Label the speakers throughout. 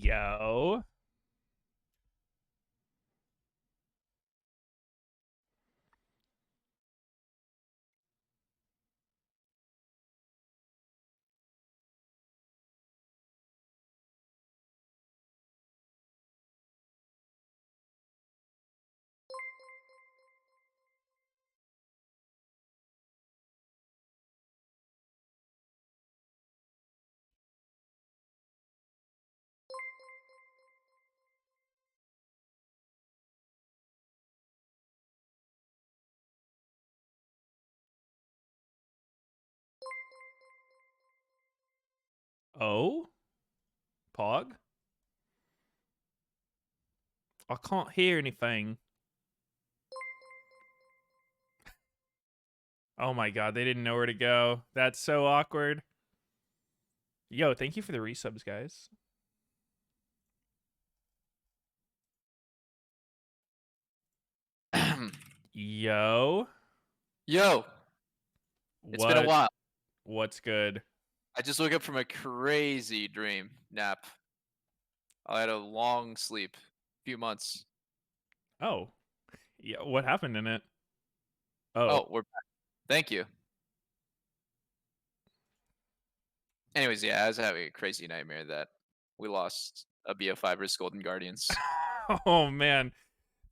Speaker 1: Yo. Oh? Pog? I can't hear anything. Oh my god, they didn't know where to go. That's so awkward. Yo, thank you for the resubs, guys. Yo.
Speaker 2: Yo, it's been a
Speaker 1: What?
Speaker 2: while.
Speaker 1: What's good?
Speaker 2: I just woke up from a crazy dream nap. I had a long sleep, few months.
Speaker 1: Oh. Yeah, what happened in it? Oh.
Speaker 2: Oh, we're back. Thank you. Anyways, yeah, I was having a crazy nightmare that we lost a BO5 versus Golden Guardians.
Speaker 1: Oh man.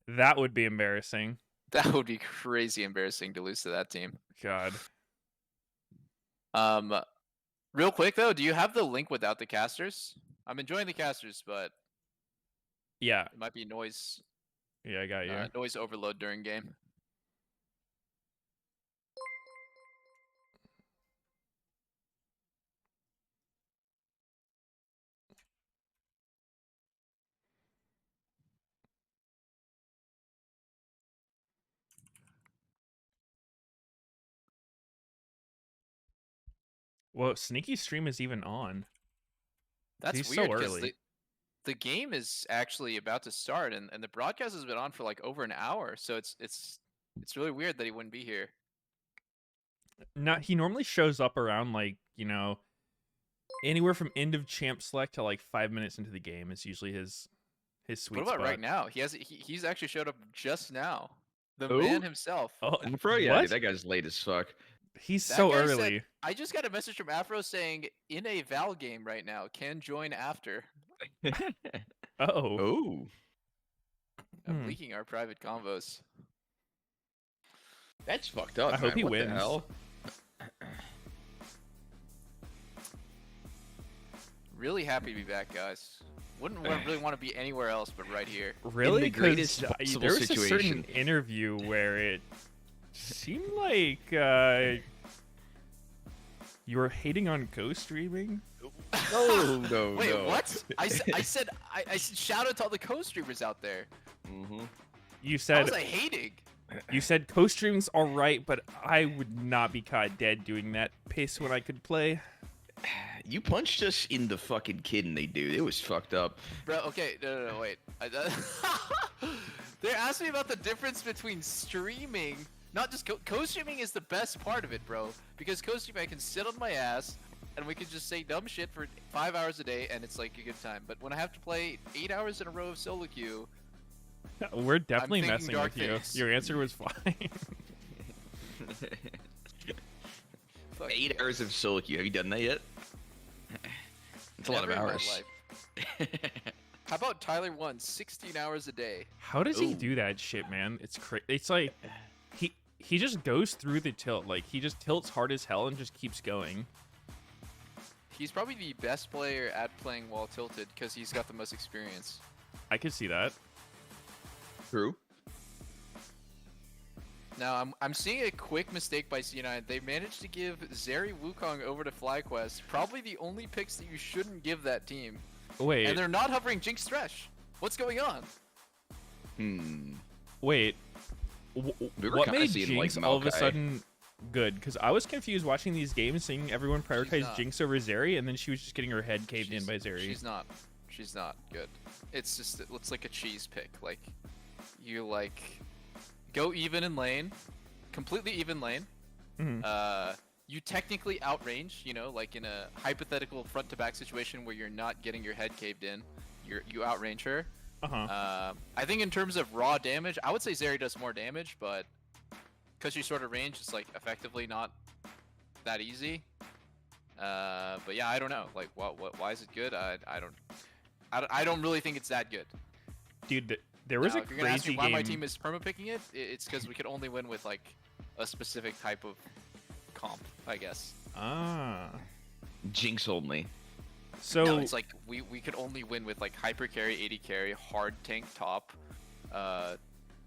Speaker 1: That would be embarrassing.
Speaker 2: That would be crazy embarrassing to lose to that team.
Speaker 1: God.
Speaker 2: Um, real quick though, do you have the link without the casters? I'm enjoying the casters, but
Speaker 1: Yeah.
Speaker 2: it might be noise
Speaker 1: Yeah, I got you.
Speaker 2: noise overload during game.
Speaker 1: Well, Sneaky Stream is even on.
Speaker 2: That's
Speaker 1: He's
Speaker 2: weird
Speaker 1: so
Speaker 2: because
Speaker 1: early.
Speaker 2: the game is actually about to start, and the broadcast has been on for like over an hour, so it's really weird that he wouldn't be here.
Speaker 1: Not he normally shows up around like, anywhere from end of champ select to like 5 minutes into the game is usually his sweet
Speaker 2: What about
Speaker 1: spot.
Speaker 2: right now? He's actually showed up just now. The
Speaker 3: Who?
Speaker 2: man himself.
Speaker 1: Oh,
Speaker 3: Afro? Yeah,
Speaker 1: what?
Speaker 3: dude, that guy's late as fuck.
Speaker 1: He's
Speaker 2: That
Speaker 1: so
Speaker 2: guy
Speaker 1: early.
Speaker 2: said, I just got a message from Afro saying in a Val game right now, can join after.
Speaker 1: Oh.
Speaker 3: Oh,
Speaker 2: I'm leaking our private convos.
Speaker 3: that's fucked up.
Speaker 1: I hope
Speaker 3: man.
Speaker 1: he
Speaker 3: What
Speaker 1: wins.
Speaker 3: The hell?
Speaker 2: Really happy to be back, guys. Wouldn't really want to be anywhere else but right here.
Speaker 1: Really?
Speaker 3: the greatest
Speaker 1: 'Cause
Speaker 3: possible
Speaker 1: there was a certain
Speaker 3: situation.
Speaker 1: interview where it seemed like you were hating on co-streaming.
Speaker 3: No,
Speaker 2: Wait,
Speaker 3: no.
Speaker 2: what? I said shout out to all the co-streamers out there.
Speaker 3: Mm-hmm.
Speaker 1: You
Speaker 2: How
Speaker 1: said
Speaker 2: was I hating?
Speaker 1: you said co-streaming's all right, but I would not be caught dead doing that pace when I could play.
Speaker 3: You punched us in the fucking kidney, dude. It was fucked up.
Speaker 2: Bro, okay, no, wait. They're asking me about the difference between streaming, not just co-streaming is the best part of it, bro. Because co-streaming, I can sit on my ass, and we can just say dumb shit for 5 hours a day, and it's like a good time. But when I have to play 8 hours in a row of solo queue,
Speaker 1: We're definitely
Speaker 2: thinking
Speaker 1: messing
Speaker 2: dark
Speaker 1: with you.
Speaker 2: things.
Speaker 1: Your answer was fine.
Speaker 2: fuck
Speaker 3: 8 hours of solo queue. Have you done that yet? It's a lot of
Speaker 2: never in my
Speaker 3: hours.
Speaker 2: life. How about Tyler won 16 hours a day?
Speaker 1: How does he
Speaker 3: Ooh.
Speaker 1: do that shit, man? It's like he just goes through the tilt. Like he just tilts hard as hell and just keeps going.
Speaker 2: He's probably the best player at playing while tilted because he's got the most experience.
Speaker 1: I could see that.
Speaker 3: True.
Speaker 2: Now, I'm seeing a quick mistake by C9. They managed to give Zeri Wukong over to FlyQuest. Probably the only picks that you shouldn't give that team.
Speaker 1: Wait,
Speaker 2: And they're not hovering Jinx Thresh. What's going on?
Speaker 1: wait.
Speaker 3: We were
Speaker 1: What
Speaker 3: kinda
Speaker 1: made
Speaker 3: seeing, like,
Speaker 1: Jinx all of a
Speaker 3: Maokai.
Speaker 1: sudden good? Because I was confused watching these games, seeing everyone prioritize
Speaker 2: not.
Speaker 1: Jinx over Zeri, and then she was just getting her head caved in by Zeri.
Speaker 2: She's not good. It's just, it looks like a cheese pick. Like, you, like, go even in lane. Completely even lane.
Speaker 1: Mhm.
Speaker 2: You technically outrange, you know, like in a hypothetical front-to-back situation where you're not getting your head caved in. you outrange her.
Speaker 1: Uh-huh.
Speaker 2: I think in terms of raw damage, I would say Zeri does more damage, but because she's sort of range, it's like effectively not that easy. But yeah, I don't know. Like, why is it good? I don't really think it's that good.
Speaker 1: Dude, there was
Speaker 2: Now,
Speaker 1: a
Speaker 2: if you're gonna ask me
Speaker 1: crazy
Speaker 2: why my
Speaker 1: game.
Speaker 2: team is perma-picking it, it's because we could only win with like a specific type of comp, I guess.
Speaker 1: Ah.
Speaker 3: Jinx only.
Speaker 1: So
Speaker 2: No, it's like we could only win with like hyper carry, 80 carry, hard tank top,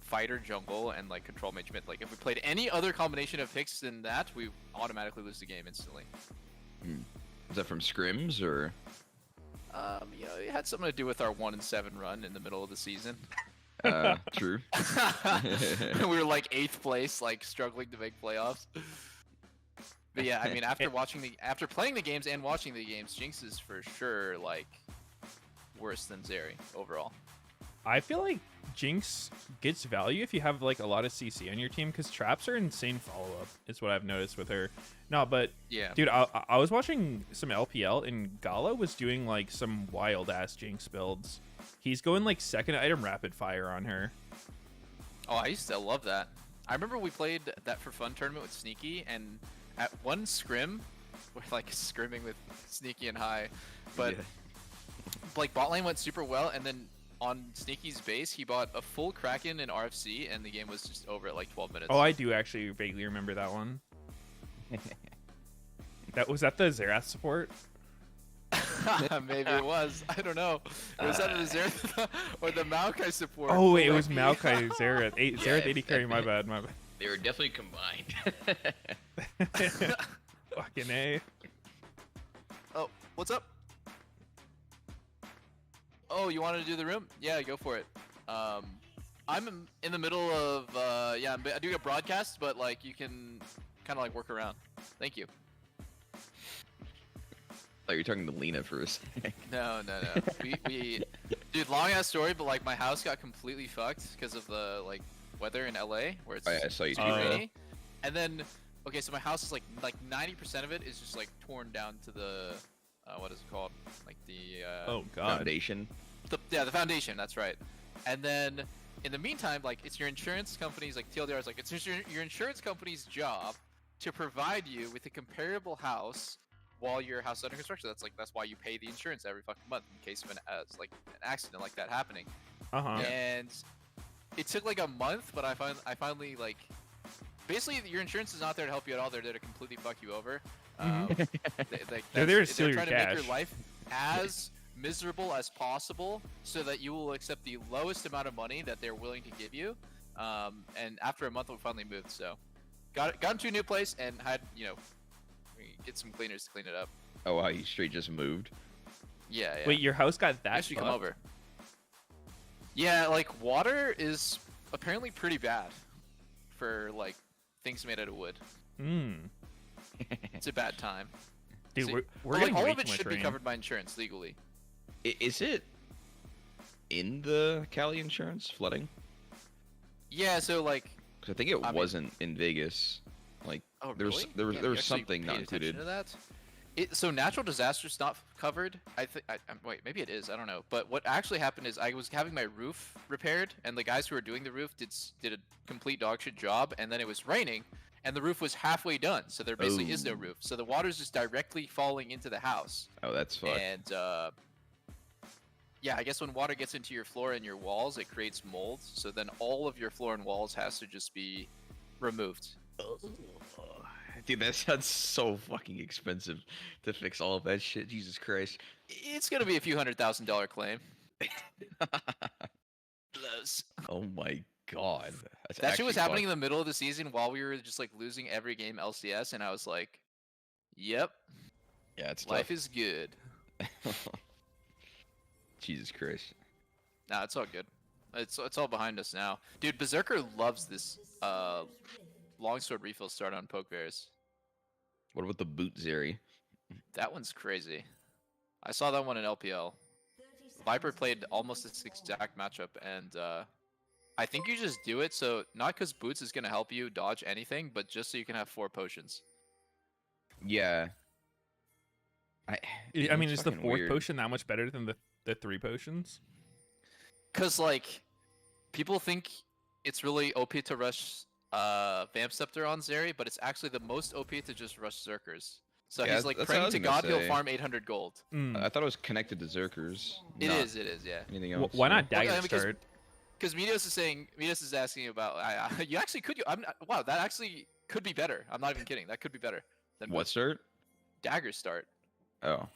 Speaker 2: fighter jungle, and like control mage mid. Like if we played any other combination of picks than that, we automatically lose the game instantly.
Speaker 3: Is that from scrims or?
Speaker 2: You know, it had something to do with our 1-7 run in the middle of the season.
Speaker 3: True.
Speaker 2: We were like 8th place, like struggling to make playoffs. But yeah, I mean, after playing the games and watching the games, Jinx is for sure like worse than Zeri overall.
Speaker 1: I feel like Jinx gets value if you have like a lot of CC on your team, because traps are insane follow-up is what I've noticed with her. No, but
Speaker 2: Yeah,
Speaker 1: dude, I was watching some LPL and Gala was doing like some wild ass Jinx builds. He's going like second item rapid fire on her.
Speaker 2: Oh, I used to love that. I remember we played that for fun tournament with Sneaky, and at one scrim, we're like scrimming with Sneaky and High, but
Speaker 3: Yeah.
Speaker 2: like bot lane went super well, and then on Sneaky's base, he bought a full Kraken in RFC, and the game was just over at like 12 minutes.
Speaker 1: Oh, I do actually vaguely remember that one. Was that the Xerath support?
Speaker 2: Maybe it was. I don't know. Was that the Xerath or the Maokai support?
Speaker 1: Oh wait, it
Speaker 2: Might
Speaker 1: was
Speaker 2: be.
Speaker 1: Maokai Xerath. Xerath 80 carry. My bad.
Speaker 3: They were definitely combined.
Speaker 1: Fucking A.
Speaker 2: Oh, what's up? Oh, you wanted to do the room? Yeah, go for it. I'm in the middle of yeah, I do a broadcast, but like you can kind of like work around. Thank you.
Speaker 3: Thought you were talking to Lena for a second.
Speaker 2: No. we dude, long ass story, but like my house got completely fucked because of the like weather in LA where it's
Speaker 3: Oh, yeah, I saw you
Speaker 2: super
Speaker 3: tweet that.
Speaker 2: rainy. And then okay, so my house is like 90% of it is just like torn down to the what is it called? Like the
Speaker 1: Oh god.
Speaker 3: Foundation.
Speaker 2: the foundation. That's right. And then in the meantime, like it's your insurance company's like TLDR is like it's your insurance company's job to provide you with a comparable house while your house is under construction. That's why you pay the insurance every fucking month in case of an accident like that happening.
Speaker 1: Uh-huh.
Speaker 2: And it took like a month, but I finally like basically your insurance is not there to help you at all. They're there to completely fuck you over.
Speaker 1: They're there to steal your
Speaker 2: trying to
Speaker 1: cash.
Speaker 2: make your life as miserable as possible so that you will accept the lowest amount of money that they're willing to give you. And after a month, we finally moved. So got into a new place and had get some cleaners to clean it up.
Speaker 3: Oh wow, you straight just moved.
Speaker 2: Yeah.
Speaker 1: Wait, your house got that
Speaker 2: Actually, come
Speaker 1: fucked?
Speaker 2: over. Yeah, like water is apparently pretty bad for like things made out of wood. It's a bad time.
Speaker 1: Dude,
Speaker 2: See,
Speaker 1: we're
Speaker 2: but,
Speaker 1: getting
Speaker 2: like, all
Speaker 1: way
Speaker 2: of it
Speaker 1: too much
Speaker 2: should be
Speaker 1: rain.
Speaker 2: covered by insurance legally.
Speaker 3: Is it in the Cali insurance flooding?
Speaker 2: Yeah, so like,
Speaker 3: Because I think it
Speaker 2: I mean-
Speaker 3: wasn't in Vegas. Like
Speaker 2: oh
Speaker 3: there was
Speaker 2: really?
Speaker 3: there was
Speaker 2: Damn,
Speaker 3: there
Speaker 2: you
Speaker 3: was
Speaker 2: actually
Speaker 3: something
Speaker 2: paid
Speaker 3: not
Speaker 2: attention
Speaker 3: included.
Speaker 2: to that? So natural disasters not covered. I think. Wait, maybe it is. I don't know. But what actually happened is I was having my roof repaired, and the guys who were doing the roof did a complete dog shit job, and then it was raining, and the roof was halfway done, so there basically is no
Speaker 3: Oh.
Speaker 2: roof. So the water's just directly falling into the house,
Speaker 3: Oh, that's fucked.
Speaker 2: and yeah, I guess when water gets into your floor and your walls, it creates mold. So then all of your floor and walls has to just be removed.
Speaker 3: Dude, that sounds so fucking expensive to fix all of that shit. Jesus Christ.
Speaker 2: It's gonna be a few $100,000 claim. Blows.
Speaker 3: Oh my god. That's
Speaker 2: That shit was
Speaker 3: actually
Speaker 2: happening in the middle of the season while we were just like losing every game LCS, and I was like, "Yep,
Speaker 3: Yeah, it's
Speaker 2: life
Speaker 3: tough.
Speaker 2: is good."
Speaker 3: Jesus Christ.
Speaker 2: Nah, it's all good. It's all behind us now, dude. Berserker loves this longsword refill start on poke bears.
Speaker 3: What about the boot Zeri?
Speaker 2: That one's crazy. I saw that one in LPL. Viper played almost this exact matchup, and I think you just do it so not because boots is gonna help you dodge anything, but just so you can have 4 potions.
Speaker 3: Yeah.
Speaker 1: I mean,
Speaker 3: it's
Speaker 1: is the
Speaker 3: fucking
Speaker 1: fourth
Speaker 3: weird.
Speaker 1: potion that much better than the the 3 potions?
Speaker 2: Cause like people think it's really OP to rush Vamp Scepter on Zeri, but it's actually the most OP to just rush Zerkers. So
Speaker 3: Yeah,
Speaker 2: he's like
Speaker 3: that's what I
Speaker 2: praying
Speaker 3: was
Speaker 2: to
Speaker 3: gonna
Speaker 2: God he'll
Speaker 3: say.
Speaker 2: farm 800 gold.
Speaker 1: Mm.
Speaker 3: I thought it was connected to Zerkers.
Speaker 2: It
Speaker 3: not
Speaker 2: is, yeah.
Speaker 3: Anything else?
Speaker 1: Why not
Speaker 2: Well,
Speaker 1: dagger
Speaker 2: because
Speaker 1: start?
Speaker 2: Because Meteos is asking about. You actually could. Wow, that actually could be better. I'm not even kidding. That could be better than
Speaker 3: What start?
Speaker 2: dagger start.
Speaker 3: Oh.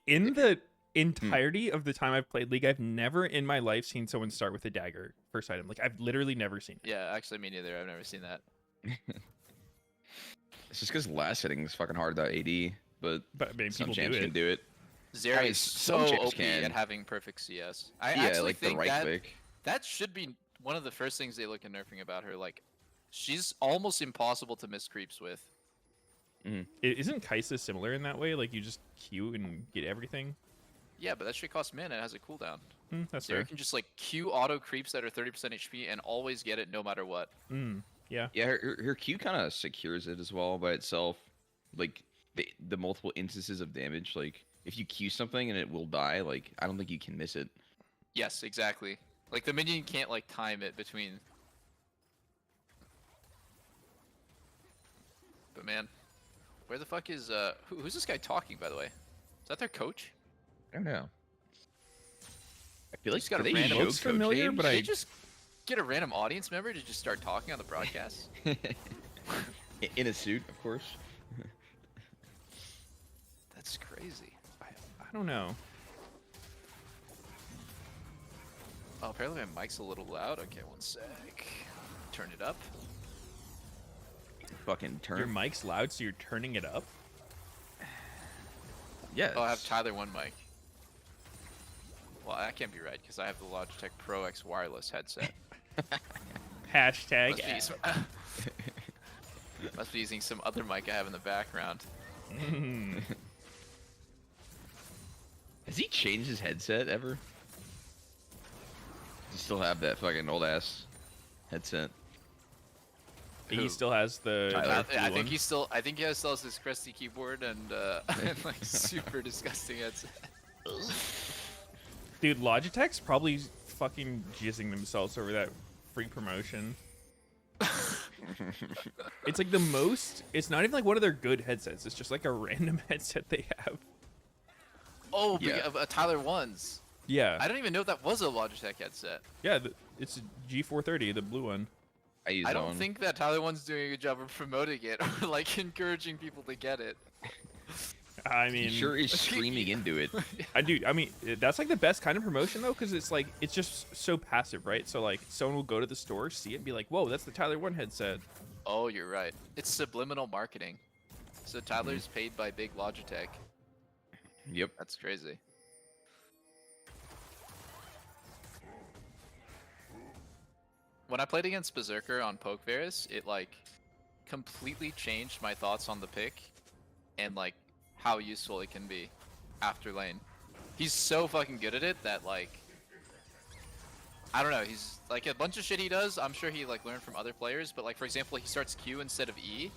Speaker 1: In the entirety of the time I've played League, I've never in my life seen someone start with a dagger first item. Like I've literally never seen it.
Speaker 2: Yeah, actually, me neither. I've never seen that.
Speaker 3: It's just because last hitting is fucking hard without AD, but
Speaker 1: But I mean,
Speaker 3: some
Speaker 1: people
Speaker 3: champs
Speaker 1: do
Speaker 3: can
Speaker 1: it.
Speaker 3: do it.
Speaker 2: Zeri
Speaker 3: I mean,
Speaker 2: is
Speaker 3: some
Speaker 2: so
Speaker 3: champs
Speaker 2: OP
Speaker 3: can.
Speaker 2: at having perfect CS. I
Speaker 3: Yeah,
Speaker 2: actually
Speaker 3: like the
Speaker 2: think
Speaker 3: right
Speaker 2: that
Speaker 3: click.
Speaker 2: that should be one of the first things they look at nerfing about her. Like, she's almost impossible to miss creeps with.
Speaker 1: Isn't Kaisa similar in that way? Like you just Q and get everything.
Speaker 2: Yeah, but that shit costs mana and it has a cooldown.
Speaker 1: That's
Speaker 2: Zeri
Speaker 1: fair.
Speaker 2: can just like Q auto creeps that are 30% HP and always get it no matter what.
Speaker 1: Yeah.
Speaker 3: Yeah, her Q kind of secures it as well by itself. Like the multiple instances of damage. Like if you Q something and it will die, like I don't think you can miss it.
Speaker 2: Yes, exactly. Like the minion can't like time it between. But man, where the fuck is who's this guy talking, by the way? Is that their coach?
Speaker 3: I don't know. I feel like
Speaker 2: Just got a
Speaker 3: do they
Speaker 2: random-
Speaker 3: show
Speaker 1: Looks
Speaker 3: coach
Speaker 1: familiar,
Speaker 3: names?
Speaker 1: but
Speaker 2: Did
Speaker 1: I
Speaker 2: they just get a random audience member to just start talking on the broadcast?
Speaker 3: in a suit, of course.
Speaker 2: That's crazy.
Speaker 1: I don't know.
Speaker 2: Oh, apparently my mic's a little loud. Okay, one sec. Turn it up.
Speaker 3: Fucking turn.
Speaker 1: Your mic's loud, so you're turning it up.
Speaker 3: Yes.
Speaker 2: Oh, I have Tyler one mic. Well, that can't be right because I have the Logitech Pro X wireless headset.
Speaker 1: Hashtag.
Speaker 2: Must be, must be using some other mic I have in the background.
Speaker 3: Has he changed his headset ever? Does he still have that fucking old ass headset?
Speaker 1: He
Speaker 2: Who?
Speaker 1: still has the.
Speaker 3: Tyler.
Speaker 1: blue
Speaker 2: I think
Speaker 1: one.
Speaker 2: he still. I think he still has his crusty keyboard and and like super disgusting headset.
Speaker 1: Dude, Logitech's probably fucking jizzing themselves over that free promotion. It's like the most. It's not even like one of their good headsets. It's just like a random headset they have.
Speaker 2: Oh,
Speaker 3: Yeah.
Speaker 2: Tyler ones.
Speaker 1: Yeah.
Speaker 2: I don't even know if that was a Logitech headset.
Speaker 1: Yeah, it's a G430, the blue one.
Speaker 3: I use
Speaker 2: I
Speaker 3: that
Speaker 2: don't
Speaker 3: one.
Speaker 2: think that Tyler one's doing a good job of promoting it or like encouraging people to get it.
Speaker 1: I
Speaker 3: He
Speaker 1: mean,
Speaker 3: sure is screaming into it.
Speaker 1: I do. I mean, that's like the best kind of promotion though, because it's like it's just so passive, right? So like, someone will go to the store, see it, and be like, "Whoa, that's the Tyler One headset."
Speaker 2: Oh, you're right. It's subliminal marketing. So Tyler's paid by big Logitech.
Speaker 3: Yep.
Speaker 2: That's crazy. When I played against Berserker on Pokevarus, it like completely changed my thoughts on the pick and like how useful it can be after lane. He's so fucking good at it that like I don't know, he's like a bunch of shit he does, I'm sure he like learned from other players, but like for example, he starts Q instead of E.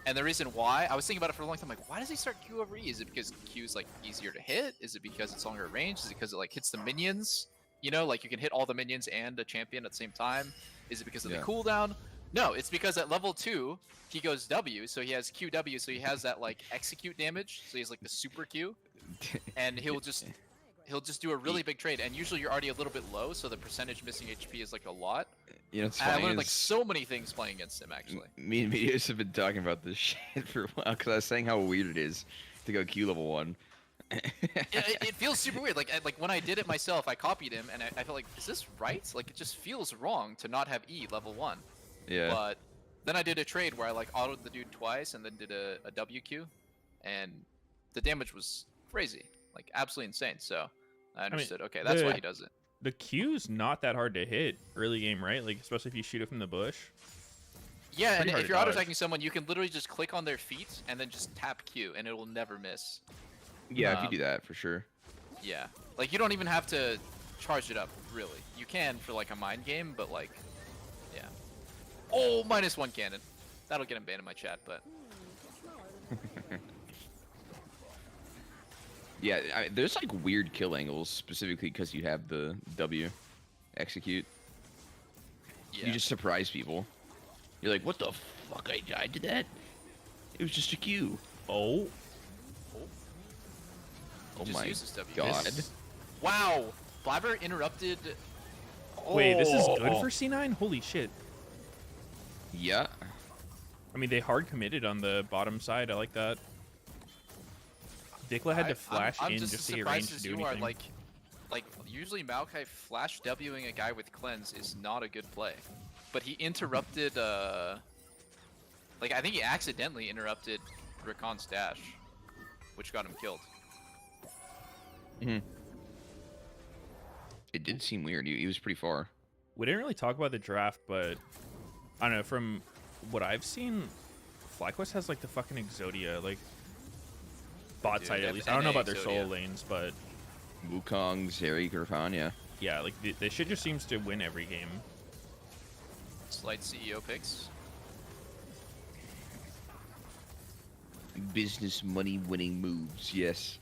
Speaker 2: And the reason why, I was thinking about it for a long time, like why does he start Q over E? Is it because Q is like easier to hit? Is it because it's longer range? Is it because it like hits the minions? You know, like you can hit all the minions and a champion at the same time. Is it because of
Speaker 3: Yeah.
Speaker 2: the cooldown? No, it's because at level 2, he goes W, so he has QW, so he has that like execute damage, so he has like the super Q, and he'll just do a really big trade, and usually you're already a little bit low, so the percentage missing HP is like a lot.
Speaker 3: You know, it's
Speaker 2: And I
Speaker 3: funny.
Speaker 2: learned like
Speaker 3: is
Speaker 2: so many things playing against him actually.
Speaker 3: me and Meteos have been talking about this shit for a while because I was saying how weird it is to go Q level 1.
Speaker 2: It feels super weird. Like when I did it myself, I copied him, and I felt like, is this right? Like it just feels wrong to not have E level 1.
Speaker 3: Yeah.
Speaker 2: But then I did a trade where I like autoed the dude twice and then did a WQ, and the damage was crazy, like absolutely insane. So I understood. Okay, that's why he does it.
Speaker 1: The Q's not that hard to hit early game, right? Like especially if you shoot it from the bush.
Speaker 2: Yeah, and
Speaker 1: pretty hard
Speaker 2: if
Speaker 1: to
Speaker 2: you're auto
Speaker 1: dodge.
Speaker 2: attacking someone, you can literally just click on their feet and then just tap Q, and it will never miss.
Speaker 3: Yeah, if you do that, for sure.
Speaker 2: Yeah, like you don't even have to charge it up, really. You can for like a mind game, but like, yeah. Oh, -1 cannon. That'll get him banned in my chat, but
Speaker 3: Yeah, there's like weird kill angles specifically because you have the W execute.
Speaker 2: Yeah.
Speaker 3: You just surprise people. You're like, what the fuck? I died to that? It was just a Q.
Speaker 1: Oh,
Speaker 3: Oh
Speaker 2: Just
Speaker 3: my
Speaker 2: use this W.
Speaker 3: god.
Speaker 2: Wow. Blabber interrupted.
Speaker 1: wait, this is good
Speaker 3: Oh.
Speaker 1: for C9? Holy shit.
Speaker 3: Yeah.
Speaker 1: I mean, they hard committed on the bottom side. I like that. Dikla had to flash
Speaker 2: I'm
Speaker 1: in
Speaker 2: just
Speaker 1: just
Speaker 2: as
Speaker 1: to get
Speaker 2: surprised
Speaker 1: range to
Speaker 2: as
Speaker 1: do
Speaker 2: you are.
Speaker 1: anything.
Speaker 2: Like usually Maokai flash Wing a guy with cleanse is not a good play, but he interrupted. Like I think he accidentally interrupted Rakan's dash, which got him killed.
Speaker 3: It did seem weird. He was pretty far.
Speaker 1: We didn't really talk about the draft, but I don't know. From what I've seen, FlyQuest has like the fucking Exodia, like bot
Speaker 2: Dude,
Speaker 1: side
Speaker 2: they
Speaker 1: at
Speaker 2: have
Speaker 1: least. I don't know
Speaker 2: NA
Speaker 1: about their solo
Speaker 2: Exodia.
Speaker 1: lanes, but
Speaker 3: Wukong, Zeri, Grafan, yeah.
Speaker 1: yeah, like this shit just seems to win every game.
Speaker 2: Slight CEO picks.
Speaker 3: Business money winning moves, yes.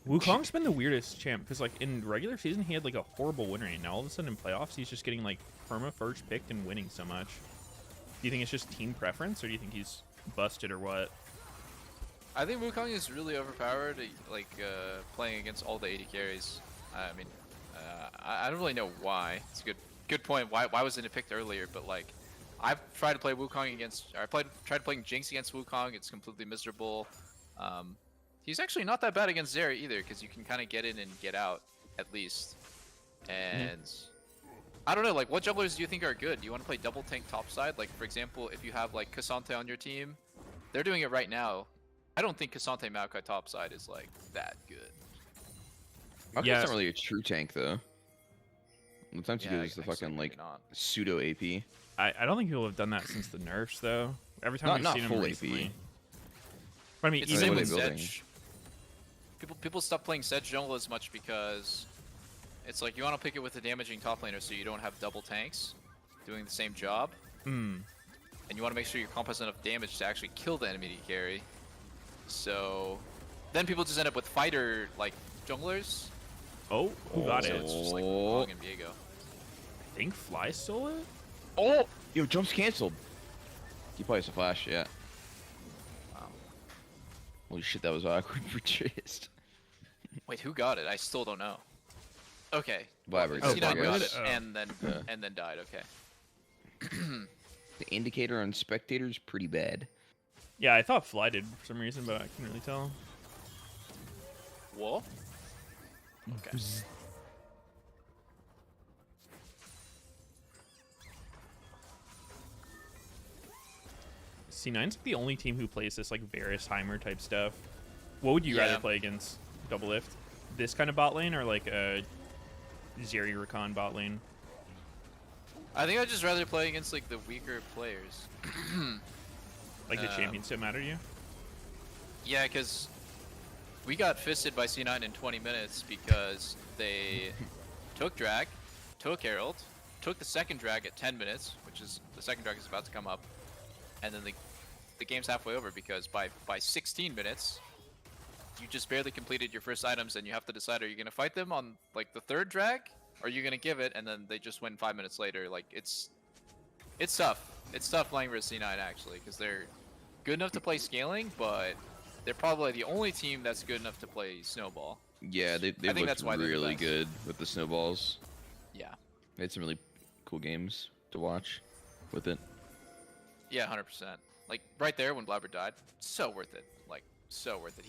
Speaker 1: Wukong's been the weirdest champ because like in regular season he had like a horrible win rate. Now all of a sudden in playoffs he's just getting like perma first picked and winning so much. Do you think it's just team preference, or do you think he's busted or what?
Speaker 2: I think Wukong is really overpowered, like playing against all the AD carries. I mean, I don't really know why. It's a good point. Why wasn't it picked earlier? But like, I've tried to play Wukong against, or tried playing Jinx against Wukong. It's completely miserable. He's actually not that bad against Zeri either, because you can kind of get in and get out at least. And I don't know, like, what junglers do you think are good? Do you want to play double tank topside? Like, for example, if you have like Cassante on your team, they're doing it right now. I don't think Cassante Maokai topside is like that good.
Speaker 3: Maokai
Speaker 1: Yeah.
Speaker 3: not really a true tank though. The time to
Speaker 2: Yeah,
Speaker 3: go is the
Speaker 2: actually,
Speaker 3: fucking
Speaker 2: maybe
Speaker 3: like
Speaker 2: not.
Speaker 3: pseudo AP.
Speaker 1: I don't think people have done that since the nerfs though. Every time
Speaker 3: Not
Speaker 1: we've seen
Speaker 3: full
Speaker 1: him
Speaker 3: AP.
Speaker 1: recently. But I mean,
Speaker 2: It's
Speaker 3: the
Speaker 2: the
Speaker 1: even
Speaker 2: same
Speaker 3: way
Speaker 2: with
Speaker 3: they're building.
Speaker 2: Sedge. People stop playing Sedge jungle as much because it's like you want to pick it with a damaging top laner so you don't have double tanks doing the same job, and you want to make sure your comp has enough damage to actually kill the enemy carry. So then people just end up with fighter like junglers.
Speaker 1: oh, who got
Speaker 2: So
Speaker 1: it?
Speaker 2: it's just like Wukong and Viego.
Speaker 1: I think Fly stole it.
Speaker 3: Oh! Yo, jump's cancelled. He probably has a flash, yeah.
Speaker 2: Wow.
Speaker 3: Holy shit, that was awkward for Trist.
Speaker 2: Wait, who got it? I still don't know. Okay.
Speaker 3: Blabber.
Speaker 1: Oh,
Speaker 2: C9
Speaker 1: Blabber
Speaker 2: got
Speaker 1: got
Speaker 2: it,
Speaker 1: it? Oh.
Speaker 2: and then died. Okay.
Speaker 3: The indicator on spectators pretty bad.
Speaker 1: Yeah, I thought Fly did for some reason, but I couldn't really tell.
Speaker 2: Whoa. Okay.
Speaker 1: C9's the only team who plays this like Varisheimer type stuff. What would you rather
Speaker 2: Yeah.
Speaker 1: play against Double Lift? This kind of bot lane or like a Zeri Rakan bot lane?
Speaker 2: I think I'd just rather play against like the weaker players.
Speaker 1: Like the champions don't matter to you?
Speaker 2: Yeah, because we got fisted by C9 in 20 minutes because they took Drag, took Herald, took the second Drag at 10 minutes, which is the second Drag is about to come up, and then the game's halfway over because by 16 minutes, you just barely completed your first items and you have to decide, are you going to fight them on like the third Drag, or are you going to give it, and then they just win 5 minutes later. Like, it's tough. It's tough playing versus C9 actually, because they're good enough to play scaling, but they're probably the only team that's good enough to play Snowball.
Speaker 3: Yeah, they
Speaker 2: think
Speaker 3: looked
Speaker 2: that's why they're the
Speaker 3: really
Speaker 2: best.
Speaker 3: good with the snowballs.
Speaker 2: Yeah.
Speaker 3: They had some really cool games to watch with it.
Speaker 2: Yeah, 100%. Like, right there when Blabber died, so worth it. Like, so worth it.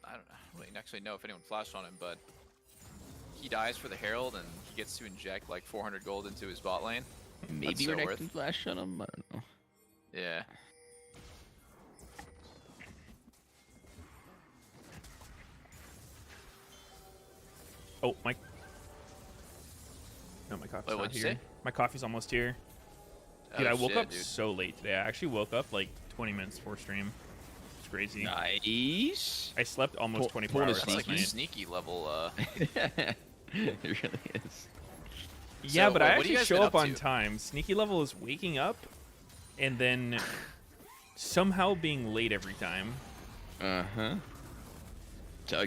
Speaker 2: I don't really actually know if anyone flashed on him, but he dies for the Herald and he gets to inject like 400 gold into his bot lane.
Speaker 3: Maybe
Speaker 2: so
Speaker 3: we're
Speaker 2: worth.
Speaker 3: next flash on him. I don't know.
Speaker 2: Yeah.
Speaker 1: Oh, my... No, my coffee's
Speaker 2: Wait,
Speaker 1: not
Speaker 2: what'd you
Speaker 1: here.
Speaker 2: say?
Speaker 1: My coffee's almost here. Dude,
Speaker 2: Oh,
Speaker 1: I woke
Speaker 2: shit,
Speaker 1: up
Speaker 2: dude.
Speaker 1: so late today. I actually woke up like 20 minutes before stream. It's crazy.
Speaker 3: Nice.
Speaker 1: I slept almost
Speaker 3: Pull-
Speaker 1: 24
Speaker 3: pulling a
Speaker 1: hours
Speaker 2: That's
Speaker 1: last
Speaker 2: like a
Speaker 1: night.
Speaker 2: sneaky level.
Speaker 3: It really is.
Speaker 1: Yeah,
Speaker 2: So,
Speaker 1: but I
Speaker 2: what do you
Speaker 1: actually
Speaker 2: guys
Speaker 1: show
Speaker 2: been
Speaker 1: up
Speaker 2: up
Speaker 1: on
Speaker 2: to?
Speaker 1: time. Sneaky level is waking up and then somehow being late every time.
Speaker 3: Uh-huh.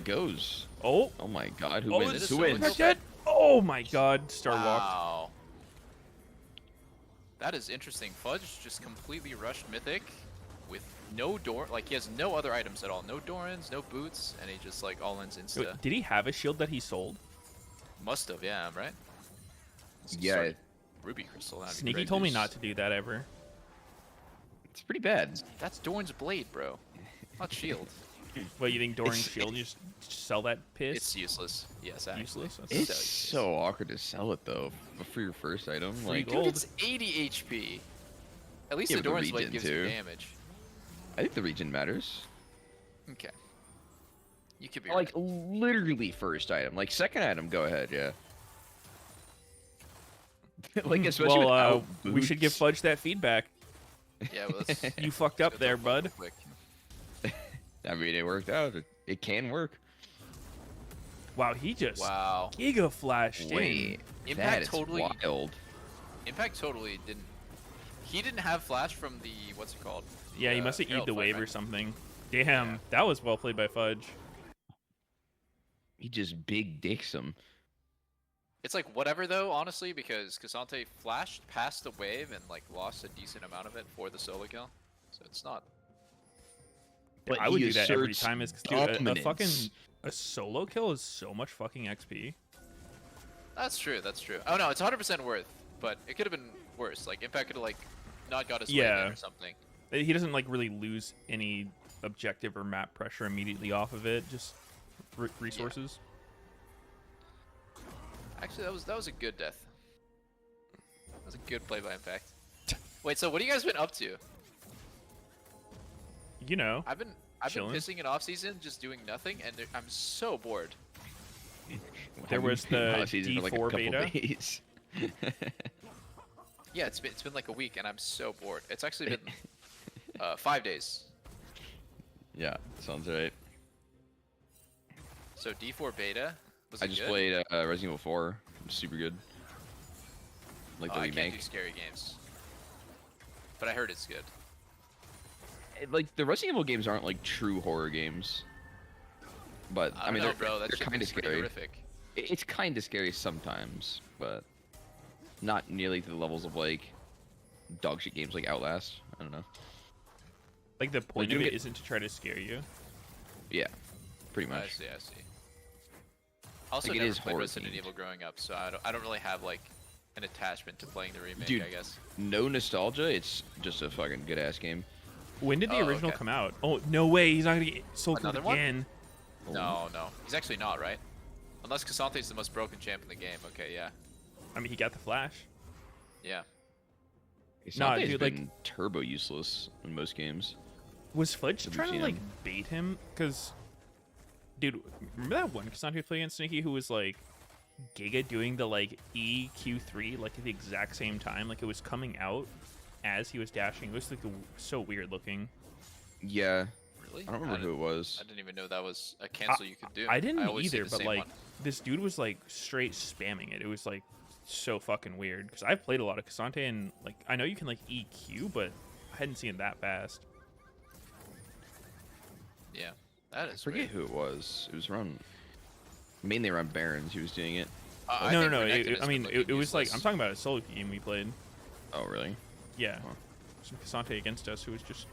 Speaker 3: goes.
Speaker 1: Oh,
Speaker 3: Oh my god, who
Speaker 1: oh,
Speaker 3: wins?
Speaker 1: it's
Speaker 3: Who
Speaker 2: so
Speaker 3: wins?
Speaker 2: close.
Speaker 1: dead. Oh my god, Star walked.
Speaker 2: Wow. That is interesting. Fudge just completely rushed Mythic with no door. Like, he has no other items at all. No Dorans, no boots, and he just, like, all-ins
Speaker 1: Wait,
Speaker 2: insta.
Speaker 1: did he have a shield that he sold?
Speaker 2: Must have, yeah, right?
Speaker 3: Yeah,
Speaker 2: Sorry, Ruby Crystal. That'd be
Speaker 1: Sneaky
Speaker 2: great.
Speaker 1: told me not to do that ever.
Speaker 3: it's pretty bad.
Speaker 2: That's Dorn's blade, bro. Not shield.
Speaker 1: What, you think Doran's shield, you just sell that piss?
Speaker 2: It's useless. Yes, actually.
Speaker 1: useless. That's
Speaker 3: It's
Speaker 2: so
Speaker 3: so awkward to sell it though for your first item.
Speaker 1: Free
Speaker 3: Like,
Speaker 1: gold.
Speaker 2: Dude, it's 80 HP. At least
Speaker 3: Yeah,
Speaker 2: the
Speaker 3: but the
Speaker 2: Doran's blade
Speaker 3: regen,
Speaker 2: gives
Speaker 3: too.
Speaker 2: you damage.
Speaker 3: I think the region matters.
Speaker 2: Okay. You could be
Speaker 3: Like
Speaker 2: right.
Speaker 3: literally first item. Like second item, go ahead. Yeah. Like especially
Speaker 1: well,
Speaker 3: without
Speaker 1: we should give
Speaker 3: boots.
Speaker 1: Fudge that feedback.
Speaker 2: Yeah, well, let's
Speaker 1: You fucked up
Speaker 2: go
Speaker 1: there,
Speaker 2: talk about it
Speaker 1: bud.
Speaker 2: real quick.
Speaker 3: I mean, it worked out. It can work.
Speaker 1: Wow, he just
Speaker 2: Wow.
Speaker 1: giga flashed
Speaker 3: Wait,
Speaker 2: Impact
Speaker 3: that is
Speaker 2: totally-
Speaker 3: wild.
Speaker 2: Impact totally didn't. He didn't have flash from the what's it called?
Speaker 1: in. Yeah, he must have
Speaker 2: Herald
Speaker 1: eaten the
Speaker 2: fight,
Speaker 1: wave or
Speaker 2: right?
Speaker 1: something. Damn,
Speaker 2: Yeah.
Speaker 1: that was well played by Fudge.
Speaker 3: He just big dicks him.
Speaker 2: It's like whatever though, honestly, because Cassante flashed past the wave and like lost a decent amount of it for the solo kill. So it's not.
Speaker 3: But
Speaker 1: I would
Speaker 3: he
Speaker 1: do that every
Speaker 3: asserts
Speaker 1: time. Dude, a
Speaker 3: dominance.
Speaker 1: fucking solo kill is so much fucking XP.
Speaker 2: That's true. That's true. Oh no, it's 100% worth, but it could have been worse. Like Impact could have like not got his wave
Speaker 1: Yeah.
Speaker 2: in or something.
Speaker 1: He doesn't like really lose any objective or map pressure immediately off of it. Just resources.
Speaker 2: Actually, that was a good death. That was a good play by Impact. Wait, so what have you guys been up to?
Speaker 1: You know,
Speaker 2: I've been
Speaker 1: Chilling.
Speaker 2: pissing in off season, just doing nothing, and I'm so bored.
Speaker 1: There was the
Speaker 3: Off-season for, like, a
Speaker 1: D4
Speaker 3: couple
Speaker 1: beta.
Speaker 3: days.
Speaker 2: Yeah, it's been like a week, and I'm so bored. It's actually been 5 days.
Speaker 3: Yeah, sounds right.
Speaker 2: So D4 beta was
Speaker 3: I
Speaker 2: it
Speaker 3: just
Speaker 2: good?
Speaker 3: played Resident Evil 4. It's super good. Like
Speaker 2: Oh,
Speaker 3: the
Speaker 2: I can't do
Speaker 3: remake.
Speaker 2: scary games, but I heard it's good.
Speaker 3: Like the Resident Evil games aren't like true horror games. But I
Speaker 2: don't
Speaker 3: mean,
Speaker 2: know,
Speaker 3: they're,
Speaker 2: bro. That
Speaker 3: they're
Speaker 2: shit
Speaker 3: kind of
Speaker 2: looks pretty
Speaker 3: scary.
Speaker 2: horrific.
Speaker 3: It's kind of scary sometimes, but not nearly to the levels of like dog shit games like Outlast. I don't know.
Speaker 1: like the point
Speaker 3: you
Speaker 1: of it
Speaker 3: get-
Speaker 1: isn't to try to scare you.
Speaker 3: Yeah, pretty
Speaker 2: I
Speaker 3: much.
Speaker 2: see. I see. Also,
Speaker 3: Like, it
Speaker 2: never
Speaker 3: is
Speaker 2: played
Speaker 3: horror
Speaker 2: Resident
Speaker 3: themed.
Speaker 2: Evil growing up, so I don't really have like an attachment to playing the remake.
Speaker 3: Dude.
Speaker 2: I guess.
Speaker 3: No nostalgia. It's just a fucking good ass game.
Speaker 1: When did the
Speaker 2: Oh,
Speaker 1: original
Speaker 2: okay.
Speaker 1: come out? Oh, no way. He's not going to get soul clip
Speaker 2: Another one?
Speaker 1: again.
Speaker 2: No, no, he's actually not, right? Unless Cassante's the most broken champ in the game. Okay, yeah,
Speaker 1: I mean, he got the flash.
Speaker 2: yeah.
Speaker 1: Nah,
Speaker 3: Sante's
Speaker 1: dude, like-
Speaker 3: been turbo useless in most games.
Speaker 1: Was Fudge
Speaker 3: Have you
Speaker 1: trying to
Speaker 3: seen
Speaker 1: like
Speaker 3: him?
Speaker 1: bait him? Because, dude, remember that one Cassandra played against Sneaky who was like Giga doing the like EQ3 like at the exact same time? Like it was coming out as he was dashing. It was like so weird looking.
Speaker 3: Yeah,
Speaker 2: Really?
Speaker 3: I don't remember who it was.
Speaker 2: I didn't even know that was a cancel you could do.
Speaker 1: I didn't
Speaker 2: always see
Speaker 1: either,
Speaker 2: the
Speaker 1: but
Speaker 2: same
Speaker 1: like
Speaker 2: one.
Speaker 1: this dude was like straight spamming it. It was like so fucking weird. Because I've played a lot of Cassante and like I know you can like EQ, but I hadn't seen it that fast.
Speaker 2: Yeah, that is
Speaker 3: I forget
Speaker 2: weird.
Speaker 3: who it was. It was around, mainly around Barons. He was doing it.
Speaker 2: I
Speaker 1: no,
Speaker 2: think
Speaker 1: no.
Speaker 2: Renekton has
Speaker 1: I
Speaker 2: been
Speaker 1: mean,
Speaker 2: looking
Speaker 1: it was like I'm
Speaker 2: useless.
Speaker 1: talking about a solo game we played.
Speaker 3: Oh, really?
Speaker 1: Yeah,
Speaker 3: Huh.
Speaker 1: some Cassante against us who was just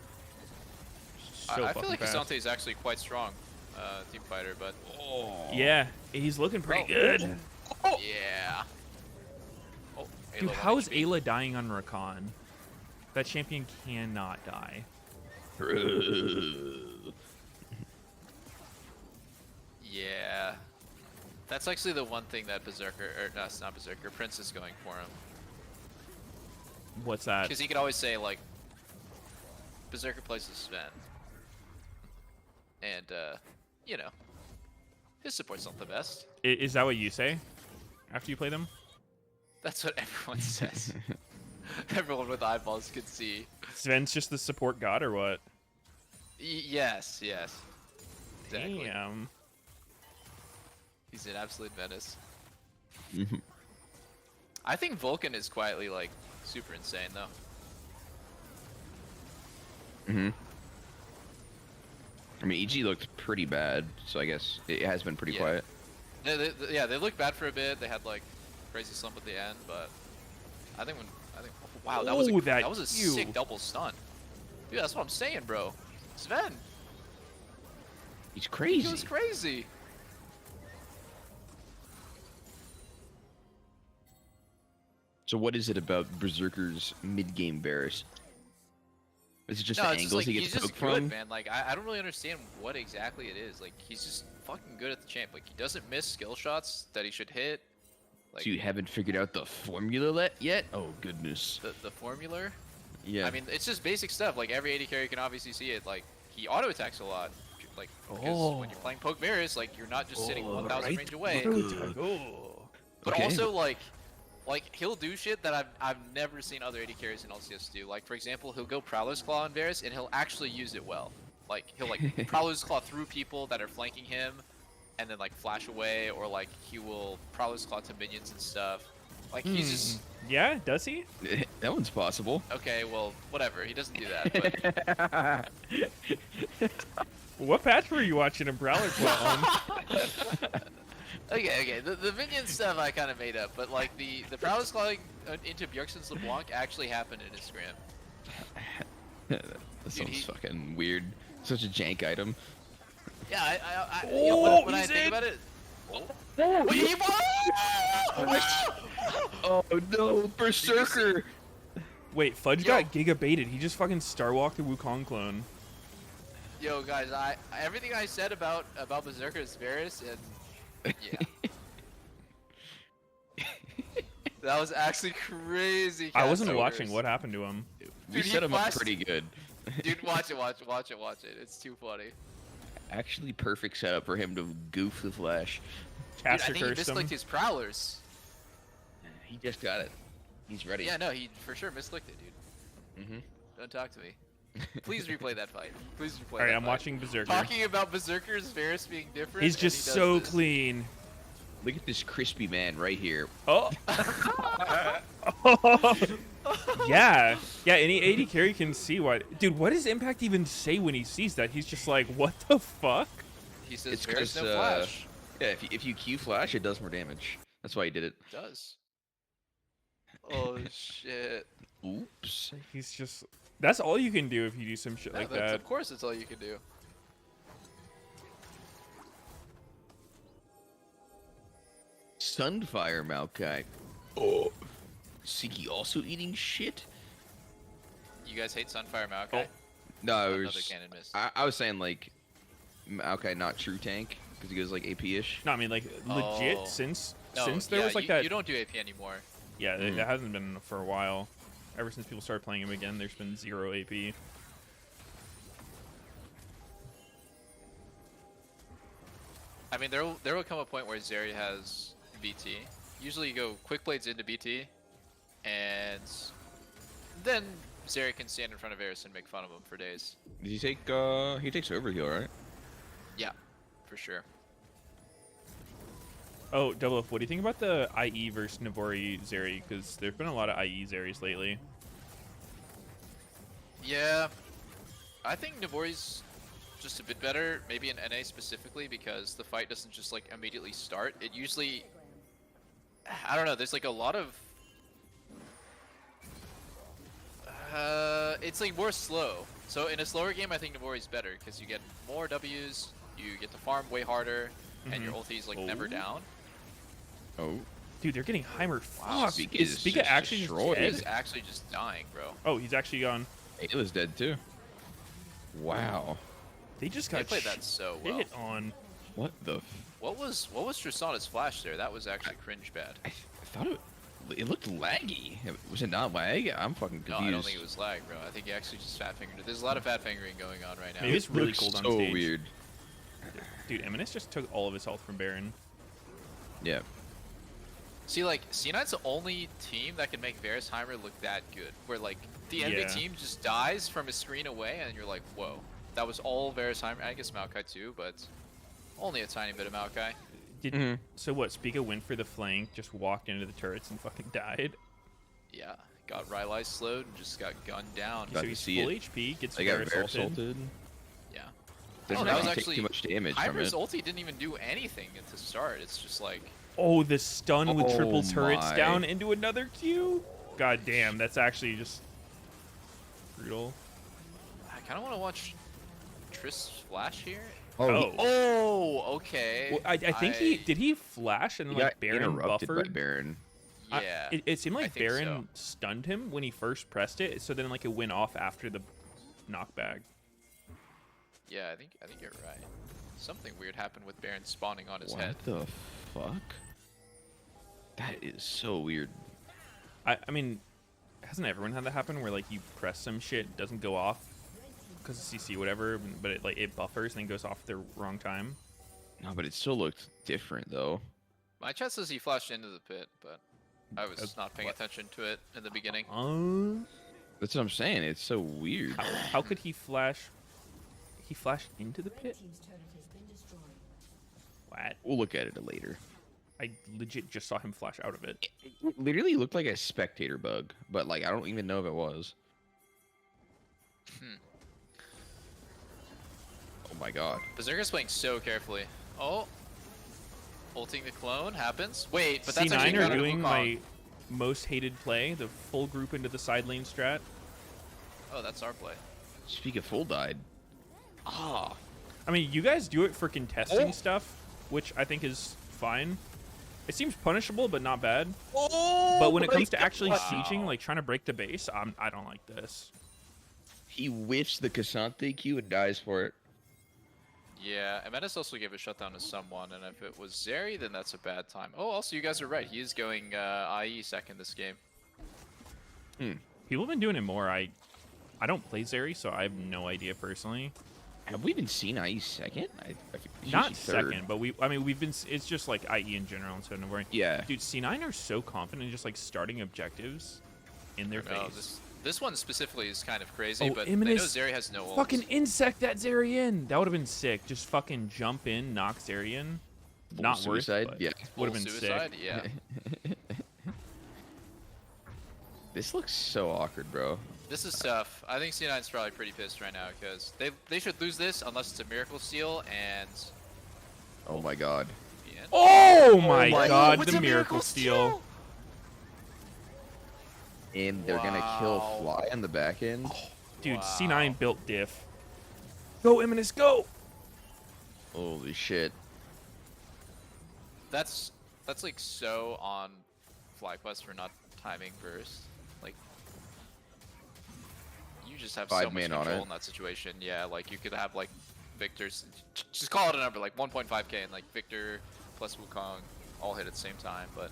Speaker 1: so
Speaker 2: I feel
Speaker 1: fucking
Speaker 2: like
Speaker 1: fast.
Speaker 2: Cassante is actually quite strong, team fighter, but
Speaker 1: Yeah, he's looking pretty
Speaker 2: Oh.
Speaker 1: good.
Speaker 2: yeah. Oh,
Speaker 1: Dude,
Speaker 2: Ayla
Speaker 1: how is
Speaker 2: 1 HP.
Speaker 1: Ayla dying on Rakan? That champion cannot die.
Speaker 2: Yeah. That's actually the one thing that Berserker, or no, it's not Berserker, Prince is going for him.
Speaker 1: What's that?
Speaker 2: Because he could always say, like, Berserker plays as Sven. And, you know, his support's not the best.
Speaker 1: Is that what you say after you play them?
Speaker 2: That's what everyone says. Everyone with eyeballs can see.
Speaker 1: Sven's just the support god or what?
Speaker 2: Yes, yes. Exactly.
Speaker 1: Damn.
Speaker 2: He's an absolute menace. I think Vulcan is quietly, like, super insane, though.
Speaker 3: Mm-hmm. I mean, EG looked pretty bad, so I guess it has been pretty
Speaker 2: Yeah.
Speaker 3: quiet.
Speaker 2: Yeah, they looked bad for a bit. They had like crazy slump at the end, but I think wow, that was
Speaker 1: Oh,
Speaker 2: that was a
Speaker 1: Q.
Speaker 2: sick double stun. Dude, that's what I'm saying, bro. Sven,
Speaker 3: He's
Speaker 2: he
Speaker 3: crazy.
Speaker 2: was crazy.
Speaker 3: So what is it about Berserker's mid-game Varus? Is it just
Speaker 2: No,
Speaker 3: the
Speaker 2: it's just
Speaker 3: angles
Speaker 2: like
Speaker 3: he
Speaker 2: he's
Speaker 3: gets
Speaker 2: just
Speaker 3: poked
Speaker 2: good,
Speaker 3: from?
Speaker 2: man. Like I don't really understand what exactly it is. Like he's just fucking good at the champ. Like he doesn't miss skill shots that he should hit. Like
Speaker 3: So you haven't figured out the formula yet? Oh goodness.
Speaker 2: the formula.
Speaker 3: Yeah.
Speaker 2: I mean, it's just basic stuff. Like every AD carry can obviously see it. Like he auto attacks a lot. Like because when you're playing poke Varus, like you're not just sitting 1,000 range away. But
Speaker 3: Okay.
Speaker 2: also like he'll do shit that I've never seen other AD carries in LCS do. Like for example, he'll go Prowler's Claw on Varus and he'll actually use it well. Like he'll like Prowler's Claw through people that are flanking him, and then like flash away, or like he will Prowler's Claw to minions and stuff. Like he's just
Speaker 1: Yeah, does he?
Speaker 3: That one's possible.
Speaker 2: okay. Well, whatever. He doesn't do that. But
Speaker 1: What patch were you watching a Brawler Claw on?
Speaker 2: okay. The minion stuff I kind of made up, but like the Prowler's Claw into Bjergsen's LeBlanc actually happened in his scrim.
Speaker 3: That sounds fucking weird. Such a jank item.
Speaker 2: Yeah, when I
Speaker 1: he's
Speaker 2: think
Speaker 1: in.
Speaker 2: about it. Wait, he
Speaker 3: Oh no, Berserker!
Speaker 1: Wait, Fudge
Speaker 2: Yo.
Speaker 1: got giga baited. He just fucking Starwalked the Wukong clone.
Speaker 2: Yo, guys, everything I said about Berserker is Varus, and yeah, that was actually crazy.
Speaker 1: I wasn't
Speaker 2: Cast
Speaker 1: watching.
Speaker 2: overs.
Speaker 1: What happened to him?
Speaker 3: We
Speaker 2: Dude, he
Speaker 3: set him up
Speaker 2: flashed-
Speaker 3: pretty good.
Speaker 2: Dude, watch it. It's too funny.
Speaker 3: Actually, perfect setup for him to goof the flash.
Speaker 2: Dude, I
Speaker 1: Caster
Speaker 2: think he
Speaker 1: cursed him.
Speaker 2: misclicked his Prowlers.
Speaker 3: He just got it. He's ready.
Speaker 2: Yeah, no, he for sure misclicked it, dude.
Speaker 3: Mm-hmm.
Speaker 2: Don't talk to me. Please replay that fight. Please replay
Speaker 1: All right,
Speaker 2: that
Speaker 1: I'm
Speaker 2: fight.
Speaker 1: watching Berserker.
Speaker 2: Talking about Berserker's Varus being different.
Speaker 1: He's
Speaker 2: and
Speaker 1: just
Speaker 2: he does
Speaker 1: so
Speaker 2: this.
Speaker 1: clean.
Speaker 3: Look at this crispy man right here.
Speaker 1: Oh. Yeah. Yeah, any AD carry can see why. Dude, what does Impact even say when he sees that? He's just like, what the fuck?
Speaker 2: He says
Speaker 3: It's
Speaker 2: Varus
Speaker 3: 'cause,
Speaker 2: no flash.
Speaker 3: Yeah, if you Q flash, it does more damage. That's why he did it.
Speaker 2: It does. Oh shit.
Speaker 3: Oops.
Speaker 1: He's just. That's all you can do if you do some shit
Speaker 2: Yeah,
Speaker 1: like
Speaker 2: that's,
Speaker 1: that.
Speaker 2: of course, that's all you can do.
Speaker 3: Sunfire Maokai. Oh. Siki also eating shit?
Speaker 2: You guys hate Sunfire Maokai?
Speaker 3: No, it
Speaker 2: Another
Speaker 3: was,
Speaker 2: cannon miss.
Speaker 3: I was saying like Maokai not true tank because he goes like AP-ish.
Speaker 1: No, I mean, like, legit,
Speaker 2: Oh.
Speaker 1: since
Speaker 2: No,
Speaker 1: there
Speaker 2: yeah,
Speaker 1: was like
Speaker 2: you,
Speaker 1: that.
Speaker 2: You don't do AP anymore.
Speaker 1: Yeah, it hasn't been for a while. Ever since people started playing him again, there's been 0 AP.
Speaker 2: I mean, there will come a point where Zeri has BT. Usually, you go quick blades into BT, and then Zeri can stand in front of Varus and make fun of him for days.
Speaker 3: Did he take he takes overheal, right?
Speaker 2: Yeah, for sure.
Speaker 1: Oh, Double F, what do you think about the IE versus Navori Zeri? Because there's been a lot of IE Zeris lately.
Speaker 2: Yeah, I think Navori's just a bit better, maybe in NA specifically, because the fight doesn't just like immediately start. It usually, I don't know, there's like a lot of, it's like more slow. So in a slower game, I think Navori's better because you get more Ws, you get to farm way harder, and your ulti is like never down.
Speaker 3: Oh.
Speaker 1: Dude, they're getting Heimer.
Speaker 3: Wow,
Speaker 1: Fuck.
Speaker 3: Spica
Speaker 1: Is
Speaker 3: is
Speaker 1: Spica
Speaker 3: just
Speaker 1: actually just
Speaker 3: destroyed.
Speaker 1: dead?
Speaker 2: He's actually just dying, bro.
Speaker 1: Oh, he's actually gone.
Speaker 3: Ayla's dead too. Wow.
Speaker 1: They just
Speaker 2: They
Speaker 1: got
Speaker 2: played that so well.
Speaker 1: hit on.
Speaker 3: What the?
Speaker 2: What was Tristana's flash there? That was actually cringe bad.
Speaker 3: I thought it looked laggy. Was it not lag? I'm fucking
Speaker 2: No,
Speaker 3: confused.
Speaker 2: I don't think it was lag, bro. I think he actually just fat fingered it. There's a lot of fat fingering going on right now.
Speaker 1: Maybe it's really
Speaker 3: Looks
Speaker 1: cold on
Speaker 3: so
Speaker 1: stage.
Speaker 3: weird.
Speaker 1: Dude, Eminence just took all of his health from Baron.
Speaker 3: Yeah.
Speaker 2: See, like, C9's the only team that can make Varus Heimer look that good. Where, like, the enemy
Speaker 1: Yeah.
Speaker 2: team just dies from a screen away, and you're like, whoa. That was all Varus Heimer. I guess Maokai too, but only a tiny bit of Maokai.
Speaker 1: Did So what, Spica went for the flank, just walked into the turrets and fucking died?
Speaker 2: Yeah, got Rylai slowed and just got gunned down.
Speaker 3: Got
Speaker 1: So
Speaker 3: to
Speaker 1: he's
Speaker 3: see
Speaker 1: full
Speaker 3: it.
Speaker 1: HP, gets
Speaker 3: They got
Speaker 1: Varus
Speaker 3: Varus
Speaker 1: ulted.
Speaker 2: Yeah.
Speaker 3: Doesn't
Speaker 2: that was
Speaker 3: actually take
Speaker 2: actually
Speaker 3: too much damage from
Speaker 2: Hyper's
Speaker 3: it.
Speaker 2: ulti didn't even do anything to start. It's just like
Speaker 1: Oh, the stun with triple
Speaker 3: Oh
Speaker 1: turrets
Speaker 3: my.
Speaker 1: down into another Q. God damn, that's actually just brutal.
Speaker 2: I kind of want to watch Triss flash here.
Speaker 1: Oh.
Speaker 2: Oh, okay.
Speaker 1: Well, I think he flash and
Speaker 3: He
Speaker 1: like
Speaker 3: got
Speaker 1: Baron
Speaker 3: interrupted by
Speaker 1: buffered.
Speaker 3: Baron.
Speaker 2: Yeah.
Speaker 1: It seemed
Speaker 2: I
Speaker 1: like
Speaker 2: think
Speaker 1: Baron stunned him when he first pressed it, so then like it went off after the knockback.
Speaker 2: Yeah, I think you're right. Something weird happened with Baron spawning on his
Speaker 3: What
Speaker 2: head.
Speaker 3: the fuck? That is so weird.
Speaker 1: I mean, hasn't everyone had that happen where like you press some shit, it doesn't go off because of CC whatever, but it buffers and then goes off at the wrong time?
Speaker 3: No, but it still looked different though.
Speaker 2: My chest says he flashed into the pit, but I was not paying
Speaker 1: what?
Speaker 2: attention to it in the beginning.
Speaker 3: That's what I'm saying. It's so weird.
Speaker 1: How could he flash? He flashed into the pit? What?
Speaker 3: We'll look at it later.
Speaker 1: I legit just saw him flash out of it.
Speaker 3: It literally looked like a spectator bug, but like I don't even know if it was. Oh my god.
Speaker 2: Berserker's playing so carefully. Oh. Ulting the clone happens. Wait, but that's
Speaker 1: C9
Speaker 2: actually
Speaker 1: are
Speaker 2: counter to
Speaker 1: doing
Speaker 2: Wukong.
Speaker 1: my most hated play, the full group into the side lane strat.
Speaker 2: Oh, that's our play.
Speaker 3: Speak of full died.
Speaker 2: Ah.
Speaker 1: I mean, you guys do it for contesting
Speaker 2: Oh.
Speaker 1: stuff, which I think is fine. It seems punishable, but not bad.
Speaker 2: Oh,
Speaker 1: But when it comes to actually
Speaker 2: wow.
Speaker 1: sieging, like trying to break the base, I don't like this.
Speaker 3: He whiffs the Cassante Q and dies for it.
Speaker 2: Yeah, and Meteos also gave a shutdown to someone, and if it was Zeri, then that's a bad time. Oh, also, you guys are right. He is going IE second this game.
Speaker 1: People have been doing it more. I don't play Zeri, so I have no idea personally.
Speaker 3: Have we even seen IE second? I he's
Speaker 1: Not
Speaker 3: usually third.
Speaker 1: second, but we've been. It's just like IE in general, so no worry.
Speaker 3: Yeah.
Speaker 1: Dude, C9 are so confident in just like starting objectives in their
Speaker 2: No,
Speaker 1: face.
Speaker 2: this one specifically is kind of crazy,
Speaker 1: Oh,
Speaker 2: but they know
Speaker 1: Imminous
Speaker 2: Zeri has no ult.
Speaker 1: Fucking insect that Zeri in. That would have been sick. Just fucking jump in, knock Zeri in.
Speaker 3: Full
Speaker 1: Not
Speaker 3: suicide?
Speaker 1: worth,
Speaker 3: Yeah.
Speaker 1: would have been
Speaker 2: suicide?
Speaker 1: sick.
Speaker 2: Yeah.
Speaker 3: This looks so awkward, bro.
Speaker 2: This is tough. I think C9's probably pretty pissed right now because they should lose this unless it's a miracle steal and
Speaker 3: Oh my god.
Speaker 2: the end.
Speaker 1: Oh my
Speaker 3: my
Speaker 1: god,
Speaker 2: What's
Speaker 1: the
Speaker 2: a
Speaker 1: miracle steal.
Speaker 3: And they're gonna kill
Speaker 2: Wow.
Speaker 3: Fly on the back end.
Speaker 1: Dude,
Speaker 2: Wow.
Speaker 1: C9 built diff. Go, Imminous, go!
Speaker 3: Holy shit.
Speaker 2: That's like so on FlyQuest for not timing burst. Like you just have so much
Speaker 3: 5-man on
Speaker 2: control
Speaker 3: it.
Speaker 2: in that situation. Yeah, like you could have like Victor's just call it a number like 1.5k and like Victor plus Wukong all hit at the same time, but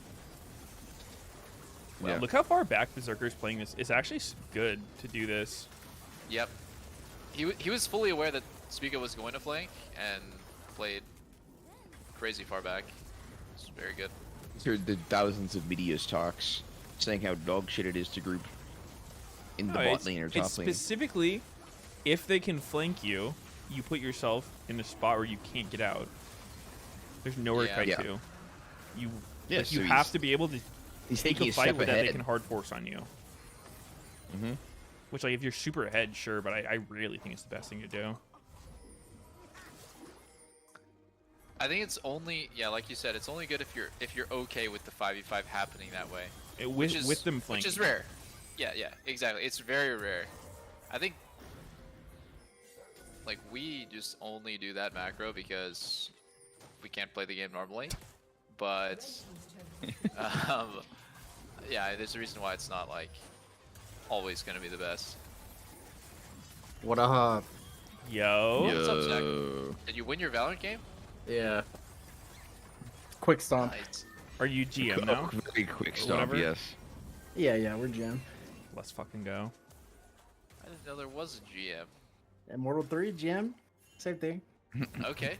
Speaker 1: Well,
Speaker 3: Yeah.
Speaker 1: look how far back Berserker's playing this. It's actually good to do this.
Speaker 2: yep. He was fully aware that Spiga was going to flank and played crazy far back. It's very good.
Speaker 3: Heard the thousands of Meteos talks saying how dog shit it is to group in the
Speaker 1: No,
Speaker 3: bot
Speaker 1: it's,
Speaker 3: lane or
Speaker 1: it's
Speaker 3: top lane.
Speaker 1: specifically, if they can flank you, you put yourself in a spot where you can't get out. There's nowhere
Speaker 2: Yeah.
Speaker 1: to kite
Speaker 3: Yeah.
Speaker 1: to. You,
Speaker 3: Yeah,
Speaker 1: like, you
Speaker 3: so
Speaker 1: have
Speaker 3: he's-
Speaker 1: to be able to
Speaker 3: He's
Speaker 1: take
Speaker 3: taking
Speaker 1: a
Speaker 3: a
Speaker 1: fight
Speaker 3: step
Speaker 1: with that they
Speaker 3: ahead.
Speaker 1: can hard force on you.
Speaker 3: Mm-hmm.
Speaker 1: Which, like, if you're super ahead, sure, but I really think it's the best thing to do.
Speaker 2: I think it's only like you said, it's only good if you're okay with the 5v5 happening that way.
Speaker 1: With them flanking.
Speaker 2: Which is rare. Yeah, exactly. It's very rare. I think like we just only do that macro because we can't play the game normally. But yeah, there's a reason why it's not like always gonna be the best.
Speaker 4: What up?
Speaker 1: Yo.
Speaker 2: What's up, Zach?
Speaker 3: Yo.
Speaker 2: Did you win your Valorant game?
Speaker 4: Yeah. Quick stomp.
Speaker 2: Nice.
Speaker 1: Are you GM
Speaker 3: Oh,
Speaker 1: now?
Speaker 3: very quick
Speaker 1: Or
Speaker 3: stop,
Speaker 1: whatever?
Speaker 3: yes.
Speaker 4: Yeah, we're GM.
Speaker 1: Let's fucking go.
Speaker 2: I didn't know there was a GM.
Speaker 4: Immortal 3, GM. Same thing.
Speaker 2: Okay.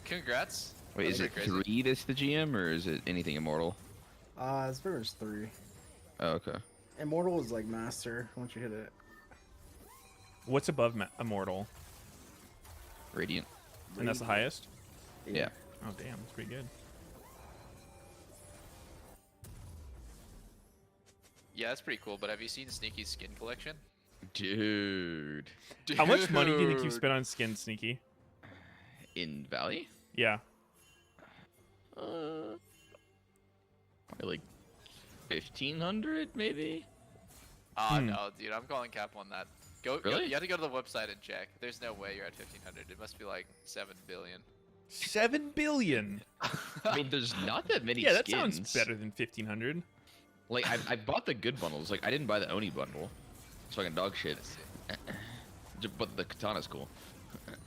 Speaker 2: Congrats.
Speaker 3: Wait, is
Speaker 2: That's
Speaker 3: it
Speaker 2: crazy.
Speaker 3: 3 that's the GM, or is it anything immortal?
Speaker 4: It's pretty much 3.
Speaker 3: Oh, okay.
Speaker 4: Immortal is like master once you hit it.
Speaker 1: What's above Immortal?
Speaker 3: Radiant.
Speaker 1: And that's the highest?
Speaker 3: Yeah.
Speaker 1: Oh, damn. That's pretty good.
Speaker 2: Yeah, that's pretty cool. But have you seen Sneaky's skin collection?
Speaker 3: Dude.
Speaker 1: How much money do you think you
Speaker 2: Dude.
Speaker 1: spent on skin, Sneaky?
Speaker 3: In Valley?
Speaker 1: Yeah.
Speaker 3: Probably like 1,500 maybe.
Speaker 2: Oh no, dude, I'm calling cap on that. Go,
Speaker 3: Really?
Speaker 2: you have to go to the website and check. There's no way you're at 1,500. It must be like 7 billion.
Speaker 1: 7 billion.
Speaker 3: I mean, there's not that many
Speaker 1: Yeah, that
Speaker 3: skins.
Speaker 1: sounds better than 1,500.
Speaker 3: Like, I bought the good bundles. Like, I didn't buy the Oni bundle. It's fucking dog shit.
Speaker 2: Let's see.
Speaker 3: But the katana's cool.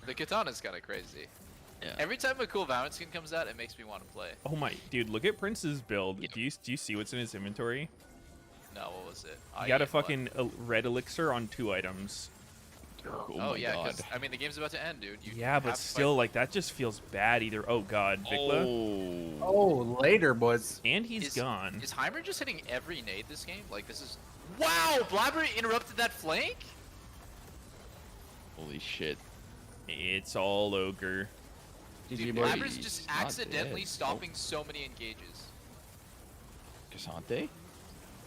Speaker 2: The katana's kind of crazy.
Speaker 3: Yeah.
Speaker 2: Every time a cool Valorant skin comes out, it makes me want to play.
Speaker 1: Oh my, dude, look at Prince's build.
Speaker 3: Yep.
Speaker 1: Do you see what's in his inventory?
Speaker 2: No, what was it?
Speaker 1: You got a fucking red elixir on 2 items.
Speaker 2: Oh
Speaker 3: my
Speaker 2: yeah,
Speaker 3: God.
Speaker 2: because I mean the game's about to end, dude. You
Speaker 1: Yeah,
Speaker 2: have
Speaker 1: but
Speaker 2: to fight-
Speaker 1: still, like, that just feels bad either. Oh god, Vikla.
Speaker 3: Oh.
Speaker 4: Oh, later, boys.
Speaker 1: And he's
Speaker 2: Is-
Speaker 1: gone.
Speaker 2: Is Heimer just hitting every nade this game? Like this is. Wow, Blabber interrupted that flank.
Speaker 3: Holy shit.
Speaker 1: It's all ogre.
Speaker 4: GG,
Speaker 2: Dude,
Speaker 4: boys.
Speaker 2: Blabber's
Speaker 3: he's
Speaker 2: just
Speaker 3: not
Speaker 2: accidentally
Speaker 3: dead.
Speaker 2: stopping so many engages.
Speaker 3: Casante?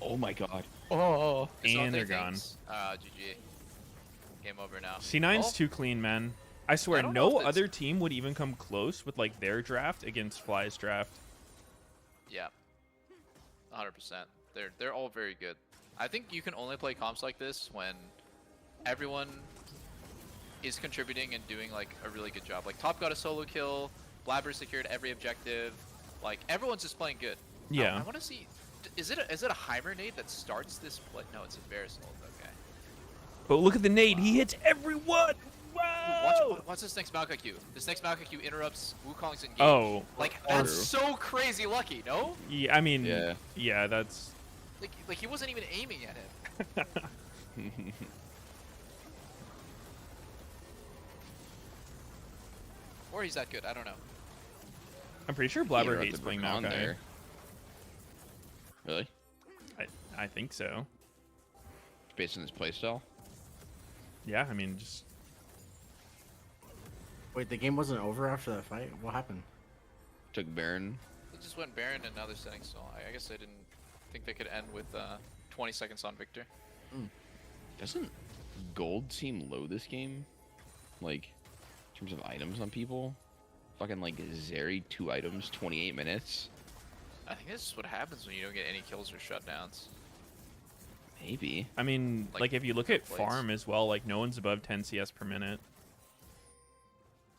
Speaker 3: Oh my god. Oh.
Speaker 1: And
Speaker 2: Asante
Speaker 1: they're gone.
Speaker 2: thinks- GG. Game over now.
Speaker 1: C9's
Speaker 2: Oh.
Speaker 1: too clean, man. I swear,
Speaker 2: don't know
Speaker 1: no
Speaker 2: if it's-
Speaker 1: other team would even come close with, like, their draft against Fly's draft.
Speaker 2: Yeah. 100%. They're all very good. I think you can only play comps like this when everyone is contributing and doing like a really good job. Like Top got a solo kill, Blabber secured every objective. Like everyone's just playing good.
Speaker 1: Yeah.
Speaker 2: I want to see. Is it a Heimer nade that starts this play? No, it's a Varus ult. Okay.
Speaker 1: But look at the nade. He hits everyone. Whoa!
Speaker 2: Watch this next Maokai Q. This next Maokai Q interrupts Wukong's engage.
Speaker 1: Oh.
Speaker 2: Like
Speaker 3: True.
Speaker 2: that's so crazy lucky, no?
Speaker 1: Yeah, I mean,
Speaker 3: Yeah.
Speaker 1: yeah, that's...
Speaker 2: Like he wasn't even aiming at him. Or he's that good. I don't know.
Speaker 1: I'm pretty sure
Speaker 3: He
Speaker 1: Blabber
Speaker 3: interrupted
Speaker 1: hates playing
Speaker 3: Rakan
Speaker 1: Maokai.
Speaker 3: there. Really?
Speaker 1: I think so.
Speaker 3: Based on his playstyle?
Speaker 1: Yeah, I mean, just...
Speaker 4: Wait, the game wasn't over after that fight? What happened?
Speaker 3: Took Baron.
Speaker 2: They just went Baron and now they're setting so I guess they didn't think they could end with 20 seconds on Victor.
Speaker 3: Doesn't gold seem low this game? Like, in terms of items on people? Fucking like Zeri, 2 items, 28 minutes?
Speaker 2: I think this is what happens when you don't get any kills or shutdowns.
Speaker 3: Maybe.
Speaker 1: I mean,
Speaker 2: Like,
Speaker 1: like, if you look at
Speaker 2: plays.
Speaker 1: farm as well, like, no one's above 10 CS per minute.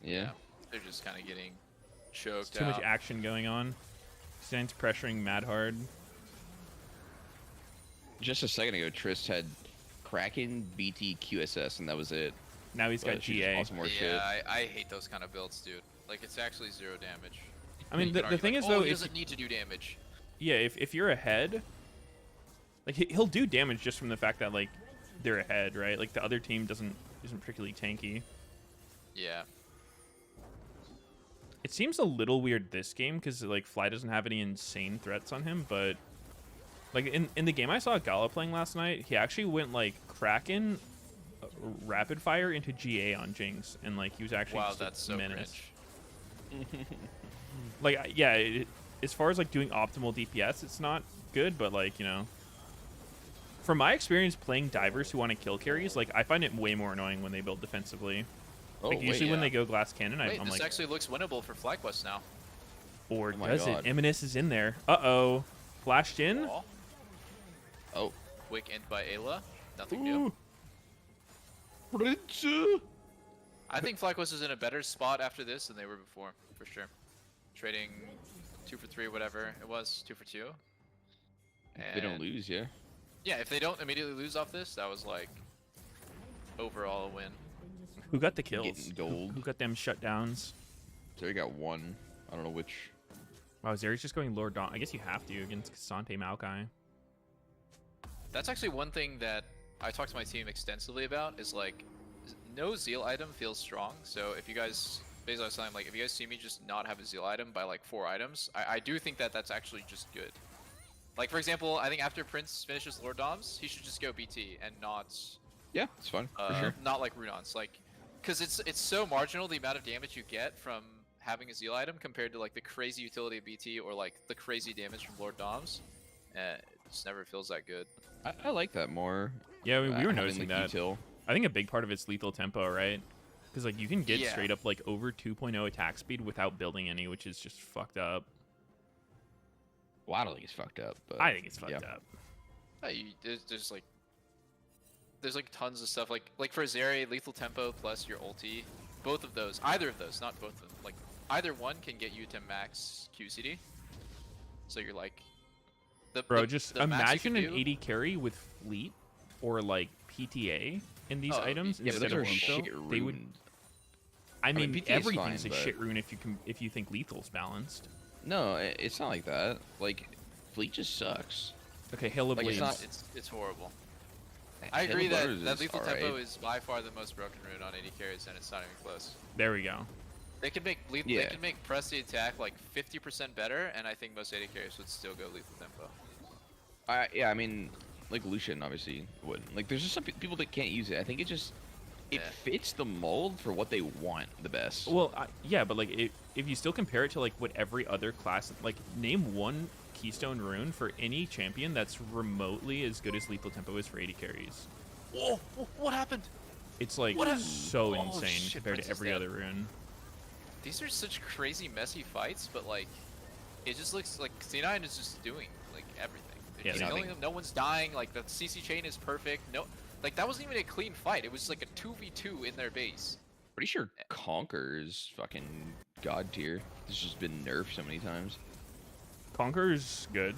Speaker 3: Yeah.
Speaker 2: They're just kind of getting
Speaker 1: There's
Speaker 2: choked
Speaker 1: too
Speaker 2: out.
Speaker 1: much action going on. Stan's pressuring mad hard.
Speaker 3: Just a second ago, Trist had Kraken, BT, QSS, and that was it.
Speaker 1: Now he's got
Speaker 3: But she just
Speaker 1: GA.
Speaker 3: bought some more shit.
Speaker 2: Yeah, I hate those kind of builds, dude. Like it's actually 0 damage.
Speaker 1: I mean,
Speaker 2: You
Speaker 1: the
Speaker 2: can argue,
Speaker 1: thing
Speaker 2: like,
Speaker 1: is,
Speaker 2: oh,
Speaker 1: though,
Speaker 2: he
Speaker 1: if,
Speaker 2: doesn't need to do damage.
Speaker 1: yeah, if you're ahead, like, he'll do damage just from the fact that, like, they're ahead, right? Like, the other team isn't particularly tanky.
Speaker 2: Yeah.
Speaker 1: It seems a little weird this game because, like, Fly doesn't have any insane threats on him, but, like, in the game I saw Gala playing last night, he actually went, like, Kraken, rapid fire into GA on Jinx, and, like, he was actually
Speaker 2: Wow,
Speaker 1: just a
Speaker 2: that's so
Speaker 1: menace.
Speaker 2: cringe.
Speaker 1: Like, yeah, as far as, like, doing optimal DPS, it's not good, but, like, you know, from my experience playing divers who want to kill carries, like, I find it way more annoying when they build defensively.
Speaker 3: Oh,
Speaker 1: Like,
Speaker 3: wait,
Speaker 1: usually when
Speaker 2: yeah.
Speaker 1: they go glass cannon,
Speaker 2: Wait,
Speaker 1: I'm
Speaker 2: this
Speaker 1: like,
Speaker 2: actually looks winnable for FlyQuest now.
Speaker 1: or
Speaker 3: Oh my
Speaker 1: does
Speaker 3: God.
Speaker 1: it? Eminus is in there. Uh-oh. Flashed in?
Speaker 2: Oh,
Speaker 3: Oh.
Speaker 2: quick end by Ayla. Nothing new.
Speaker 3: Prince.
Speaker 2: I think FlyQuest is in a better spot after this than they were before, for sure. Trading 2 for 3, whatever it was, 2 for 2.
Speaker 3: They don't
Speaker 2: And-
Speaker 3: lose, yeah.
Speaker 2: Yeah, if they don't immediately lose off this, that was like overall a win.
Speaker 1: Who got the kills?
Speaker 3: Getting gold.
Speaker 1: Who got them shutdowns?
Speaker 3: Zeri got 1. I don't know which.
Speaker 1: Wow, Zeri's just going Lord Dawn. I guess you have to against Kasante Maokai.
Speaker 2: That's actually one thing that I talked to my team extensively about is like no Zeal item feels strong. So if you guys, basically I was saying like if you guys see me just not have a Zeal item by like 4 items, I do think that that's actually just good. Like for example, I think after Prince finishes Lord Doms, he should just go BT and not
Speaker 3: Yeah, it's fun, for sure.
Speaker 2: not like Runons. Like, because it's so marginal the amount of damage you get from having a Zeal item compared to like the crazy utility of BT or like the crazy damage from Lord Doms. It just never feels that good.
Speaker 3: I like that more.
Speaker 1: Yeah, we were
Speaker 3: having
Speaker 1: noticing
Speaker 3: the
Speaker 1: that.
Speaker 3: Util.
Speaker 1: I think a big part of it's lethal tempo, right? Because like you can get
Speaker 2: Yeah.
Speaker 1: straight up like over 2.0 attack speed without building any, which is just fucked up.
Speaker 3: Well, I don't think it's fucked up, but
Speaker 1: I think it's fucked
Speaker 3: yeah.
Speaker 1: up.
Speaker 2: There's like tons of stuff like for Zeri, lethal tempo plus your ulti, both of those, either of those, not both of them, like either one can get you to max QCD. So you're like,
Speaker 1: Bro, just
Speaker 2: the max you
Speaker 1: imagine
Speaker 2: can
Speaker 1: an
Speaker 2: do-
Speaker 1: 80 carry with fleet or like PTA in these
Speaker 2: Oh,
Speaker 1: items
Speaker 3: Yeah, but
Speaker 1: instead
Speaker 3: those are
Speaker 1: of lethal.
Speaker 3: shit
Speaker 1: They would.
Speaker 3: ruined.
Speaker 1: I
Speaker 3: mean,
Speaker 1: mean,
Speaker 3: PTA is
Speaker 1: everything's
Speaker 3: fine,
Speaker 1: a
Speaker 3: but-
Speaker 1: shit rune if you think lethal's balanced.
Speaker 3: No, it's not like that. Like, Fleet just sucks.
Speaker 1: Okay, Hail of
Speaker 3: Like, it's
Speaker 1: Blades.
Speaker 3: not-
Speaker 2: it's horrible. I
Speaker 3: Hail
Speaker 2: agree
Speaker 3: of
Speaker 2: that
Speaker 3: Butters is
Speaker 2: lethal
Speaker 3: alright.
Speaker 2: tempo is by far the most broken rune on 80 carries, and it's not even close.
Speaker 1: There we go.
Speaker 2: They can make
Speaker 3: Yeah.
Speaker 2: they can make press the attack like 50% better, and I think most 80 carries would still go lethal tempo.
Speaker 3: Yeah, I mean, like Lucian obviously wouldn't. Like, there's just some people that can't use it. I think it
Speaker 2: Yeah.
Speaker 3: fits the mold for what they want the best.
Speaker 1: Well, yeah, but like if you still compare it to like what every other class, like name one keystone rune for any champion that's remotely as good as lethal tempo is for 80 carries.
Speaker 2: Whoa! What happened?
Speaker 1: It's like
Speaker 2: What
Speaker 1: so
Speaker 2: oh,
Speaker 1: insane
Speaker 2: shit,
Speaker 1: compared to
Speaker 2: Prince is
Speaker 1: every
Speaker 2: dead.
Speaker 1: other rune.
Speaker 2: These are such crazy, messy fights, but like, it just looks like C9 is just doing like everything. They're
Speaker 1: Yeah,
Speaker 2: just
Speaker 1: they-
Speaker 2: killing them, no one's dying. Like the CC chain is perfect. No, like that wasn't even a clean fight. It was like a 2v2 in their base.
Speaker 3: Pretty sure Conquer is fucking god tier. It's just been nerfed so many times.
Speaker 1: Conqueror's good.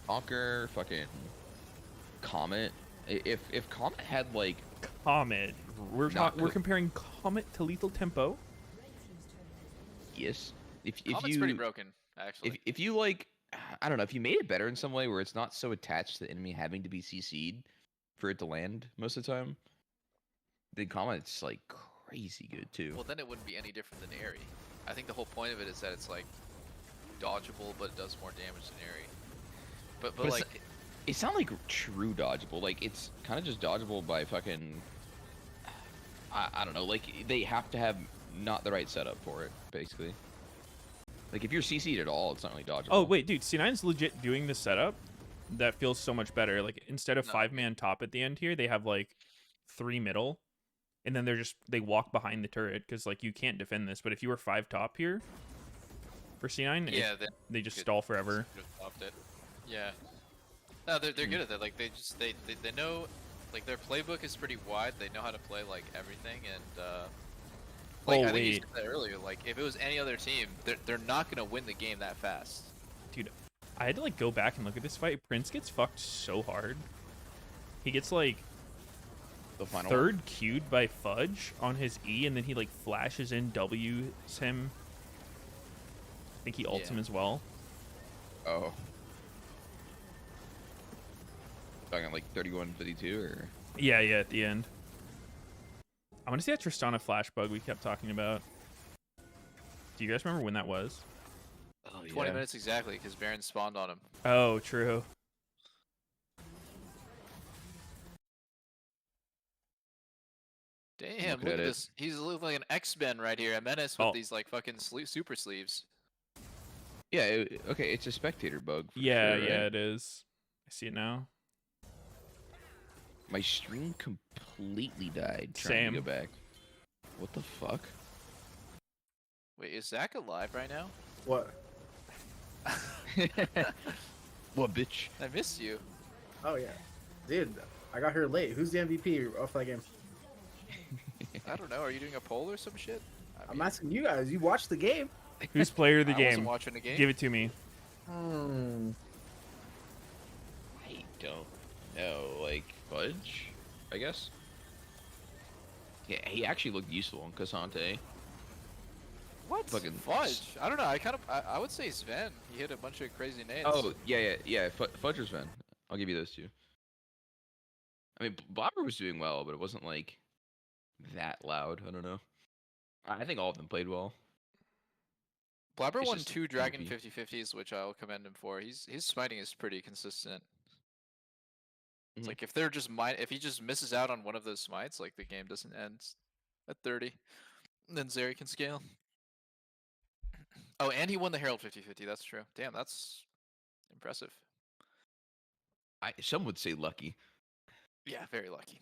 Speaker 3: Conquer, fucking Comet. If Comet had like
Speaker 1: Comet. We're
Speaker 3: Not
Speaker 1: we're
Speaker 3: good.
Speaker 1: comparing Comet to lethal tempo.
Speaker 3: yes, if
Speaker 2: Comet's
Speaker 3: you
Speaker 2: pretty broken, actually.
Speaker 3: if you like, I don't know, if you made it better in some way where it's not so attached to the enemy having to be CC'd for it to land most of the time, then Comet's like crazy good too.
Speaker 2: Well, then it wouldn't be any different than Airy. I think the whole point of it is that it's like dodgeable, but it does more damage than Airy. But
Speaker 3: But
Speaker 2: like,
Speaker 3: it's not like true dodgeable. Like, it's kind of just dodgeable by fucking. I don't know. Like, they have to have not the right setup for it, basically. Like, if you're CC'd at all, it's not really dodgeable.
Speaker 1: Oh wait, dude, C9's legit doing the setup that feels so much better. Like instead of
Speaker 2: No.
Speaker 1: 5-man top at the end here, they have like 3 middle, and then they walk behind the turret because like you can't defend this. But if you were 5 top here for C9,
Speaker 2: yeah, then
Speaker 1: they just
Speaker 2: could-
Speaker 1: stall forever.
Speaker 2: could have stopped it. Yeah. No, they're good at that. Like they know, like their playbook is pretty wide. They know how to play like everything, and like
Speaker 1: Oh,
Speaker 2: I think you
Speaker 1: wait.
Speaker 2: said that earlier. Like if it was any other team, they're not gonna win the game that fast.
Speaker 1: Dude, I had to like go back and look at this fight. Prince gets fucked so hard. He gets like
Speaker 3: the final
Speaker 1: third queued by Fudge on his E, and then he like flashes in, W's him. I think he ults
Speaker 2: Yeah.
Speaker 1: him as well.
Speaker 3: one. Oh. Talking like 31-52 or.
Speaker 1: Yeah, at the end. I want to see that Tristana flash bug we kept talking about. Do you guys remember when that was?
Speaker 3: Oh,
Speaker 2: 20 minutes exactly, because Baron spawned on him.
Speaker 1: Oh, true.
Speaker 2: Damn,
Speaker 3: Looking
Speaker 2: look
Speaker 3: at
Speaker 2: at
Speaker 3: it.
Speaker 2: this. He's looking like an X-Men right here. A menace with
Speaker 1: Oh.
Speaker 2: these like fucking super sleeves.
Speaker 3: Yeah, okay, it's a spectator bug. For
Speaker 1: Yeah,
Speaker 3: sure, right?
Speaker 1: it is. I see it now.
Speaker 3: My stream completely died trying
Speaker 1: Same.
Speaker 3: to go back. What the fuck?
Speaker 2: Wait, is Zach alive right now?
Speaker 4: What?
Speaker 3: What, bitch?
Speaker 2: I missed you.
Speaker 4: Oh yeah, dude, I got here late. Who's the MVP of that game?
Speaker 2: I don't know. Are you doing a poll or some shit? I
Speaker 4: I'm
Speaker 2: mean,
Speaker 4: asking you guys. You watched the game?
Speaker 1: Who's player of the
Speaker 2: I wasn't
Speaker 1: game?
Speaker 2: watching the game.
Speaker 1: Give it to me.
Speaker 4: Hmm.
Speaker 3: I don't know. Like, Fudge? I guess? Yeah, he actually looked useful on Cassante.
Speaker 2: What?
Speaker 3: Fucking
Speaker 2: Fudge. I don't know. I would say Sven. He hit a bunch of crazy nades.
Speaker 3: Oh, yeah. Fudge was Sven. I'll give you those two. I mean, Blobber was doing well, but it wasn't, like, that loud. I don't know. I think all of them played well.
Speaker 2: Blabber
Speaker 3: it's
Speaker 2: won
Speaker 3: just
Speaker 2: 2 Dragon
Speaker 3: MVP.
Speaker 2: 50/50s, which I'll commend him for. His smiting is pretty consistent. It's
Speaker 3: Mhm.
Speaker 2: like if if he just misses out on one of those smites, like the game doesn't end at 30. Then Zeri can scale. Oh, and he won the Herald 50/50. That's true. Damn, that's impressive.
Speaker 3: Some would say lucky.
Speaker 2: Yeah, very lucky.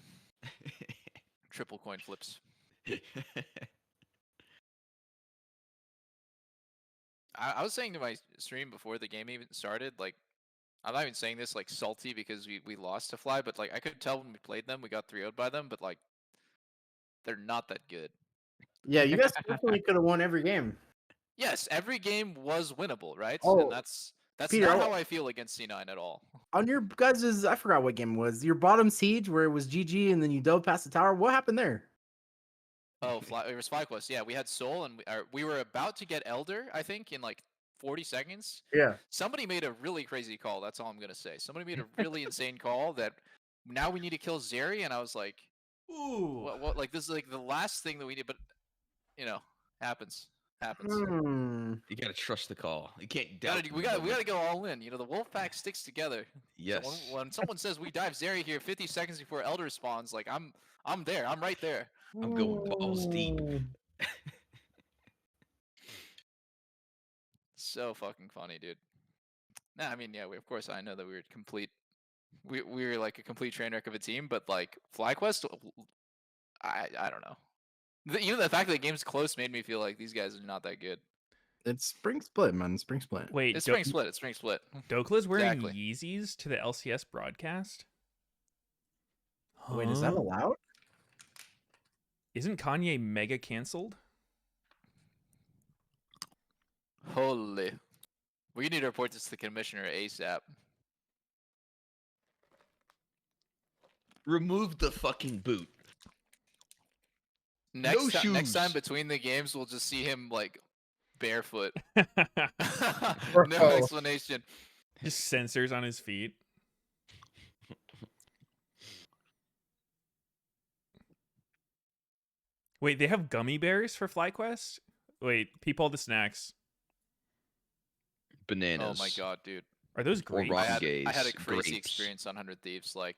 Speaker 2: triple coin flips. I was saying to my stream before the game even started, like, I'm not even saying this like salty because we lost to Fly, but like I could tell when we played them, we got 3-0'd by them, but like they're not that good.
Speaker 4: Yeah, you guys definitely could have won every game.
Speaker 2: Yes, every game was winnable, right?
Speaker 4: Oh,
Speaker 2: And that's
Speaker 4: Peter,
Speaker 2: not how I feel against C9 at all.
Speaker 4: on your guys' I forgot what game it was. Your bottom siege where it was GG and then you dove past the tower. What happened there?
Speaker 2: Oh, it was FlyQuest. Yeah, we had Soul and we were about to get Elder, I think, in like 40 seconds.
Speaker 4: Yeah.
Speaker 2: Somebody made a really crazy call. That's all I'm gonna say. Somebody made a really insane call that now we need to kill Zeri, and I was like,
Speaker 5: Ooh.
Speaker 2: what? Like this is like the last thing that we need, but you know, happens.
Speaker 4: Hmm.
Speaker 3: You gotta trust the call. You can't doubt.
Speaker 2: We gotta go all in. You know, the wolf pack sticks together.
Speaker 3: Yes.
Speaker 2: So when someone says we dive Zeri here 50 seconds before Elder spawns, like I'm there. I'm right there.
Speaker 3: I'm going balls deep.
Speaker 2: So fucking funny, dude. Nah, I mean, yeah, of course I know that we were complete. We were like a complete train wreck of a team, but like FlyQuest, I don't know. Even the fact that the game's close made me feel like these guys are not that good.
Speaker 4: It's spring split, man. Spring split.
Speaker 1: Wait,
Speaker 2: It's spring split. It's spring split.
Speaker 1: Dokla's wearing
Speaker 2: Exactly.
Speaker 1: Yeezys to the LCS broadcast?
Speaker 4: Wait, is that
Speaker 1: Huh?
Speaker 4: allowed?
Speaker 1: Isn't Kanye mega canceled?
Speaker 2: Holy. We need to report this to the commissioner ASAP.
Speaker 3: Remove the fucking boot.
Speaker 2: Next time
Speaker 3: shoes.
Speaker 2: between the games, we'll just see him like barefoot.
Speaker 4: Bro.
Speaker 2: No explanation.
Speaker 1: Just sensors on his feet. Wait, they have gummy bears for FlyQuest? Wait, people the snacks.
Speaker 3: Bananas.
Speaker 2: Oh my god, dude.
Speaker 1: Are those
Speaker 3: Or
Speaker 1: grapes?
Speaker 3: rock-
Speaker 2: I had a
Speaker 3: Gaze,
Speaker 2: crazy
Speaker 3: grapes.
Speaker 2: experience on 100 Thieves. Like,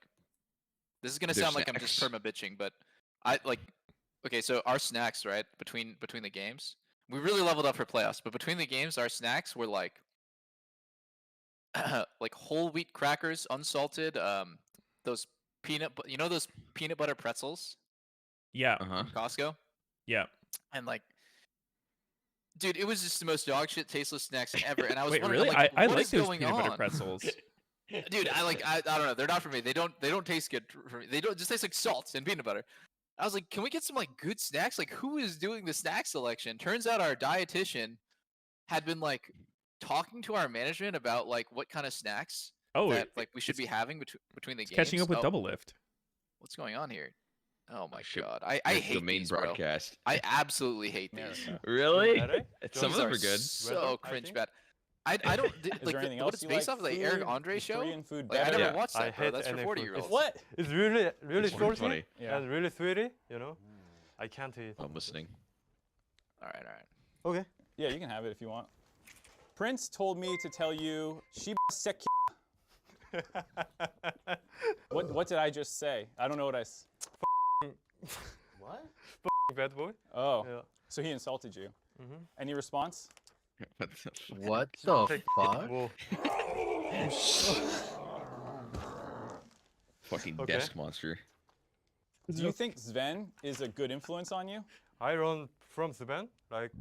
Speaker 2: this is gonna
Speaker 3: They're
Speaker 2: sound like I'm just
Speaker 3: snacks.
Speaker 2: perma bitching, but I like. Okay, so our snacks, right, between the games, we really leveled up for playoffs. But between the games, our snacks were like, like whole wheat crackers, unsalted. Those those peanut butter pretzels
Speaker 1: Yeah,
Speaker 3: Uh huh.
Speaker 2: from Costco,
Speaker 1: yeah.
Speaker 2: and like. Dude, it was just the most dog shit, tasteless snacks ever, and I was
Speaker 1: Wait,
Speaker 2: wondering,
Speaker 1: really?
Speaker 2: I'm like,
Speaker 1: I
Speaker 2: what
Speaker 1: like
Speaker 2: is
Speaker 1: those
Speaker 2: going
Speaker 1: peanut butter
Speaker 2: on?
Speaker 1: pretzels.
Speaker 2: Dude, I don't know. They're not for me. They don't taste good for me. They don't just taste like salt and peanut butter. I was like, can we get some like good snacks? Like, who is doing the snack selection? Turns out our dietitian had been like talking to our management about like what kind of snacks
Speaker 1: Oh,
Speaker 2: that like we should be having between the
Speaker 1: it's
Speaker 2: games.
Speaker 1: catching up with
Speaker 2: Oh,
Speaker 1: Double Lift.
Speaker 2: what's going on here? Oh my
Speaker 3: shit.
Speaker 2: god, I
Speaker 3: That's
Speaker 2: hate
Speaker 3: the main
Speaker 2: these, bro.
Speaker 3: broadcast.
Speaker 2: I absolutely hate these.
Speaker 3: Really?
Speaker 5: Ready?
Speaker 3: Some of
Speaker 2: These
Speaker 3: them are good.
Speaker 2: so
Speaker 5: Weather, I
Speaker 2: cringe
Speaker 5: think?
Speaker 2: bad. I don't
Speaker 6: Is
Speaker 2: like
Speaker 6: there anything
Speaker 2: what
Speaker 6: else
Speaker 2: it's
Speaker 6: you
Speaker 2: based
Speaker 6: like?
Speaker 2: off of the Eric
Speaker 6: Food?
Speaker 2: Andre
Speaker 6: Is
Speaker 2: show.
Speaker 6: Korean food
Speaker 2: Like, I
Speaker 6: better?
Speaker 2: never
Speaker 3: Yeah.
Speaker 2: watched
Speaker 5: I
Speaker 2: that, bro.
Speaker 5: hate
Speaker 2: That's for
Speaker 5: any
Speaker 2: 40-year-olds.
Speaker 5: food.
Speaker 6: What?
Speaker 5: It's really
Speaker 3: It's
Speaker 5: salty
Speaker 3: funny.
Speaker 6: Yeah.
Speaker 5: and really sweety, you know? I can't eat.
Speaker 3: I'm listening.
Speaker 2: All right.
Speaker 5: Okay.
Speaker 6: Yeah, you can have it if you want. Prince told me to tell you she sick. What did I just say? I don't know what I.
Speaker 5: What? Bad boy?
Speaker 6: Oh,
Speaker 5: Yeah.
Speaker 6: so he insulted you.
Speaker 5: Mhm.
Speaker 6: Any response?
Speaker 4: What the
Speaker 5: Take-
Speaker 4: fuck?
Speaker 5: Whoa.
Speaker 3: Fucking
Speaker 5: Okay.
Speaker 3: desk monster.
Speaker 6: Do you think Sven is a good influence on you?
Speaker 5: I run from Sven, like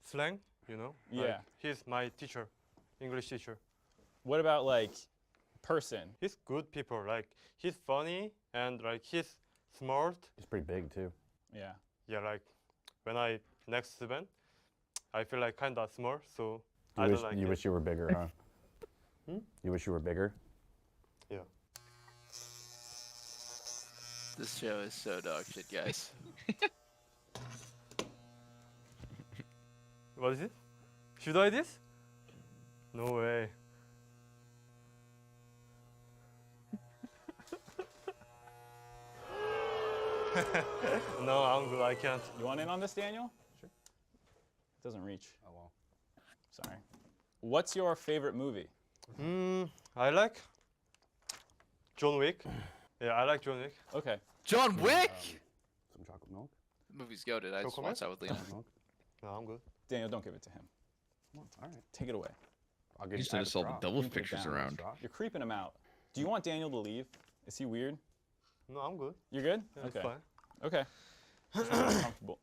Speaker 5: slang, you know? Like,
Speaker 6: Yeah.
Speaker 5: he's my teacher, English teacher.
Speaker 6: What about like person?
Speaker 5: He's good people, like he's funny and like he's smart.
Speaker 7: He's pretty big too.
Speaker 6: Yeah.
Speaker 5: Yeah, like when I next Sven, I feel like kinda small, so I
Speaker 7: You
Speaker 5: don't
Speaker 7: wish,
Speaker 5: like
Speaker 7: you
Speaker 5: it.
Speaker 7: wish you were bigger, huh? You wish you were bigger?
Speaker 5: Yeah.
Speaker 2: This show is so dog shit, guys.
Speaker 5: What is it? Should I this? No way. No, I'm good. I can't.
Speaker 6: You want in on this, Daniel? Sure. It doesn't reach.
Speaker 7: Oh well.
Speaker 6: Sorry. What's your favorite movie?
Speaker 5: I like John Wick. Yeah, I like John Wick.
Speaker 6: Okay.
Speaker 2: John Wick.
Speaker 7: Some chocolate milk?
Speaker 2: The movie's goated. I just
Speaker 5: Coco
Speaker 2: watched that with Liam.
Speaker 7: Chocolate milk?
Speaker 5: No, I'm good.
Speaker 6: Daniel, don't give it to him.
Speaker 7: Come on, all right.
Speaker 6: Take it away.
Speaker 7: I'll give
Speaker 3: Used
Speaker 7: you
Speaker 3: to just all the
Speaker 7: straw.
Speaker 3: double
Speaker 6: You can put it
Speaker 3: pictures
Speaker 6: down.
Speaker 3: around.
Speaker 7: Straw?
Speaker 6: You're creeping him out. Do you want Daniel to leave? Is he weird?
Speaker 5: No, I'm good.
Speaker 6: You're good?
Speaker 5: Yeah, it's
Speaker 6: Okay.
Speaker 5: fine.
Speaker 6: Okay. Just wanna be comfortable.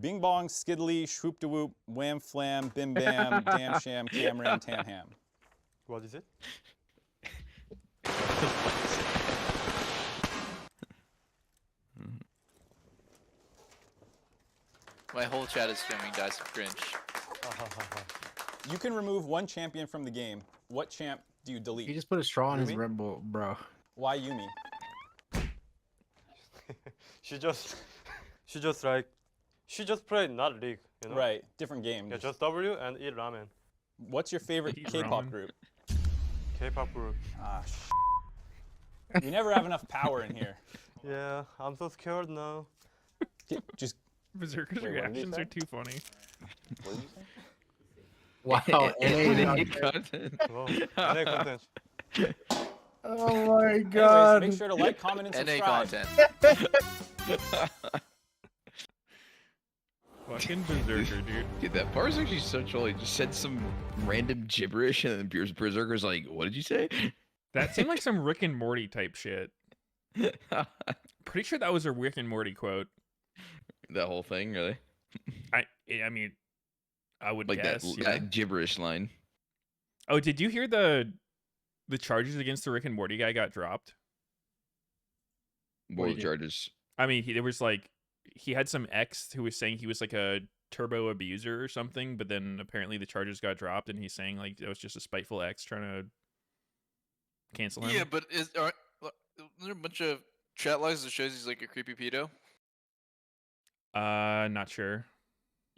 Speaker 6: Bing bong, skiddly, shwoop de whoop, wham flam, bim bam, damn sham, Cameron, tam ham.
Speaker 5: What is it?
Speaker 2: My whole chat is screaming dice of cringe.
Speaker 6: You can remove one champion from the game. What champ do you delete?
Speaker 4: He just put a straw in his
Speaker 5: Yumi?
Speaker 4: Red Bull, bro.
Speaker 6: Why Yumi?
Speaker 5: she just played not League, you know?
Speaker 6: Right, different game.
Speaker 5: Yeah, just W and eat ramen.
Speaker 6: What's your favorite
Speaker 1: Eat
Speaker 6: K-pop
Speaker 1: ramen.
Speaker 6: group?
Speaker 5: K-pop group.
Speaker 6: Ah, we never have enough power in here.
Speaker 5: Yeah, I'm so scared now.
Speaker 6: Just
Speaker 1: Berserker's
Speaker 6: Wait, what did he
Speaker 1: reactions
Speaker 6: say?
Speaker 1: are too funny.
Speaker 6: what did you say?
Speaker 4: Wow.
Speaker 3: NA
Speaker 4: NA.
Speaker 3: content.
Speaker 5: Wow, NA content.
Speaker 4: Oh my
Speaker 6: Anyways,
Speaker 4: god.
Speaker 6: make sure to like, comment, and
Speaker 2: NA
Speaker 6: subscribe.
Speaker 2: content.
Speaker 1: Fucking Berserker, dude.
Speaker 3: Dude, that bar is actually so trolly. Just said some random gibberish, and then Berserker's like, "What did you say?"
Speaker 1: That seemed like some Rick and Morty type shit. Pretty sure that was a Rick and Morty quote.
Speaker 3: That whole thing, really?
Speaker 1: I mean, I would
Speaker 3: Like
Speaker 1: guess.
Speaker 3: that,
Speaker 1: Yeah.
Speaker 3: that gibberish line.
Speaker 1: Oh, did you hear the charges against the Rick and Morty guy got dropped?
Speaker 3: What
Speaker 1: do
Speaker 3: were the
Speaker 1: you-
Speaker 3: charges?
Speaker 1: I mean, there was like he had some ex who was saying he was like a turbo abuser or something, but then apparently the charges got dropped, and he's saying like it was just a spiteful ex trying to cancel him.
Speaker 2: Yeah, but is there a bunch of chat logs that shows he's like a creepy pedo?
Speaker 1: Not sure.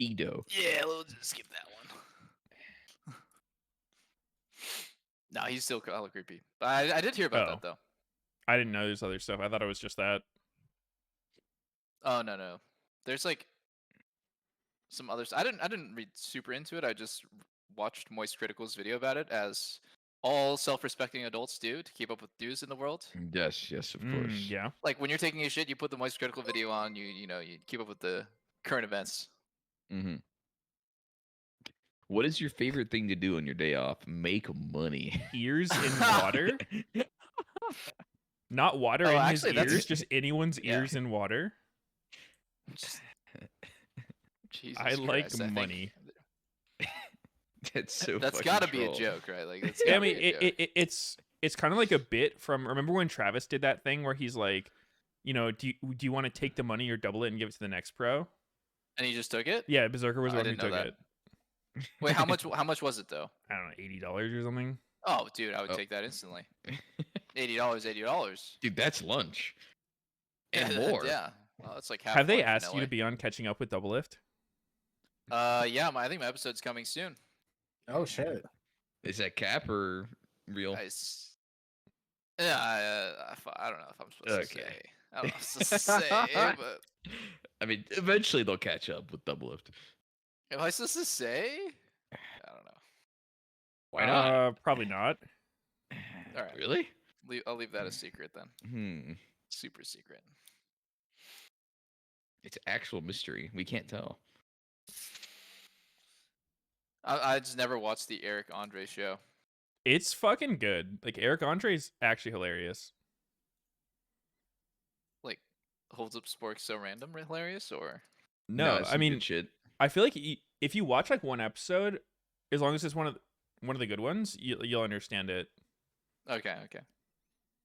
Speaker 3: Edo.
Speaker 2: Yeah, we'll just skip that one. No, he's still hella creepy. But I did hear about
Speaker 1: Oh.
Speaker 2: that though.
Speaker 1: I didn't know there's other stuff. I thought it was just that.
Speaker 2: Oh no. There's like some others. I didn't read super into it. I just watched Moist Critical's video about it, as all self-respecting adults do to keep up with news in the world.
Speaker 3: Yes, of course.
Speaker 1: Yeah.
Speaker 2: Like when you're taking a shit, you put the Moist Critical video on. You keep up with the current events.
Speaker 3: Mm-hmm. What is your favorite thing to do on your day off? Make money.
Speaker 1: Ears in water. Not water
Speaker 2: Oh,
Speaker 1: in
Speaker 2: actually,
Speaker 1: his
Speaker 2: that's-
Speaker 1: ears, just anyone's
Speaker 2: Yeah.
Speaker 1: ears in water.
Speaker 2: Jesus
Speaker 1: I like
Speaker 2: Christ, think
Speaker 1: money.
Speaker 3: That's so.
Speaker 2: That's
Speaker 3: fucking
Speaker 2: got to be a
Speaker 3: troll.
Speaker 2: joke, right? Like, that's
Speaker 1: Yeah, I
Speaker 2: gotta
Speaker 1: mean,
Speaker 2: be a joke.
Speaker 1: it's kind of like a bit from. Remember when Travis did that thing where he's like, you know, do you want to take the money or double it and give it to the next pro?
Speaker 2: And he just took it.
Speaker 1: Yeah, Berserker was
Speaker 2: I
Speaker 1: the one who
Speaker 2: didn't know
Speaker 1: took
Speaker 2: that.
Speaker 1: it.
Speaker 2: Wait, how much? How much was it though?
Speaker 1: I don't know, $80 or something.
Speaker 2: Oh, dude, I would
Speaker 3: Oh.
Speaker 2: take that instantly. $80.
Speaker 3: Dude, that's lunch. And
Speaker 2: Yeah,
Speaker 3: more.
Speaker 2: Yeah. Well, that's like half.
Speaker 1: Have they
Speaker 2: lunch in
Speaker 1: asked you
Speaker 2: LA.
Speaker 1: to be on Catching Up with Double Lift?
Speaker 2: Yeah, I think my episode's coming soon.
Speaker 4: Oh shit.
Speaker 3: Is that cap or real?
Speaker 2: Yeah, I don't know if I'm supposed to
Speaker 3: Okay.
Speaker 2: say. I don't know what I'm supposed to say, but
Speaker 3: I mean, eventually they'll catch up with double lift.
Speaker 2: am I supposed to say? I don't know.
Speaker 3: Why not?
Speaker 1: Probably not.
Speaker 2: All right,
Speaker 3: Really?
Speaker 2: I'll leave that a secret then.
Speaker 3: Hmm.
Speaker 2: Super secret.
Speaker 3: It's actual mystery. We can't tell.
Speaker 2: I just never watched the Eric Andre show.
Speaker 1: It's fucking good. Like Eric Andre's actually hilarious.
Speaker 2: Like, holds up spork so random, hilarious, or
Speaker 1: No,
Speaker 3: it's
Speaker 1: I
Speaker 3: some
Speaker 1: mean,
Speaker 3: good shit.
Speaker 1: I feel like if you watch like one episode, as long as it's one of the good ones, you'll understand it.
Speaker 2: okay.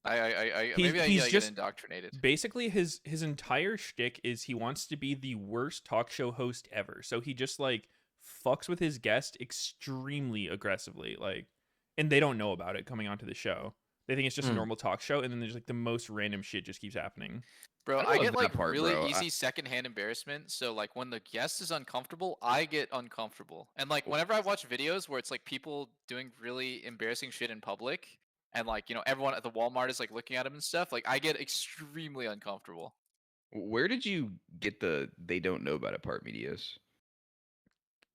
Speaker 2: I
Speaker 1: He's-
Speaker 2: maybe I
Speaker 1: he's
Speaker 2: get
Speaker 1: just-
Speaker 2: indoctrinated.
Speaker 1: Basically, his entire shtick is he wants to be the worst talk show host ever. So he just like fucks with his guest extremely aggressively, like, and they don't know about it coming onto the show. They think it's just a normal talk show, and then there's like the most random shit just keeps happening.
Speaker 2: Bro,
Speaker 3: I
Speaker 2: I
Speaker 3: love
Speaker 2: get
Speaker 3: that
Speaker 2: like
Speaker 3: part,
Speaker 2: really
Speaker 3: bro.
Speaker 2: easy secondhand embarrassment. So like when the guest is uncomfortable, I get uncomfortable. And like whenever I watch videos where it's like people doing really embarrassing shit in public, and like everyone at the Walmart is like looking at them and stuff, like I get extremely uncomfortable.
Speaker 3: Where did you get the "they don't know about it" part, Meteos?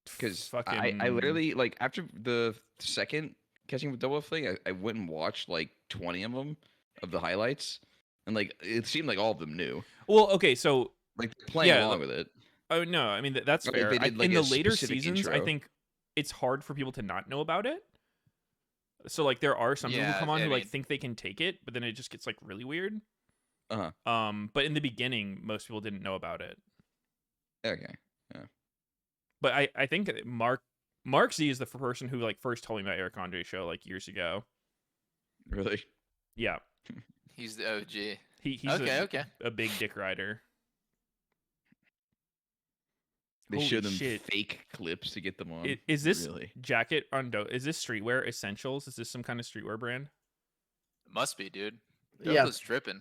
Speaker 3: Because I
Speaker 1: Fucking-
Speaker 3: literally like after the second Catching with Double thing, I went and watched like 20 of them of the highlights, and like it seemed like all of them knew,
Speaker 1: Well, okay, so
Speaker 3: like playing
Speaker 1: Yeah,
Speaker 3: along with it.
Speaker 1: oh no, I mean that's
Speaker 3: Like,
Speaker 1: fair.
Speaker 3: they did, like,
Speaker 1: In
Speaker 3: a
Speaker 1: the later
Speaker 3: specific
Speaker 1: seasons, I
Speaker 3: intro.
Speaker 1: think it's hard for people to not know about it. So like there are some people who
Speaker 2: Yeah,
Speaker 1: come on
Speaker 2: I
Speaker 1: who like
Speaker 2: mean-
Speaker 1: think they can take it, but then it just gets like really weird. But in the beginning, most people didn't know about it.
Speaker 3: Okay.
Speaker 1: But I think Mark Z is the person who like first told me about Eric Andre's show like years ago.
Speaker 3: Really?
Speaker 1: Yeah,
Speaker 2: He's the OG.
Speaker 1: he's
Speaker 2: Okay.
Speaker 1: a big dick rider.
Speaker 3: They
Speaker 1: Holy
Speaker 3: show them
Speaker 1: shit.
Speaker 3: fake clips to get them on.
Speaker 1: Is this
Speaker 3: really?
Speaker 1: jacket on is this streetwear essentials? Is this some kind of streetwear brand?
Speaker 2: Must be, dude.
Speaker 4: Yeah.
Speaker 2: Douglas dripping.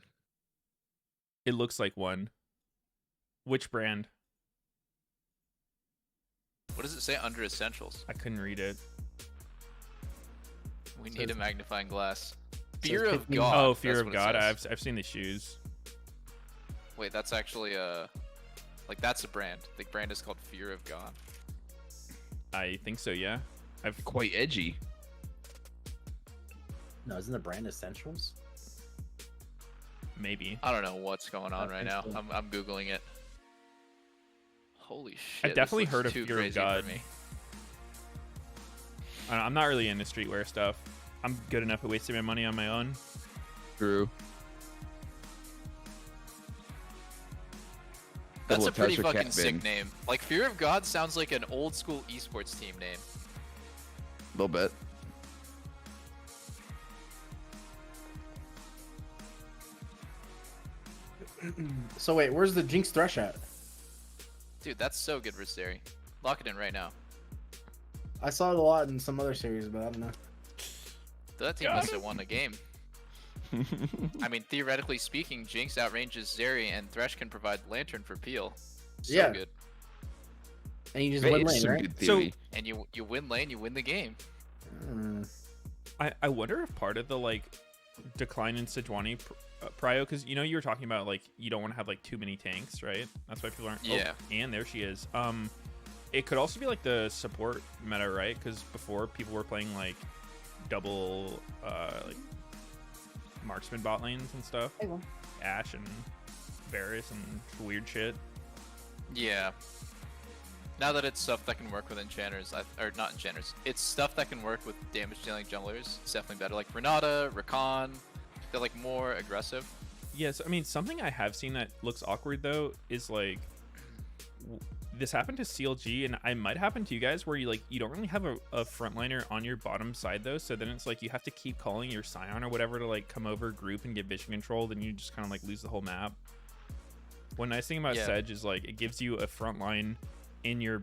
Speaker 1: It looks like one. Which brand?
Speaker 2: What does it say under essentials?
Speaker 1: I couldn't read it.
Speaker 2: We
Speaker 4: Says-
Speaker 2: need a magnifying glass.
Speaker 4: says
Speaker 2: Fear of
Speaker 4: 15
Speaker 2: God.
Speaker 1: Oh, Fear
Speaker 2: that's
Speaker 1: of
Speaker 2: what it
Speaker 1: God.
Speaker 2: says.
Speaker 1: I've seen the shoes.
Speaker 2: Wait, that's actually like that's a brand. The brand is called Fear of God.
Speaker 1: I think so. Yeah. I've
Speaker 3: Quite edgy.
Speaker 4: No, isn't the brand Essentials?
Speaker 1: maybe.
Speaker 2: I don't know what's going on
Speaker 4: I
Speaker 2: right
Speaker 4: think
Speaker 2: now.
Speaker 4: so.
Speaker 2: I'm googling it. Holy shit!
Speaker 1: I've definitely
Speaker 2: this
Speaker 1: heard
Speaker 2: looks
Speaker 1: of
Speaker 2: too
Speaker 1: Fear of
Speaker 2: crazy for
Speaker 1: God.
Speaker 2: me.
Speaker 1: I'm not really into streetwear stuff. I'm good enough at wasting my money on my own.
Speaker 3: True.
Speaker 2: That's
Speaker 3: Double
Speaker 2: a pretty
Speaker 3: Touch or
Speaker 2: fucking
Speaker 3: Cat
Speaker 2: sick
Speaker 3: Bin.
Speaker 2: name. Like Fear of God sounds like an old school esports team name.
Speaker 3: A little bit.
Speaker 4: So wait, where's the Jinx Thresh at?
Speaker 2: Dude, that's so good, Risteri. Lock it in right now.
Speaker 4: I saw it a lot in some other series, but I don't know.
Speaker 2: That team must have won a game. I mean, theoretically speaking, Jinx outranges Zeri, and Thresh can provide Lantern for Peel. So
Speaker 4: Yeah.
Speaker 2: good.
Speaker 4: And you just
Speaker 3: Hey,
Speaker 4: win
Speaker 3: it's
Speaker 4: lane,
Speaker 3: some
Speaker 4: right?
Speaker 3: good
Speaker 1: So-
Speaker 3: theory.
Speaker 2: And you win lane, you win the game.
Speaker 1: I wonder if part of the like decline in Sejuani prio, because you know you were talking about like you don't want to have like too many tanks, right? That's why people aren't.
Speaker 2: Yeah.
Speaker 1: Oh, and there she is. It could also be like the support meta, right? Because before people were playing like double like marksman bot lanes and stuff.
Speaker 4: Hey, well.
Speaker 1: Ashe and Varus and weird shit.
Speaker 2: Yeah. Now that it's stuff that can work with enchanters, or not enchanters, it's stuff that can work with damage dealing junglers. It's definitely better. Like Renata, Rakan, they're like more aggressive.
Speaker 1: Yes, I mean something I have seen that looks awkward though is like this happened to CLG and I might happen to you guys where you don't really have a frontliner on your bottom side though, so then it's like you have to keep calling your Scion or whatever to like come over group and get vision control, then you just kind of like lose the whole map. One nice thing about
Speaker 2: Yeah.
Speaker 1: Sedge is like it gives you a front line in your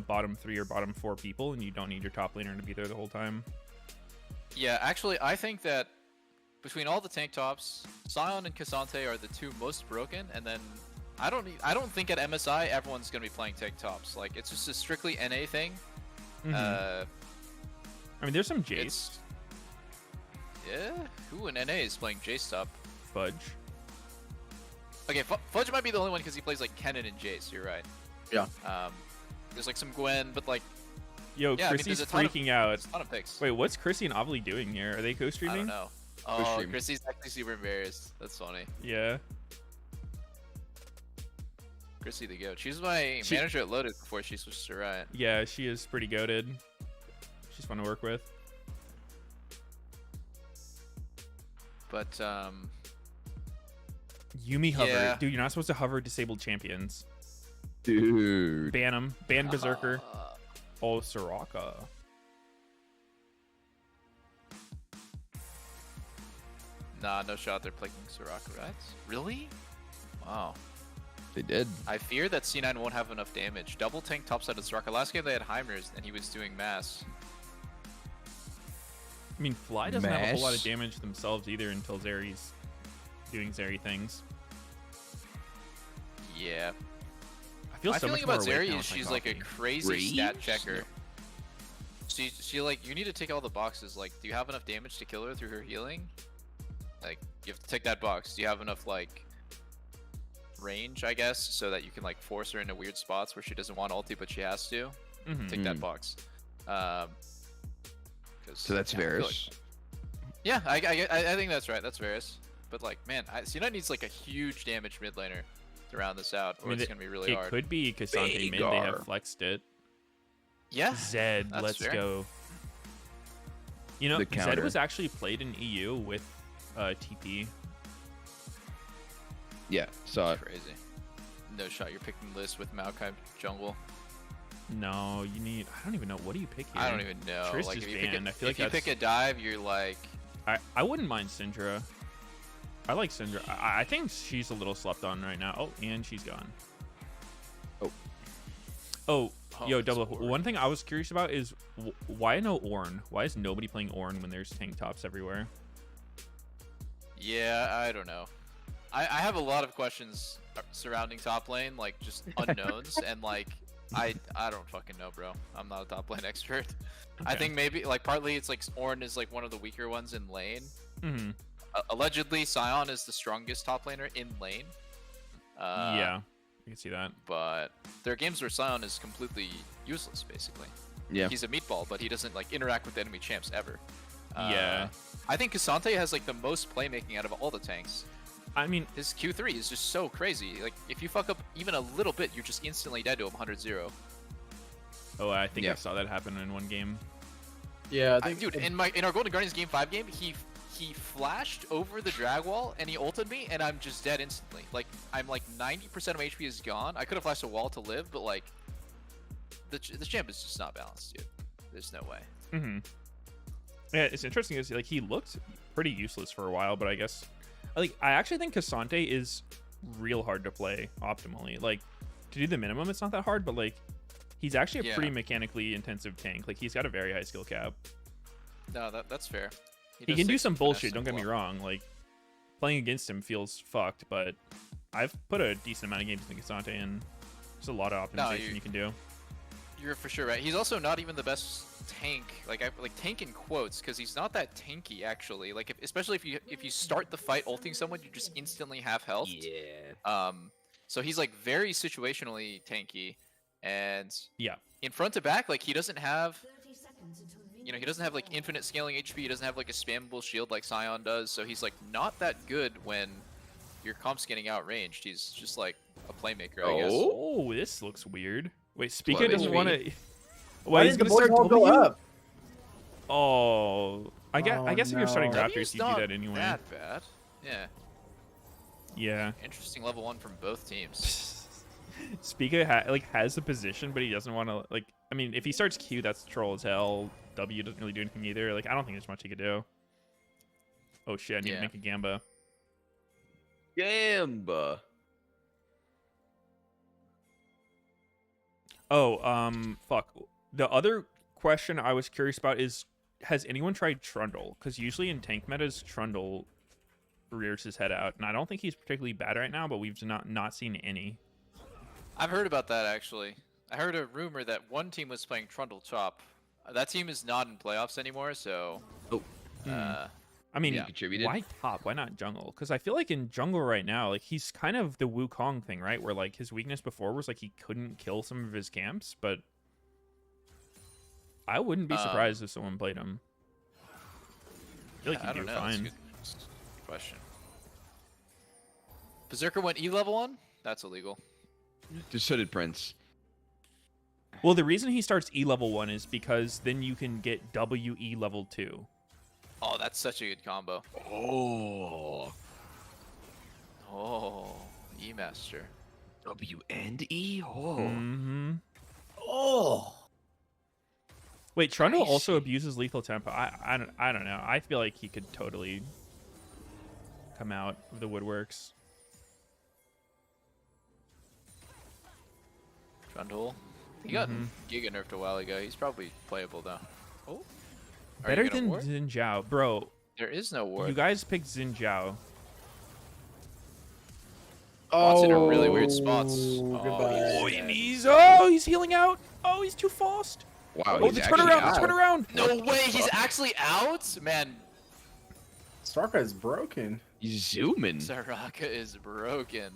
Speaker 1: bottom 3 or bottom 4 people, and you don't need your top laner to be there the whole time.
Speaker 2: Yeah, actually, I think that between all the tank tops, Scion and Cassante are the two most broken, and then I don't think at MSI everyone's gonna be playing tank tops. Like it's just a strictly NA thing.
Speaker 1: Mhm. I mean, there's some Jace,
Speaker 2: It's yeah. Who in NA is playing Jace top?
Speaker 1: Fudge.
Speaker 2: Okay, Fudge might be the only one because he plays like Kennen and Jace. You're right.
Speaker 4: Yeah.
Speaker 2: There's like some Gwen, but like
Speaker 1: Yo,
Speaker 2: yeah, I mean,
Speaker 1: Chrissy's
Speaker 2: there's a ton of-
Speaker 1: freaking out.
Speaker 2: there's a ton of picks.
Speaker 1: Wait, what's Chrissy and Ovely doing here? Are they
Speaker 2: I
Speaker 1: co-streaming?
Speaker 2: don't know. Oh,
Speaker 3: stream.
Speaker 2: Chrissy's actually super embarrassed. That's funny.
Speaker 1: Yeah.
Speaker 2: Chrissy the goat. She was my
Speaker 1: She-
Speaker 2: manager at Loaded before she switched to Riot.
Speaker 1: Yeah, she is pretty goated. She's fun to work with.
Speaker 2: But
Speaker 1: Yumi hover.
Speaker 2: Yeah.
Speaker 1: Dude, you're not supposed to hover disabled champions.
Speaker 3: Dude.
Speaker 1: Ban them. Ban Berserker. Oh, Soraka.
Speaker 2: Nah, no shot. They're playing Soraka, right? Really? Wow.
Speaker 3: They did.
Speaker 2: I fear that C9 won't have enough damage. Double tank topside of Soraka. Last game they had Heimers and he was doing mass.
Speaker 1: I mean, Fly doesn't have a whole lot of
Speaker 3: Mash.
Speaker 1: damage themselves either until Zeri's doing Zeri things.
Speaker 2: Yeah.
Speaker 1: I feel
Speaker 2: My
Speaker 1: so
Speaker 2: feeling
Speaker 1: much more
Speaker 2: about
Speaker 1: awake
Speaker 2: Zeri
Speaker 1: now
Speaker 2: is
Speaker 1: with my
Speaker 2: she's like a
Speaker 1: coffee.
Speaker 2: crazy stat
Speaker 3: Rage?
Speaker 2: checker.
Speaker 3: No.
Speaker 2: She like, you need to tick all the boxes. Like, do you have enough damage to kill her through her healing? Like, you have to tick that box. Do you have enough like range, I guess, so that you can like force her into weird spots where she doesn't want ulti but she has to?
Speaker 1: Mhm.
Speaker 2: Tick that box. 'Cause,
Speaker 3: So that's
Speaker 2: yeah, I feel like-
Speaker 3: Varus.
Speaker 2: Yeah, I think that's right. That's Varus. But like, man, C9 needs like a huge damage mid laner to round this out, or
Speaker 1: I mean,
Speaker 2: it's gonna be really
Speaker 1: it
Speaker 2: hard.
Speaker 1: could be Cassante mid. They have
Speaker 3: Vagar.
Speaker 1: flexed it.
Speaker 2: Yeah.
Speaker 1: Zed,
Speaker 2: That's
Speaker 1: let's
Speaker 2: fair.
Speaker 1: go. You know,
Speaker 3: The
Speaker 1: Zed
Speaker 3: counter.
Speaker 1: was actually played in EU with TP.
Speaker 3: Yeah, saw it.
Speaker 2: Crazy. No shot. You're picking this with Maokai jungle.
Speaker 1: No, you need. I don't even know. What do you pick here?
Speaker 2: I don't even know.
Speaker 1: Triss
Speaker 2: like
Speaker 1: is
Speaker 2: if you
Speaker 1: banned. I
Speaker 2: pick
Speaker 1: feel
Speaker 2: if
Speaker 1: like
Speaker 2: you
Speaker 1: that's.
Speaker 2: pick a dive, you're like.
Speaker 1: I wouldn't mind Syndra. I like Syndra. I think she's a little slept on right now. Oh, and she's gone. Oh, yo,
Speaker 2: it's
Speaker 1: double.
Speaker 2: boring.
Speaker 1: One thing I was curious about is why no Ornn? Why is nobody playing Ornn when there's tank tops everywhere?
Speaker 2: Yeah, I don't know. I have a lot of questions surrounding top lane, like just unknowns, and like I don't fucking know, bro. I'm not a top lane expert. I
Speaker 1: Okay.
Speaker 2: think maybe like partly it's like Ornn is like one of the weaker ones in lane.
Speaker 1: Mm-hmm.
Speaker 2: Allegedly, Sion is the strongest top laner in lane.
Speaker 1: Yeah, I can see that.
Speaker 2: But there are games where Sion is completely useless, basically.
Speaker 3: Yeah.
Speaker 2: He's a meatball, but he doesn't like interact with enemy champs ever.
Speaker 1: Yeah.
Speaker 2: I think Cassante has like the most playmaking out of all the tanks.
Speaker 1: I mean,
Speaker 2: His Q3 is just so crazy. Like if you fuck up even a little bit, you're just instantly dead to him 100-0.
Speaker 1: oh, I think I
Speaker 3: Yeah.
Speaker 1: saw that happen in one game.
Speaker 4: Yeah,
Speaker 2: Dude, in our Golden Guardians game 5 game, he flashed over the drag wall and he ulted me and I'm just dead instantly. Like I'm like 90% of HP is gone. I could have flashed a wall to live, but like the champ is just not balanced, dude. There's no way.
Speaker 1: Mm-hmm. Yeah, it's interesting. Is like he looked pretty useless for a while, but I guess like I actually think Cassante is real hard to play optimally. Like to do the minimum, it's not that hard, but like he's actually a
Speaker 2: Yeah.
Speaker 1: pretty mechanically intensive tank. Like he's got a very high skill cap.
Speaker 2: No, that's fair.
Speaker 1: He
Speaker 2: does
Speaker 1: can do
Speaker 2: take
Speaker 1: some
Speaker 2: finesse
Speaker 1: bullshit.
Speaker 2: and
Speaker 1: Don't get me
Speaker 2: blow.
Speaker 1: wrong. Like playing against him feels fucked, but I've put a decent amount of games in Cassante, and there's a lot of
Speaker 2: No,
Speaker 1: optimization you can do.
Speaker 2: You're for sure right. He's also not even the best tank. Like I like tank in quotes because he's not that tanky actually. Like especially if you start the fight ulting someone, you just instantly have health.
Speaker 3: Yeah.
Speaker 2: So he's like very situationally tanky, and
Speaker 1: Yeah.
Speaker 2: in front to back, like he doesn't have, he doesn't have like infinite scaling HP. He doesn't have like a spammable shield like Sion does. So he's like not that good when your comp's getting outranged. He's just like a playmaker, I guess.
Speaker 1: Oh, this looks weird. Wait, Spica
Speaker 3: What,
Speaker 1: doesn't
Speaker 3: HP?
Speaker 1: want to.
Speaker 4: Why
Speaker 1: He's
Speaker 4: did the
Speaker 1: gonna
Speaker 4: board
Speaker 1: start
Speaker 4: all go
Speaker 1: W?
Speaker 4: up?
Speaker 1: Oh, I guess.
Speaker 4: Oh,
Speaker 1: I guess if you're starting
Speaker 4: no.
Speaker 1: Raptors,
Speaker 2: W's
Speaker 1: you do
Speaker 2: not
Speaker 1: that anyway.
Speaker 2: That bad. Yeah.
Speaker 1: Yeah.
Speaker 2: Interesting level 1 from both teams.
Speaker 1: Spica has the position, but he doesn't want to like. I mean, if he starts Q, that's troll as hell. W doesn't really do anything either. Like, I don't think there's much he could do. Oh shit! I need to
Speaker 2: Yeah.
Speaker 1: make a Gamba.
Speaker 3: Gamba.
Speaker 1: Oh, fuck. The other question I was curious about is, has anyone tried Trundle? Because usually in tank metas, Trundle rears his head out, and I don't think he's particularly bad right now, but we've not seen any.
Speaker 2: I've heard about that actually. I heard a rumor that one team was playing Trundle Chop. That team is not in playoffs anymore, so.
Speaker 3: Oh.
Speaker 1: I mean,
Speaker 2: Yeah.
Speaker 3: Contributed.
Speaker 1: why top? Why not jungle? Because I feel like in jungle right now, like he's kind of the Wukong thing, right? Where like his weakness before was like he couldn't kill some of his camps, but I wouldn't be surprised if someone played him. I feel like
Speaker 2: I
Speaker 1: he'd
Speaker 2: don't
Speaker 1: do
Speaker 2: know. That's a
Speaker 1: fine.
Speaker 2: good question. Berserker went E level 1? That's illegal.
Speaker 3: Just so did Prince.
Speaker 1: Well, the reason he starts E level 1 is because then you can get WE level 2.
Speaker 2: Oh, that's such a good combo.
Speaker 3: Oh.
Speaker 2: Oh, E Master.
Speaker 3: W and E. Oh.
Speaker 1: Mm-hmm.
Speaker 4: Oh.
Speaker 1: Wait, Trundle also
Speaker 2: Spicy.
Speaker 1: abuses lethal tempo. I don't know. I feel like he could totally come out of the woodworks.
Speaker 2: Trundle. He got Giga nerfed a while ago. He's probably playable though. Oh. Are you
Speaker 1: Better
Speaker 2: gonna
Speaker 1: than
Speaker 2: ward?
Speaker 1: Xin Zhao. Bro,
Speaker 2: There is no ward.
Speaker 1: you guys picked Xin Zhao.
Speaker 2: Oh, it's in a really weird spots.
Speaker 4: Goodbye.
Speaker 1: Oh, and he's healing out. Oh, he's too fast.
Speaker 3: Wow.
Speaker 1: Oh,
Speaker 3: he's
Speaker 1: the
Speaker 3: actually
Speaker 1: turnaround,
Speaker 3: out.
Speaker 1: the turnaround.
Speaker 2: No way, he's actually out? Man,
Speaker 4: Starka is broken.
Speaker 3: He's zooming.
Speaker 2: Soraka is broken.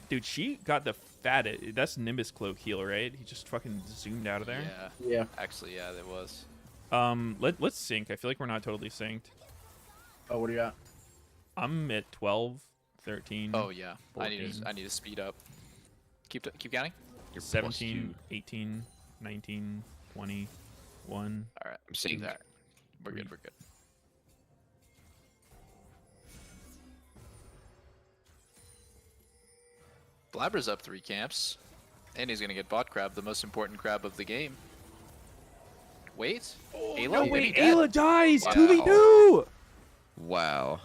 Speaker 1: Dude, she got the fattest. That's Nimbus Cloak heal, right? He just fucking zoomed out of there.
Speaker 2: Yeah,
Speaker 4: Yeah.
Speaker 2: actually, yeah, there was.
Speaker 1: Let's sync. I feel like we're not totally synced.
Speaker 4: Oh, what do you got?
Speaker 1: I'm at 12, 13.
Speaker 2: Oh yeah,
Speaker 1: 14.
Speaker 2: I need to speed up. Keep counting.
Speaker 3: You're
Speaker 1: 17, 18, 19, 20, 1.
Speaker 2: All right,
Speaker 3: I'm seeing that.
Speaker 2: We're good. We're good. Blabber's up 3 camps. And he's gonna get bot crab, the most important crab of the game. Wait. Ayla?
Speaker 1: No,
Speaker 2: Maybe
Speaker 1: wait,
Speaker 2: dead.
Speaker 1: Ayla dies!
Speaker 3: Wow.
Speaker 1: 2v2!
Speaker 3: Wow.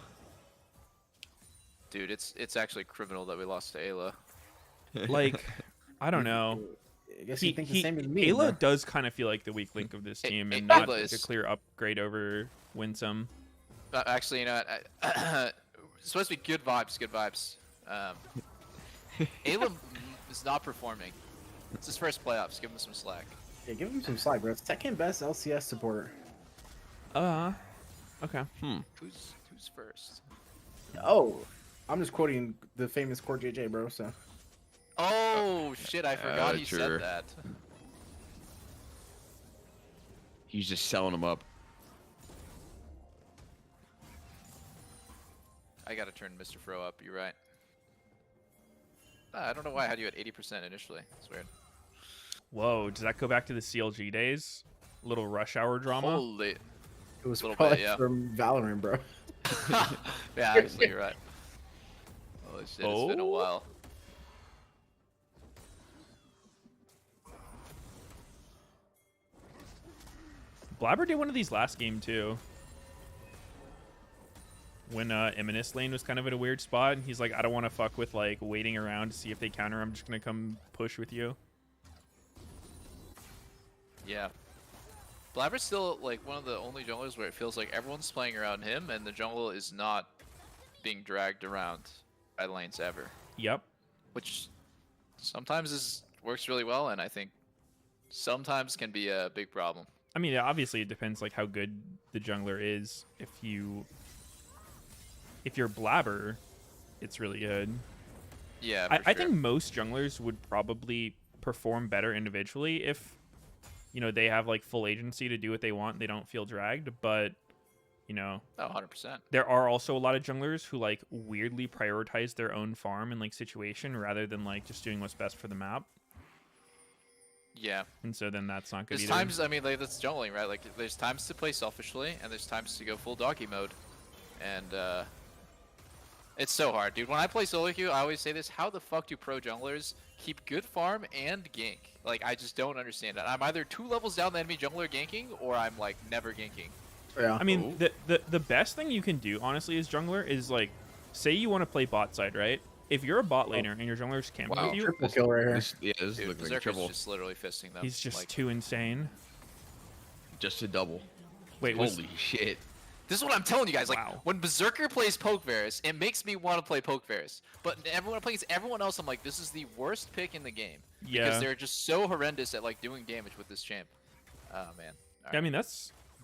Speaker 2: Dude, it's actually criminal that we lost to Ayla.
Speaker 1: Like, I don't know.
Speaker 4: I guess you think the same as me.
Speaker 1: Ayla
Speaker 4: bro.
Speaker 1: does kind of feel like the weak link of this team and
Speaker 2: Ayla
Speaker 1: not like a
Speaker 2: is-
Speaker 1: clear upgrade over Winsome.
Speaker 2: Actually, you know what? It's supposed to be good vibes, good vibes. Ayla is not performing. It's his first playoffs. Give him some slack.
Speaker 4: Yeah, give him some slack, bro. It's second best LCS support.
Speaker 1: Okay.
Speaker 2: Who's first?
Speaker 4: Oh, I'm just quoting the famous Court JJ, bro. So
Speaker 2: Oh shit! I forgot he
Speaker 3: sure.
Speaker 2: said that.
Speaker 3: He's just selling them up.
Speaker 2: I gotta turn Mr. Fro up. You're right. I don't know why I had you at 80% initially. It's weird.
Speaker 1: Whoa, does that go back to the CLG days? Little rush hour drama?
Speaker 2: Holy.
Speaker 4: it was
Speaker 2: Little
Speaker 4: probably
Speaker 2: bit, yeah.
Speaker 4: from Valorant, bro.
Speaker 2: Yeah, actually, you're right. Holy shit! It's been a
Speaker 1: Oh.
Speaker 2: while.
Speaker 1: Blabber did one of these last game too. When Eminus lane was kind of in a weird spot, and he's like, I don't want to fuck with like waiting around to see if they counter. I'm just gonna come push with you.
Speaker 2: Yeah. Blabber's still like one of the only junglers where it feels like everyone's playing around him, and the jungle is not being dragged around by lanes ever,
Speaker 1: Yep.
Speaker 2: which sometimes works really well, and I think sometimes can be a big problem.
Speaker 1: I mean, obviously it depends like how good the jungler is. If you're Blabber, it's really good.
Speaker 2: Yeah,
Speaker 1: I
Speaker 2: for sure.
Speaker 1: think most junglers would probably perform better individually if, you know, they have like full agency to do what they want and they don't feel dragged. But, you know,
Speaker 2: Oh, 100%.
Speaker 1: there are also a lot of junglers who like weirdly prioritize their own farm and like situation rather than like just doing what's best for the map.
Speaker 2: Yeah.
Speaker 1: And so then that's not good
Speaker 2: There's
Speaker 1: either.
Speaker 2: times, I mean, like, that's jungling, right? Like, there's times to play selfishly, and there's times to go full doggy mode. And, it's so hard, dude. When I play solo queue, I always say this: how the fuck do pro junglers keep good farm and gank? Like, I just don't understand it. I'm either 2 levels down the enemy jungler ganking, or I'm like never ganking.
Speaker 4: Yeah.
Speaker 1: I mean, the best thing you can do, honestly, as jungler is like, say you want to play bot side, right? If you're a bot laner and your jungler's camping
Speaker 3: Wow.
Speaker 1: with you,
Speaker 4: Triple kill right here.
Speaker 3: This
Speaker 2: Dude,
Speaker 3: looks like a
Speaker 2: Berserker's
Speaker 3: triple.
Speaker 2: just literally fisting them.
Speaker 1: he's just
Speaker 2: like,
Speaker 1: too insane.
Speaker 3: Just a double.
Speaker 1: Wait,
Speaker 3: Holy shit.
Speaker 2: This is what I'm telling you guys. Like,
Speaker 1: Wow.
Speaker 2: when Berserker plays Pokevarus, it makes me want to play Pokevarus. But everyone plays everyone else, I'm like, this is the worst pick in the game.
Speaker 1: Yeah.
Speaker 2: Because they're just so horrendous at like doing damage with this champ. Oh man. All
Speaker 1: I mean,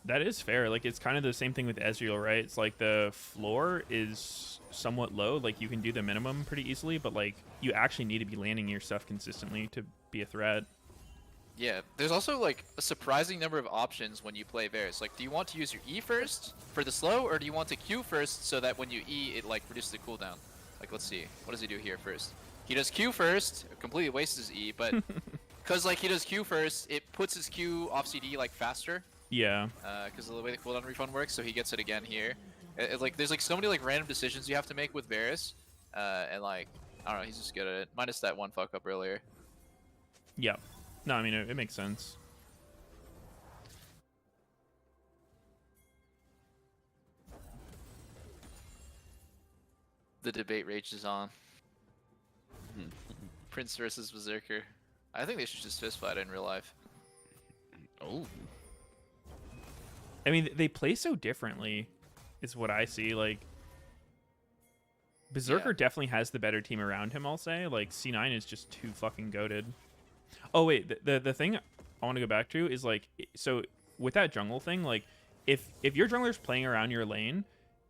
Speaker 1: that is fair. Like, it's kind of the same thing with Ezreal, right? It's like the floor is somewhat low. Like, you can do the minimum pretty easily, but like, you actually need to be landing your stuff consistently to be a threat.
Speaker 2: Yeah, there's also like a surprising number of options when you play Varus. Like, do you want to use your E first for the slow, or do you want to Q first so that when you E, it like reduces the cooldown? Like, let's see, what does he do here first? He does Q first, completely wastes his E, but because like he does Q first, it puts his Q off CD like faster,
Speaker 1: Yeah.
Speaker 2: because of the way the cooldown refund works. So he gets it again here. Like, there's like so many like random decisions you have to make with Varus, and like I don't know, he's just good at it. Minus that one fuck up earlier.
Speaker 1: Yeah. No, I mean, it makes sense.
Speaker 2: The debate rages on. Prince versus Berserker. I think they should just fist fight in real life.
Speaker 3: Oh.
Speaker 1: I mean, they play so differently, is what I see. Like, Berserker
Speaker 2: Yeah.
Speaker 1: definitely has the better team around him, I'll say. Like, C9 is just too fucking goated. Oh, wait, the thing I want to go back to is, like, so with that jungle thing, like, if your jungler's playing around your lane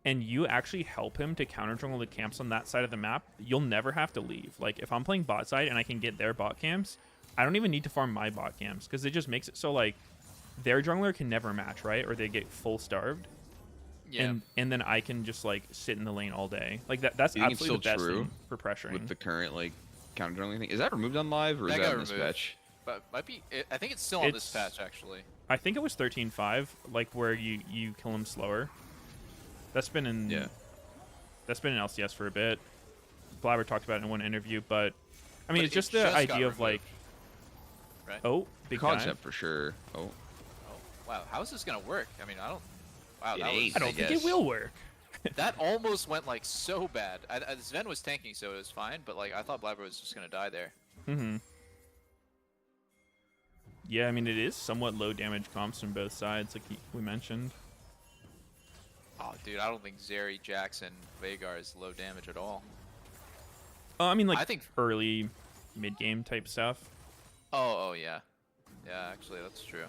Speaker 1: and you actually help him to counter jungle the camps on that side of the map, you'll never have to leave. Like, if I'm playing bot side and I can get their bot camps, I don't even need to farm my bot camps, because it just makes it so, like, their jungler can never match, right? Or they get full starved.
Speaker 2: Yeah.
Speaker 1: And then I can just, like, sit in the lane all day. Like, that's
Speaker 3: Do you think it's
Speaker 1: absolutely the
Speaker 3: still
Speaker 1: best
Speaker 3: true
Speaker 1: thing for pressuring.
Speaker 3: With the current like counter journaling thing, is that removed on live or
Speaker 2: That
Speaker 3: is
Speaker 2: got
Speaker 3: that in this
Speaker 2: removed.
Speaker 3: patch?
Speaker 2: But might be. I think it's still on this
Speaker 1: It's-
Speaker 2: patch actually.
Speaker 1: I think it was 13.5, like, where you kill him slower. That's been in
Speaker 3: Yeah.
Speaker 1: That's been in LCS for a bit. Blabber talked about it in one interview, but I mean,
Speaker 2: But
Speaker 1: it's
Speaker 2: it
Speaker 1: just the
Speaker 2: just got
Speaker 1: idea of like,
Speaker 2: removed, right?
Speaker 1: oh, big guy.
Speaker 3: Concept for sure. Oh,
Speaker 2: Oh, wow. How is this gonna work? I mean, I don't. Wow,
Speaker 3: It
Speaker 2: that
Speaker 3: ain't.
Speaker 1: I don't think it
Speaker 3: guess.
Speaker 1: will work.
Speaker 2: that almost went like so bad. Sven was tanking, so it was fine. But like, I thought Blabber was just gonna die there.
Speaker 1: Mm-hmm. Yeah, I mean, it is somewhat low damage comps from both sides, like we mentioned.
Speaker 2: Oh, dude, I don't think Zeri, Jackson, Vagar is low damage at all.
Speaker 1: I mean, like
Speaker 2: I think.
Speaker 1: early, mid-game type stuff.
Speaker 2: Oh yeah, yeah. Actually, that's true.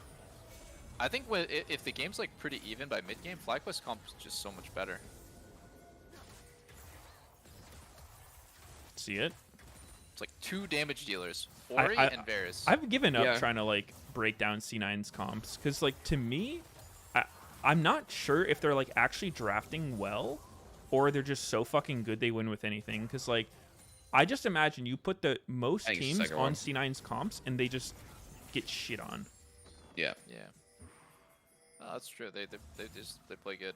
Speaker 2: I think if the game's like pretty even by mid game, FlyQuest comp is just so much better.
Speaker 1: See it?
Speaker 2: It's like 2 damage dealers, Ori
Speaker 1: I-
Speaker 2: and Varus.
Speaker 1: I've given up
Speaker 3: Yeah.
Speaker 1: trying to like break down C9's comps because, like, to me, I'm not sure if they're like actually drafting well, or they're just so fucking good they win with anything. Because like, I just imagine you put the most
Speaker 3: I think it's the
Speaker 1: teams
Speaker 3: second
Speaker 1: on
Speaker 3: one.
Speaker 1: C9's comps and they just get shit on.
Speaker 3: yeah.
Speaker 2: Yeah. Oh, that's true. They play good.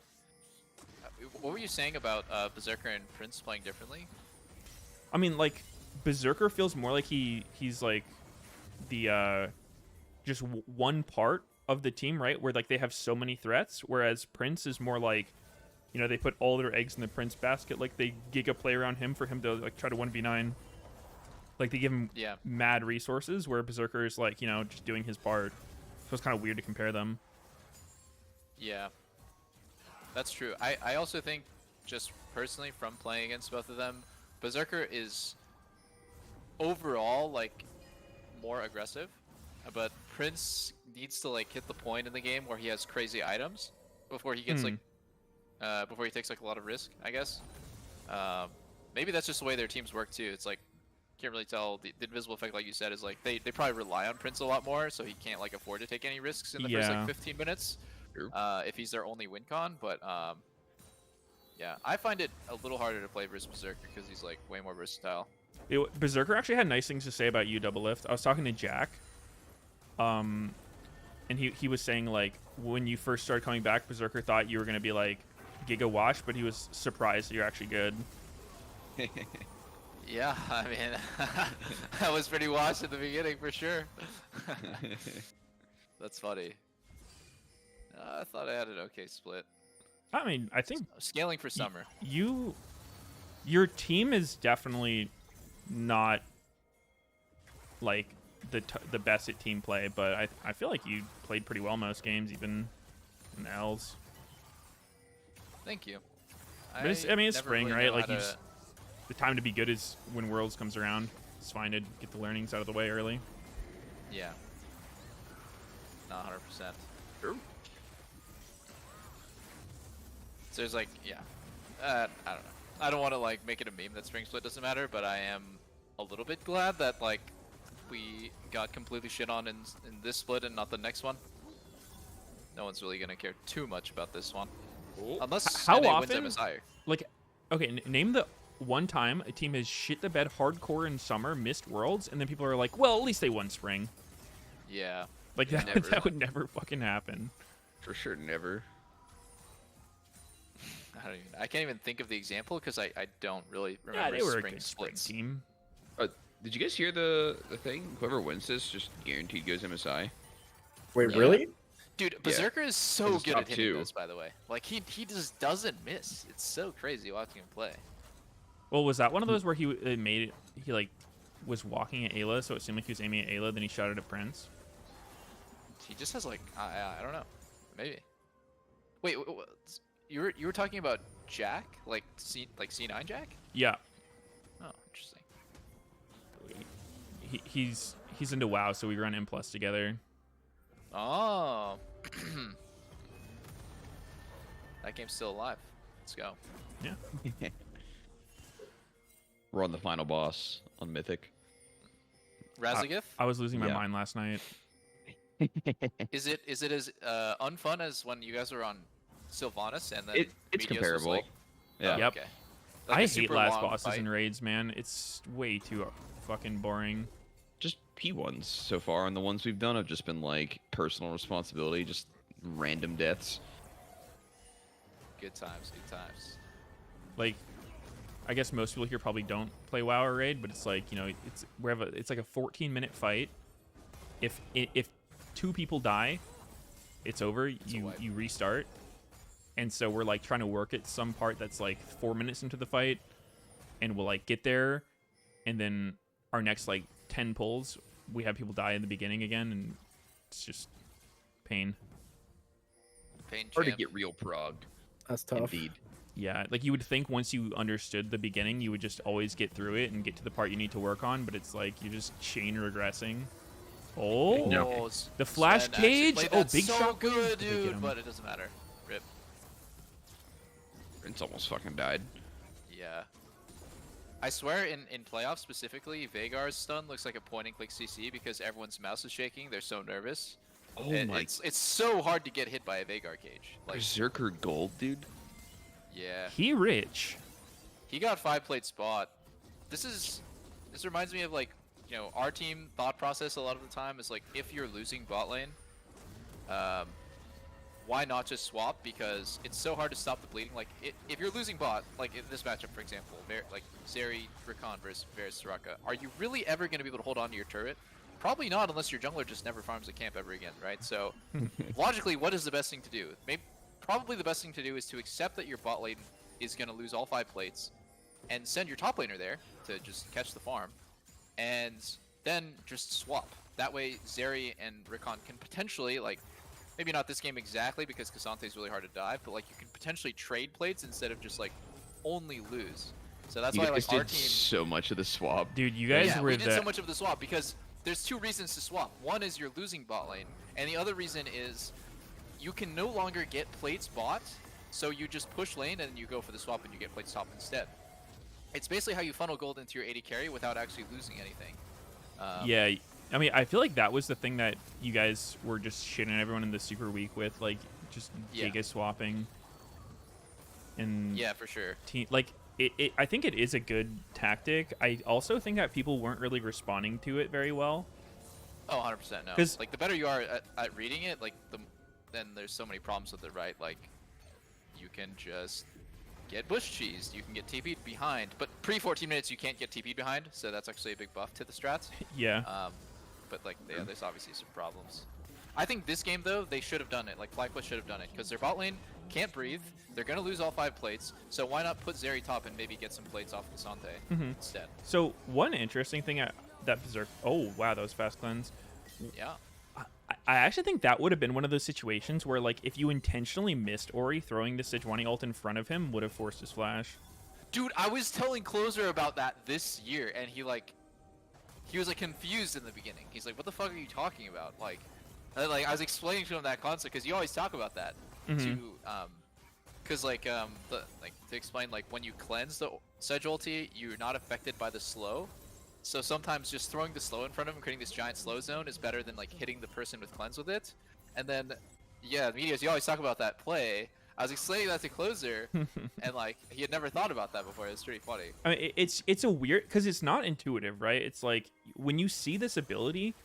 Speaker 2: What were you saying about Berserker and Prince playing differently?
Speaker 1: I mean, like, Berserker feels more like he's like the just one part of the team, right? Where like they have so many threats, whereas Prince is more like, you know, they put all their eggs in the Prince basket. Like they giga play around him for him to like try to 1v9. Like they give him
Speaker 2: Yeah.
Speaker 1: mad resources, where Berserker is like, you know, just doing his part. So it's kind of weird to compare them.
Speaker 2: Yeah. That's true. I also think, just personally from playing against both of them, Berserker is overall like more aggressive, but Prince needs to like hit the point in the game where he has crazy items before he gets like before he takes like a lot of risk, I guess. Maybe that's just the way their teams work too. It's like, can't really tell. The invisible effect, like you said, is like they probably rely on Prince a lot more, so he can't like afford to take any risks in the first
Speaker 1: Yeah.
Speaker 2: like 15 minutes.
Speaker 3: True.
Speaker 2: If he's their only win con, but yeah, I find it a little harder to play versus Berserker because he's like way more versatile.
Speaker 1: Berserker actually had nice things to say about you, Double Lift. I was talking to Jack, and he was saying like when you first started coming back, Berserker thought you were gonna be like Giga Wash, but he was surprised that you're actually good.
Speaker 2: Yeah, I mean, I was pretty washed at the beginning for sure. That's funny. I thought I had an okay split.
Speaker 1: I mean, I think
Speaker 2: Scaling for summer.
Speaker 1: your team is definitely not like the best at team play, but I feel like you played pretty well most games, even in the L's.
Speaker 2: Thank you.
Speaker 1: But I mean, it's
Speaker 2: never
Speaker 1: spring,
Speaker 2: really
Speaker 1: right?
Speaker 2: know
Speaker 1: Like
Speaker 2: how
Speaker 1: you
Speaker 2: to-
Speaker 1: just, the time to be good is when Worlds comes around. It's fine to get the learnings out of the way early.
Speaker 2: Yeah. Not 100%.
Speaker 3: True.
Speaker 2: So there's like, yeah. I don't know. I don't want to like make it a meme that spring split doesn't matter, but I am a little bit glad that like we got completely shit on in this split and not the next one. No one's really gonna care too much about this one, unless
Speaker 1: How
Speaker 2: NA
Speaker 1: often?
Speaker 2: wins MSI.
Speaker 1: Like, okay, name the one time a team has shit the bed hardcore in summer, missed Worlds, and then people are like, well, at least they won spring.
Speaker 2: Yeah.
Speaker 1: Like
Speaker 2: Yeah,
Speaker 1: that,
Speaker 2: never.
Speaker 1: that would never fucking happen.
Speaker 3: For sure, never.
Speaker 2: I can't even think of the example because I don't really
Speaker 1: Yeah,
Speaker 2: remember
Speaker 1: they were a
Speaker 2: spring
Speaker 1: good spring
Speaker 2: splits.
Speaker 1: team.
Speaker 3: Did you guys hear the thing? Whoever wins this just guaranteed goes MSI.
Speaker 4: Wait,
Speaker 2: Yeah.
Speaker 4: really?
Speaker 2: Dude, Berserker is so
Speaker 3: This is
Speaker 2: good
Speaker 3: top
Speaker 2: at hitting
Speaker 3: two.
Speaker 2: this, by the way. Like he just doesn't miss. It's so crazy watching him play.
Speaker 1: Well, was that one of those where he made it? He like was walking at Ayla, so it seemed like he was aiming at Ayla, then he shot it at Prince.
Speaker 2: He just has like I don't know, maybe. Wait, you were talking about Jack, like C9 Jack?
Speaker 1: Yeah,
Speaker 2: Oh, interesting.
Speaker 1: he's into WoW, so we run M+ together.
Speaker 2: Oh, that game's still alive. Let's go.
Speaker 1: Yeah.
Speaker 3: We're on the final boss on Mythic.
Speaker 2: Razagith,
Speaker 1: I was losing my
Speaker 3: Yeah.
Speaker 1: mind last night.
Speaker 2: is it as unfun as when you guys were on Sylvanas and then
Speaker 3: It's
Speaker 2: Meteos was
Speaker 3: comparable.
Speaker 2: like,
Speaker 3: Yeah.
Speaker 1: Yep.
Speaker 2: okay. Like
Speaker 1: I
Speaker 2: a
Speaker 1: hate
Speaker 2: super
Speaker 1: last
Speaker 2: long
Speaker 1: bosses
Speaker 2: fight.
Speaker 1: in raids, man. It's way too fucking boring.
Speaker 3: Just P1s so far, and the ones we've done have just been like personal responsibility, just random deaths.
Speaker 2: Good times, good times.
Speaker 1: Like, I guess most people here probably don't play WoW or Raid, but it's like, you know, it's like a 14-minute fight. If 2 people die, it's over. You restart. And so we're like trying to work at some part that's like 4 minutes into the fight, and we'll like get there, and then our next like 10 pulls, we have people die in the beginning again, and it's just pain.
Speaker 2: Pain
Speaker 3: Hard to
Speaker 2: champ.
Speaker 3: get real progged.
Speaker 4: That's tough.
Speaker 3: Indeed.
Speaker 1: Yeah, like you would think once you understood the beginning, you would just always get through it and get to the part you need to work on, but it's like you're just chain regressing. Oh,
Speaker 3: No.
Speaker 1: the flash
Speaker 2: Sven actually
Speaker 1: cage.
Speaker 2: played
Speaker 1: Oh,
Speaker 2: that
Speaker 1: big
Speaker 2: so
Speaker 1: shot.
Speaker 2: good,
Speaker 1: Did they get
Speaker 2: dude.
Speaker 1: him?
Speaker 2: But it doesn't matter. Rip.
Speaker 3: Prince almost fucking died.
Speaker 2: Yeah. I swear in playoffs specifically, Veigar's stun looks like a point and click CC because everyone's mouse is shaking. They're so nervous.
Speaker 3: Oh my.
Speaker 2: It's so hard to get hit by a Veigar cage. Like,
Speaker 3: Berserker gold, dude.
Speaker 2: yeah.
Speaker 1: He rich.
Speaker 2: He got 5 plate spot. This reminds me of like, you know, our team thought process a lot of the time is like, if you're losing bot lane, why not just swap? Because it's so hard to stop the bleeding. Like, if you're losing bot, like in this matchup, for example, like Zeri Rakan versus Soraka, are you really ever going to be able to hold on to your turret? Probably not, unless your jungler just never farms a camp ever again, right? So, logically, what is the best thing to do? Probably the best thing to do is to accept that your bot lane is going to lose all 5 plates, and send your top laner there to just catch the farm, and then just swap. That way, Zeri and Rakan can potentially, like, maybe not this game exactly because Cassante is really hard to dive, but like you can potentially trade plates instead of just like only lose. So that's
Speaker 3: You
Speaker 2: why
Speaker 3: guys
Speaker 2: like our
Speaker 3: did
Speaker 2: team.
Speaker 3: so much of the swap.
Speaker 1: Dude, you guys
Speaker 2: Yeah,
Speaker 1: were
Speaker 2: we did
Speaker 1: the
Speaker 2: so much of the swap because there's 2 reasons to swap. One is you're losing bot lane, and the other reason is you can no longer get plates bot, so you just push lane and you go for the swap and you get plates top instead. It's basically how you funnel gold into your AD carry without actually losing anything.
Speaker 1: yeah. I mean, I feel like that was the thing that you guys were just shitting everyone in the super week with, like just
Speaker 2: Yeah.
Speaker 1: Giga swapping. And
Speaker 2: Yeah, for sure.
Speaker 1: like I think it is a good tactic. I also think that people weren't really responding to it very well.
Speaker 2: Oh, 100% no.
Speaker 1: 'Cause-
Speaker 2: Like the better you are at reading it, like then there's so many problems with it, right? Like you can just get bush cheesed, you can get TP'd behind, but pre 14 minutes you can't get TP'd behind, so that's actually a big buff to the strats.
Speaker 1: Yeah.
Speaker 2: But like yeah, there's obviously some problems. I think this game though, they should have done it. Like FlyQuest should have done it because their bot lane can't breathe. They're gonna lose all 5 plates, so why not put Zeri top and maybe get some plates off Cassante instead?
Speaker 1: So one interesting thing that Berserk. Oh wow, that was fast cleanse.
Speaker 2: Yeah.
Speaker 1: I actually think that would have been one of those situations where, like, if you intentionally missed Ori, throwing the Sejuani ult in front of him would have forced his flash.
Speaker 2: Dude, I was telling Closer about that this year, and he was like confused in the beginning. He's like, "What the fuck are you talking about?" Like I was explaining to him that concept because you always talk about that because to explain like when you cleanse the Sedge ulti, you're not affected by the slow. So sometimes just throwing the slow in front of him, creating this giant slow zone, is better than like hitting the person with cleanse with it. And then, yeah, Meteos, you always talk about that play. I was explaining that to Closer, and like he had never thought about that before. It's pretty funny.
Speaker 1: I mean, it's a weird because it's not intuitive, right? It's like when you see this ability,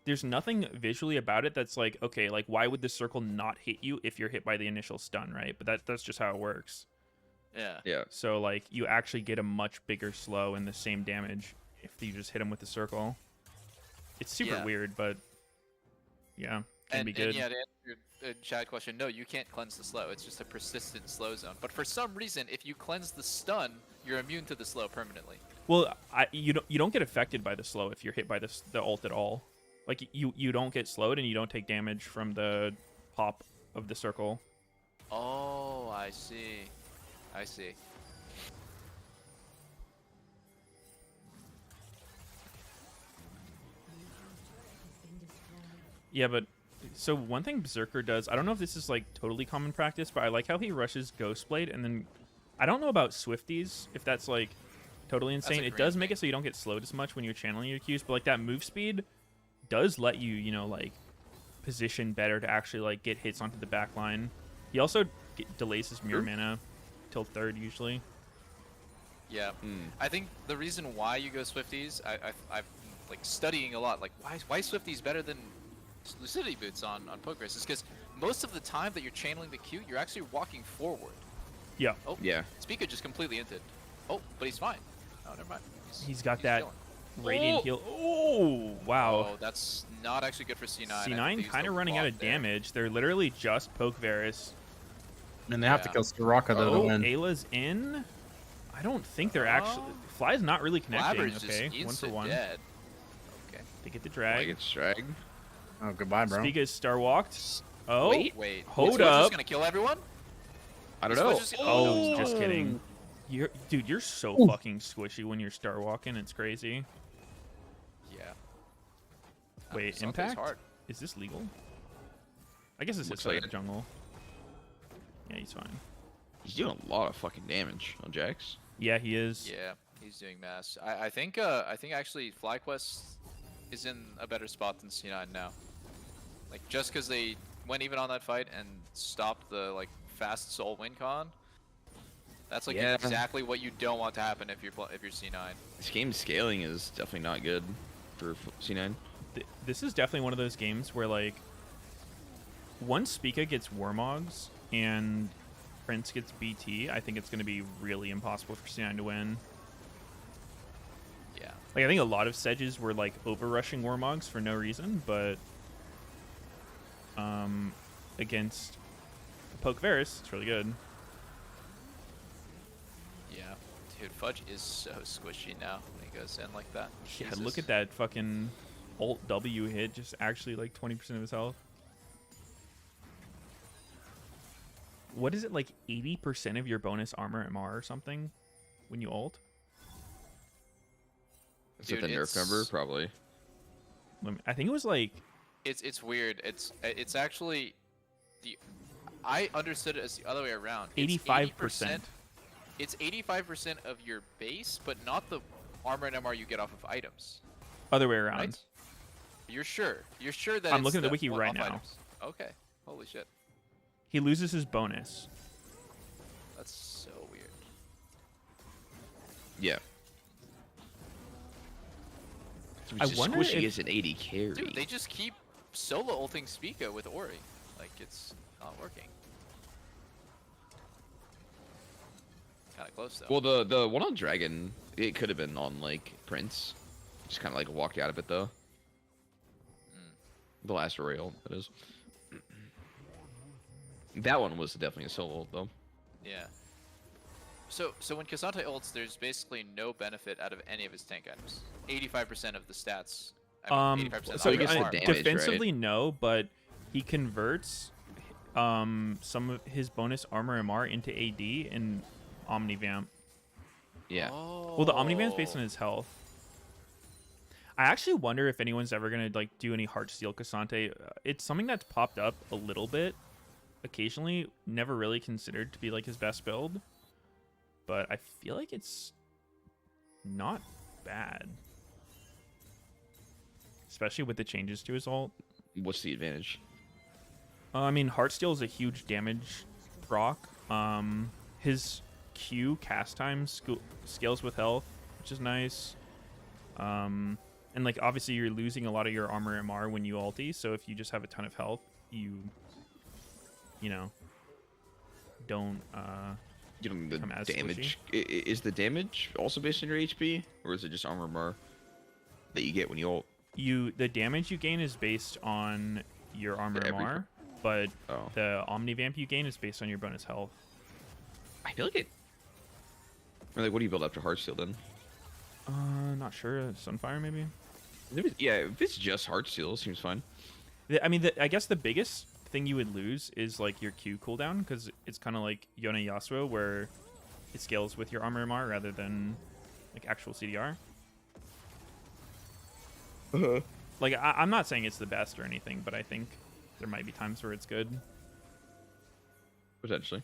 Speaker 1: there's nothing visually about it that's like, okay, like why would the circle not hit you if you're hit by the initial stun, right? But that's just how it works.
Speaker 2: Yeah.
Speaker 3: Yeah.
Speaker 1: So like you actually get a much bigger slow and the same damage if you just hit him with the circle. It's super
Speaker 2: Yeah.
Speaker 1: weird, but yeah, can
Speaker 2: And,
Speaker 1: be good.
Speaker 2: and yeah, to answer your Chad question, no, you can't cleanse the slow. It's just a persistent slow zone. But for some reason, if you cleanse the stun, you're immune to the slow permanently.
Speaker 1: Well, you don't get affected by the slow if you're hit by the ult at all. Like you don't get slowed and you don't take damage from the pop of the circle.
Speaker 2: Oh, I see. I see.
Speaker 1: Yeah, but so one thing Berserker does, I don't know if this is like totally common practice, but I like how he rushes Ghostblade and then I don't know about Swifties if that's like totally insane.
Speaker 2: a
Speaker 1: It
Speaker 2: great
Speaker 1: does make
Speaker 2: thing.
Speaker 1: it so you don't get slowed as much when you're channeling your Qs, but like that move speed does let you, like position better to actually like get hits onto the back line. He also delays his mirror mana till third usually.
Speaker 2: Yeah. I think the reason why you go Swifties, I've like studying a lot. Like why Swifties better than Lucidity Boots on Progress is because most of the time that you're channeling the Q, you're actually walking forward.
Speaker 1: Yeah.
Speaker 2: Oh,
Speaker 3: Yeah.
Speaker 2: Speaker just completely inted. Oh, but he's fine. Oh, never mind.
Speaker 1: He's got
Speaker 2: he's
Speaker 1: that
Speaker 2: chilling.
Speaker 1: radiant
Speaker 2: Oh!
Speaker 1: heal. Oh, wow.
Speaker 2: Oh, that's not actually good for C9. I think they
Speaker 1: C9
Speaker 2: used
Speaker 1: kind
Speaker 2: a
Speaker 1: of running out
Speaker 2: lot
Speaker 1: of
Speaker 2: there.
Speaker 1: damage. They're literally just poke Varus.
Speaker 8: And they have to
Speaker 2: Yeah.
Speaker 8: kill Soraka though to
Speaker 1: Oh,
Speaker 8: win.
Speaker 1: Ayla's in. I don't think they're actually. Fly's not really connecting.
Speaker 2: Blabber's
Speaker 1: Okay,
Speaker 2: just
Speaker 1: 1 for
Speaker 2: instant
Speaker 1: 1.
Speaker 2: dead. Okay.
Speaker 1: They get the
Speaker 3: Like
Speaker 1: drag.
Speaker 3: it's drag.
Speaker 8: Oh, goodbye, bro.
Speaker 1: Spiga is star walked. Oh,
Speaker 2: Wait.
Speaker 1: hold
Speaker 2: Is Squidge
Speaker 1: up.
Speaker 2: just gonna kill everyone?
Speaker 3: I don't
Speaker 2: Is
Speaker 3: know.
Speaker 2: Squidge just-
Speaker 1: Oh, just kidding. Dude, you're so fucking squishy when you're star walking. It's crazy.
Speaker 2: Yeah.
Speaker 1: Wait,
Speaker 2: Something's
Speaker 1: impact?
Speaker 2: hard.
Speaker 1: Is this legal? I guess it's
Speaker 3: Looks
Speaker 1: his side
Speaker 3: like
Speaker 1: of the jungle. Yeah, he's fine.
Speaker 3: He's doing a lot of fucking damage on Jax.
Speaker 1: Yeah, he is.
Speaker 2: Yeah, he's doing mass. I think actually FlyQuest is in a better spot than C9 now. Like just because they went even on that fight and stopped the like fast soul win con. That's like
Speaker 3: Yeah.
Speaker 2: exactly what you don't want to happen if you're C9.
Speaker 3: This game's scaling is definitely not good for C9.
Speaker 1: This is definitely one of those games where, like, once Spica gets Warmogs and Prince gets BT, I think it's going to be really impossible for C9 to win.
Speaker 2: Yeah.
Speaker 1: Like, I think a lot of Sedges were, like, over-rushing Warmogs for no reason, but against Poke Varus, it's really good.
Speaker 2: Yeah. Dude, Fudge is so squishy now when he goes in like that.
Speaker 1: Yeah,
Speaker 2: Jesus.
Speaker 1: look at that fucking Alt W hit, just actually, like, 20% of his health. What is it, like 80% of your bonus armor MR or something when you ult?
Speaker 3: Is that
Speaker 2: Dude,
Speaker 3: the nerf number?
Speaker 2: it's-
Speaker 3: Probably.
Speaker 1: I think it was like
Speaker 2: It's weird. It's actually I understood it as the other way around. It's
Speaker 1: 85%.
Speaker 2: It's 85% of your base, but not the armor and MR you get off of items.
Speaker 1: Other way around.
Speaker 2: Right? You're sure? You're sure that
Speaker 1: I'm
Speaker 2: it's
Speaker 1: looking at the
Speaker 2: the
Speaker 1: wiki
Speaker 2: one
Speaker 1: right
Speaker 2: off
Speaker 1: now.
Speaker 2: items? Okay. Holy shit.
Speaker 1: He loses his bonus.
Speaker 2: That's so weird.
Speaker 3: Yeah.
Speaker 1: I
Speaker 3: Which is
Speaker 1: wonder
Speaker 3: squishy
Speaker 1: if-
Speaker 3: is an 80 carry.
Speaker 2: Dude, they just keep solo ulting Spica with Ori. Like, it's not working. Kinda close, though.
Speaker 3: Well, the one on Dragon, it could have been on, like, Prince. Just kind of, like, walked out of it, though. The last Royal, that is. That one was definitely a solo ult, though.
Speaker 2: Yeah. So when Cassante ults, there's basically no benefit out of any of his tank items. 85% of the stats. I mean, 85%
Speaker 1: So
Speaker 2: of
Speaker 3: gets
Speaker 2: the
Speaker 3: the
Speaker 2: farm.
Speaker 3: damage, right?
Speaker 1: defensively, no, but he converts some of his bonus armor MR into AD and Omnivamp.
Speaker 3: Yeah.
Speaker 1: Well, the Omnivamp's based on his health. I actually wonder if anyone's ever gonna like do any Heartsteel Cassante. It's something that's popped up a little bit, occasionally. Never really considered to be like his best build, but I feel like it's not bad, especially with the changes to his ult.
Speaker 3: What's the advantage?
Speaker 1: I mean, Heartsteel is a huge damage proc. His Q cast time scales with health, which is nice. And like obviously you're losing a lot of your armor MR when you ulti, so if you just have a ton of health, you know, don't
Speaker 3: You don't
Speaker 1: Come
Speaker 3: the
Speaker 1: as
Speaker 3: damage. Is the damage also based on your HP, or is it just armor MR that you get when you ult?
Speaker 1: the damage you gain is based on your armor
Speaker 3: For every
Speaker 1: MR, but
Speaker 3: Oh.
Speaker 1: the Omnivamp you gain is based on your bonus health.
Speaker 3: I feel like it. Or like, what do you build after Heartsteel then?
Speaker 1: Not sure. Sunfire maybe.
Speaker 3: Yeah, if it's just Heartsteel, seems fine.
Speaker 1: I mean, I guess the biggest thing you would lose is like your Q cooldown, because it's kind of like Yone Yasuo, where it scales with your armor MR rather than like actual CDR. Like I'm not saying it's the best or anything, but I think there might be times where it's good.
Speaker 3: Potentially.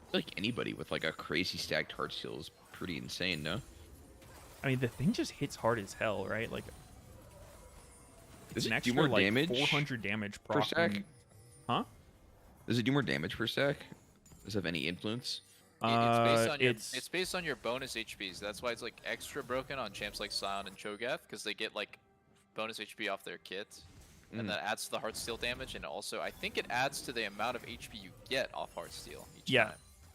Speaker 3: I feel like anybody with like a crazy stacked Heartsteel is pretty insane, no?
Speaker 1: I mean, the thing just hits hard as hell, right? Like it's
Speaker 3: Does
Speaker 1: an
Speaker 3: it do
Speaker 1: extra
Speaker 3: more
Speaker 1: like
Speaker 3: damage
Speaker 1: 400 damage
Speaker 3: per
Speaker 1: proc
Speaker 3: stack?
Speaker 1: Huh?
Speaker 3: Does it do more damage per stack? Does it have any influence?
Speaker 2: It's based on your bonus HPs. That's why it's like extra broken on champs like Sion and Cho'Gath, because they get like bonus HP off their kit. and that adds to the heartsteel damage, and also I think it adds to the amount of HP you get off heartsteel each
Speaker 1: Yeah,
Speaker 2: time.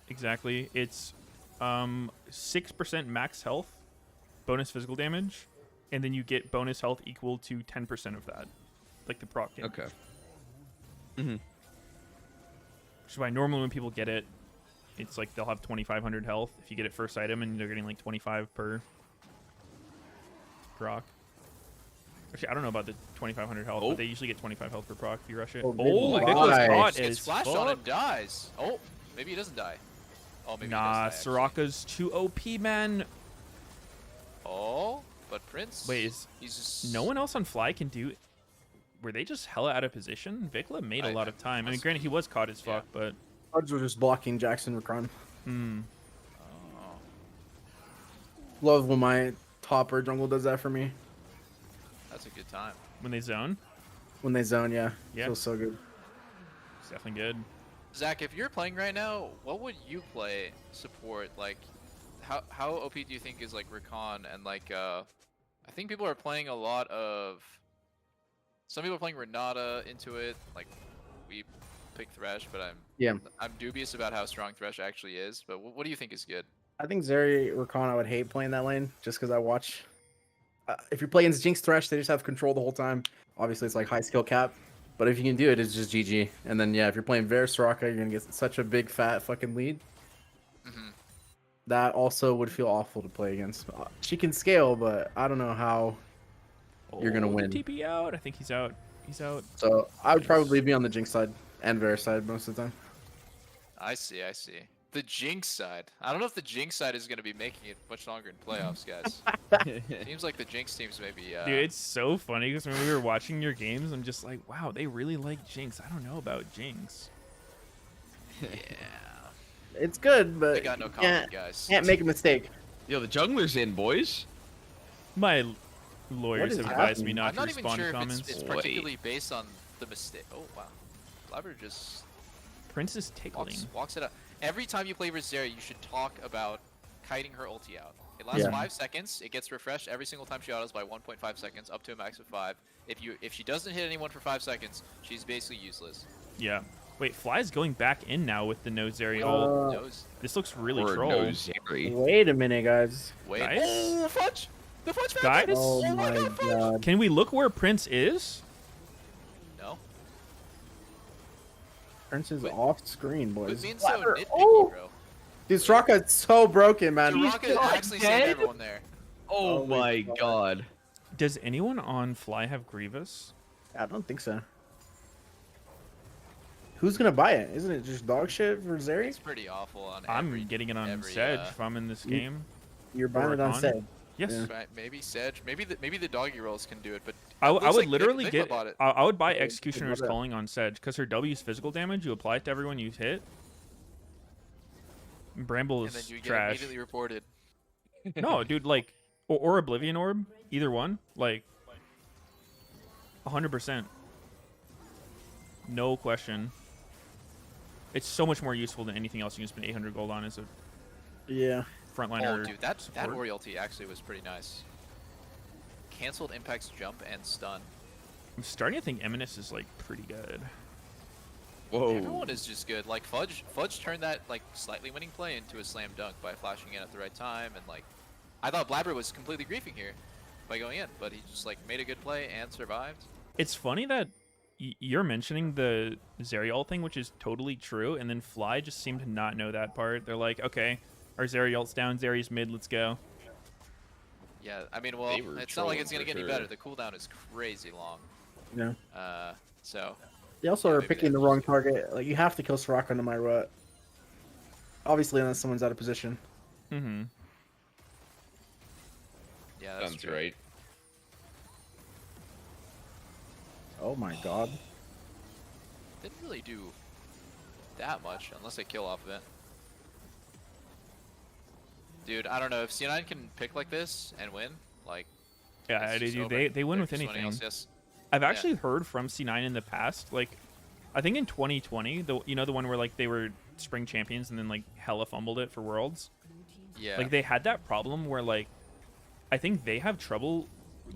Speaker 1: exactly. It's 6% max health, bonus physical damage, and then you get bonus health equal to 10% of that, like the proc damage.
Speaker 3: Okay. Mm-hmm.
Speaker 1: Which is why normally when people get it, it's like they'll have 2,500 health if you get it first item, and they're getting like 25 per proc. Actually, I don't know about the 2,500 health,
Speaker 3: Oh.
Speaker 1: but they usually get 25 health per proc if you rush it.
Speaker 4: Oh,
Speaker 1: Oh,
Speaker 4: big
Speaker 1: Vicla's
Speaker 4: nice.
Speaker 1: caught
Speaker 2: Gets
Speaker 1: as
Speaker 2: flashed on
Speaker 1: fuck.
Speaker 2: and dies. Oh, maybe he doesn't die. Oh, maybe
Speaker 1: Nah,
Speaker 2: he does die,
Speaker 1: Soraka's too OP, man.
Speaker 2: actually. Oh, but Prince.
Speaker 1: Wait, is
Speaker 2: he's just
Speaker 1: no one else on Fly can do? Were they just hella out of position? Vikla made a lot of time. I mean, granted, he was caught as fuck, but
Speaker 4: Fudge were just blocking Jackson Recron.
Speaker 1: hmm.
Speaker 2: Oh.
Speaker 4: Love when my topper jungle does that for me.
Speaker 2: That's a good time.
Speaker 1: When they zone,
Speaker 4: When they zone, yeah.
Speaker 1: Yeah.
Speaker 4: Feels so good.
Speaker 1: it's definitely good.
Speaker 2: Zach, if you're playing right now, what would you play support? Like, how OP do you think is like Recon and like I think people are playing a lot of. Some people are playing Renata into it. Like, we pick Thresh, but I'm dubious about how strong Thresh actually is. But what do you think is good?
Speaker 4: I think Zeri Recon, I would hate playing that lane just because I watch. If you're playing Jinx Thresh, they just have control the whole time. Obviously, it's like high skill cap. But if you can do it, it's just GG. And then, yeah, if you're playing Varus Soraka, you're going to get such a big, fat fucking lead.
Speaker 2: Mm-hmm.
Speaker 4: That also would feel awful to play against. She can scale, but I don't know how you're going to
Speaker 1: Oh,
Speaker 4: win.
Speaker 1: TP out. I think he's out. He's out.
Speaker 4: So I would probably be on the Jinx side and Varus side most of the time.
Speaker 2: I see. The Jinx side. I don't know if the Jinx side is going to be making it much longer in playoffs, guys. Seems like the Jinx teams maybe.
Speaker 1: Dude, it's so funny because when we were watching your games, I'm just like, wow, they really like Jinx. I don't know about Jinx.
Speaker 2: Yeah.
Speaker 4: It's good, but
Speaker 2: They got no
Speaker 4: you
Speaker 2: comment, guys.
Speaker 4: can't make a mistake.
Speaker 3: Yo, the jungler's in, boys.
Speaker 1: My lawyers
Speaker 4: is
Speaker 1: have advised me
Speaker 4: happening?
Speaker 1: not
Speaker 2: I'm
Speaker 1: to
Speaker 2: not even
Speaker 1: respond
Speaker 2: sure
Speaker 1: to
Speaker 2: if
Speaker 1: comments.
Speaker 2: it's particularly based on the mistake. Oh wow, Blabber just
Speaker 1: Prince is tickling.
Speaker 2: walks it up. Every time you play Rizera, you should talk about kiting her ulti out. It lasts
Speaker 4: Yeah.
Speaker 2: 5 seconds. It gets refreshed every single time she autos by 1.5 seconds, up to a max of 5. If she doesn't hit anyone for 5 seconds, she's basically useless.
Speaker 1: Yeah. Wait, Fly's going back in now with the no Zeri ult.
Speaker 2: Knows.
Speaker 1: This looks really
Speaker 3: Or
Speaker 1: troll.
Speaker 3: no Zeri.
Speaker 4: Wait a minute, guys.
Speaker 2: Wait.
Speaker 1: Guys?
Speaker 2: Oh, Fudge! The Fudge
Speaker 1: Guys?
Speaker 2: fountain!
Speaker 4: Oh
Speaker 2: my
Speaker 4: my
Speaker 2: God, Fudge!
Speaker 4: god.
Speaker 1: Can we look where Prince is?
Speaker 2: No.
Speaker 4: Prince is
Speaker 2: Wait.
Speaker 4: off screen,
Speaker 2: Quit
Speaker 4: boys.
Speaker 2: being so
Speaker 4: Blabber.
Speaker 2: nitpicky,
Speaker 4: Oh!
Speaker 2: bro.
Speaker 4: Dude, Soraka is so broken, man.
Speaker 2: Soraka actually saved everyone there.
Speaker 3: Oh,
Speaker 4: Oh
Speaker 3: my
Speaker 4: my
Speaker 3: god.
Speaker 1: Does anyone on Fly have Grievous?
Speaker 4: I don't think so. Who's gonna buy it? Isn't it just dog shit for Zeri?
Speaker 2: It's pretty awful on
Speaker 1: I'm
Speaker 2: every,
Speaker 1: getting it on
Speaker 2: every,
Speaker 1: Sedge if I'm in this
Speaker 4: you-
Speaker 1: game.
Speaker 4: You're buying it on
Speaker 1: Recon?
Speaker 4: Sed.
Speaker 1: Yes.
Speaker 4: Yeah.
Speaker 2: Right, maybe Sedge, maybe the doggy rolls can do it, but
Speaker 1: I
Speaker 2: looks
Speaker 1: would
Speaker 2: like
Speaker 1: literally
Speaker 2: Vikla
Speaker 1: get.
Speaker 2: bought it.
Speaker 1: I would buy
Speaker 4: Yeah,
Speaker 1: Executioner's
Speaker 4: Vikla bought it.
Speaker 1: Calling on Sedge because her W's physical damage. You apply it to everyone you hit. Bramble
Speaker 2: and then
Speaker 1: is
Speaker 2: you get
Speaker 1: trash.
Speaker 2: immediately reported.
Speaker 1: No, dude, like, or Oblivion Orb, either one, like, 100%. No question. It's so much more useful than anything else you can spend 800 gold on as a
Speaker 4: Yeah.
Speaker 1: frontliner.
Speaker 2: Oh, dude, that
Speaker 1: support.
Speaker 2: Orielty actually was pretty nice. Cancelled impacts jump and stun.
Speaker 1: I'm starting to think Eminus is like pretty good.
Speaker 3: Whoa.
Speaker 2: Everyone is just good. Like Fudge turned that like slightly winning play into a slam dunk by flashing in at the right time, and like I thought Blabber was completely griefing here by going in, but he just like made a good play and survived.
Speaker 1: It's funny that you're mentioning the Zerial thing, which is totally true, and then Fly just seemed to not know that part. They're like, okay, our Zerial's down, Zeri's mid, let's go.
Speaker 2: Yeah, I mean, well,
Speaker 3: They were
Speaker 2: it's not like it's
Speaker 3: trolling
Speaker 2: gonna
Speaker 3: for
Speaker 2: get any
Speaker 3: sure.
Speaker 2: better. The cooldown is crazy long.
Speaker 4: Yeah.
Speaker 2: So
Speaker 4: They also
Speaker 2: Yeah,
Speaker 4: are
Speaker 2: maybe
Speaker 4: picking
Speaker 2: they
Speaker 4: the wrong target. Like, you have to kill Soraka no matter what. Obviously, unless someone's out of position.
Speaker 1: Mm-hmm.
Speaker 2: yeah, that's
Speaker 3: Sounds
Speaker 2: true.
Speaker 3: right.
Speaker 4: Oh my god.
Speaker 2: Didn't really do that much unless they kill off of it. Dude, I don't know if C9 can pick like this and win. Like,
Speaker 1: Yeah,
Speaker 2: it's just over.
Speaker 1: they win
Speaker 2: They're
Speaker 1: with
Speaker 2: just winning
Speaker 1: anything.
Speaker 2: else, yes.
Speaker 1: I've actually heard from C9 in the past, like, I think in 2020, the one where like they were spring champions and then like hella fumbled it for Worlds.
Speaker 2: Yeah.
Speaker 1: Like they had that problem where like I think they have trouble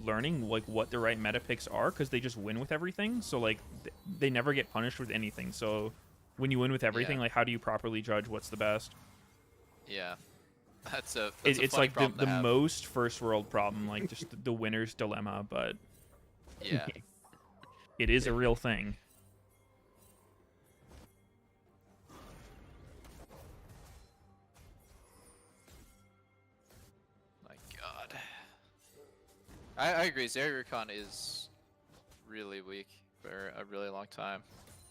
Speaker 1: learning like what the right meta picks are because they just win with everything. So like they never get punished with anything. So when you win with everything, like how do you properly judge what's the best?
Speaker 2: Yeah, that's a
Speaker 1: It's
Speaker 2: funny
Speaker 1: like
Speaker 2: problem
Speaker 1: the
Speaker 2: to have.
Speaker 1: most first world problem, like just the winner's dilemma, but
Speaker 2: Yeah.
Speaker 1: it is a real thing.
Speaker 2: My God. I agree. Zeri-Rakan is really weak for a really long time.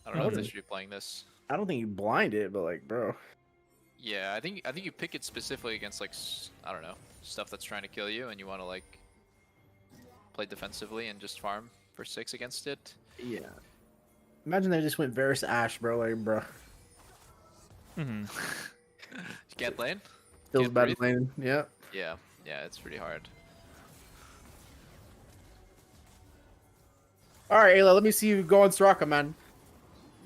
Speaker 2: I don't know if they should be playing this.
Speaker 4: I don't think you blind it, but like, bro.
Speaker 2: Yeah, I think you pick it specifically against like I don't know, stuff that's trying to kill you, and you want to like play defensively and just farm for 6 against it.
Speaker 4: Yeah. Imagine they just went Varus Ash, bro. Like, bro.
Speaker 1: Mm-hmm.
Speaker 2: You can't lane.
Speaker 4: Feels
Speaker 2: Can't
Speaker 4: bad
Speaker 2: breathe?
Speaker 4: lane. Yeah.
Speaker 2: Yeah, it's pretty hard.
Speaker 4: All right, Ayla, let me see you go on Soraka, man.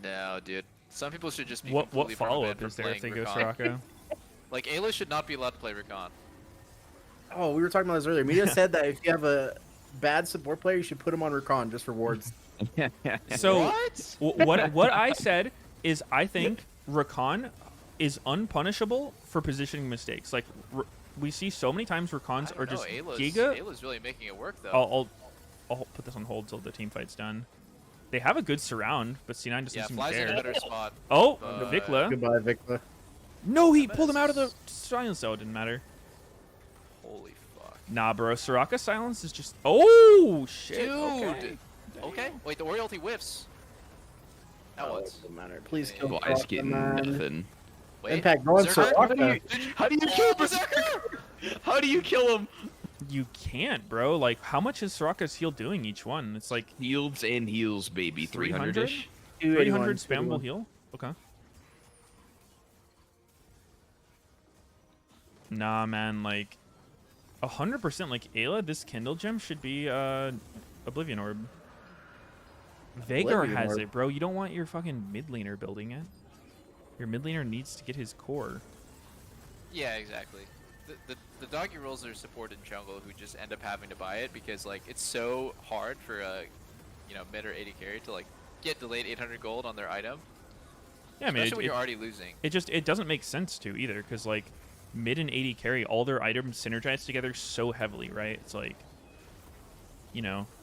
Speaker 2: No, dude. Some people should just be
Speaker 1: What
Speaker 2: completely
Speaker 1: follow
Speaker 2: permabanned
Speaker 1: up
Speaker 2: from
Speaker 1: is there if they
Speaker 2: playing
Speaker 1: go
Speaker 2: Rakan.
Speaker 1: Soraka?
Speaker 2: Like Ayla should not be allowed to play Rakan.
Speaker 4: Oh, we were talking about this earlier. Meteos said that if you have a bad support player, you should put him on Rakan just for wards.
Speaker 1: So
Speaker 2: What?
Speaker 1: what I said is I think Rakan is unpunishable for positioning mistakes. Like we see so many times Rakans are just giga.
Speaker 2: Ayla's really making it work though.
Speaker 1: I'll put this on hold till the team fight's done. They have a good surround, but C9 doesn't
Speaker 2: Yeah,
Speaker 1: seem
Speaker 2: flies in a
Speaker 1: there.
Speaker 2: better spot.
Speaker 1: Oh,
Speaker 2: but-
Speaker 1: Vikla.
Speaker 4: Goodbye, Vikla.
Speaker 1: No, he pulled him out of the silence, so it didn't matter.
Speaker 2: Holy fuck.
Speaker 1: Nah, bro. Soraka silence is just. Oh shit.
Speaker 2: Dude. Okay. Wait, the Ori ulti whiffs. Now
Speaker 4: Oh,
Speaker 2: what?
Speaker 4: it doesn't matter. Please kill
Speaker 3: Well, I
Speaker 4: Soraka,
Speaker 3: getting
Speaker 4: man.
Speaker 3: nothing.
Speaker 2: Wait.
Speaker 4: Impact, go on
Speaker 2: Zerker?
Speaker 4: Soraka.
Speaker 3: How do you kill Berserker? How do you kill him?
Speaker 1: You can't, bro. Like, how much is Soraka's heal doing each one? It's like
Speaker 3: Heals and heals, baby. 300-ish.
Speaker 1: 300 spammable heal. Okay. Nah, man. Like, 100%. Like Ayla, this Kindle gem should be Oblivion Orb. Vagar
Speaker 4: Oblivion
Speaker 1: has
Speaker 4: Orb.
Speaker 1: it, bro. You don't want your fucking mid laner building it. Your mid laner needs to get his core.
Speaker 2: Yeah, exactly. The doggy rolls are supported in jungle who just end up having to buy it because like it's so hard for a mid or 80 carry to like get delayed 800 gold on their item.
Speaker 1: Yeah, I mean,
Speaker 2: Especially when you're already losing.
Speaker 1: it doesn't make sense to either, because like mid and 80 carry, all their items synergize together so heavily, right? It's like,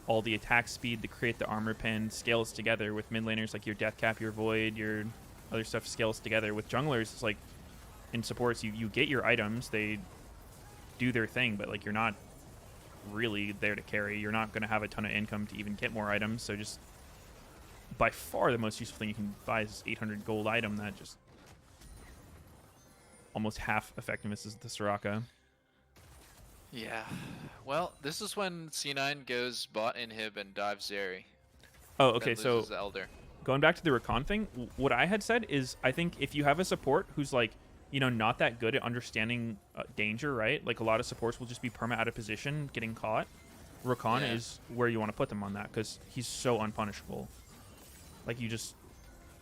Speaker 1: all the attack speed, the crit, the armor pen scales together. With mid laners, like your death cap, your void, your other stuff scales together. With junglers, it's like in supports, you get your items, they do their thing, but like you're not really there to carry. You're not going to have a ton of income to even get more items. So just by far the most useful thing you can buy is this 800 gold item that just almost half effectiveness is the Soraka.
Speaker 2: Yeah. Well, this is when C9 goes bot inhib and dives Zeri.
Speaker 1: Oh, okay.
Speaker 2: Then
Speaker 1: So
Speaker 2: loses the Elder.
Speaker 1: going back to the Rakan thing, what I had said is I think if you have a support who's like, not that good at understanding danger, right? Like a lot of supports will just be perma out of position, getting caught. Rakan is where you want to put them on that because he's so unpunishable. Like you just...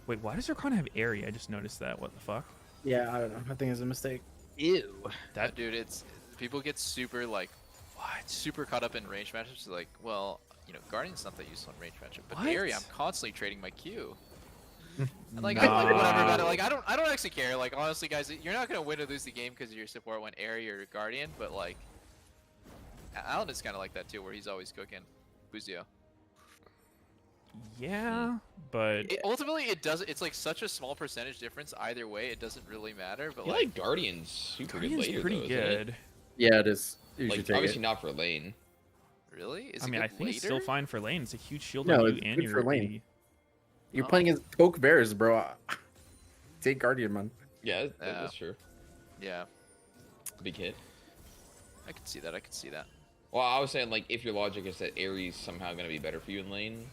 Speaker 1: Wait, why does Rakan have area? I just noticed that. What the fuck?
Speaker 4: Yeah, I don't know. I think it's a mistake.
Speaker 3: Ew.
Speaker 1: That
Speaker 2: Dude, it's people get super like super caught up in range matchups. Like, well, Guardian's not that useful in range matchup, but
Speaker 1: What?
Speaker 2: area I'm constantly trading my Q. And like, I'm like whatever about it. Like, I don't actually care. Like, honestly, guys, you're not gonna win or lose the game because your support went area or Guardian. But like, Alan is kind of like that too, where he's always cooking Buzio.
Speaker 1: Yeah, but...
Speaker 2: Ultimately, it does. It's like such a small percentage difference either way. It doesn't really matter. But
Speaker 3: I feel
Speaker 2: like,
Speaker 3: like Guardian's super good
Speaker 1: Guardian's
Speaker 3: later,
Speaker 1: pretty
Speaker 3: though, isn't it?
Speaker 1: good.
Speaker 4: Yeah, it is. You should
Speaker 3: Like,
Speaker 4: take
Speaker 3: obviously
Speaker 4: it.
Speaker 3: not for lane.
Speaker 2: really? Is
Speaker 1: I
Speaker 2: it
Speaker 1: mean, I
Speaker 2: good
Speaker 1: think it's still
Speaker 2: later?
Speaker 1: fine for lane. It's a huge shield
Speaker 4: No,
Speaker 1: on you
Speaker 4: it's
Speaker 1: and
Speaker 4: good
Speaker 1: your
Speaker 4: for lane.
Speaker 1: AD.
Speaker 4: You're playing against Poke Bears, bro. Take Guardian, man.
Speaker 3: Yeah,
Speaker 2: Yeah.
Speaker 3: that's true.
Speaker 2: Yeah,
Speaker 3: Big hit.
Speaker 2: I could see that. I could see that.
Speaker 3: Well, I was saying, like, if your logic is that Ares somehow going to be better for you in lane,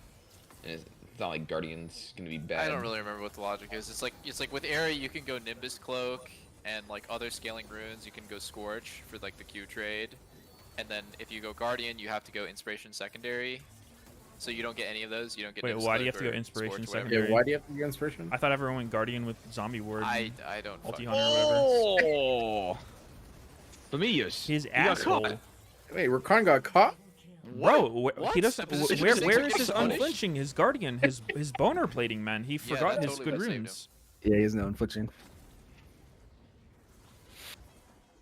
Speaker 3: and it's not like Guardian's going to be bad.
Speaker 2: I don't really remember what the logic is. It's like with area you can go Nimbus Cloak and like other scaling runes you can go Scorch for like the Q trade, and then if you go Guardian you have to go Inspiration Secondary. So you don't get any of those. You don't get.
Speaker 1: Wait,
Speaker 2: Nimbus
Speaker 1: why do you
Speaker 2: Cloak
Speaker 1: have to go
Speaker 2: or
Speaker 1: Inspiration
Speaker 2: Scorch, whatever.
Speaker 1: Secondary?
Speaker 4: Yeah, why do you have to get inspiration?
Speaker 1: I thought everyone went Guardian with Zombie Ward.
Speaker 2: I don't.
Speaker 1: Multi
Speaker 2: fuck-
Speaker 1: Hunter or whatever.
Speaker 3: Oh! Meteos.
Speaker 1: His
Speaker 3: You got
Speaker 1: asshole.
Speaker 3: caught.
Speaker 4: Wait, Rakan got caught?
Speaker 1: Bro,
Speaker 2: What?
Speaker 1: he doesn't.
Speaker 2: The position
Speaker 1: Where
Speaker 2: six
Speaker 1: where
Speaker 2: are
Speaker 1: is
Speaker 2: getting
Speaker 1: his
Speaker 2: punished?
Speaker 1: unflinching, his guardian, his boner plating, man? He
Speaker 2: Yeah,
Speaker 1: forgot
Speaker 2: that
Speaker 1: his
Speaker 2: totally
Speaker 1: good
Speaker 2: would've saved him.
Speaker 1: runes.
Speaker 4: Yeah, he's no unflinching.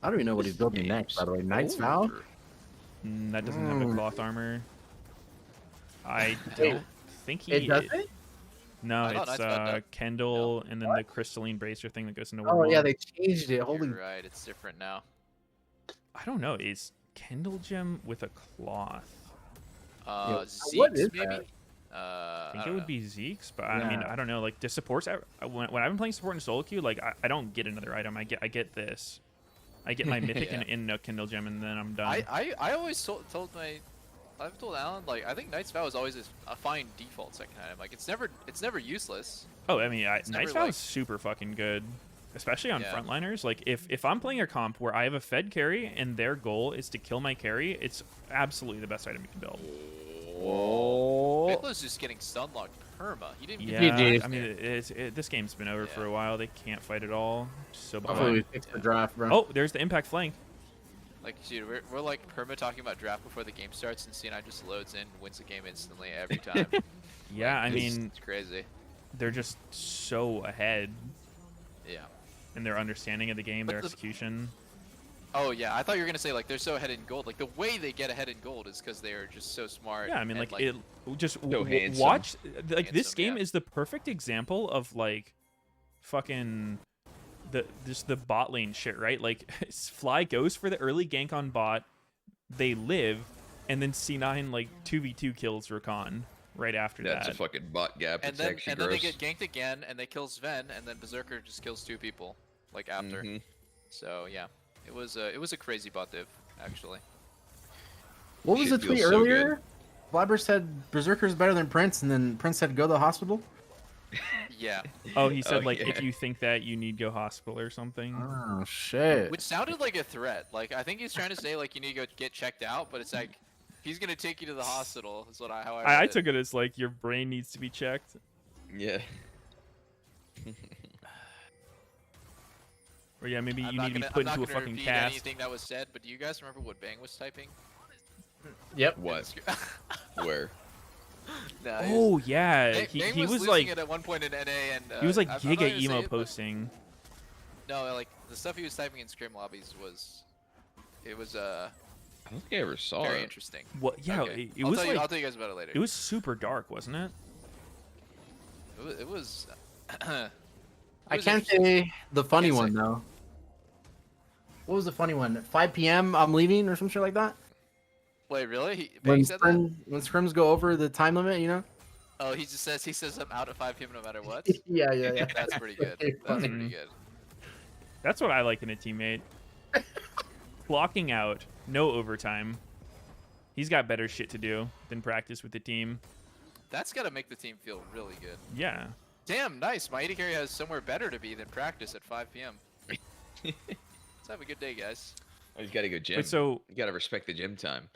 Speaker 4: I don't even know what he's
Speaker 3: This
Speaker 4: building next, by the way. Knight's Vow?
Speaker 3: over.
Speaker 1: That doesn't have a cloth armor. I don't think he.
Speaker 4: It doesn't?
Speaker 1: No,
Speaker 2: I thought
Speaker 1: it's
Speaker 2: Knight's Vow did.
Speaker 1: Kendall and then the crystalline bracer thing that goes into
Speaker 4: Oh,
Speaker 1: Warball.
Speaker 4: yeah, they changed it. Holy.
Speaker 2: You're right, it's different now.
Speaker 1: I don't know. Is Kendall gem with a cloth?
Speaker 4: what
Speaker 2: Zeke's
Speaker 4: is
Speaker 2: maybe?
Speaker 4: that?
Speaker 1: I think
Speaker 2: don't
Speaker 1: it would
Speaker 2: know.
Speaker 1: be Zeke's, but I mean,
Speaker 4: Yeah.
Speaker 1: I don't know. Like the supports, when I've been playing support in solo queue, like I don't get another item. I get this. I get my mythic
Speaker 2: Yeah.
Speaker 1: in a Kindle gem, and then I'm done.
Speaker 2: I always told I've told Alan, like, I think Knight's Vow is always a fine default second item. Like, it's never useless.
Speaker 1: Oh, I mean,
Speaker 2: It's
Speaker 1: Knight's
Speaker 2: never,
Speaker 1: Vow
Speaker 2: like-
Speaker 1: is super fucking good, especially on
Speaker 2: Yeah.
Speaker 1: frontliners. Like, if I'm playing a comp where I have a fed carry and their goal is to kill my carry, it's absolutely the best item you can build.
Speaker 3: Oh.
Speaker 2: Nicholas just getting stunlocked perma. He didn't
Speaker 1: Yeah,
Speaker 2: get
Speaker 4: GG.
Speaker 1: I mean, this game's been over for a while. They can't fight at all. So
Speaker 4: Hopefully we
Speaker 1: behind.
Speaker 4: fix the draft, bro.
Speaker 1: Oh, there's the impact flank.
Speaker 2: Like, dude, we're like perma talking about draft before the game starts, and CNI just loads in, wins the game instantly every time.
Speaker 1: Yeah, I
Speaker 2: It's-
Speaker 1: mean,
Speaker 2: it's crazy.
Speaker 1: they're just so ahead
Speaker 2: Yeah.
Speaker 1: in their understanding of the game, their execution.
Speaker 2: Oh yeah, I thought you were gonna say like they're so ahead in gold. Like the way they get ahead in gold is because they are just so smart.
Speaker 1: Yeah, I mean,
Speaker 2: and,
Speaker 1: like it. Just
Speaker 3: handsome.
Speaker 1: watch. Like this
Speaker 2: Handsome,
Speaker 1: game
Speaker 2: yeah.
Speaker 1: is the perfect example of like, fucking, the bot lane shit, right? Like, Fly goes for the early gank on bot, they live, and then C9 like 2v2 kills Rakan right after
Speaker 3: That's
Speaker 1: that.
Speaker 3: a fucking bot gap.
Speaker 2: And
Speaker 3: It's
Speaker 2: then
Speaker 3: actually
Speaker 2: and then
Speaker 3: gross.
Speaker 2: they get ganked again, and they kill Sven, and then Berserker just kills 2 people like after.
Speaker 3: Mhm.
Speaker 2: So yeah, it was a crazy bot div actually.
Speaker 4: What was
Speaker 3: Shit
Speaker 4: the tweet
Speaker 3: feels so good.
Speaker 4: earlier? Blabber said Berserker's better than Prince, and then Prince said go to the hospital.
Speaker 2: Yeah,
Speaker 1: Oh, he said
Speaker 3: Oh,
Speaker 1: like
Speaker 3: yeah.
Speaker 1: if you think that you need go hospital or something.
Speaker 4: Oh shit.
Speaker 2: which sounded like a threat. Like I think he's trying to say like you need to go get checked out, but it's like he's gonna take you to the hospital. Is what how I read
Speaker 1: I
Speaker 2: it.
Speaker 1: took it as like your brain needs to be checked.
Speaker 3: Yeah.
Speaker 1: Or yeah, maybe
Speaker 2: I'm
Speaker 1: you
Speaker 2: not
Speaker 1: need to be
Speaker 2: gonna-
Speaker 1: put
Speaker 2: I'm
Speaker 1: into a
Speaker 2: not gonna
Speaker 1: fucking
Speaker 2: repeat
Speaker 1: cast.
Speaker 2: anything that was said, but do you guys remember what Bang was typing?
Speaker 4: Yep.
Speaker 3: What? Where?
Speaker 2: Nah,
Speaker 1: Oh yeah,
Speaker 2: Bang,
Speaker 1: he
Speaker 2: Bang was
Speaker 1: was
Speaker 2: losing
Speaker 1: like
Speaker 2: it at one point in NA, and
Speaker 1: he was like
Speaker 2: I'm not
Speaker 1: giga
Speaker 2: gonna say
Speaker 1: emo
Speaker 2: it, but-
Speaker 1: posting.
Speaker 2: No, like the stuff he was typing in scrim lobbies was, it was
Speaker 3: I don't think I ever saw
Speaker 2: very
Speaker 3: it.
Speaker 2: interesting.
Speaker 1: What? Yeah,
Speaker 2: Okay.
Speaker 1: it
Speaker 2: I'll
Speaker 1: was
Speaker 2: tell you,
Speaker 1: like
Speaker 2: I'll tell you guys about it later.
Speaker 1: it was super dark, wasn't it?
Speaker 2: It was
Speaker 4: I can't say the funny one though. What was the funny one? 5 p.m. I'm leaving or some shit like that.
Speaker 2: Wait, really? Bang
Speaker 4: When
Speaker 2: said that?
Speaker 4: scrims go over the time limit, you know.
Speaker 2: Oh, he says I'm out at 5 p.m. no matter what.
Speaker 4: Yeah.
Speaker 2: That's pretty good.
Speaker 4: Okay,
Speaker 2: That's
Speaker 4: fine.
Speaker 2: pretty good.
Speaker 1: That's what I like in a teammate. Clocking out, no overtime. He's got better shit to do than practice with the team.
Speaker 2: That's gotta make the team feel really good.
Speaker 1: Yeah.
Speaker 2: Damn, nice. My AD carry has somewhere better to be than practice at 5 p.m. Let's have a good day, guys.
Speaker 3: Oh, you gotta go gym.
Speaker 1: Wait, so
Speaker 3: You gotta respect the gym time.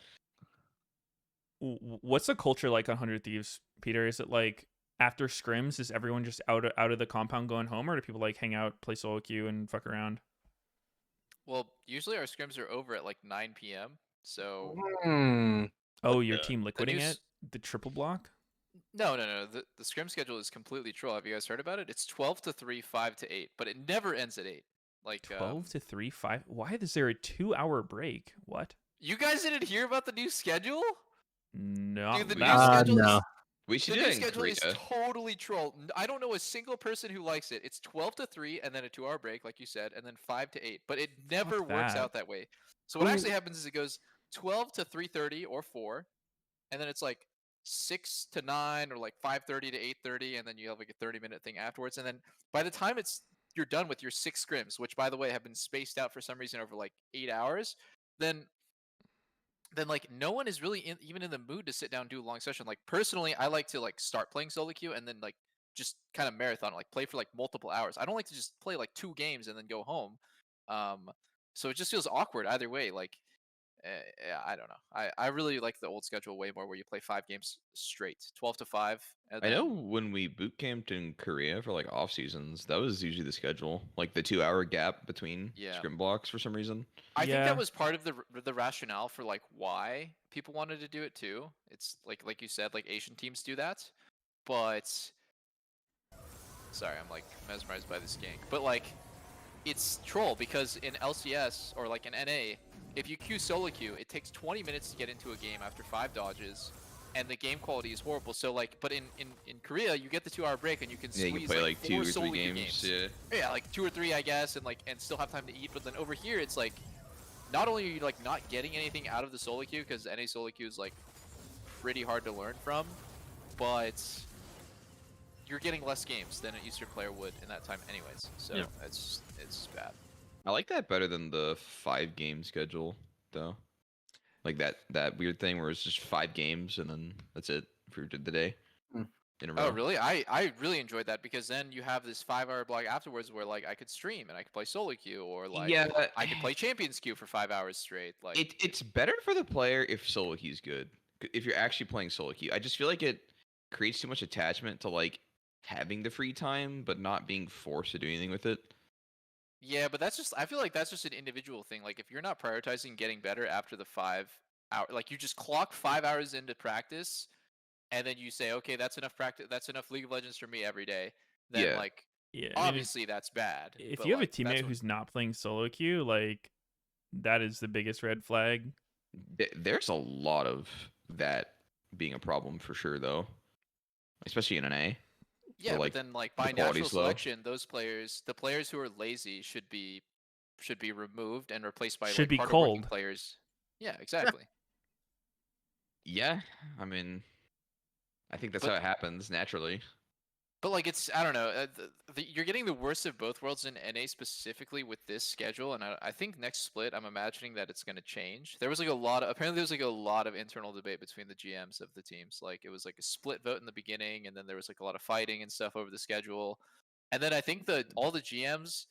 Speaker 1: what's the culture like on 100 Thieves, Peter? Is it like after scrims, is everyone just out of the compound going home, or do people like hang out, play solo queue, and fuck around?
Speaker 2: Well, usually our scrims are over at like 9 p.m. So
Speaker 1: Oh, your team
Speaker 2: the
Speaker 1: liquidating
Speaker 2: new
Speaker 1: it? The triple block?
Speaker 2: no. The scrim schedule is completely troll. Have you guys heard about it? It's 12 to 3, 5 to 8, but it never ends at 8. Like
Speaker 1: 12 to 3, 5. Why is there a 2-hour break? What?
Speaker 2: you guys didn't hear about the new schedule?
Speaker 1: Not
Speaker 2: Dude, the
Speaker 1: really.
Speaker 2: new schedule
Speaker 4: no.
Speaker 2: is
Speaker 3: We should
Speaker 2: the
Speaker 3: do
Speaker 2: new
Speaker 3: it in
Speaker 2: schedule is
Speaker 3: Korea.
Speaker 2: totally troll. I don't know a single person who likes it. It's 12 to 3 and then a 2-hour break, like you said, and then 5 to 8. But it never works
Speaker 1: that.
Speaker 2: out that way. So what actually happens is it goes 12 to 3:30 or 4, and then it's like 6 to 9 or like 5:30 to 8:30, and then you have like a 30-minute thing afterwards. And then by the time you're done with your 6 scrims, which by the way have been spaced out for some reason over like 8 hours, then like no one is really even in the mood to sit down and do a long session. Like personally, I like to like start playing solo queue and then like just kind of marathon, like play for like multiple hours. I don't like to just play like 2 games and then go home. So it just feels awkward either way. Like Yeah, I don't know. I really like the old schedule way more, where you play 5 games straight, 12 to 5, and
Speaker 3: I know
Speaker 2: then
Speaker 3: when we boot camped in Korea for like off seasons, that was usually the schedule, like the 2 hour gap between
Speaker 2: yeah.
Speaker 3: scrim blocks for some reason.
Speaker 2: I think
Speaker 1: Yeah.
Speaker 2: that was part of the rationale for like why people wanted to do it too. It's like you said, like Asian teams do that, but sorry, I'm like mesmerized by this gank. But like, it's troll because in LCS or like in NA, if you queue solo queue, it takes 20 minutes to get into a game after 5 dodges, and the game quality is horrible. So like, but in Korea, you get the 2 hour break and you can
Speaker 3: Yeah, you
Speaker 2: squeeze
Speaker 3: can play
Speaker 2: like
Speaker 3: like 2
Speaker 2: 4
Speaker 3: or 3
Speaker 2: solo queue
Speaker 3: games. Yeah.
Speaker 2: Yeah, like 2 or 3, I guess, and still have time to eat. But then over here, it's like, not only are you like not getting anything out of the solo queue, because NA solo queue is like pretty hard to learn from, but you're getting less games than an Eastern player would in that time anyways. So
Speaker 1: Yeah.
Speaker 2: it's bad.
Speaker 3: I like that better than the 5 game schedule, though. Like that weird thing where it's just 5 games and then that's it for the day
Speaker 4: Hmm.
Speaker 3: in a row.
Speaker 2: Oh really? I really enjoyed that, because then you have this 5 hour block afterwards where like I could stream and I could play solo queue, or like
Speaker 3: Yeah,
Speaker 2: I could play Champions queue for 5 hours straight. Like
Speaker 3: it's better for the player if solo queue's good. If you're actually playing solo queue, I just feel like it creates too much attachment to like having the free time but not being forced to do anything with it.
Speaker 2: yeah, but that's just, I feel like that's just an individual thing. Like if you're not prioritizing getting better after the 5 hour, like you just clock 5 hours into practice, and then you say, okay, that's enough practice, that's enough League of Legends for me every day. Then
Speaker 3: Yeah.
Speaker 2: like
Speaker 1: Yeah. I mean,
Speaker 2: obviously that's bad.
Speaker 1: if
Speaker 2: but,
Speaker 1: you have a
Speaker 2: like, that's
Speaker 1: teammate
Speaker 2: what-
Speaker 1: who's not playing solo queue, like that is the biggest red flag.
Speaker 3: There's a lot of that being a problem for sure, though, especially in an A.
Speaker 2: yeah,
Speaker 3: like,
Speaker 2: but then like
Speaker 3: the
Speaker 2: by
Speaker 3: quality's
Speaker 2: natural
Speaker 3: low.
Speaker 2: selection, those players, the players who are lazy should be removed and replaced by
Speaker 1: Should
Speaker 2: like
Speaker 1: be
Speaker 2: harder
Speaker 1: cold.
Speaker 2: working players. Yeah, exactly.
Speaker 3: Yeah, I mean, I think that's
Speaker 2: But-
Speaker 3: how it happens naturally.
Speaker 2: But like it's, I don't know, you're getting the worst of both worlds in NA specifically with this schedule, and I think next split I'm imagining that it's going to change. There was like apparently there was like a lot of internal debate between the GMs of the teams. Like it was like a split vote in the beginning, and then there was like a lot of fighting and stuff over the schedule, and then I think all the GMs,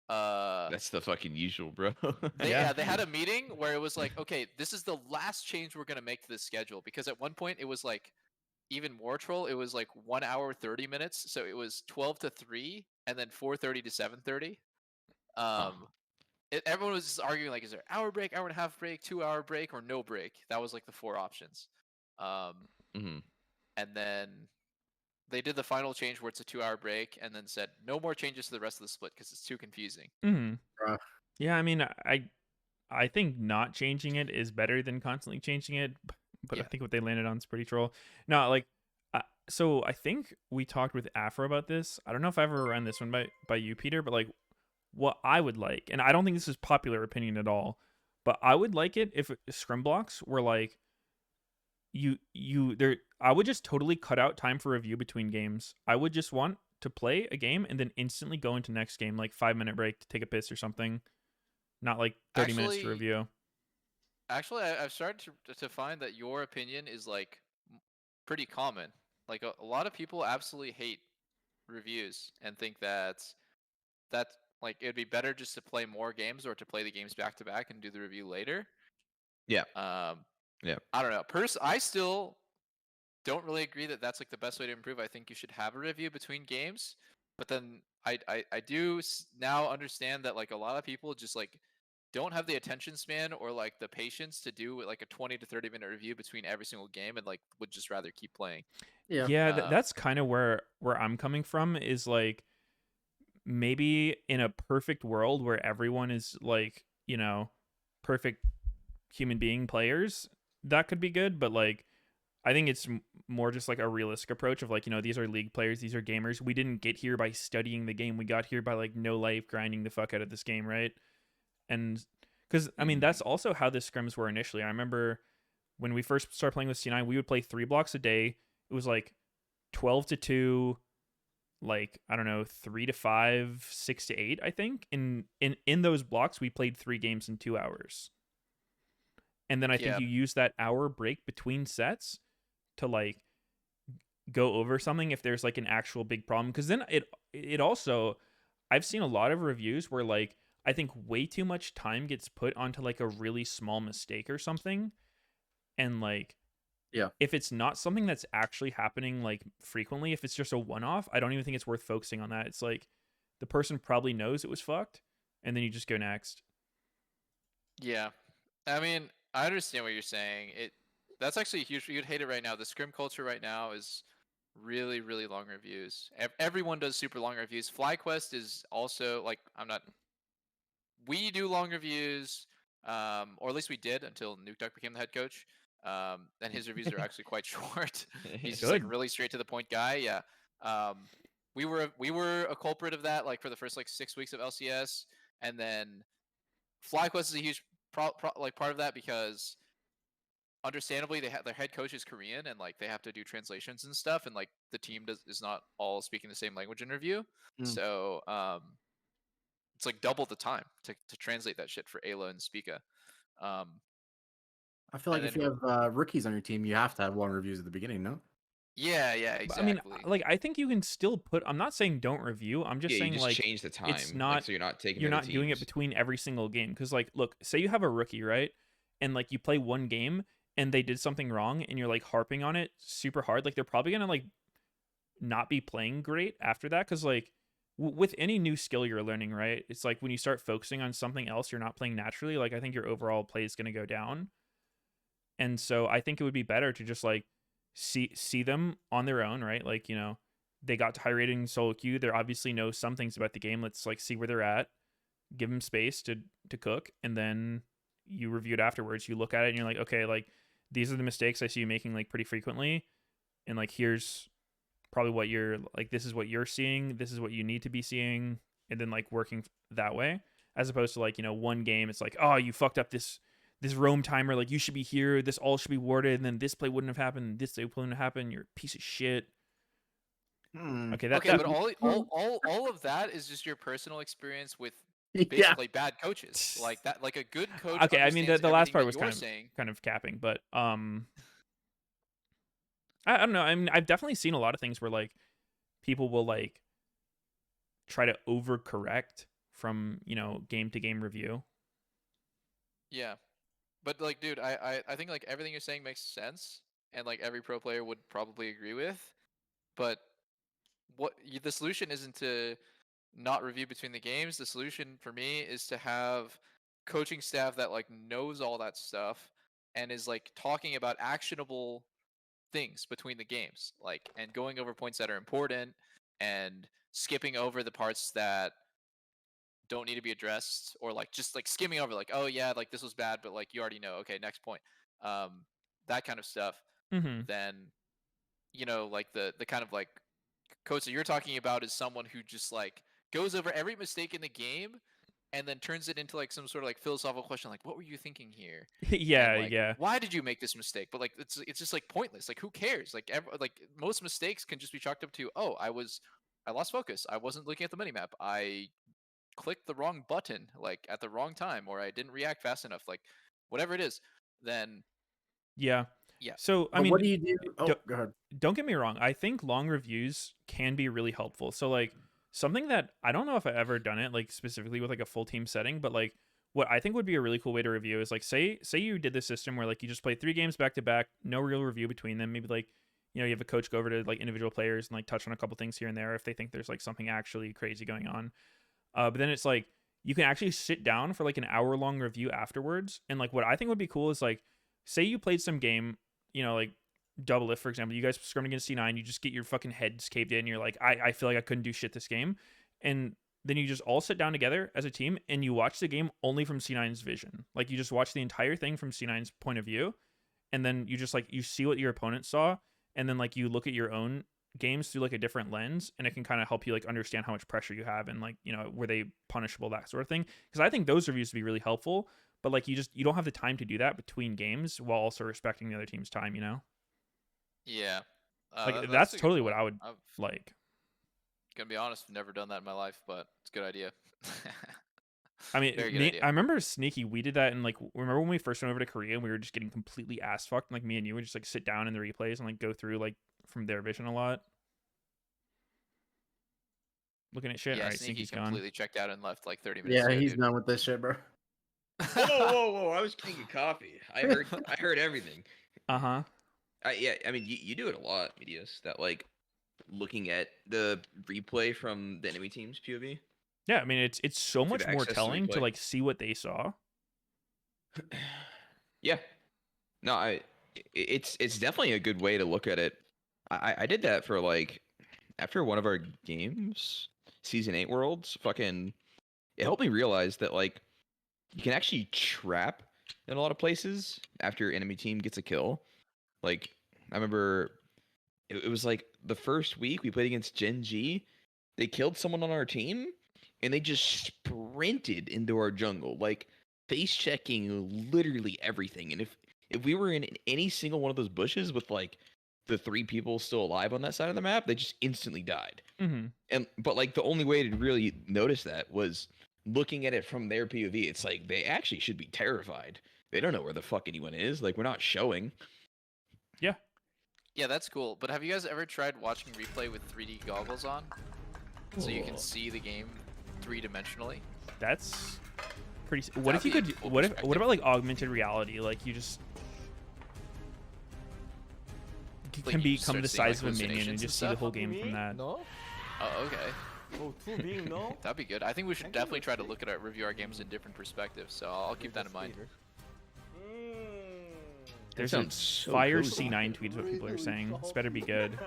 Speaker 3: That's the fucking usual, bro.
Speaker 2: they had a meeting where it was like, okay, this is the last change we're going to make to this schedule, because at one point it was like even more troll. It was like 1 hour 30 minutes, so it was 12 to 3 and then 4:30 to 7:30. Everyone was just arguing like, is there hour break, hour and a half break, 2 hour break, or no break? That was like the 4 options.
Speaker 3: hmm
Speaker 2: And then they did the final change where it's a 2 hour break, and then said no more changes to the rest of the split because it's too confusing.
Speaker 1: Mm-hmm.
Speaker 4: Bruh.
Speaker 1: Yeah, I mean, I think not changing it is better than constantly changing it, but I
Speaker 2: Yeah.
Speaker 1: think what they landed on is pretty troll. No, like, so I think we talked with Afro about this. I don't know if I ever ran this one by you, Peter, but like, what I would like, and I don't think this is popular opinion at all, but I would like it if scrim blocks were like, I would just totally cut out time for review between games. I would just want to play a game and then instantly go into next game, like 5 minute break to take a piss or something. Not like 30 minutes to
Speaker 2: Actually-
Speaker 1: review.
Speaker 2: Actually, I've started to find that your opinion is like pretty common. Like a lot of people absolutely hate reviews and think that like it'd be better just to play more games, or to play the games back to back and do the review later.
Speaker 3: Yeah.
Speaker 2: Yeah. I don't know. I still don't really agree that that's like the best way to improve. I think you should have a review between games, but then I do now understand that like a lot of people just like don't have the attention span or like the patience to do like a 20 to 30 minute review between every single game, and like would just rather keep playing.
Speaker 1: Yeah, that's kind of where I'm coming from, is like, maybe in a perfect world where everyone is like, perfect human being players, that could be good, but like, I think it's more just like a realistic approach of like, these are league players, these are gamers. We didn't get here by studying the game. We got here by like no life grinding the fuck out of this game, right? And because I mean, that's also how the scrims were initially. I remember when we first started playing with C9, we would play 3 blocks a day. It was like 12 to 2, like, I don't know, 3 to 5, 6 to 8, I think. In those blocks, we played 3 games in 2 hours. And then I think you use that hour break between sets to like go over something if there's like an actual big problem. Because then it also, I've seen a lot of reviews where like I think way too much time gets put onto like a really small mistake or something, and like
Speaker 4: Yeah.
Speaker 1: if it's not something that's actually happening like frequently, if it's just a one-off, I don't even think it's worth focusing on that. It's like the person probably knows it was fucked, and then you just go next.
Speaker 2: Yeah, I mean, I understand what you're saying. That's actually huge. You'd hate it right now. The scrim culture right now is really, really long reviews. Everyone does super long reviews. FlyQuest is also like, I'm not. We do long reviews, or at least we did until Nuke Duck became the head coach. And his reviews are actually quite short. He's just like
Speaker 1: Good.
Speaker 2: really straight to the point guy. Yeah. We were a culprit of that, like for the first like 6 weeks of LCS, and then FlyQuest is a huge like part of that because understandably their head coach is Korean and like they have to do translations and stuff, and like the team is not all speaking the same language in review.
Speaker 4: Mm.
Speaker 2: So it's like double the time to translate that shit for Ayla and Spica.
Speaker 4: I feel like
Speaker 2: And
Speaker 4: if
Speaker 2: then
Speaker 4: you have rookies on your team, you have to have long reviews at the beginning, no?
Speaker 2: yeah,
Speaker 1: But, I mean,
Speaker 2: exactly.
Speaker 1: like I think you can still put. I'm not saying don't review. I'm just
Speaker 3: Yeah, you
Speaker 1: saying
Speaker 3: just
Speaker 1: like
Speaker 3: change the time.
Speaker 1: it's
Speaker 3: Like,
Speaker 1: not.
Speaker 3: so you're not taking
Speaker 1: You're
Speaker 3: the other
Speaker 1: not doing it
Speaker 3: teams.
Speaker 1: between every single game because like look, say you have a rookie, right, and like you play one game and they did something wrong and you're like harping on it super hard, like they're probably gonna like not be playing great after that because like with any new skill you're learning, right, it's like when you start focusing on something else you're not playing naturally, like I think your overall play is gonna go down. And so I think it would be better to just like see them on their own, right? Like, you know, they got to high rating solo queue. They obviously know some things about the game. Let's like see where they're at, give them space to cook, and then you review it afterwards. You look at it and you're like, okay, like these are the mistakes I see you making like pretty frequently, and like here's probably what you're like. This is what you're seeing. This is what you need to be seeing, and then like working that way, as opposed to like, you know, one game. It's like, oh, you fucked up this roam timer, like you should be here, this all should be warded, and then this play wouldn't have happened, this play wouldn't have happened, you're a piece of shit.
Speaker 4: Hmm.
Speaker 1: Okay,
Speaker 2: Okay, but all of that is just your personal experience with
Speaker 4: Yeah.
Speaker 2: basically bad coaches. Like that, like a good coach
Speaker 1: okay, I mean
Speaker 2: understands
Speaker 1: the last
Speaker 2: everything
Speaker 1: part
Speaker 2: that
Speaker 1: was
Speaker 2: you're saying.
Speaker 1: kind of capping, but I don't know. I mean, I've definitely seen a lot of things where like people will like try to overcorrect from, you know, game to game review.
Speaker 2: Yeah. But like, dude, I think like everything you're saying makes sense, and like every pro player would probably agree with. But the solution isn't to not review between the games. The solution for me is to have coaching staff that like knows all that stuff and is like talking about actionable things between the games, like, and going over points that are important and skipping over the parts that don't need to be addressed, or like just like skimming over like, oh yeah, like this was bad, but like you already know, okay, next point. That kind of stuff.
Speaker 1: Mm-hmm.
Speaker 2: Then, you know, like the kind of like coach that you're talking about is someone who just like goes over every mistake in the game and then turns it into like some sort of like philosophical question, like what were you thinking here, and
Speaker 1: Yeah,
Speaker 2: like
Speaker 1: yeah.
Speaker 2: why did you make this mistake? But like it's just like pointless. Like who cares? Like like most mistakes can just be chalked up to, oh, I lost focus, I wasn't looking at the minimap, I clicked the wrong button like at the wrong time, or I didn't react fast enough, like whatever it is. Then
Speaker 1: Yeah.
Speaker 2: yeah.
Speaker 1: So, I
Speaker 4: But what do
Speaker 1: mean,
Speaker 4: you do? Oh, go ahead.
Speaker 1: don't get me wrong. I think long reviews can be really helpful. So, like, something that I don't know if I've ever done it, like, specifically with like a full team setting, but like, what I think would be a really cool way to review is like, say you did this system where like you just play 3 games back to back, no real review between them. Maybe like, you know, you have a coach go over to like individual players and like touch on a couple things here and there if they think there's like something actually crazy going on. But then it's like you can actually sit down for like an hour-long review afterwards. And like what I think would be cool is like, say you played some game, you know, like double lift, for example, you guys scrimmed against C9, you just get your fucking heads caved in. You're like, I feel like I couldn't do shit this game. And then you just all sit down together as a team and you watch the game only from C9's vision. Like you just watch the entire thing from C9's point of view. And then you just like, you see what your opponent saw. And then like you look at your own games through like a different lens, and it can kind of help you like understand how much pressure you have and like, you know, were they punishable, that sort of thing. Because I think those reviews would be really helpful, but like you don't have the time to do that between games while also respecting the other team's time, you know.
Speaker 2: Yeah.
Speaker 1: Like
Speaker 2: That's
Speaker 1: that's
Speaker 2: a good
Speaker 1: totally
Speaker 2: point.
Speaker 1: what I would
Speaker 2: I'm
Speaker 1: like.
Speaker 2: gonna be honest, I've never done that in my life, but it's a good idea.
Speaker 1: I mean,
Speaker 2: Very good idea.
Speaker 1: I remember Sneaky, we did that, and like, remember when we first went over to Korea and we were just getting completely ass fucked, and, like me and you would just like sit down in the replays and like go through like from their vision a lot. Looking at shit.
Speaker 2: Yeah,
Speaker 1: All right,
Speaker 2: Sneaky
Speaker 1: Sneaky's gone.
Speaker 2: completely checked out and left like 30 minutes
Speaker 4: Yeah,
Speaker 2: ago,
Speaker 4: he's
Speaker 2: dude.
Speaker 4: done with this shit, bro.
Speaker 3: Whoa! I was getting a coffee. I heard everything.
Speaker 1: Uh-huh.
Speaker 3: Yeah, I mean, you do it a lot, Meteos. That like looking at the replay from the enemy team's POV.
Speaker 1: Yeah, I mean it's so much more
Speaker 3: access the
Speaker 1: telling to
Speaker 3: replay.
Speaker 1: like see what they saw.
Speaker 3: Yeah. No, it's definitely a good way to look at it. I did that for like after one of our games, Season 8 Worlds, fucking it helped me realize that like you can actually trap in a lot of places after your enemy team gets a kill. Like I remember it was like the first week we played against Gen G, they killed someone on our team and they just sprinted into our jungle, like face checking literally everything. And if we were in any single one of those bushes with like the 3 people still alive on that side of the map, they just instantly died.
Speaker 1: Mm-hmm.
Speaker 3: But like the only way to really notice that was looking at it from their POV. It's like they actually should be terrified. They don't know where the fuck anyone is. Like we're not showing.
Speaker 1: Yeah.
Speaker 2: Yeah, that's cool. But have you guys ever tried watching replay with 3D goggles on? So you can see the game 3-dimensionally?
Speaker 1: That's pretty. What
Speaker 2: That'd
Speaker 1: if you
Speaker 2: be a
Speaker 1: could?
Speaker 2: cool
Speaker 1: What
Speaker 2: perspective.
Speaker 1: about like augmented reality? Like you just
Speaker 2: Like,
Speaker 1: can
Speaker 2: you
Speaker 1: become
Speaker 2: start
Speaker 1: the
Speaker 2: seeing, like,
Speaker 1: size of a minion and
Speaker 2: hallucinations
Speaker 1: just
Speaker 2: and
Speaker 1: see the
Speaker 2: stuff?
Speaker 1: whole game from that.
Speaker 5: No?
Speaker 2: Oh, okay.
Speaker 5: Oh, 2 being no?
Speaker 2: That'd be good. I think we should definitely try to look at review our games in different perspectives. So I'll keep that in mind.
Speaker 1: There's
Speaker 3: sounds
Speaker 1: a
Speaker 3: so
Speaker 1: fire
Speaker 3: cozy.
Speaker 1: C9 tweets. What people are saying. This better be good.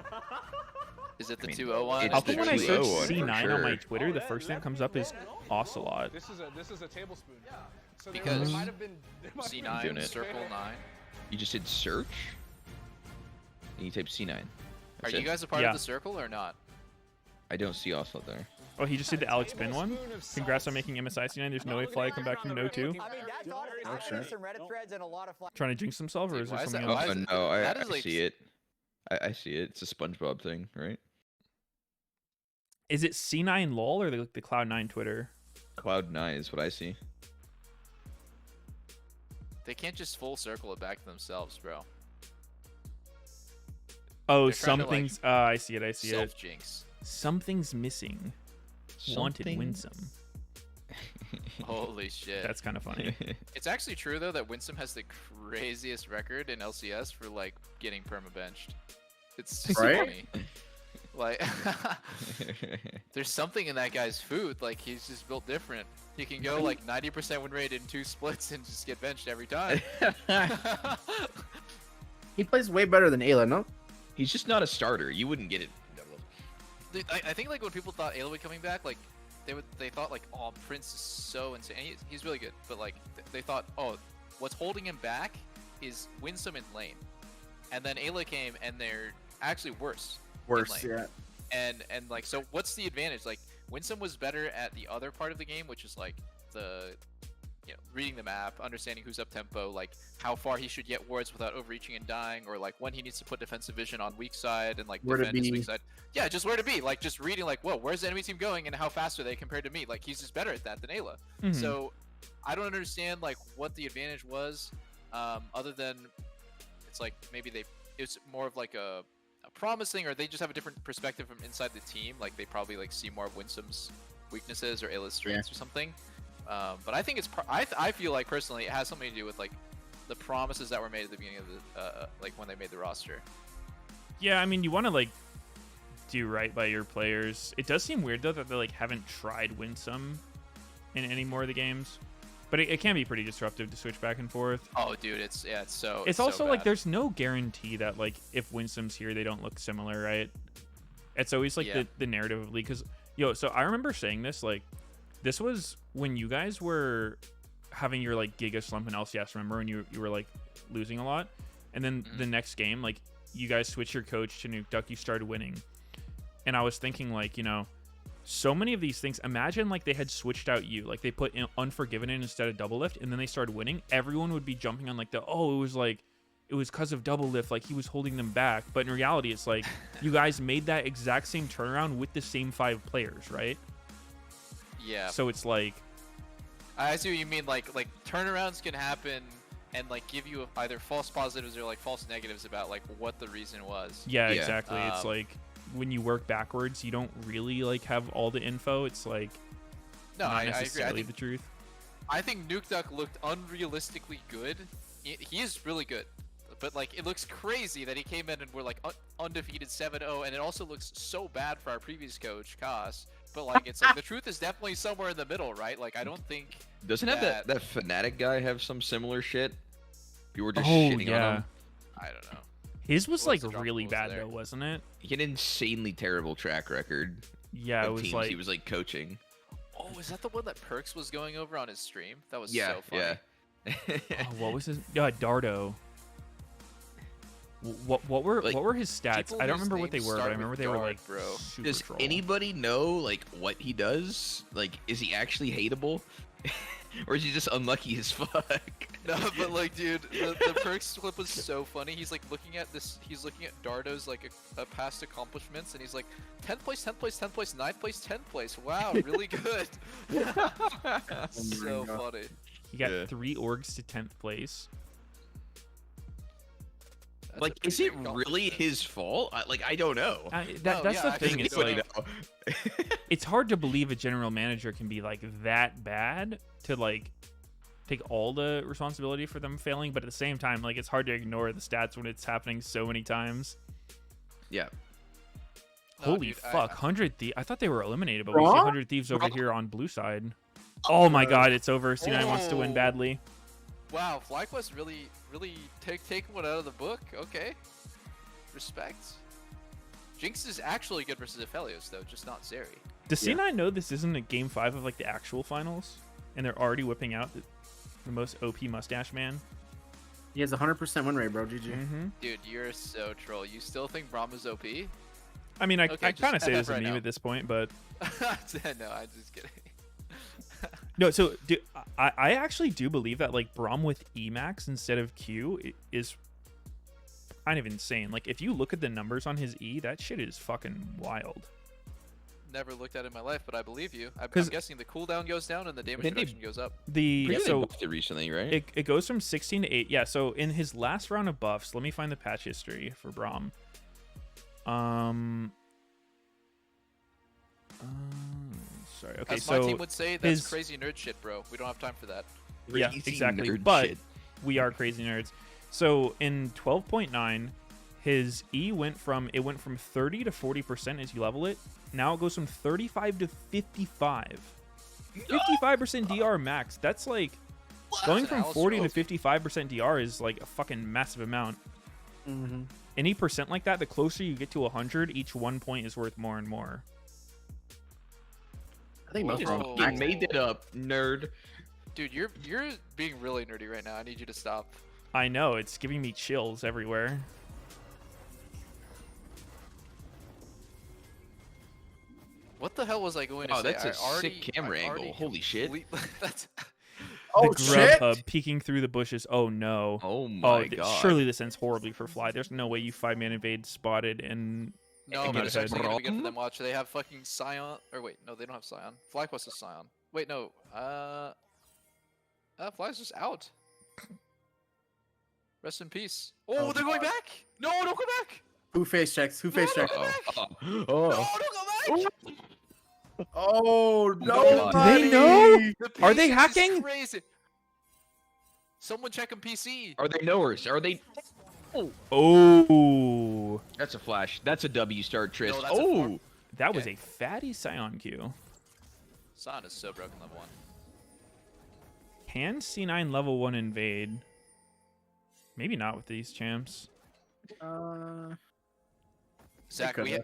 Speaker 2: Is it the
Speaker 3: I mean,
Speaker 2: 201?
Speaker 3: it's
Speaker 1: I'll
Speaker 3: the
Speaker 1: think when I search
Speaker 3: 201 for
Speaker 1: C9 on my
Speaker 3: sure.
Speaker 1: Twitter, the first thing that comes up is Ocelot.
Speaker 9: This is a tablespoon. Yeah. So
Speaker 2: Because
Speaker 9: there might have been
Speaker 3: doing
Speaker 2: C9,
Speaker 3: it.
Speaker 2: Circle 9.
Speaker 3: You just did search and you type C9.
Speaker 2: Are
Speaker 3: That's
Speaker 2: you
Speaker 3: it.
Speaker 2: guys a part
Speaker 1: Yeah.
Speaker 2: of the Circle or not?
Speaker 3: I don't see Oslo there.
Speaker 1: Oh, he just did the Alex Bin one. Congrats on making MSI C9. There's no way Fly come back from no 2.
Speaker 10: I mean, that's honest. I've been in some Reddit threads and a lot of
Speaker 1: Trying to jinx himself, or
Speaker 2: Dude,
Speaker 1: is there
Speaker 2: why is
Speaker 1: something
Speaker 2: that-
Speaker 1: else?
Speaker 2: why is it-
Speaker 3: No, I
Speaker 2: that is, like,
Speaker 3: see it. I see it. It's a SpongeBob thing, right?
Speaker 1: Is it C9 lol or the Cloud9 Twitter?
Speaker 3: Cloud9 is what I see.
Speaker 2: They can't just full circle it back to themselves, bro.
Speaker 1: Oh,
Speaker 2: They're trying to, like,
Speaker 1: something's. I see it. I see it.
Speaker 2: Self jinx.
Speaker 1: Something's missing. Wanted
Speaker 3: Something-
Speaker 1: Winsome.
Speaker 2: Holy shit.
Speaker 1: That's kind of funny.
Speaker 2: It's actually true though that Winsome has the craziest record in LCS for like getting perma-benched. It's just
Speaker 4: Right?
Speaker 2: funny. Like, there's something in that guy's food. Like he's just built different. He can go like 90% win rate in 2 splits and just get benched every time.
Speaker 4: He plays way better than Ayla, no?
Speaker 3: He's just not a starter. You wouldn't get it.
Speaker 2: Dude, I think like when people thought Ayla would coming back, like they thought like, oh, Prince is so insane. And he's really good, but like they thought, oh, what's holding him back is Winsome in lane, and then Ayla came and they're actually worse. in
Speaker 4: Worse,
Speaker 2: lane.
Speaker 4: yeah.
Speaker 2: And like, so what's the advantage? Like Winsome was better at the other part of the game, which is like the reading the map, understanding who's up tempo, like how far he should get wards without overreaching and dying, or like when he needs to put defensive vision on weak side and like
Speaker 4: Where to
Speaker 2: defend his
Speaker 4: be.
Speaker 2: weak side. Yeah, just where to be, like just reading like, whoa, where's the enemy team going and how fast are they compared to me? Like he's just better at that than Ayla.
Speaker 1: Mhm.
Speaker 2: So I don't understand like what the advantage was, other than it's like maybe it's more of like a promising, or they just have a different perspective from inside the team. Like they probably like see more of Winsome's weaknesses or Ayla's strengths or something. But I think it's I feel like personally it has something to do with like the promises that were made at the beginning of the like when they made the roster.
Speaker 1: Yeah, I mean, you want to like do right by your players. It does seem weird though that they like haven't tried Winsome in any more of the games, but it can be pretty disruptive to switch back and forth.
Speaker 2: Oh, dude, it's so.
Speaker 1: It's
Speaker 2: so
Speaker 1: also like
Speaker 2: bad.
Speaker 1: there's no guarantee that like if Winsome's here they don't look similar, right? It's always like
Speaker 2: Yeah.
Speaker 1: the narrative of league. Because so I remember saying this, like this was when you guys were having your like Giga slump in LCS. Remember when you were like losing a lot, and then the next game like you guys switched your coach to Nuke Duck, you started winning, and I was thinking like so many of these things. Imagine like they had switched out you, like they put in Unforgiven in instead of Double Lift, and then they started winning. Everyone would be jumping on like it was because of Double Lift, like he was holding them back. But in reality, it's like you guys made that exact same turnaround with the same 5 players, right?
Speaker 2: Yeah.
Speaker 1: So it's like
Speaker 2: I see what you mean. Like turnarounds can happen and like give you either false positives or like false negatives about like what the reason was.
Speaker 1: yeah,
Speaker 3: Yeah.
Speaker 1: exactly. It's like when you work backwards, you don't really like have all the info. It's like
Speaker 2: No,
Speaker 1: not
Speaker 2: I agree.
Speaker 1: necessarily the truth.
Speaker 2: I think Nuke Duck looked unrealistically good. He is really good, but like it looks crazy that he came in and we're like undefeated 7-0, and it also looks so bad for our previous coach, Kaz. But like it's like the truth is definitely somewhere in the middle, right? Like I don't think.
Speaker 3: Doesn't have that Fnatic guy have some similar shit? You were just
Speaker 1: Oh
Speaker 3: shitting
Speaker 1: yeah,
Speaker 3: on him.
Speaker 2: I don't know.
Speaker 1: his was
Speaker 2: What
Speaker 1: like
Speaker 2: was the drop
Speaker 1: really
Speaker 2: rules
Speaker 1: bad
Speaker 2: there?
Speaker 1: though, wasn't it?
Speaker 3: He had an insanely terrible track record.
Speaker 1: Yeah,
Speaker 3: of
Speaker 1: it was
Speaker 3: teams
Speaker 1: like
Speaker 3: he was like coaching.
Speaker 2: Oh, is that the one that Perks was going over on his stream? That was
Speaker 3: Yeah,
Speaker 2: so funny.
Speaker 3: yeah.
Speaker 1: oh, what was his? Dardo. What were his stats?
Speaker 2: people
Speaker 1: I don't
Speaker 2: whose
Speaker 1: remember what they
Speaker 2: names
Speaker 1: were, but I
Speaker 2: start
Speaker 1: remember
Speaker 2: with
Speaker 1: they were
Speaker 2: Dart,
Speaker 1: like
Speaker 2: bro.
Speaker 1: super
Speaker 3: Does
Speaker 1: troll.
Speaker 3: anybody know like what he does? Like, is he actually hateable, or is he just unlucky as fuck?
Speaker 2: No, but like, dude, the Perks clip was so funny. He's like looking at this. He's looking at Dardo's like a past accomplishments, and he's like, 10th place, 10th place, 10th place, 9th place, 10th place. Wow, really good. So
Speaker 4: God.
Speaker 2: funny.
Speaker 1: He got
Speaker 3: Yeah.
Speaker 1: 3 orgs to 10th place.
Speaker 2: That's a
Speaker 3: Like, is
Speaker 2: pretty
Speaker 3: it
Speaker 2: big
Speaker 3: really
Speaker 2: accomplishment.
Speaker 3: his fault? Like, I don't know.
Speaker 1: That's
Speaker 2: yeah,
Speaker 1: the
Speaker 2: actually,
Speaker 1: thing.
Speaker 2: we
Speaker 1: It's
Speaker 2: don't
Speaker 1: like
Speaker 2: know.
Speaker 1: it's hard to believe a general manager can be like that bad to like take all the responsibility for them failing, but at the same time, like it's hard to ignore the stats when it's happening so many times.
Speaker 3: Yeah.
Speaker 2: No,
Speaker 1: Holy
Speaker 2: dude,
Speaker 1: fuck, 100 Thieves. I thought they were eliminated, but we see
Speaker 4: Raw?
Speaker 1: 100 Thieves over here on blue side. Oh my god, it's over. C9 wants to win
Speaker 2: Oh.
Speaker 1: badly.
Speaker 2: Wow, FlyQuest really taking one out of the book. Okay, respect. Jinx is actually good versus Aphelios though, just not Zeri.
Speaker 1: Does C9 know this isn't a game 5 of like the actual finals? And they're already whipping out the most OP mustache man?
Speaker 4: He has 100% win rate, bro. GG.
Speaker 1: Mm-hmm.
Speaker 2: Dude, you're so troll. You still think Brahma's OP?
Speaker 1: I mean, I
Speaker 2: Okay,
Speaker 1: kind of
Speaker 2: just
Speaker 1: say it as a
Speaker 2: right
Speaker 1: meme
Speaker 2: now.
Speaker 1: at this point, but
Speaker 2: No, I'm just kidding.
Speaker 1: no. So I actually do believe that like Braum with Emax instead of Q is kind of insane. Like if you look at the numbers on his E, that shit is fucking wild.
Speaker 2: Never looked at it in my life, but I believe you. I'm
Speaker 1: 'Cause-
Speaker 2: guessing the cooldown goes down and the damage
Speaker 3: Didn't they-
Speaker 2: reduction goes up.
Speaker 1: The
Speaker 3: Pretty
Speaker 1: so
Speaker 3: buffed it recently, right?
Speaker 1: it goes from 16 to 8. Yeah. So in his last round of buffs, let me find the patch history for Braum. Sorry. Okay.
Speaker 2: As my
Speaker 1: So
Speaker 2: team would say, that's
Speaker 1: his-
Speaker 2: crazy nerd shit, bro. We don't have time for that.
Speaker 1: yeah,
Speaker 3: Crazy
Speaker 1: exactly.
Speaker 3: nerd
Speaker 1: But
Speaker 3: shit.
Speaker 1: we are crazy nerds. So in 12.9, his E went from 30 to 40% as you level it. Now it goes from 35 to 55. 55% DR max. That's like going
Speaker 2: That's an
Speaker 1: from
Speaker 2: Alice
Speaker 1: 40 to
Speaker 2: Rogue.
Speaker 1: 55% DR is like a fucking massive amount.
Speaker 4: Mm-hmm.
Speaker 1: Any percent like that, the closer you get to 100, each 1 point is worth more and more.
Speaker 4: I think most
Speaker 2: Whoa.
Speaker 4: Braum
Speaker 3: You
Speaker 2: Max-
Speaker 3: made it up, nerd.
Speaker 2: Dude, you're being really nerdy right now. I need you to stop.
Speaker 1: I know, it's giving me chills everywhere.
Speaker 2: What the hell was I going to
Speaker 3: Oh,
Speaker 2: say?
Speaker 3: that's
Speaker 2: I
Speaker 3: a
Speaker 2: already-
Speaker 3: sick camera
Speaker 2: I already
Speaker 3: angle. Holy shit.
Speaker 2: That's
Speaker 4: Oh,
Speaker 1: the
Speaker 4: shit!
Speaker 1: Grubhub peeking through the bushes. Oh no.
Speaker 3: Oh my god.
Speaker 1: Surely this ends horribly for Fly. There's no way you 5-man invade spotted and
Speaker 2: no,
Speaker 1: Get
Speaker 2: but it's
Speaker 1: ahead.
Speaker 2: actually gonna be good for them. Watch, they have fucking Scion. Or wait, no, they don't have Scion. FlyQuest is Scion. Wait, no. Fly's just out. Rest in peace. Oh,
Speaker 4: Oh,
Speaker 2: they're going
Speaker 4: God.
Speaker 2: back. No, don't go back.
Speaker 4: Who face checks? Who face checks?
Speaker 3: Oh.
Speaker 2: No, don't go back.
Speaker 4: Oh,
Speaker 3: God.
Speaker 4: no!
Speaker 1: Do they know?
Speaker 2: The
Speaker 1: Are they
Speaker 2: patience is
Speaker 1: hacking?
Speaker 2: Crazy. Someone check him PC.
Speaker 3: Are they knowers? Are they?
Speaker 1: oh,
Speaker 3: That's a flash. That's a W start, Triss.
Speaker 2: No, that's a
Speaker 3: Oh.
Speaker 2: farm.
Speaker 1: that was
Speaker 2: Okay.
Speaker 1: a fatty Scion Q.
Speaker 2: Scion is so broken level 1.
Speaker 1: Can C9 level 1 invade? Maybe not with these champs.
Speaker 2: Zach,
Speaker 4: could've.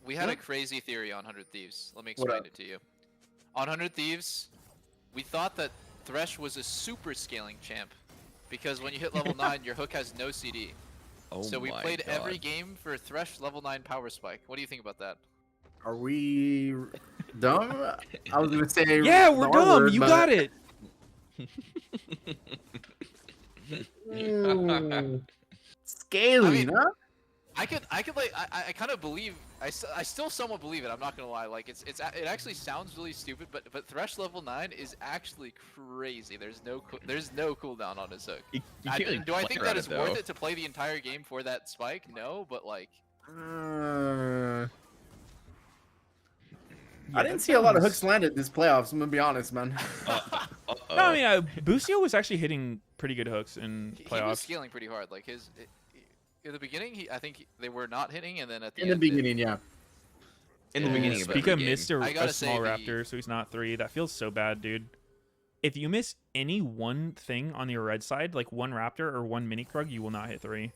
Speaker 2: we had a crazy theory on 100 Thieves. Let me
Speaker 4: What
Speaker 2: explain
Speaker 4: up?
Speaker 2: it to you. On 100 Thieves, we thought that Thresh was a super scaling champ because when you hit level 9, your hook has no CD.
Speaker 3: Oh
Speaker 2: So we
Speaker 3: my
Speaker 2: played
Speaker 3: God.
Speaker 2: every game for Thresh level 9 power spike. What do you think about that?
Speaker 4: Are we dumb? I was gonna say.
Speaker 1: Yeah, we're
Speaker 4: the R
Speaker 1: dumb.
Speaker 4: word,
Speaker 1: You
Speaker 4: but-
Speaker 1: got it.
Speaker 4: Scaling,
Speaker 2: I mean,
Speaker 4: huh?
Speaker 2: I kind of believe. I still somewhat believe it. I'm not gonna lie. Like it actually sounds really stupid, but Thresh level 9 is actually crazy. There's no cooldown on his hook.
Speaker 3: You can't really
Speaker 2: Do I
Speaker 3: play
Speaker 2: think
Speaker 3: around
Speaker 2: that is
Speaker 3: it,
Speaker 2: worth
Speaker 3: though.
Speaker 2: it to play the entire game for that spike? No, but like
Speaker 4: I didn't see a lot of hooks landed this playoffs. I'm gonna be honest, man.
Speaker 1: No, I mean, Busio was actually hitting pretty good hooks in
Speaker 2: He was
Speaker 1: playoffs.
Speaker 2: scaling pretty hard. Like in the beginning, I think they were not hitting, and then at the
Speaker 4: In
Speaker 2: end,
Speaker 4: the beginning, yeah.
Speaker 3: In the beginning of every
Speaker 1: Spica
Speaker 3: game.
Speaker 1: missed
Speaker 2: I
Speaker 1: a
Speaker 2: gotta
Speaker 1: small
Speaker 2: say
Speaker 1: raptor, so he's not 3. That feels so bad, dude. If you miss any one thing on your red side, like one raptor or one mini krug, you will not hit 3.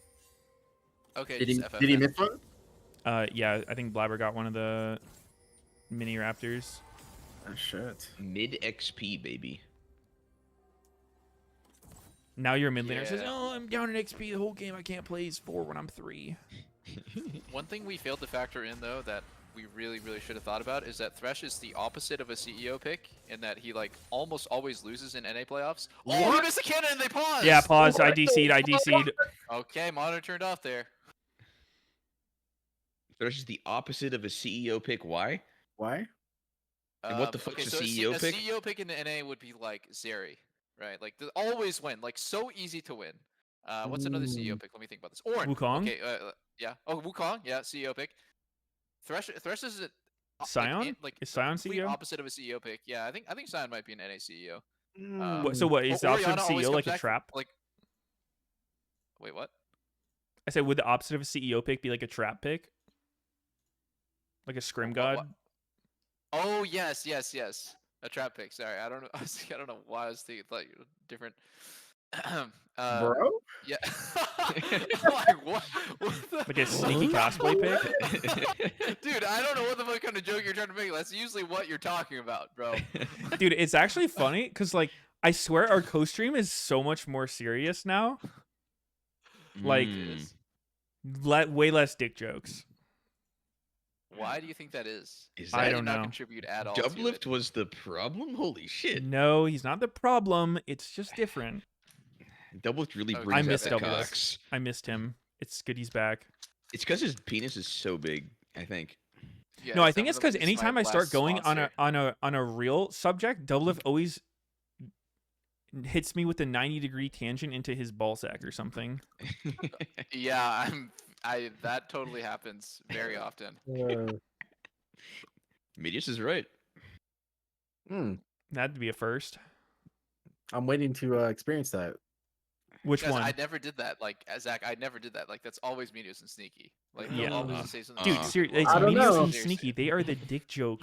Speaker 2: Okay,
Speaker 4: Did
Speaker 2: just
Speaker 4: he
Speaker 2: FFN.
Speaker 4: miss one?
Speaker 1: Yeah, I think Blabber got one of the mini raptors.
Speaker 4: Oh shit.
Speaker 3: Mid XP, baby.
Speaker 1: Now your mid laner says,
Speaker 2: Yeah.
Speaker 1: "Oh, I'm down in XP the whole game. I can't play as 4 when I'm 3."
Speaker 2: One thing we failed to factor in though that we really should have thought about is that Thresh is the opposite of a CEO pick in that he like almost always loses in NA playoffs. Oh, he missed a cannon and they paused.
Speaker 1: Yeah, pause. I DC'd.
Speaker 2: Okay, monitor turned off there.
Speaker 3: Thresh is the opposite of a CEO pick. Why?
Speaker 4: Why?
Speaker 3: And what the fuck's a CEO pick?
Speaker 2: A CEO pick in the NA would be like Zeri, right? Like they always win, like so easy to win. What's another CEO pick? Let me think about this. Orin.
Speaker 1: Wukong?
Speaker 2: Okay, yeah. Oh, Wukong. Yeah, CEO pick. Thresh is a
Speaker 1: Scion?
Speaker 2: like
Speaker 1: Is Scion
Speaker 2: complete
Speaker 1: CEO?
Speaker 2: opposite of a CEO pick. Yeah, I think Scion might be an NA CEO.
Speaker 1: So what is the opposite of
Speaker 2: Orianna always
Speaker 1: CEO
Speaker 2: comes
Speaker 1: like a
Speaker 2: back,
Speaker 1: trap?
Speaker 2: Like, wait, what?
Speaker 1: I said, would the opposite of a CEO pick be like a trap pick? Like a scrim god?
Speaker 2: What? Oh yes. A trap pick. Sorry, I don't know. I don't know why I was thinking like different.
Speaker 4: Bro?
Speaker 2: Yeah. Like what?
Speaker 1: Like a sneaky cosplay pick?
Speaker 2: Dude, I don't know what the fuck kind of joke you're trying to make. That's usually what you're talking about, bro.
Speaker 1: Dude, it's actually funny because, like, I swear our co-stream is so much more serious now. Like, way less dick jokes.
Speaker 2: Why do you think that is?
Speaker 1: I
Speaker 2: Did
Speaker 1: don't
Speaker 2: not
Speaker 1: know.
Speaker 2: contribute at all. to
Speaker 3: Doublift
Speaker 2: it.
Speaker 3: was the problem? Holy shit.
Speaker 1: No, he's not the problem. It's just different.
Speaker 3: Doublift really
Speaker 2: Okay.
Speaker 3: brings
Speaker 1: I
Speaker 3: out
Speaker 1: missed
Speaker 3: that
Speaker 1: Doublift.
Speaker 3: cocks.
Speaker 1: I missed him. It's good he's back.
Speaker 3: It's because his penis is so big, I think.
Speaker 2: Yeah,
Speaker 1: No, I
Speaker 2: he's
Speaker 1: think it's
Speaker 2: gonna
Speaker 1: because
Speaker 2: be
Speaker 1: anytime
Speaker 2: my
Speaker 1: I start
Speaker 2: last
Speaker 1: going
Speaker 2: sponsor.
Speaker 1: on a real subject, Doublift always hits me with a 90-degree tangent into his ball sack or something.
Speaker 2: Yeah, that totally happens very often.
Speaker 3: Meteos is right.
Speaker 1: That'd be a first.
Speaker 4: I'm waiting to experience that.
Speaker 1: Which
Speaker 2: Guys,
Speaker 1: one?
Speaker 2: I never did that. Like Zach, I never did that. Like that's always Meteos and Sneaky. Like
Speaker 1: Yeah.
Speaker 2: they'll always say something.
Speaker 1: Dude,
Speaker 3: Uh,
Speaker 1: seriously, it's
Speaker 4: I don't
Speaker 1: Meteos
Speaker 4: know.
Speaker 1: and Sneaky. They are the dick joke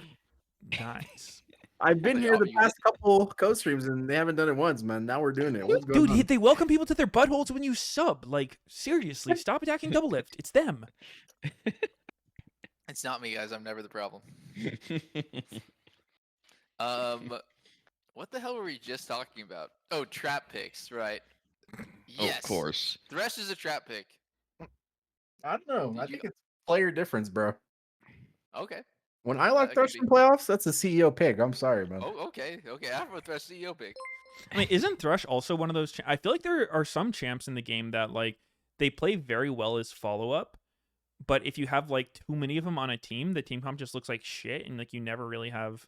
Speaker 1: guys.
Speaker 4: I've been
Speaker 2: But
Speaker 4: here the
Speaker 2: you-
Speaker 4: past couple co-streams and they haven't done it once, man. Now we're doing it. What's going
Speaker 1: Dude,
Speaker 4: on?
Speaker 1: they welcome people to their buttholes when you sub. Like, seriously, stop attacking Doublift. It's them.
Speaker 2: It's not me, guys. I'm never the problem. What the hell were we just talking about? Oh, trap picks, right? Yes.
Speaker 3: Of course.
Speaker 2: Thresh is a trap pick.
Speaker 4: I don't know. I
Speaker 2: Did you-
Speaker 4: think it's player difference, bro.
Speaker 2: Okay.
Speaker 4: When I lock
Speaker 2: That could
Speaker 4: Thresh
Speaker 2: be-
Speaker 4: in playoffs, that's a CEO pick. I'm sorry, man.
Speaker 2: Oh, okay. I have a Thresh CEO pick.
Speaker 1: I mean, isn't Thresh also one of those? I feel like there are some champs in the game that like they play very well as follow up, but if you have like too many of them on a team, the team comp just looks like shit, and like you never really have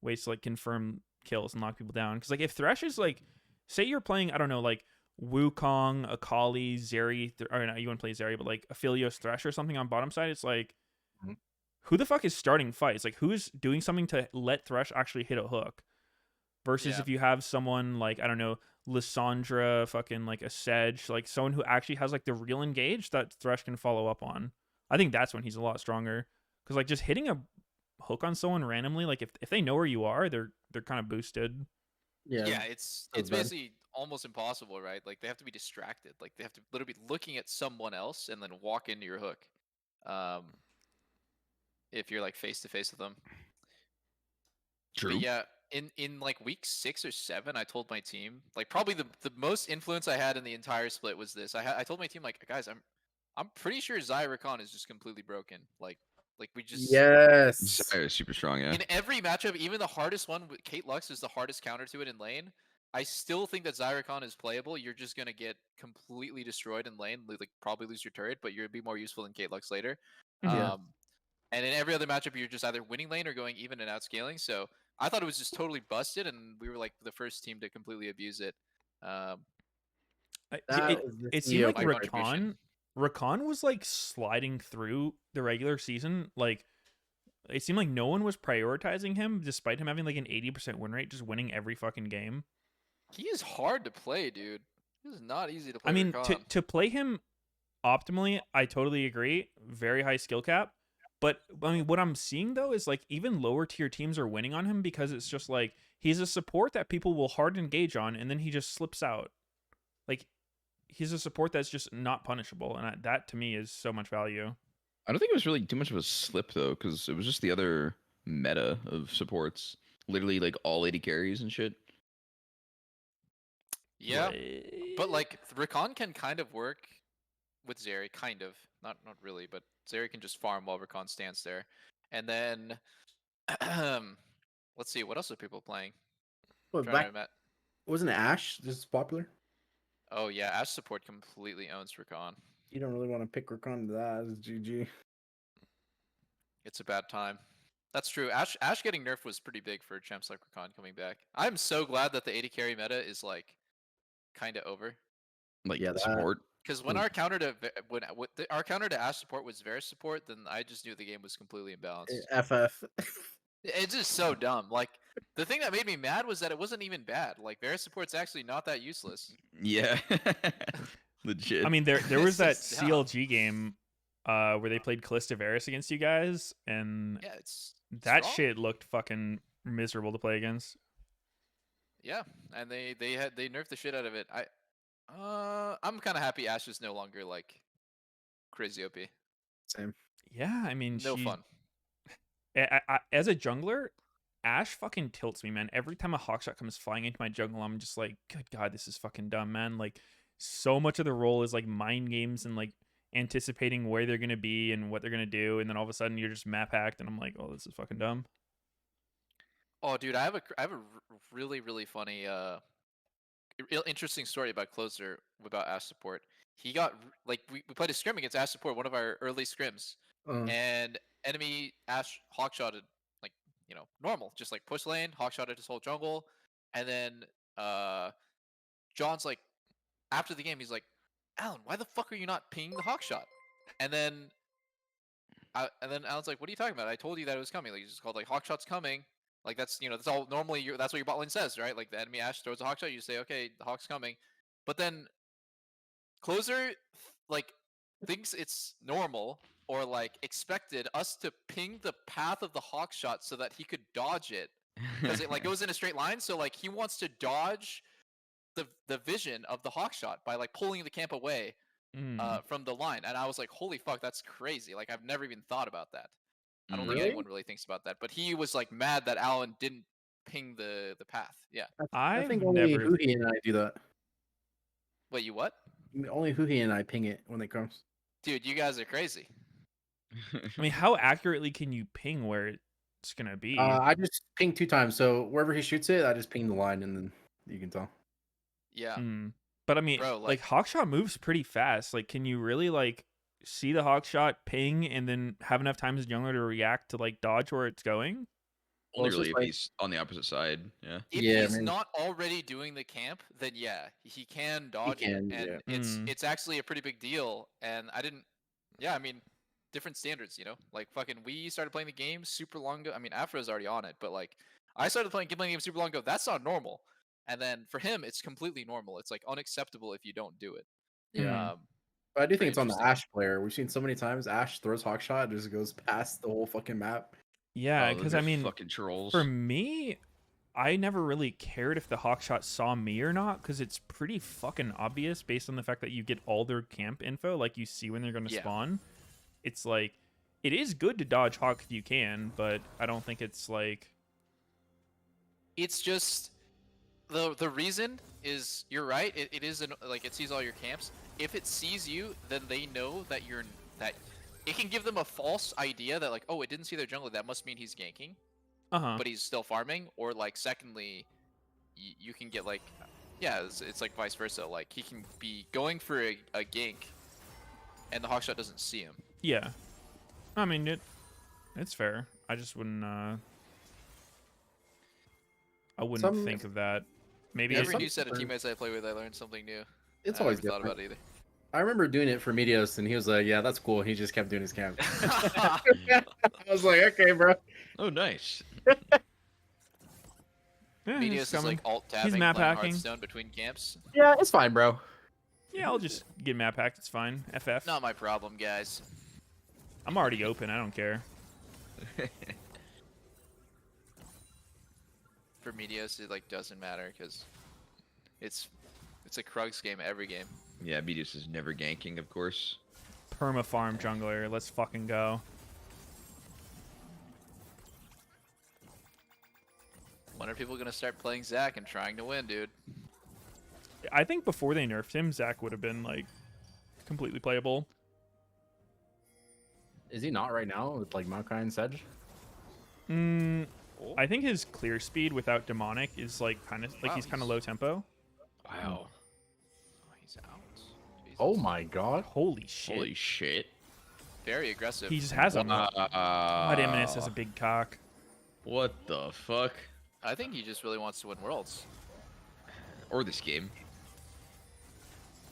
Speaker 1: ways to like confirm kills and lock people down. Because like if Thresh is like, say you're playing, I don't know, like Wukong, Akali, Zeri, or no, you wouldn't play Zeri, but like Aphelios Thresh or something on bottom side, it's like, who the fuck is starting fights? Like who's doing something to let Thresh actually hit a hook? Versus
Speaker 2: Yeah.
Speaker 1: if you have someone like, I don't know, Lissandra, fucking like a Sedge, like someone who actually has like the real engage that Thresh can follow up on. I think that's when he's a lot stronger. Because like just hitting a hook on someone randomly, like if they know where you are, they're kind of boosted.
Speaker 4: Yeah.
Speaker 2: Yeah, it's
Speaker 4: bad.
Speaker 2: basically almost impossible, right? Like they have to be distracted. Like they have to literally be looking at someone else and then walk into your hook. If you're like face to face with them.
Speaker 3: True.
Speaker 2: But yeah, in like week 6 or 7, I told my team, like probably the most influence I had in the entire split was this. I told my team like, guys, I'm pretty sure Zyrakon is just completely broken. Like we just
Speaker 4: Yes.
Speaker 3: Zyra is super strong, yeah.
Speaker 2: in every matchup, even the hardest one with Kate Lux is the hardest counter to it in lane. I still think that Zyrakon is playable. You're just gonna get completely destroyed in lane, like probably lose your turret, but you'll be more useful than Kate Lux later.
Speaker 4: Yeah.
Speaker 2: And in every other matchup, you're just either winning lane or going even and outscaling. So I thought it was just totally busted, and we were like the first team to completely abuse it.
Speaker 4: That
Speaker 1: It
Speaker 4: was the
Speaker 1: seemed
Speaker 4: CEO
Speaker 1: like
Speaker 2: my
Speaker 4: pick.
Speaker 2: contribution.
Speaker 1: Rakan Rakan was like sliding through the regular season. Like it seemed like no one was prioritizing him, despite him having like an 80% win rate, just winning every fucking game.
Speaker 2: He is hard to play, dude. He is not easy to play.
Speaker 1: I mean,
Speaker 2: Rakan.
Speaker 1: to play him optimally, I totally agree. Very high skill cap. But I mean, what I'm seeing though is like even lower tier teams are winning on him because it's just like he's a support that people will hard engage on, and then he just slips out. Like he's a support that's just not punishable, and that to me is so much value.
Speaker 3: I don't think it was really too much of a slip though, because it was just the other meta of supports. Literally like all 80 carries and shit.
Speaker 2: Yeah, but like Rakan can kind of work with Zeri, kind of. Not really, but Zeri can just farm while Rakan stands there. And then let's see, what else are people playing?
Speaker 4: Well,
Speaker 2: Trying to
Speaker 4: back
Speaker 2: remember.
Speaker 4: wasn't Ash just popular?
Speaker 2: Oh yeah, Ash support completely owns Rakan.
Speaker 4: You don't really want to pick Rakan to that as GG.
Speaker 2: It's a bad time. That's true. Ash getting nerfed was pretty big for champs like Rakan coming back. I'm so glad that the 80 carry meta is like kind of over.
Speaker 3: Like
Speaker 4: Yeah, that-
Speaker 3: support.
Speaker 2: Because when our counter to our counter to Ash support was Varus support, then I just knew the game was completely imbalanced.
Speaker 4: FF.
Speaker 2: It's just so dumb. Like the thing that made me mad was that it wasn't even bad. Like Varus support's actually not that useless.
Speaker 3: Yeah. Legit.
Speaker 1: I mean, there was that
Speaker 2: It's just dumb.
Speaker 1: CLG game where they played Callista Varus against you guys, and
Speaker 2: Yeah, it's
Speaker 1: that
Speaker 2: strong.
Speaker 1: shit looked fucking miserable to play against.
Speaker 2: Yeah, and they nerfed the shit out of it. I'm kind of happy Ash is no longer like crazy OP.
Speaker 4: Same.
Speaker 1: Yeah, I mean,
Speaker 2: No fun.
Speaker 1: As a jungler, Ash fucking tilts me, man. Every time a hawkshot comes flying into my jungle, I'm just like, good God, this is fucking dumb, man. Like, so much of the role is like mind games and like anticipating where they're gonna be and what they're gonna do, and then all of a sudden you're just map hacked, and I'm like, oh, this is fucking dumb.
Speaker 2: Oh, dude, I have a really funny interesting story about Closer about Ash support. He got like we played a scrim against Ash support, one of our early scrims, and enemy Ash hawkshotted like normal, just like push lane, hawkshotted his whole jungle, and then John's like after the game he's like, Alan, why the fuck are you not pinging the hawkshot? And then Alan's like, what are you talking about? I told you that it was coming. Like, you just called like hawkshot's coming. Like that's that's all normally that's what your bot lane says, right? Like the enemy Ash throws a hawkshot, you say, okay, the hawk's coming. But then Closer like thinks it's normal or like expected us to ping the path of the hawkshot so that he could dodge it. Because it like goes in a straight line, so like he wants to dodge the vision of the hawkshot by like pulling the camp away from the line. And I was like, holy fuck, that's crazy. Like I've never even thought about that. I don't think anyone really thinks about that. But he was like mad that Alan didn't ping the path. Yeah.
Speaker 4: I think only Huhi and I do that.
Speaker 2: Wait, you what?
Speaker 4: Only Huhi and I ping it when it comes.
Speaker 2: Dude, you guys are crazy.
Speaker 1: I mean, how accurately can you ping where it's gonna be?
Speaker 4: I just ping 2 times, so wherever he shoots it, I just ping the line, and then you can tell.
Speaker 2: Yeah.
Speaker 1: But I mean,
Speaker 2: Bro,
Speaker 1: like hawkshot moves pretty fast. Like, can you really like see the hawkshot ping and then have enough time as a jungler to react to like dodge where it's going?
Speaker 3: Only really if he's on the opposite side. Yeah.
Speaker 2: If he's not already doing the camp, then yeah, he can dodge it, and it's actually a pretty big deal. And I didn't. Yeah, I mean, different standards, Like fucking, we started playing the game super long ago. I mean, Afro's already on it, but like, I started playing the game super long ago. That's not normal. And then for him, it's completely normal. It's like unacceptable if you don't do it.
Speaker 4: Yeah. But I do think it's on the Ash player. We've seen so many times Ash throws hawkshot, and just goes past the whole fucking map.
Speaker 1: Yeah, because I mean,
Speaker 3: fucking trolls.
Speaker 1: For me, I never really cared if the hawkshot saw me or not, because it's pretty fucking obvious based on the fact that you get all their camp info, like you see when they're going to spawn. It's like, it is good to dodge hawk if you can, but I don't think it's like...
Speaker 2: It's just... The reason is, you're right, it is, like, it sees all your camps. If it sees you, then they know that you're... It can give them a false idea that, like, oh, it didn't see their jungler, that must mean he's ganking. But he's still farming. Or, like, secondly, you can get, like... Yeah, it's like vice versa. Like, he can be going for a gank, and the hawkshot doesn't see him.
Speaker 1: Yeah. I mean, it's fair. I just wouldn't... I wouldn't think of that. Maybe
Speaker 2: every new set of teammates I play with, I learned something new.
Speaker 4: It's
Speaker 2: I
Speaker 4: always
Speaker 2: never thought
Speaker 4: different.
Speaker 2: about it either.
Speaker 4: I remember doing it for Meteos, and he was like, "Yeah, that's cool." He just kept doing his camp. I was like, "Okay, bro."
Speaker 3: Oh, nice.
Speaker 1: Yeah,
Speaker 2: Meteos
Speaker 1: he's
Speaker 2: is
Speaker 1: coming.
Speaker 2: like alt tabbing
Speaker 1: map
Speaker 2: playing
Speaker 1: hacking.
Speaker 2: Hearthstone between camps.
Speaker 4: Yeah, it's fine, bro.
Speaker 1: Yeah, I'll just get map hacked. It's fine. FF.
Speaker 2: Not my problem, guys.
Speaker 1: I'm already open. I don't care.
Speaker 2: For Meteos, it like doesn't matter because it's a Krugs game every game.
Speaker 3: Yeah, Meteos is never ganking, of course.
Speaker 1: Perma farm jungler. Let's fucking go.
Speaker 2: When are people gonna start playing Zac and trying to win, dude?
Speaker 1: I think before they nerfed him, Zac would have been like completely playable.
Speaker 4: Is he not right now with like Maokai and Sedge?
Speaker 1: I think his clear speed without demonic is like kind of like
Speaker 2: Wow,
Speaker 1: he's kind of
Speaker 2: he's-
Speaker 1: low tempo.
Speaker 3: Wow.
Speaker 2: Oh, he's out. Jesus.
Speaker 4: Oh my god.
Speaker 1: Holy shit.
Speaker 3: Holy shit.
Speaker 2: Very aggressive.
Speaker 1: He just has a God, Eminus has a big cock.
Speaker 3: What the fuck?
Speaker 2: I think he just really wants to win worlds.
Speaker 3: Or this game.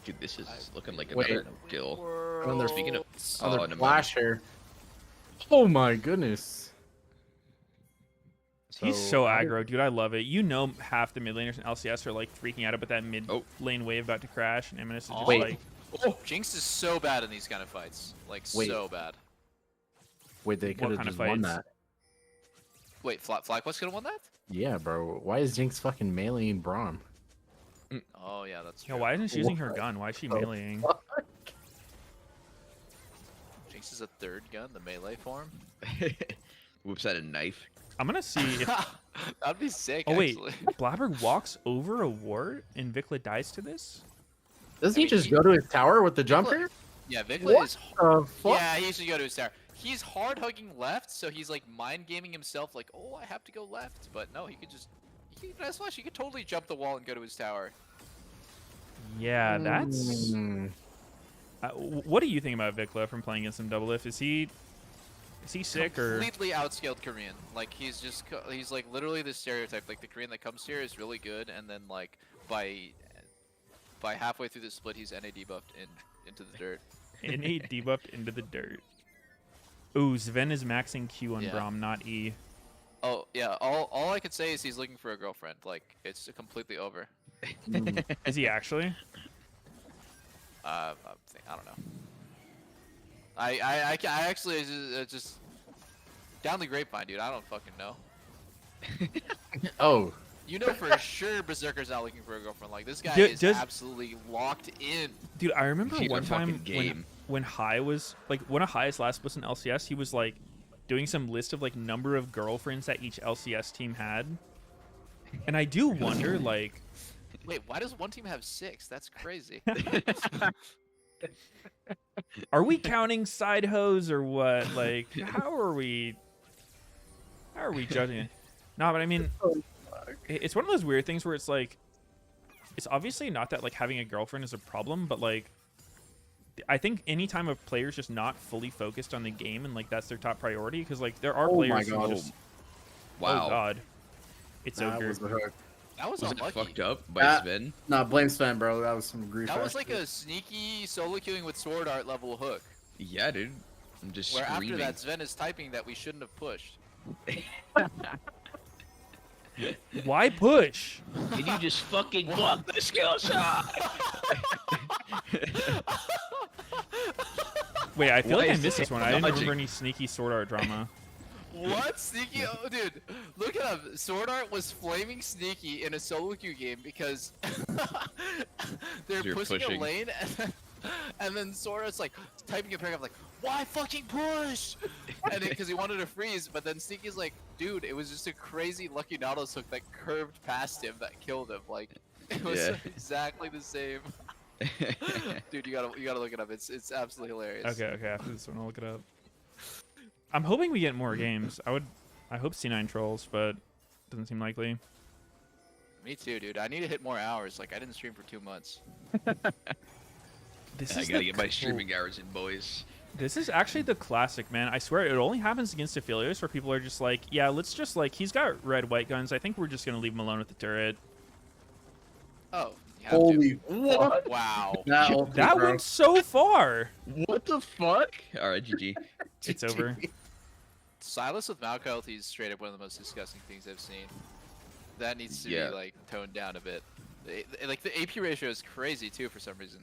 Speaker 3: Dude, this is looking like
Speaker 4: Wait.
Speaker 3: another kill.
Speaker 4: And they're
Speaker 3: Speaking of
Speaker 4: another
Speaker 3: never mind.
Speaker 4: flash here. Oh my goodness.
Speaker 1: He's so aggro, dude. I love it. You know, half the mid laners in LCS are like freaking out about that mid lane wave about to crash, and Eminus is just
Speaker 4: Wait.
Speaker 1: like,
Speaker 2: Oh, Jinx is so bad in these kind of fights. Like,
Speaker 4: Wait.
Speaker 2: so bad.
Speaker 4: Wait, they could have
Speaker 1: kind of
Speaker 4: just won
Speaker 1: fights?
Speaker 4: that.
Speaker 2: Wait, FlyQuest could have won that?
Speaker 4: Yeah, bro. Why is Jinx fucking meleeing Braum?
Speaker 2: Oh, yeah, that's
Speaker 1: yo,
Speaker 2: true.
Speaker 1: why isn't she using her
Speaker 4: What
Speaker 1: gun? Why is she
Speaker 4: the
Speaker 1: meleeing?
Speaker 2: Jinx is a third gun, the melee form?
Speaker 3: Whips out a knife.
Speaker 1: I'm gonna see if.
Speaker 2: That'd be sick,
Speaker 1: Oh wait,
Speaker 2: actually.
Speaker 1: Blabberg walks over a ward and Vikla dies to this.
Speaker 4: Doesn't
Speaker 2: I
Speaker 4: he
Speaker 2: mean,
Speaker 4: just
Speaker 2: he-
Speaker 4: go to his tower with the jumper?
Speaker 2: Yeah, Vikla
Speaker 4: What
Speaker 2: is...
Speaker 4: the fuck?
Speaker 2: Yeah, he should go to his tower. He's hard hugging left, so he's like mind gaming himself, like, oh, I have to go left. But no, he could just. He could totally jump the wall and go to his tower.
Speaker 1: Yeah, that's.
Speaker 4: Mm.
Speaker 1: What do you think about Vikla from playing against him double lift? Is he sick or?
Speaker 2: Completely outscaled Korean. Like he's he's like literally the stereotype. Like the Korean that comes here is really good, and then like by halfway through the split, he's NA debuffed into the dirt.
Speaker 1: NA debuffed into the dirt. Ooh, Sven is maxing Q on
Speaker 2: Yeah.
Speaker 1: Braum, not E.
Speaker 2: Oh yeah, all I could say is he's looking for a girlfriend. Like it's completely over.
Speaker 1: Is he actually?
Speaker 2: I don't know. I actually just down the grapevine, dude. I don't fucking know.
Speaker 4: Oh,
Speaker 2: You know for sure Berserker's not looking for a girlfriend. Like this guy is
Speaker 1: Does-
Speaker 2: absolutely locked in.
Speaker 1: Dude, I remember
Speaker 3: He's
Speaker 1: one
Speaker 3: a fucking
Speaker 1: time
Speaker 3: game.
Speaker 1: when High was like one of High's last splits in LCS, he was like doing some list of like number of girlfriends that each LCS team had, and I do wonder like.
Speaker 2: Wait, why does one team have 6? That's crazy.
Speaker 1: Are we counting side hoes or what? Like, how are we judging it? No, but I mean, it's one of those weird things where it's like, it's obviously not that like having a girlfriend is a problem, but like, I think anytime a player's just not fully focused on the game and like that's their top priority, because like there are
Speaker 4: Oh my
Speaker 1: players who
Speaker 4: God.
Speaker 1: just,
Speaker 3: Wow.
Speaker 1: oh god, it's
Speaker 4: that
Speaker 1: ogre.
Speaker 4: was the hook.
Speaker 2: That was
Speaker 3: Was it
Speaker 2: unlucky.
Speaker 3: fucked up by
Speaker 4: That-
Speaker 3: Sven?
Speaker 4: Nah, blame Sven, bro. That was some grief.
Speaker 2: That was like a sneaky solo queuing with sword art level hook.
Speaker 3: Yeah, dude. I'm just
Speaker 2: Where
Speaker 3: screaming.
Speaker 2: after that, Sven is typing that we shouldn't have pushed.
Speaker 1: Why push?
Speaker 3: Can you just fucking block the skill shot?
Speaker 1: Wait, I feel
Speaker 3: Why
Speaker 1: like I
Speaker 3: is
Speaker 1: missed
Speaker 3: it
Speaker 1: this one. I didn't remember
Speaker 3: dodging?
Speaker 1: any sneaky sword art drama.
Speaker 2: What? Sneaky? Oh, dude. Look it up. Sword art was flaming sneaky in a solo queue game because they're
Speaker 3: You're
Speaker 2: pushing
Speaker 3: pushing.
Speaker 2: a lane and then Sword Art's like typing a paragraph like, why fucking push? And because he wanted to freeze, but then Sneaky's like, dude, it was just a crazy Lucky Nautilus hook that curved past him that killed him. Like, it was
Speaker 3: Yeah.
Speaker 2: exactly the same. Dude, you gotta look it up. It's absolutely hilarious.
Speaker 1: Okay, after this one, I'll look it up. I'm hoping we get more games. I hope C9 trolls, but doesn't seem likely.
Speaker 2: Me too, dude. I need to hit more hours. Like, I didn't stream for 2 months.
Speaker 1: This
Speaker 3: I
Speaker 1: is
Speaker 3: gotta
Speaker 1: the
Speaker 3: get my streaming hours in, boys.
Speaker 1: This is actually the classic, man. I swear it only happens against Aphelios where people are just like, yeah, let's just like, he's got red white guns. I think we're just gonna leave him alone with the turret.
Speaker 2: Oh, have to.
Speaker 4: Holy what?
Speaker 2: Wow.
Speaker 4: That ulti,
Speaker 1: That
Speaker 4: bro.
Speaker 1: went so far.
Speaker 3: What the fuck? All right, GG.
Speaker 1: It's over.
Speaker 2: Silas with Maokai ulti is straight up one of the most disgusting things I've seen. That needs to
Speaker 3: Yeah.
Speaker 2: be like toned down a bit. Like the AP ratio is crazy too for some reason.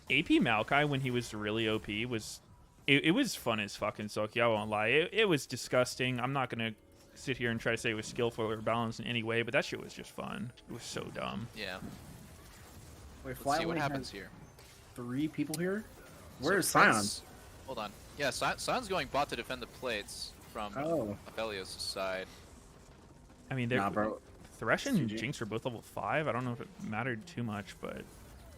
Speaker 1: AP Maokai when he was really OP was it was fun as fucking Soki, I won't lie. It was disgusting. I'm not gonna sit here and try to say it was skillful or balanced in any way, but that shit was just fun. It was so dumb.
Speaker 2: Yeah.
Speaker 4: Wait,
Speaker 2: Let's see what
Speaker 4: Flyaway
Speaker 2: happens
Speaker 4: has
Speaker 2: here.
Speaker 4: 3 people here? Where is
Speaker 2: So
Speaker 4: Sion?
Speaker 2: Prince- Hold on. Yeah, Sion's going bot to defend the plates from
Speaker 4: Oh.
Speaker 2: Aphelios' side.
Speaker 1: I mean, they're
Speaker 4: Nah, bro.
Speaker 1: Thresh and
Speaker 4: GG.
Speaker 1: Jinx are both level 5. I don't know if it mattered too much, but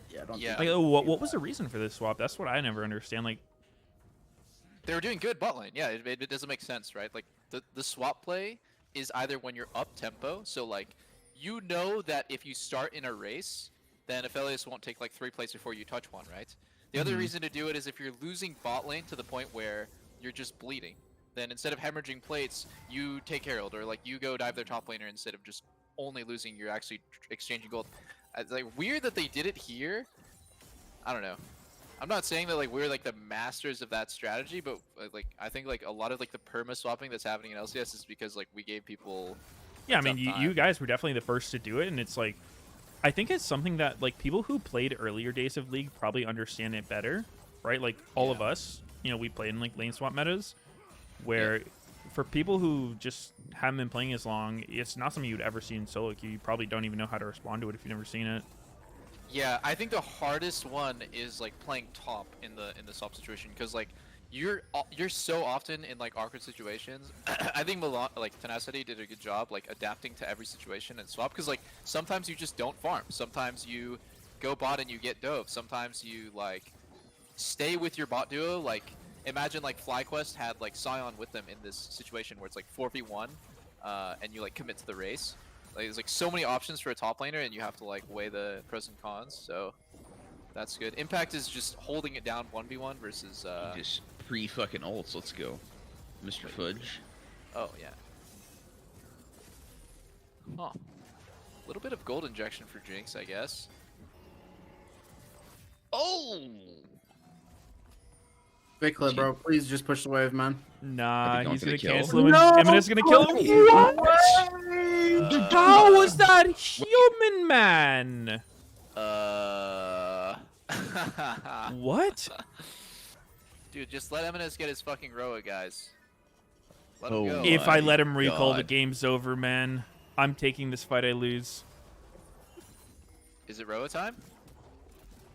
Speaker 4: Yeah, I don't
Speaker 2: Yeah.
Speaker 1: like, what was the reason for this swap? That's what I never understand. Like,
Speaker 2: They were doing good bot lane. Yeah, it doesn't make sense, right? Like the swap play is either when you're up tempo, so like you know that if you start in a race, then Aphelios won't take like 3 plays before you touch one, right? The other reason to do it is if you're losing bot lane to the point where you're just bleeding, then instead of hemorrhaging plates, you take Herald or like you go dive their top laner instead of just only losing, you're actually exchanging gold. It's like weird that they did it here. I don't know. I'm not saying that like we're like the masters of that strategy, but like I think like a lot of like the perma swapping that's happening in LCS is because like we gave people.
Speaker 1: yeah, I
Speaker 2: a
Speaker 1: mean,
Speaker 2: tough
Speaker 1: you
Speaker 2: time.
Speaker 1: guys were definitely the first to do it, and it's like, I think it's something that like people who played earlier days of League probably understand it better, right? Like all of us, you know, we played in like lane swap metas, where for people who just haven't been playing as long, it's not something you'd ever see in solo queue. You probably don't even know how to respond to it if you've never seen it.
Speaker 2: Yeah, I think the hardest one is like playing top in the swap situation because like you're so often in like awkward situations. I think like Tenacity did a good job like adapting to every situation and swap because like sometimes you just don't farm. Sometimes you go bot and you get dove. Sometimes you like stay with your bot duo. Like imagine like FlyQuest had like Sion with them in this situation where it's like 4v1 and you like commit to the race. Like there's like so many options for a top laner and you have to like weigh the pros and cons. So that's good. Impact is just holding it down 1v1 versus
Speaker 3: Just pre-fucking ults. Let's go, Mr. Fudge.
Speaker 2: oh yeah. Huh. A little bit of gold injection for Jinx, I guess.
Speaker 3: Oh.
Speaker 4: Vikla, bro, please just push the wave, man.
Speaker 1: Nah,
Speaker 3: not
Speaker 1: he's
Speaker 3: gonna
Speaker 1: gonna
Speaker 3: kill.
Speaker 1: cancel him, and Eminet's gonna kill him. How was that human, man? What?
Speaker 2: Dude, just let Eminence get his fucking Roa, guys. Let him
Speaker 3: Oh
Speaker 2: go.
Speaker 1: If I
Speaker 3: my
Speaker 1: let him recall, the
Speaker 3: God.
Speaker 1: game's over, man. I'm taking this fight. I lose.
Speaker 2: Is it Roa time?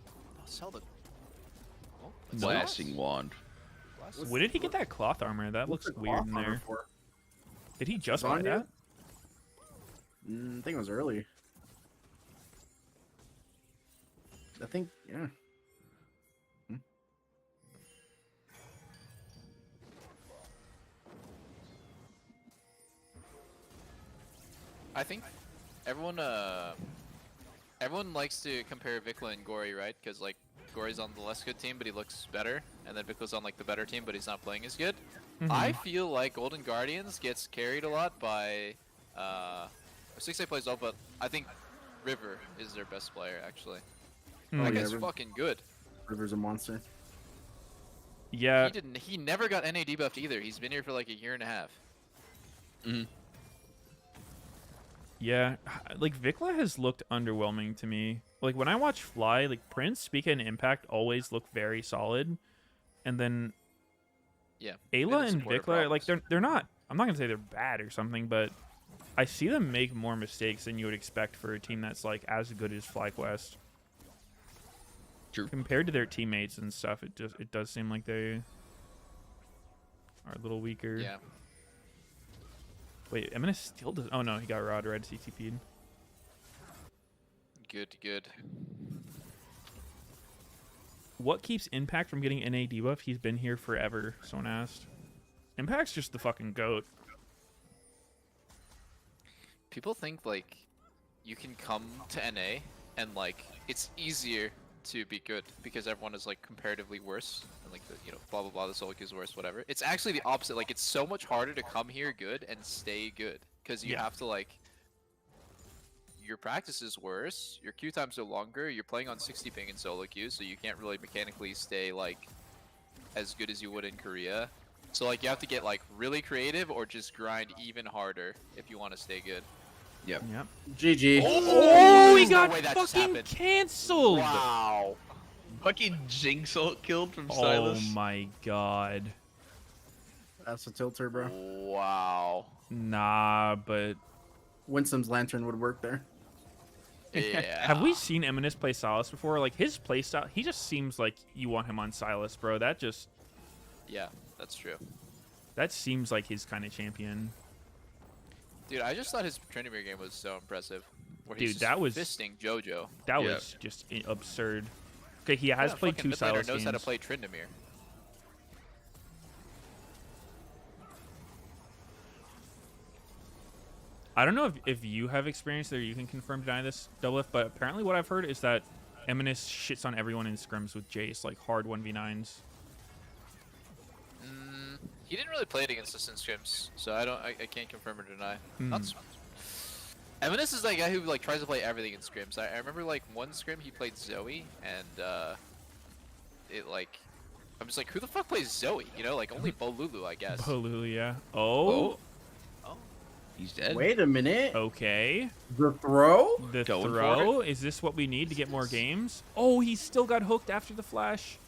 Speaker 2: Oh, sell the. Oh, it's
Speaker 3: Blasting wand.
Speaker 1: When did he get that cloth armor? That looks weird in there. Did he just buy
Speaker 4: Zanya?
Speaker 1: that?
Speaker 4: I think it was early. I think, yeah.
Speaker 2: I think everyone likes to compare Vikla and Gory, right? Because like Gory's on the less good team, but he looks better, and then Vikla's on like the better team, but he's not playing as good. I feel like Golden Guardians gets carried a lot by 6A plays well, but I think River is their best player actually.
Speaker 1: Hmm.
Speaker 2: That
Speaker 4: yeah,
Speaker 2: guy's
Speaker 4: River-
Speaker 2: fucking good.
Speaker 4: River's a monster.
Speaker 1: Yeah.
Speaker 2: He never got NA debuffed either. He's been here for like a year and a half.
Speaker 1: Yeah, like Vikla has looked underwhelming to me. Like when I watch Fly, like Prince, Spica, and Impact always look very solid, and then
Speaker 2: Yeah.
Speaker 1: Ayla
Speaker 2: had some
Speaker 1: and
Speaker 2: quarter
Speaker 1: Vikla, like
Speaker 2: problems.
Speaker 1: they're not. I'm not gonna say they're bad or something, but I see them make more mistakes than you would expect for a team that's like as good as FlyQuest.
Speaker 3: True.
Speaker 1: Compared to their teammates and stuff, it does seem like they are a little weaker.
Speaker 2: Yeah.
Speaker 1: Wait, Eminence still does. Oh no, he got Rod Red CTP'd.
Speaker 2: Good.
Speaker 1: What keeps Impact from getting NA debuff? He's been here forever, someone asked. Impact's just the fucking GOAT.
Speaker 2: People think like you can come to NA and like it's easier to be good because everyone is like comparatively worse and like the blah blah blah, the solo queue is worse, whatever. It's actually the opposite. Like it's so much harder to come here good and stay good because you
Speaker 1: Yeah.
Speaker 2: have to like your practice is worse, your queue times are longer, you're playing on 60 ping in solo queue, so you can't really mechanically stay like as good as you would in Korea. So like you have to get like really creative or just grind even harder if you want to stay good.
Speaker 3: Yep.
Speaker 1: Yep.
Speaker 4: GG.
Speaker 1: Oh, he
Speaker 2: There's no
Speaker 1: got
Speaker 2: way that just
Speaker 1: fucking
Speaker 2: happened.
Speaker 1: canceled.
Speaker 2: Wow.
Speaker 3: Fucking Jinx ult killed from
Speaker 1: Oh
Speaker 3: Silas.
Speaker 1: my god.
Speaker 4: That's a tilter, bro.
Speaker 2: Wow.
Speaker 1: Nah, but
Speaker 4: Winsome's lantern would work there.
Speaker 2: Yeah.
Speaker 1: have we seen Eminus play Silas before? Like his playstyle, he just seems like you want him on Silas, bro.
Speaker 2: Yeah, that's true.
Speaker 1: That seems like his kind of champion.
Speaker 2: Dude, I just thought his Tryndamere game was so impressive. Where
Speaker 1: Dude,
Speaker 2: he's just
Speaker 1: that was-
Speaker 2: fisting JoJo.
Speaker 1: That
Speaker 3: Yeah.
Speaker 1: was just absurd. Okay, he has played
Speaker 2: fucking
Speaker 1: 2
Speaker 2: mid laner
Speaker 1: Silas
Speaker 2: knows
Speaker 1: games.
Speaker 2: how to play Tryndamere.
Speaker 1: I don't know if you have experience there, you can confirm deny this, Doublelift, but apparently what I've heard is that Eminus shits on everyone in scrims with Jace, like hard 1v9s.
Speaker 2: He didn't really play it against us in scrims, so I can't confirm or deny.
Speaker 1: Hmm.
Speaker 2: Not Eminus is that guy who like tries to play everything in scrims. I remember like one scrim he played Zoe, and it like I'm just like, who the fuck plays Zoe? You know, like only Bolulu, I guess.
Speaker 1: Bolulu, yeah. Oh,
Speaker 3: He's dead.
Speaker 4: Wait a minute.
Speaker 1: okay.
Speaker 4: The throw?
Speaker 1: The
Speaker 3: Going for
Speaker 1: throw, is this what we need to get more games? Oh, he still got hooked after the flash.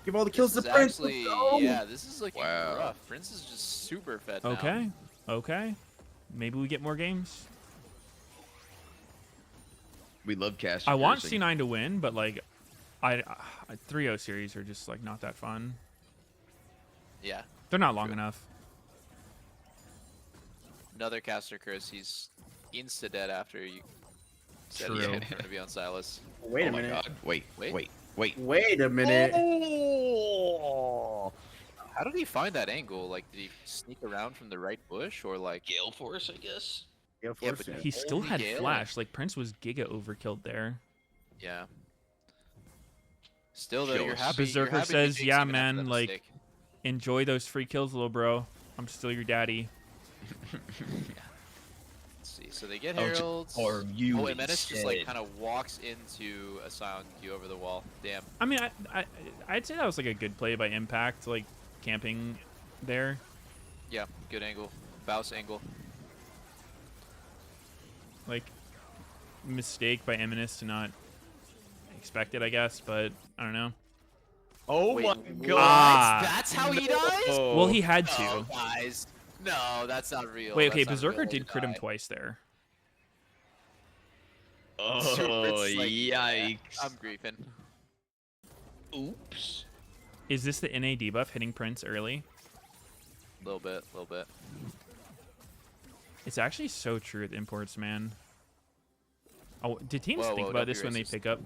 Speaker 4: Give all the kills
Speaker 2: This
Speaker 4: to
Speaker 2: is
Speaker 4: Prince.
Speaker 2: actually,
Speaker 4: Let's go.
Speaker 2: yeah, this is looking
Speaker 3: Wow.
Speaker 2: rough. Prince is just super fed now.
Speaker 1: Okay, okay. Maybe we get more games.
Speaker 3: We love casting.
Speaker 1: I want C9 to win, but like, 3-0 series are just like not that fun.
Speaker 2: Yeah.
Speaker 1: They're not long
Speaker 2: True.
Speaker 1: enough.
Speaker 2: Another caster curse. He's insta dead after you said
Speaker 1: True.
Speaker 2: he's going to be on Silas.
Speaker 4: Wait
Speaker 3: Oh
Speaker 4: a
Speaker 3: my
Speaker 4: minute.
Speaker 3: god. Wait.
Speaker 4: Wait a minute.
Speaker 2: Oh! How did he find that angle? Like, did he sneak around from the right bush, or like?
Speaker 3: Gale Force, I guess.
Speaker 4: Yeah,
Speaker 2: Yeah,
Speaker 4: force
Speaker 2: but
Speaker 4: it.
Speaker 1: He still
Speaker 2: Only
Speaker 1: had
Speaker 2: Gale?
Speaker 1: flash. Like Prince was giga overkilled there.
Speaker 2: Yeah. Still though,
Speaker 3: Show
Speaker 2: you're
Speaker 3: us.
Speaker 2: happy. you're
Speaker 1: Berserker
Speaker 2: happy
Speaker 1: says,
Speaker 2: Jinx
Speaker 1: "Yeah,
Speaker 2: even after
Speaker 1: man,
Speaker 2: that
Speaker 1: like-
Speaker 2: mistake."
Speaker 1: Enjoy those free kills, little bro. I'm still your daddy.
Speaker 2: Let's see. So they get
Speaker 3: Oh, it's-
Speaker 2: heralds.
Speaker 3: or you
Speaker 2: Oh, and Menace just like
Speaker 3: instead.
Speaker 2: kind of walks into a silent queue over the wall. Damn.
Speaker 1: I mean, I'd say that was like a good play by Impact, like camping there.
Speaker 2: Yeah, good angle. Bounce angle.
Speaker 1: Like, mistake by Eminus to not expect it, I guess, but I don't know.
Speaker 3: Oh
Speaker 2: Wait,
Speaker 3: my
Speaker 2: what?
Speaker 3: god.
Speaker 1: Ah.
Speaker 2: That's how he dies?
Speaker 1: Well, he had to.
Speaker 2: No, guys. No, that's not real.
Speaker 1: Wait, okay,
Speaker 2: That's not
Speaker 1: Berserker
Speaker 2: real.
Speaker 1: did
Speaker 2: He
Speaker 1: crit him
Speaker 2: died.
Speaker 1: twice there.
Speaker 3: Oh,
Speaker 2: It's like, yeah,
Speaker 3: yikes.
Speaker 2: I'm griefing.
Speaker 3: Oops.
Speaker 1: Is this the NA debuff hitting Prince early?
Speaker 2: Little bit, little bit.
Speaker 1: It's actually so true with imports, man. Oh, did teams
Speaker 2: Whoa,
Speaker 1: think
Speaker 2: whoa,
Speaker 1: about
Speaker 2: don't be
Speaker 1: this when they
Speaker 2: racist.
Speaker 1: pick up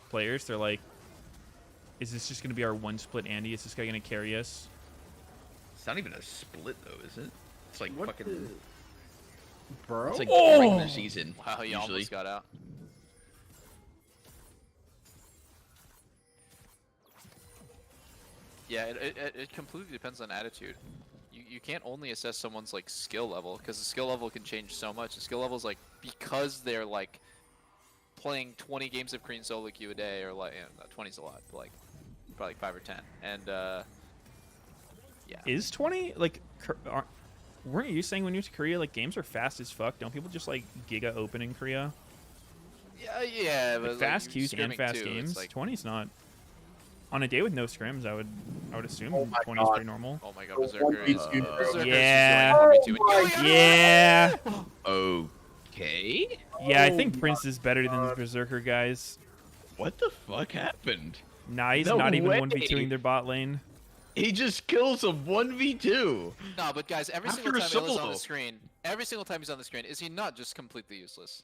Speaker 1: players? They're like, is this just going to be our one split Andy? Is this guy going to carry us?
Speaker 3: It's not even a split though, is it? It's like
Speaker 4: What
Speaker 3: fucking.
Speaker 4: the- Bro?
Speaker 3: It's like
Speaker 1: Oh!
Speaker 3: regular season.
Speaker 2: Wow, he
Speaker 3: usually.
Speaker 2: almost got out. Yeah, it completely depends on attitude. You can't only assess someone's like skill level, because the skill level can change so much. The skill level is like, because they're like playing 20 games of Korean solo queue a day, or like, 20's a lot, but like probably 5 or 10. And yeah.
Speaker 1: Is 20 like? Weren't you saying when you went to Korea like games are fast as fuck? Don't people just like giga open in Korea?
Speaker 2: Yeah, but
Speaker 1: Like, fast
Speaker 2: like,
Speaker 1: queues and
Speaker 2: scrimming
Speaker 1: fast
Speaker 2: too, it's
Speaker 1: games.
Speaker 2: like,
Speaker 1: 20's not. On a day with no scrims, I would assume
Speaker 4: Oh my
Speaker 1: 20 is
Speaker 4: God.
Speaker 1: pretty normal.
Speaker 2: oh my god,
Speaker 4: Oh,
Speaker 2: Berserker is
Speaker 4: 1v2, bro.
Speaker 2: Berserker's
Speaker 1: Yeah.
Speaker 2: just doing 1v2 and-
Speaker 1: Yeah,
Speaker 3: Okay.
Speaker 1: yeah. I
Speaker 4: Oh
Speaker 1: think
Speaker 4: my
Speaker 1: Prince is better than
Speaker 4: God.
Speaker 1: Berserker guys.
Speaker 3: What the fuck happened?
Speaker 1: Nah, he's
Speaker 3: No
Speaker 1: not even
Speaker 3: way.
Speaker 1: 1v2ing their bot lane.
Speaker 3: He just kills a 1v2.
Speaker 2: No, but guys, every
Speaker 3: After
Speaker 2: single
Speaker 3: a
Speaker 2: time Ella's on
Speaker 3: solo.
Speaker 2: the screen, every single time he's on the screen, is he not just completely useless?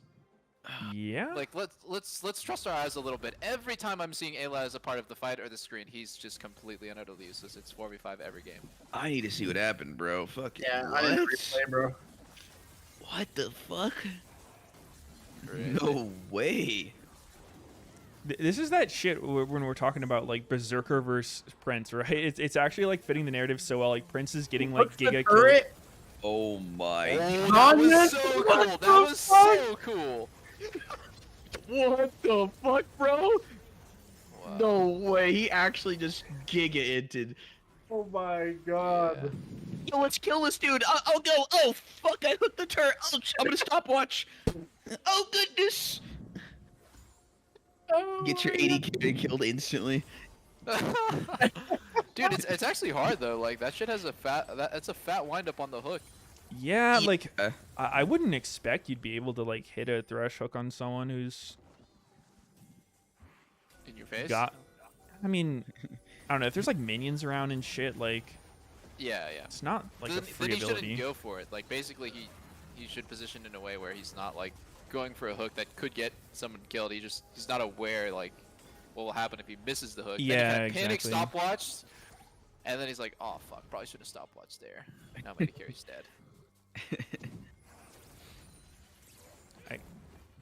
Speaker 1: Yeah.
Speaker 2: Like let's trust our eyes a little bit. Every time I'm seeing Ayla as a part of the fight or the screen, he's just completely and utterly useless. It's 4v5 every game.
Speaker 3: I need to see what happened, bro. Fuck it.
Speaker 4: Yeah,
Speaker 3: What?
Speaker 4: I didn't replay, bro.
Speaker 3: What the fuck?
Speaker 2: Crazy.
Speaker 3: No way.
Speaker 1: This is that shit when we're talking about like Berserker versus Prince, right? It's actually like fitting the narrative so well. Like Prince is getting like
Speaker 4: Hooks the
Speaker 1: giga
Speaker 4: turret.
Speaker 3: Oh my.
Speaker 2: Oh, that was so cool. That was so cool.
Speaker 11: What the fuck, bro?
Speaker 2: Wow.
Speaker 11: No way. He actually just giga-inted.
Speaker 4: Oh my god.
Speaker 11: Yo, let's kill this dude. I'll go. Oh, fuck. I hooked the turret. Oh, I'm going to stopwatch. Oh, goodness. Get your 80 killed instantly.
Speaker 2: Dude, it's actually hard though. Like that shit has a it's a fat windup on the hook.
Speaker 1: Yeah, like I wouldn't expect you'd be able to like hit a thresh hook on someone who's
Speaker 2: In your face.
Speaker 1: I mean, I don't know if there's like minions around and shit. Like,
Speaker 2: yeah.
Speaker 1: it's not like a free
Speaker 2: then he
Speaker 1: ability.
Speaker 2: shouldn't go for it. Like basically, he should position in a way where he's not like going for a hook that could get someone killed. He's not aware like what will happen if he misses the hook.
Speaker 1: Yeah,
Speaker 2: then he panic
Speaker 1: exactly.
Speaker 2: stopwatch, and then he's like, oh fuck, probably should have stopwatched there. Now my carry's dead.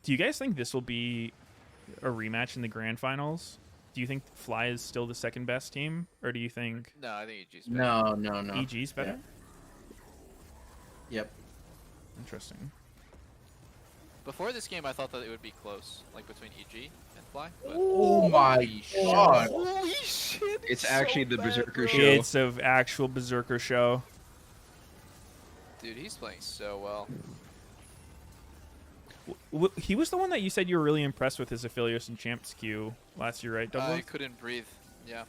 Speaker 1: Do you guys think this will be a rematch in the grand finals? Do you think Fly is still the second best team, or do you think
Speaker 2: No, I think EG's better.
Speaker 4: No.
Speaker 1: EG's better?
Speaker 4: Yep.
Speaker 1: Interesting.
Speaker 2: Before this game, I thought that it would be close, like between EG and Fly. But
Speaker 4: Oh my god.
Speaker 2: holy shit!
Speaker 3: It's actually the Berserker show.
Speaker 1: It's an actual Berserker show.
Speaker 2: Dude, he's playing so well.
Speaker 1: He was the one that you said you were really impressed with his Aphelios and Champs queue last year, right, Douglas?
Speaker 2: I couldn't breathe. Yeah.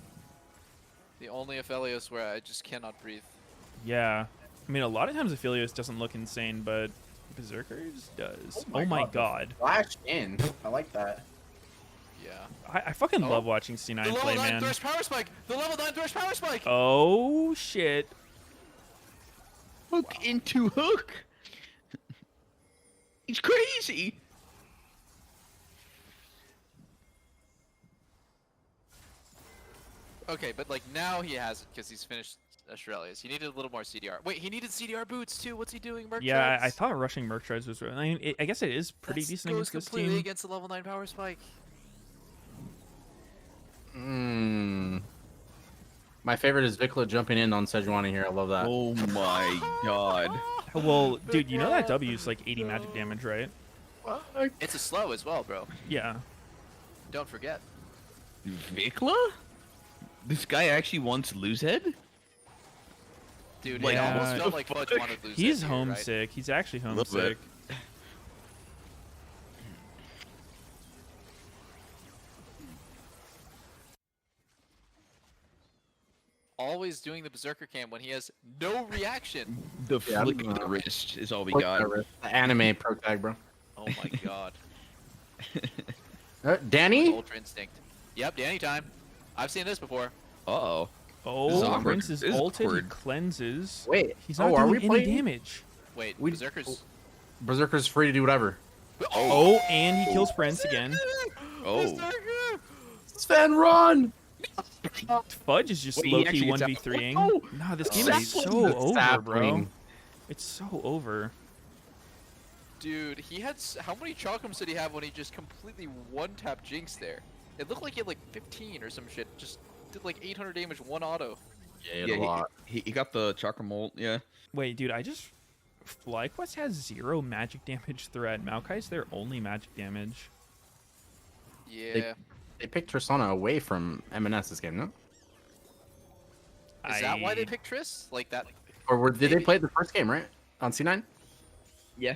Speaker 2: The only Aphelios where I just cannot breathe.
Speaker 1: Yeah. I mean, a lot of times Aphelios doesn't look insane, but Berserkers does. Oh my god.
Speaker 4: Flash in. I like that.
Speaker 2: Yeah.
Speaker 1: I fucking love watching C9
Speaker 2: The
Speaker 1: play,
Speaker 2: level 9
Speaker 1: man.
Speaker 2: Thresh Power Spike! The level 9 Thresh Power Spike!
Speaker 1: Oh, shit.
Speaker 11: Hook into hook. He's crazy.
Speaker 2: Okay, but like now he has it because he's finished Australia's. He needed a little more CDR. Wait, he needed CDR boots too. What's he doing, Merc
Speaker 1: Yeah,
Speaker 2: Treads?
Speaker 1: I thought rushing Merc Treads was... I mean, I guess it is pretty
Speaker 2: That
Speaker 1: decent
Speaker 2: goes
Speaker 1: against this
Speaker 2: completely
Speaker 1: team.
Speaker 2: against the level 9 Power Spike.
Speaker 4: My favorite is Vikla jumping in on Sejuani here. I love that.
Speaker 3: Oh my god.
Speaker 1: Well, dude, you know that W is like 80 magic damage, right?
Speaker 2: It's a slow as well, bro.
Speaker 1: Yeah.
Speaker 2: Don't forget.
Speaker 3: Vikla? This guy actually wants lose head?
Speaker 2: Dude,
Speaker 3: Like,
Speaker 2: it almost
Speaker 1: what
Speaker 2: felt
Speaker 3: the
Speaker 2: like Fudge
Speaker 3: fuck?
Speaker 2: wanted to lose
Speaker 1: He's
Speaker 2: that here, right?
Speaker 1: homesick. He's actually
Speaker 3: Little bit.
Speaker 1: homesick.
Speaker 2: Always doing the Berserker cam when he has no reaction.
Speaker 3: The
Speaker 4: Yeah,
Speaker 3: flick of the wrist is all we
Speaker 4: Look
Speaker 3: got.
Speaker 4: at the anime pro tag, bro.
Speaker 2: Oh my god.
Speaker 4: Danny?
Speaker 2: Ultra Instinct. Yep, Danny time. I've seen this before.
Speaker 3: Uh-oh.
Speaker 1: Oh,
Speaker 3: This is awkward.
Speaker 1: Prince is
Speaker 3: This is
Speaker 1: ulted. He
Speaker 3: awkward.
Speaker 1: cleanses.
Speaker 4: Wait.
Speaker 1: He's not
Speaker 4: are
Speaker 1: doing
Speaker 4: we
Speaker 1: any
Speaker 4: playing?
Speaker 1: damage.
Speaker 2: Wait,
Speaker 4: We-
Speaker 2: Berserker's...
Speaker 4: Berserker's free to do whatever.
Speaker 1: Oh, and he kills Prince again.
Speaker 3: Oh.
Speaker 4: Sven, run!
Speaker 1: Fudge is just
Speaker 3: Wait, he
Speaker 1: low-key
Speaker 3: actually gets out.
Speaker 1: 1v3ing.
Speaker 4: Oh,
Speaker 1: Nah, this game
Speaker 4: sapling.
Speaker 1: is so over, bro.
Speaker 4: Sapling.
Speaker 1: It's so over.
Speaker 2: Dude, he had... How many Chalkums did he have when he just completely one-tap Jinx there? It looked like he had like 15 or some shit. Just did like 800 damage, one auto.
Speaker 4: Yeah, a lot.
Speaker 3: he got the chakra mold, yeah.
Speaker 1: Wait, dude, FlyQuest has 0 magic damage threat. Maokai's their only magic damage.
Speaker 2: Yeah.
Speaker 4: They picked Tristana away from MNS this game, no?
Speaker 2: Is that why they picked Triss? Like that?
Speaker 4: Did they play it the first game, right? On C9?
Speaker 3: Yeah.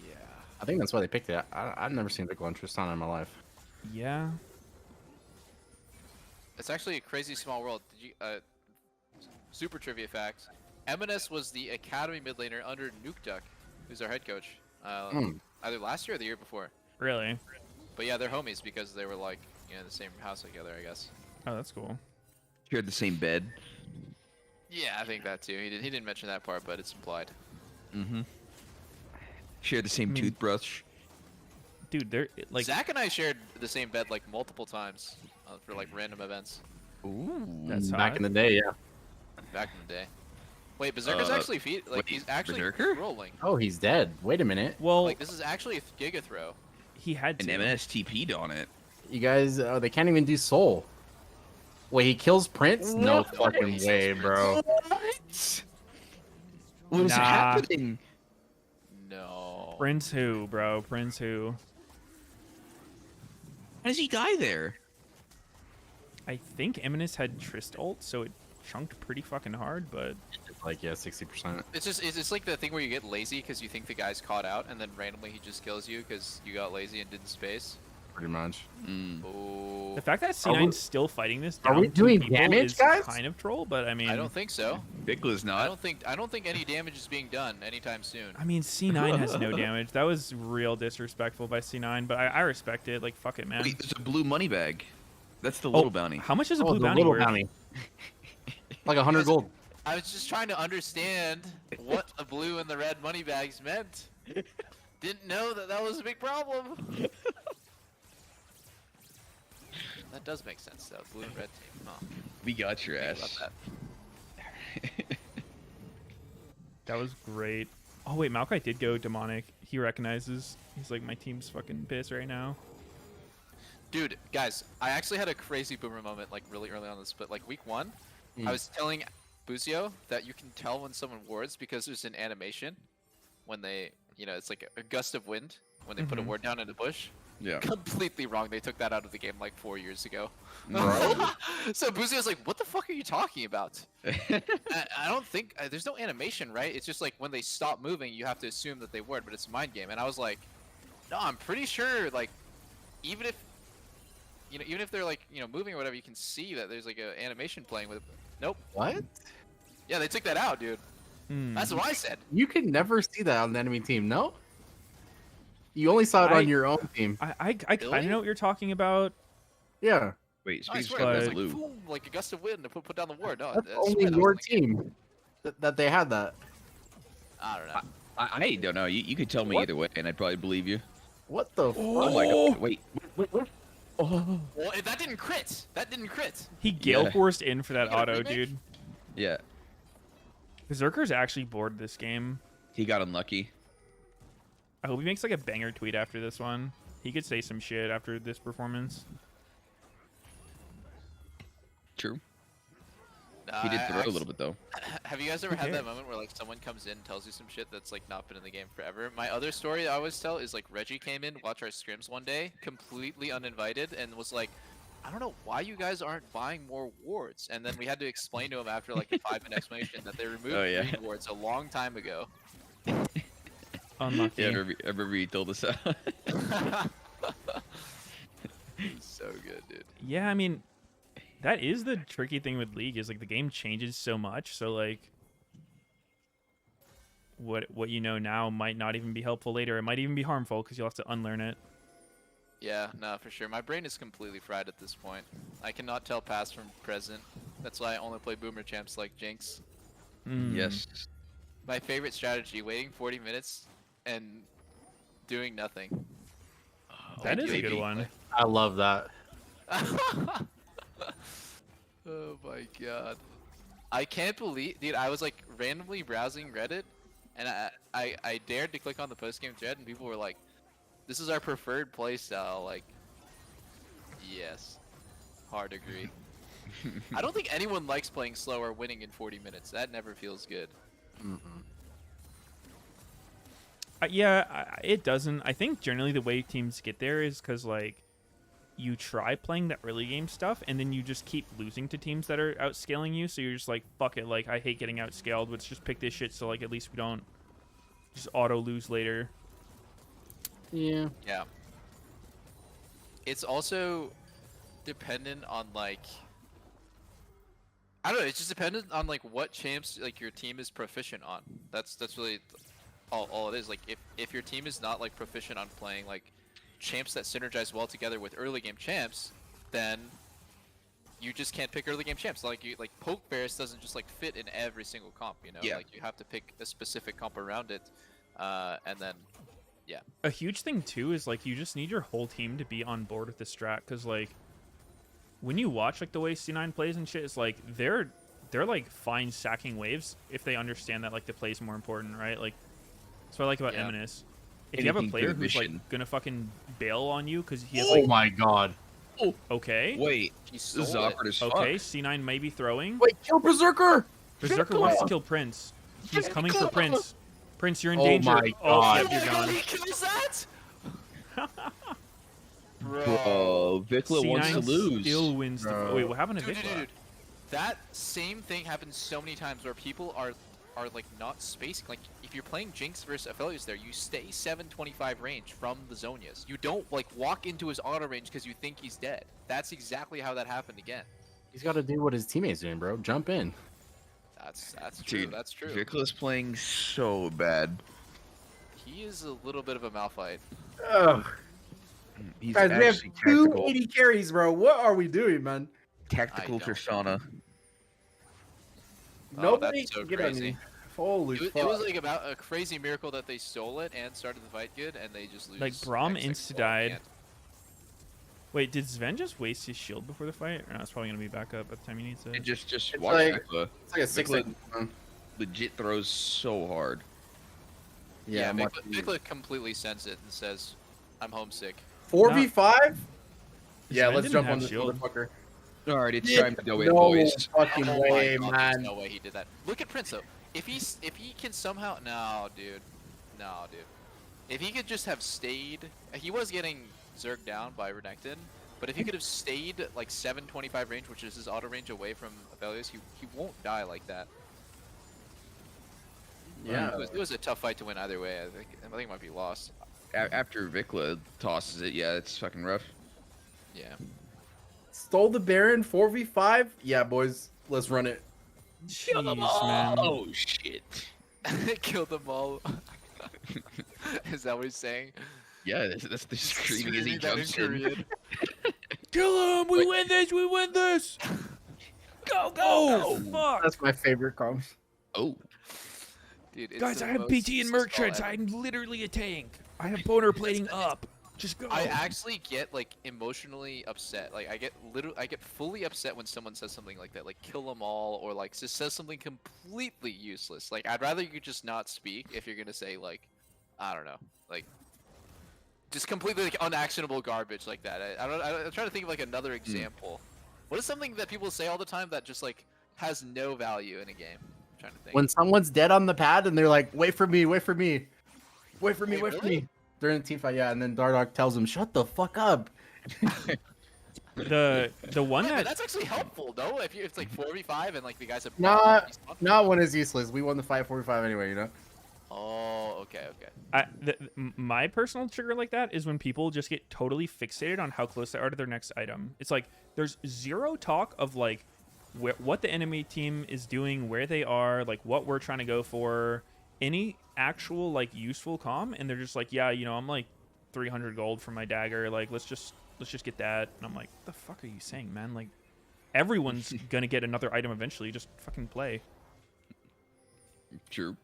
Speaker 2: Yeah.
Speaker 4: I think that's why they picked it. I've never seen Vikla and Tristana in my life.
Speaker 1: Yeah.
Speaker 2: It's actually a crazy small world. Did you? Super trivia fact: MNS was the academy mid laner under Nukeduck, who's our head coach. Either last year or the year before.
Speaker 1: Really?
Speaker 2: But yeah, they're homies because they were like, in the same house together, I guess.
Speaker 1: Oh, that's cool.
Speaker 3: Shared the same bed.
Speaker 2: Yeah, I think that too. He didn't mention that part, but it's implied.
Speaker 3: Mm-hmm. Shared the same toothbrush.
Speaker 1: Dude, they're like
Speaker 2: Zach and I shared the same bed like multiple times for like random events
Speaker 3: Ooh.
Speaker 1: That's
Speaker 4: Back
Speaker 1: hot.
Speaker 4: in the day, yeah.
Speaker 2: back in the day. Wait, Berserker's actually
Speaker 3: wait,
Speaker 2: he's actually
Speaker 3: Berserker?
Speaker 2: rolling.
Speaker 4: Oh, he's dead. Wait a minute.
Speaker 1: Well,
Speaker 2: Like this is actually a Giga Throw.
Speaker 1: he had
Speaker 3: And
Speaker 1: to.
Speaker 3: MNS TP'd on it.
Speaker 4: You guys, they can't even do Soul. Wait, he kills Prince? No fucking way, bro.
Speaker 3: What is
Speaker 1: Nah.
Speaker 3: happening?
Speaker 2: No.
Speaker 1: Prince who, bro? Prince who?
Speaker 3: How does he die there?
Speaker 1: I think Eminus had Trist ult, so it chunked pretty fucking hard, but
Speaker 8: It's like, yeah, 60%.
Speaker 2: It's like the thing where you get lazy because you think the guy's caught out, and then randomly he just kills you because you got lazy and didn't space.
Speaker 8: Pretty much.
Speaker 2: Oh.
Speaker 1: the fact that
Speaker 4: Are we-
Speaker 1: C9's still fighting this
Speaker 4: are
Speaker 1: down
Speaker 4: we
Speaker 1: two
Speaker 4: doing
Speaker 1: people
Speaker 4: damage,
Speaker 1: is
Speaker 4: guys?
Speaker 1: kind of troll, but I mean,
Speaker 2: I don't think so.
Speaker 3: Bigla's
Speaker 2: I
Speaker 3: not.
Speaker 2: don't think any damage is being done anytime soon.
Speaker 1: I mean, C9 has no damage. That was real disrespectful by C9, but I respect it. Like, fuck it, man.
Speaker 3: Wait, there's a blue money bag. That's the little bounty.
Speaker 1: How much is a
Speaker 8: Oh,
Speaker 1: blue
Speaker 8: the
Speaker 1: bounty
Speaker 8: little
Speaker 1: worth?
Speaker 8: bounty. Like 100 gold.
Speaker 2: I was just trying to understand what the blue and the red money bags meant. Didn't know that that was a big problem. That does make sense though. Blue and red team. Huh.
Speaker 3: We got your
Speaker 2: Think
Speaker 3: ass.
Speaker 2: about that.
Speaker 1: That was great. Oh wait, Maokai did go demonic. He recognizes. He's like, my team's fucking pissed right now.
Speaker 2: Dude, guys, I actually had a crazy boomer moment like really early on this, but like week 1, I was telling Buzio that you can tell when someone wards because there's an animation when they, you know, it's like a gust of wind when they put a ward down in a bush.
Speaker 3: Yeah.
Speaker 2: Completely wrong. They took that out of the game like 4 years ago.
Speaker 3: Bro.
Speaker 2: So Buzio's like, what the fuck are you talking about? I don't think there's no animation, right? It's just like when they stop moving, you have to assume that they ward, but it's a mind game. And I was like, no, I'm pretty sure like even if even if they're like, you know, moving or whatever, you can see that there's like an animation playing with it. Nope.
Speaker 8: What?
Speaker 2: Yeah, they took that out, dude. That's what I said.
Speaker 8: You can never see that on the enemy team, no? You only saw it on your own team.
Speaker 1: I kind of know what you're talking about.
Speaker 8: Yeah.
Speaker 3: Wait,
Speaker 2: No, I
Speaker 3: speaks
Speaker 2: swear, it was
Speaker 3: for
Speaker 2: like,
Speaker 3: blue.
Speaker 2: boom, like a gust of wind to put down the ward. No,
Speaker 8: That's
Speaker 2: I
Speaker 8: only
Speaker 2: swear that
Speaker 8: your
Speaker 2: was in the game.
Speaker 8: team that they had that.
Speaker 2: I don't know.
Speaker 3: I don't know. You could tell me
Speaker 8: What?
Speaker 3: either way, and I'd probably believe you.
Speaker 8: What the
Speaker 3: Oh my god! Wait.
Speaker 2: Well, that didn't crit. That didn't crit.
Speaker 1: He Gale
Speaker 3: Yeah.
Speaker 1: Forced in for that
Speaker 2: You got a
Speaker 1: auto,
Speaker 2: remake?
Speaker 1: dude.
Speaker 3: Yeah,
Speaker 1: Berserker's actually bored this game.
Speaker 3: he got unlucky.
Speaker 1: I hope he makes like a banger tweet after this one. He could say some shit after this performance.
Speaker 3: True.
Speaker 2: Nah,
Speaker 3: He did
Speaker 2: I
Speaker 3: throw a little bit though.
Speaker 2: Have you guys ever had
Speaker 1: cares?
Speaker 2: that moment where like someone comes in and tells you some shit that's like not been in the game forever? My other story I always tell is like Reggie came in, watched our scrims one day, completely uninvited, and was like, I don't know why you guys aren't buying more wards. And then we had to explain to him after like a 5-minute explanation that they removed
Speaker 3: Oh, yeah.
Speaker 2: green wards a long time ago.
Speaker 1: Unlucky.
Speaker 3: Yeah, I remember he told us that.
Speaker 2: So good, dude.
Speaker 1: Yeah, I mean, that is the tricky thing with League is like the game changes so much. So like, what you know now might not even be helpful later. It might even be harmful because you'll have to unlearn it.
Speaker 2: Yeah, no, for sure. My brain is completely fried at this point. I cannot tell past from present. That's why I only play boomer champs like Jinx.
Speaker 3: Yes.
Speaker 2: My favorite strategy, waiting 40 minutes and doing nothing.
Speaker 1: That is a
Speaker 2: baby.
Speaker 1: good one.
Speaker 8: I love that.
Speaker 2: Oh my god. I can't believe, dude, I was like randomly browsing Reddit and I dared to click on the post-game thread and people were like, this is our preferred playstyle. Like, yes. Hard agree. I don't think anyone likes playing slow or winning in 40 minutes. That never feels good.
Speaker 1: Yeah, it doesn't. I think generally the way teams get there is because like you try playing that early game stuff and then you just keep losing to teams that are outscaling you. So you're just like, fuck it. Like, I hate getting outscaled. Let's just pick this shit so like at least we don't just auto lose later.
Speaker 8: Yeah.
Speaker 2: Yeah. It's also dependent on like, I don't know, it's just dependent on like what champs like your team is proficient on. That's really all it is. Like if your team is not like proficient on playing like champs that synergize well together with early game champs, then you just can't pick early game champs. Like Poke Bears doesn't just like fit in every single comp, you know?
Speaker 3: Yeah.
Speaker 2: Like you have to pick a specific comp around it. And then yeah.
Speaker 1: A huge thing too is like you just need your whole team to be on board with the strat because like when you watch like the way C9 plays and shit, it's like they're like fine sacking waves if they understand that like the play is more important, right? Like that's what I like about
Speaker 2: Yeah.
Speaker 1: Eminus. If you have a
Speaker 3: Anything
Speaker 1: player
Speaker 3: for
Speaker 1: who's like
Speaker 3: mission.
Speaker 1: gonna fucking bail on you because he has
Speaker 8: Oh
Speaker 1: like
Speaker 8: my god.
Speaker 1: okay,
Speaker 3: Wait,
Speaker 2: He
Speaker 3: this
Speaker 2: stole
Speaker 3: is
Speaker 2: it.
Speaker 3: awkward as fuck.
Speaker 1: okay, C9 may be throwing.
Speaker 8: Wait, kill Berserker!
Speaker 1: Berserker wants to kill Prince. He's coming for Prince. Prince, you're in
Speaker 4: Oh
Speaker 1: danger.
Speaker 4: my
Speaker 1: Oh,
Speaker 4: God.
Speaker 1: yep, you're gone.
Speaker 2: He kills that?
Speaker 3: Bro, Vikla wants to
Speaker 1: C9
Speaker 3: lose.
Speaker 1: still wins the.
Speaker 4: Bro.
Speaker 1: Wait, what happened to
Speaker 2: Dude,
Speaker 1: Vikla?
Speaker 2: dude. That same thing happens so many times where people are like not spacing. Like if you're playing Jinx versus Aphelios there, you stay 725 range from the Zonias. You don't like walk into his auto range because you think he's dead. That's exactly how that happened again.
Speaker 8: He's got to do what his teammates doing, bro. Jump in.
Speaker 2: That's true.
Speaker 3: Dude,
Speaker 2: That's true.
Speaker 3: Vikla's playing so bad.
Speaker 2: He is a little bit of a Malphite.
Speaker 4: Ugh.
Speaker 3: He's
Speaker 4: Guys, we have
Speaker 3: actually
Speaker 4: two
Speaker 3: tactical.
Speaker 4: 80 carries, bro. What are we doing, man?
Speaker 3: Tactical
Speaker 2: I don't.
Speaker 3: persona.
Speaker 2: Oh,
Speaker 4: Nobody
Speaker 2: that's so
Speaker 4: can get
Speaker 2: crazy.
Speaker 4: any. Holy
Speaker 2: It
Speaker 4: fuck.
Speaker 2: was like about a crazy miracle that they stole it and started the fight good, and they just lose.
Speaker 1: Like, Braum
Speaker 2: next second.
Speaker 1: insta-died.
Speaker 2: Can't.
Speaker 1: Wait, did Sven just waste his shield before the fight? Or no, it's probably gonna be back up at the time he needs it.
Speaker 3: And just
Speaker 4: It's
Speaker 3: watch
Speaker 4: like-
Speaker 3: Vikla.
Speaker 4: It's like a 6
Speaker 3: Vikla legit throws so hard.
Speaker 2: Yeah,
Speaker 4: I'm
Speaker 2: Vikla,
Speaker 4: watching-
Speaker 2: Vikla completely sends it and says, "I'm homesick."
Speaker 4: 4v5? Yeah,
Speaker 1: Sven
Speaker 4: let's
Speaker 1: didn't
Speaker 4: jump
Speaker 1: have
Speaker 4: on this
Speaker 1: shield.
Speaker 4: motherfucker.
Speaker 3: Alright, it's
Speaker 4: Yeah,
Speaker 3: time to go in,
Speaker 4: no
Speaker 3: boys.
Speaker 4: fucking
Speaker 2: Oh
Speaker 4: way,
Speaker 2: my God,
Speaker 4: man.
Speaker 2: There's no way he did that. Look at Prince though. If he can somehow dude. If he could just have stayed, he was getting zerged down by Renekton, but if he could have stayed like 725 range, which is his auto range away from Aphelios, he won't die like that.
Speaker 4: Yeah.
Speaker 2: It was a tough fight to win either way. I think it might be lost.
Speaker 3: After Vikla tosses it, yeah, it's fucking rough.
Speaker 2: Yeah.
Speaker 4: Stole the Baron 4v5? Yeah, boys. Let's run it.
Speaker 1: Jeez, man.
Speaker 3: Oh shit.
Speaker 2: Kill them all. Is that what he's saying?
Speaker 3: Yeah, that's the screaming as he
Speaker 2: Screaming that
Speaker 3: jumps
Speaker 2: in
Speaker 3: in.
Speaker 2: Korean.
Speaker 1: Kill him! We win this! We win this! Go, go! Fuck!
Speaker 4: That's my favorite comms.
Speaker 3: Oh,
Speaker 2: Dude, it's
Speaker 1: Guys,
Speaker 2: the
Speaker 1: I have
Speaker 2: most
Speaker 1: PT and merc
Speaker 2: solid.
Speaker 1: treads. I'm literally a tank. I have boner plating up. Just go.
Speaker 2: I actually get like emotionally upset. Like I get fully upset when someone says something like that, like kill them all, or like just says something completely useless. Like I'd rather you just not speak if you're gonna say like, I don't know, like just completely like unactionable garbage like that. I'm trying to think of like another example. What is something that people say all the time that just like has no value in a game? I'm trying to think.
Speaker 4: When someone's dead on the pad and they're like, wait for me, wait for me. Wait for me,
Speaker 2: Wait,
Speaker 4: wait for
Speaker 2: really?
Speaker 4: me. During the team fight, yeah, and then Dardoch tells him, shut the fuck up.
Speaker 1: the one
Speaker 2: Yeah, but
Speaker 1: that
Speaker 2: that's actually helpful though. If it's like 4v5 and like the guys have
Speaker 4: Not when it's useless. We won the fight 45 anyway, you know?
Speaker 2: Oh, okay.
Speaker 1: my personal trigger like that is when people just get totally fixated on how close they are to their next item. It's like there's zero talk of like what the enemy team is doing, where they are, like what we're trying to go for, any actual like useful comm, and they're just like, yeah, you know, I'm like 300 gold for my dagger, like let's just get that. And I'm like, what the fuck are you saying, man? Like everyone's gonna get another item eventually, just fucking play.
Speaker 3: true.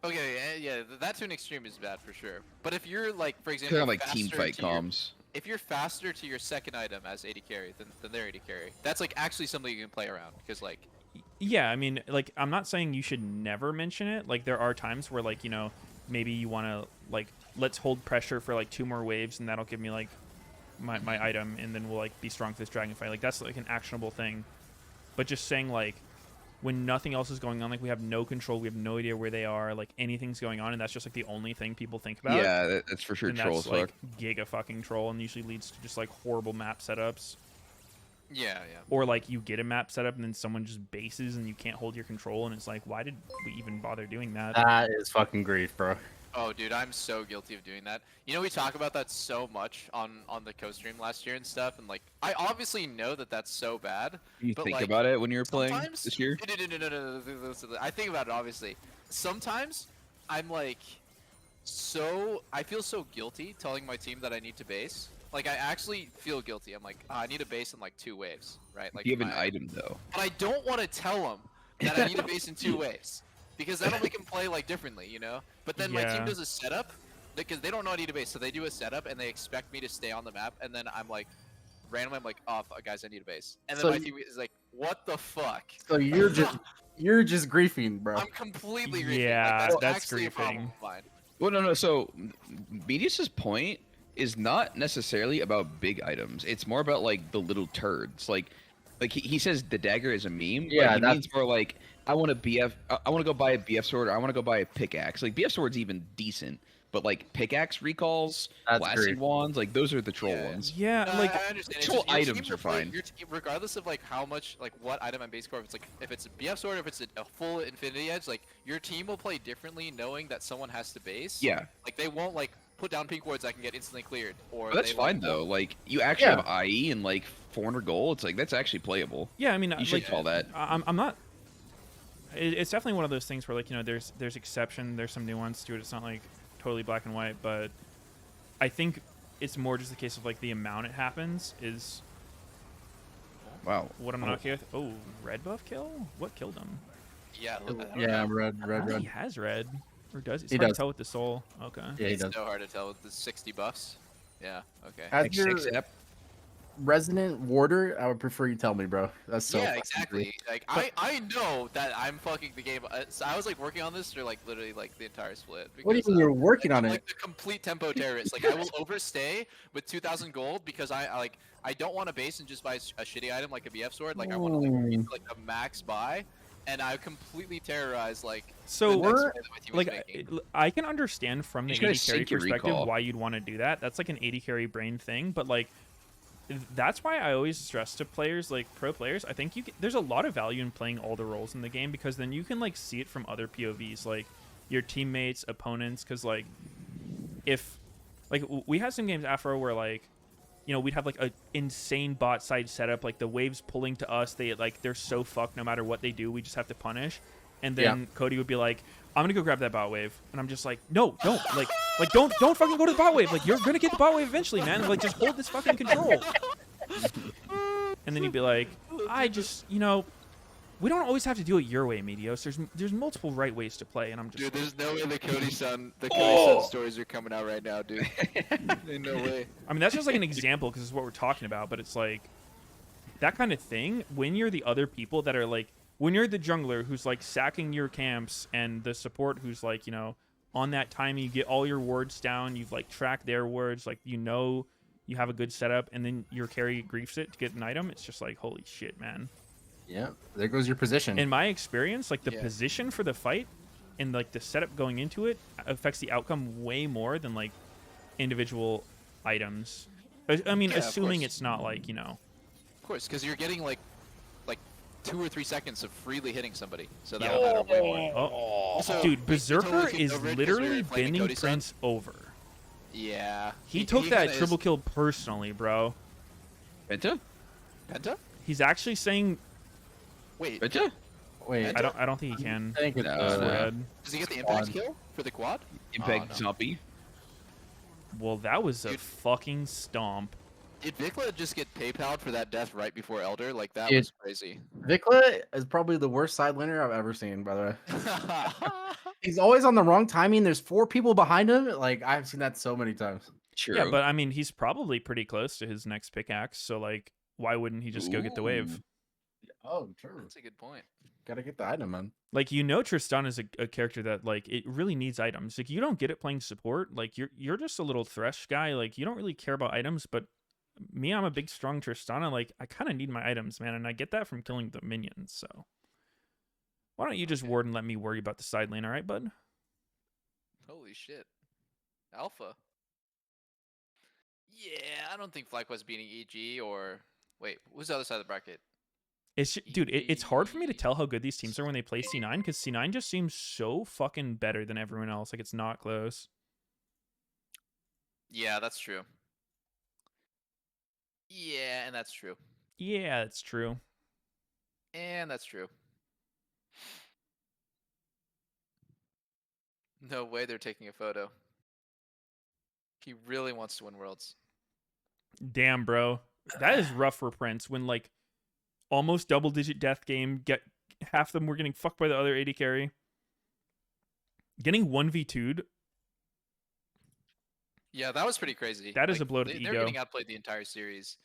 Speaker 2: Okay, yeah, that to an extreme is bad for sure. But if you're like, for
Speaker 3: Kind
Speaker 2: example,
Speaker 3: of like team
Speaker 2: faster
Speaker 3: fight
Speaker 2: to your-
Speaker 3: comms.
Speaker 2: if you're faster to your second item as AD carry than their AD carry, that's like actually something you can play around because like.
Speaker 1: Yeah, I mean, like, I'm not saying you should never mention it. Like, there are times where, like, you know, maybe you want to, like, let's hold pressure for, like, 2 more waves, and that'll give me, like, my item, and then we'll, like, be strong for this dragon fight. Like, that's, like, an actionable thing. But just saying, like, when nothing else is going on, like, we have no control, we have no idea where they are, like, anything's going on, and that's just, like, the only thing people think about.
Speaker 3: Yeah, that's for sure
Speaker 1: and
Speaker 3: troll
Speaker 1: that's,
Speaker 3: as
Speaker 1: like,
Speaker 3: fuck.
Speaker 1: giga fucking troll, and usually leads to just, like, horrible map setups.
Speaker 2: Yeah.
Speaker 1: Or like you get a map set up and then someone just bases and you can't hold your control, and it's like, why did we even bother doing that?
Speaker 4: That is fucking grief, bro.
Speaker 2: Oh, dude, I'm so guilty of doing that. You know, we talk about that so much on the co-stream last year and stuff, and like, I obviously know that that's so bad.
Speaker 3: You
Speaker 2: but,
Speaker 3: think
Speaker 2: like,
Speaker 3: about it when you were playing
Speaker 2: sometimes-
Speaker 3: this year?
Speaker 2: No. I think about it obviously. Sometimes I'm like, I feel so guilty telling my team that I need to base. Like, I actually feel guilty. I'm like, I need a base in like 2 waves, right? Like,
Speaker 3: You have an
Speaker 2: my-
Speaker 3: item though.
Speaker 2: But I don't want to tell them that I need a base in 2 waves because that'll make them play like differently, you know. But then my team
Speaker 1: Yeah.
Speaker 2: does a setup because they don't know I need a base, so they do a setup and they expect me to stay on the map, and then I'm like, randomly, I'm like, oh, guys, I need a base, and then
Speaker 4: So
Speaker 2: my team is like, what the fuck?
Speaker 4: So you're just griefing, bro.
Speaker 2: I'm completely griefing.
Speaker 1: Yeah,
Speaker 2: like,
Speaker 1: that's
Speaker 2: actually a problem
Speaker 1: griefing.
Speaker 2: of mine.
Speaker 3: Well, no. So, Meteos' point is not necessarily about big items. It's more about like the little turds. Like he says the dagger is a meme.
Speaker 4: Yeah,
Speaker 3: but he means more like I want a BF. I want to go buy a BF sword. Or I want to go buy a pickaxe. Like BF sword's even decent, but like pickaxe recalls,
Speaker 4: That's
Speaker 3: blasted
Speaker 4: great.
Speaker 3: wands, like those are the troll ones.
Speaker 1: Yeah, like
Speaker 2: I understand. It's
Speaker 3: Troll
Speaker 2: just your
Speaker 3: items
Speaker 2: team
Speaker 3: are
Speaker 2: will play-
Speaker 3: fine.
Speaker 2: Your team, regardless of like how much, like what item on base core, if it's a BF sword, or if it's a full Infinity Edge, like your team will play differently, knowing that someone has to base.
Speaker 3: Yeah.
Speaker 2: Like they won't like put down pink wards that can get instantly cleared, or
Speaker 3: But that's
Speaker 2: they,
Speaker 3: fine
Speaker 2: like,
Speaker 3: though.
Speaker 2: won't-
Speaker 3: Like you actually
Speaker 4: Yeah.
Speaker 3: have IE and like 400 gold. It's like that's actually playable.
Speaker 1: yeah, I mean,
Speaker 3: You should
Speaker 1: like,
Speaker 3: call that.
Speaker 1: I'm not. It's definitely one of those things where, like, you know, there's exception, there's some nuance to it. It's not like totally black and white, but I think it's more just the case of like the amount it happens is
Speaker 3: Wow.
Speaker 1: what I'm not okay with. Oh, red buff kill? What killed him?
Speaker 2: Yeah. I don't
Speaker 4: Yeah,
Speaker 2: know.
Speaker 4: red.
Speaker 1: He has red, or does it's
Speaker 4: He
Speaker 1: hard
Speaker 4: does.
Speaker 1: to tell with the soul? Okay.
Speaker 4: Yeah, he
Speaker 2: It's
Speaker 4: does.
Speaker 2: so hard to tell with the 60 buffs. Yeah. Okay.
Speaker 4: As your
Speaker 3: Except
Speaker 4: resident warder, I would prefer you tell me, bro. That's so.
Speaker 2: Yeah,
Speaker 4: fucking
Speaker 2: exactly. Like I know that I'm fucking the game. So I was like working on this for like literally like the entire split.
Speaker 4: What do you
Speaker 2: because,
Speaker 4: mean you're working on
Speaker 2: I'm
Speaker 4: it?
Speaker 2: like the complete tempo terrorist. Like I will overstay with 2,000 gold because I don't want to base and just buy a shitty item like a BF sword. Like I want to like a max buy, and I completely terrorize like.
Speaker 1: So
Speaker 2: the next
Speaker 1: we're
Speaker 2: play that my team is
Speaker 1: like,
Speaker 2: making.
Speaker 1: I can understand from the
Speaker 3: You just gotta
Speaker 1: 80 carry
Speaker 3: sync your
Speaker 1: perspective
Speaker 3: recall.
Speaker 1: why you'd want to do that. That's like an 80 carry brain thing, but like that's why I always stress to players, like pro players, I think there's a lot of value in playing all the roles in the game, because then you can like see it from other POVs, like your teammates, opponents, because like if like we had some games Afro where like, you know, we'd have like a insane bot side setup, like the waves pulling to us, they're so fucked no matter what they do, we just have to punish. And then Cody would be like, I'm gonna go grab that bot wave, and I'm just like, no, don't, like don't fucking go to the bot wave, like you're gonna get the bot wave eventually, man, like just hold this fucking control. And then he'd be like, I just, you know, we don't always have to do it your way, Meteos. There's multiple right ways to play, and I'm just
Speaker 2: Dude,
Speaker 1: like,
Speaker 2: there's no way the Cody Sun stories are coming out right now, dude. Ain't no way.
Speaker 1: I mean, that's just like an example because it's what we're talking about, but it's like that kind of thing when you're the other people that are like, when you're the jungler who's like sacking your camps, and the support who's like, you know, on that time you get all your wards down, you've like tracked their wards, like, you know, you have a good setup, and then your carry griefs it to get an item. It's just like, holy shit, man.
Speaker 4: Yeah, there goes your position.
Speaker 1: In my experience, like the
Speaker 2: Yeah.
Speaker 1: position for the fight and like the setup going into it affects the outcome way more than like individual items. I mean,
Speaker 2: Yeah, of
Speaker 1: assuming
Speaker 2: course.
Speaker 1: it's not like, you know.
Speaker 2: Of course, because you're getting like 2 or 3 seconds of freely hitting somebody, so
Speaker 1: Yeah.
Speaker 2: that'll matter way more.
Speaker 1: Oh,
Speaker 2: Also,
Speaker 1: dude,
Speaker 2: we
Speaker 1: Berserker
Speaker 2: totally skipped
Speaker 1: is
Speaker 2: over it 'cause we were
Speaker 1: literally
Speaker 2: playing
Speaker 1: bending
Speaker 2: Cody Sun.
Speaker 1: Prince over.
Speaker 2: Yeah.
Speaker 1: He took that
Speaker 2: kinda
Speaker 1: triple kill personally, bro.
Speaker 3: Penta?
Speaker 2: Penta?
Speaker 1: He's actually saying,
Speaker 2: Wait,
Speaker 3: Penta?
Speaker 4: Wait,
Speaker 1: I don't think he can.
Speaker 4: I think it's
Speaker 3: No,
Speaker 1: It's
Speaker 3: no.
Speaker 1: red.
Speaker 2: does he get the impact kill for the quad?
Speaker 3: Impact
Speaker 2: no.
Speaker 3: zombie.
Speaker 1: Well, that was a
Speaker 2: Dude.
Speaker 1: fucking stomp.
Speaker 2: Did Vikla just get PayPal'd for that death right before Elder? Like, that
Speaker 4: Dude.
Speaker 2: was crazy.
Speaker 4: Vikla is probably the worst side laner I've ever seen, by the way. He's always on the wrong timing. There's 4 people behind him. Like, I've seen that so many times.
Speaker 3: True.
Speaker 1: Yeah, but I mean, he's probably pretty close to his next pickaxe, so like, why wouldn't he just go get the wave?
Speaker 4: Oh, true.
Speaker 2: That's a good point.
Speaker 4: Gotta get the item, man.
Speaker 1: Like, you know, Tristan is a character that like it really needs items. Like, you don't get it playing support. Like, you're just a little thresh guy. Like, you don't really care about items. But me, I'm a big strong Tristana. Like, I kind of need my items, man, and I get that from killing the minions. So why don't you just ward and let me worry about the side lane, all right, bud?
Speaker 2: Holy shit. Alpha. Yeah, I don't think FlyQuest beating EG or... Wait, who's the other side of the bracket?
Speaker 1: Dude, it's hard for me to tell how good these teams are when they play C9, because C9 just seems so fucking better than everyone else. Like, it's not close.
Speaker 2: Yeah, that's true. Yeah, and that's true.
Speaker 1: Yeah, it's true.
Speaker 2: And that's true. No way they're taking a photo. He really wants to win Worlds.
Speaker 1: Damn, bro. That is rough for Prince when, like, almost double-digit death game, get half of them were getting fucked by the other 80 carry. Getting 1v2'd,
Speaker 2: Yeah, that was pretty crazy.
Speaker 1: That is a blow to the
Speaker 2: They're
Speaker 1: ego.
Speaker 2: getting outplayed the entire series.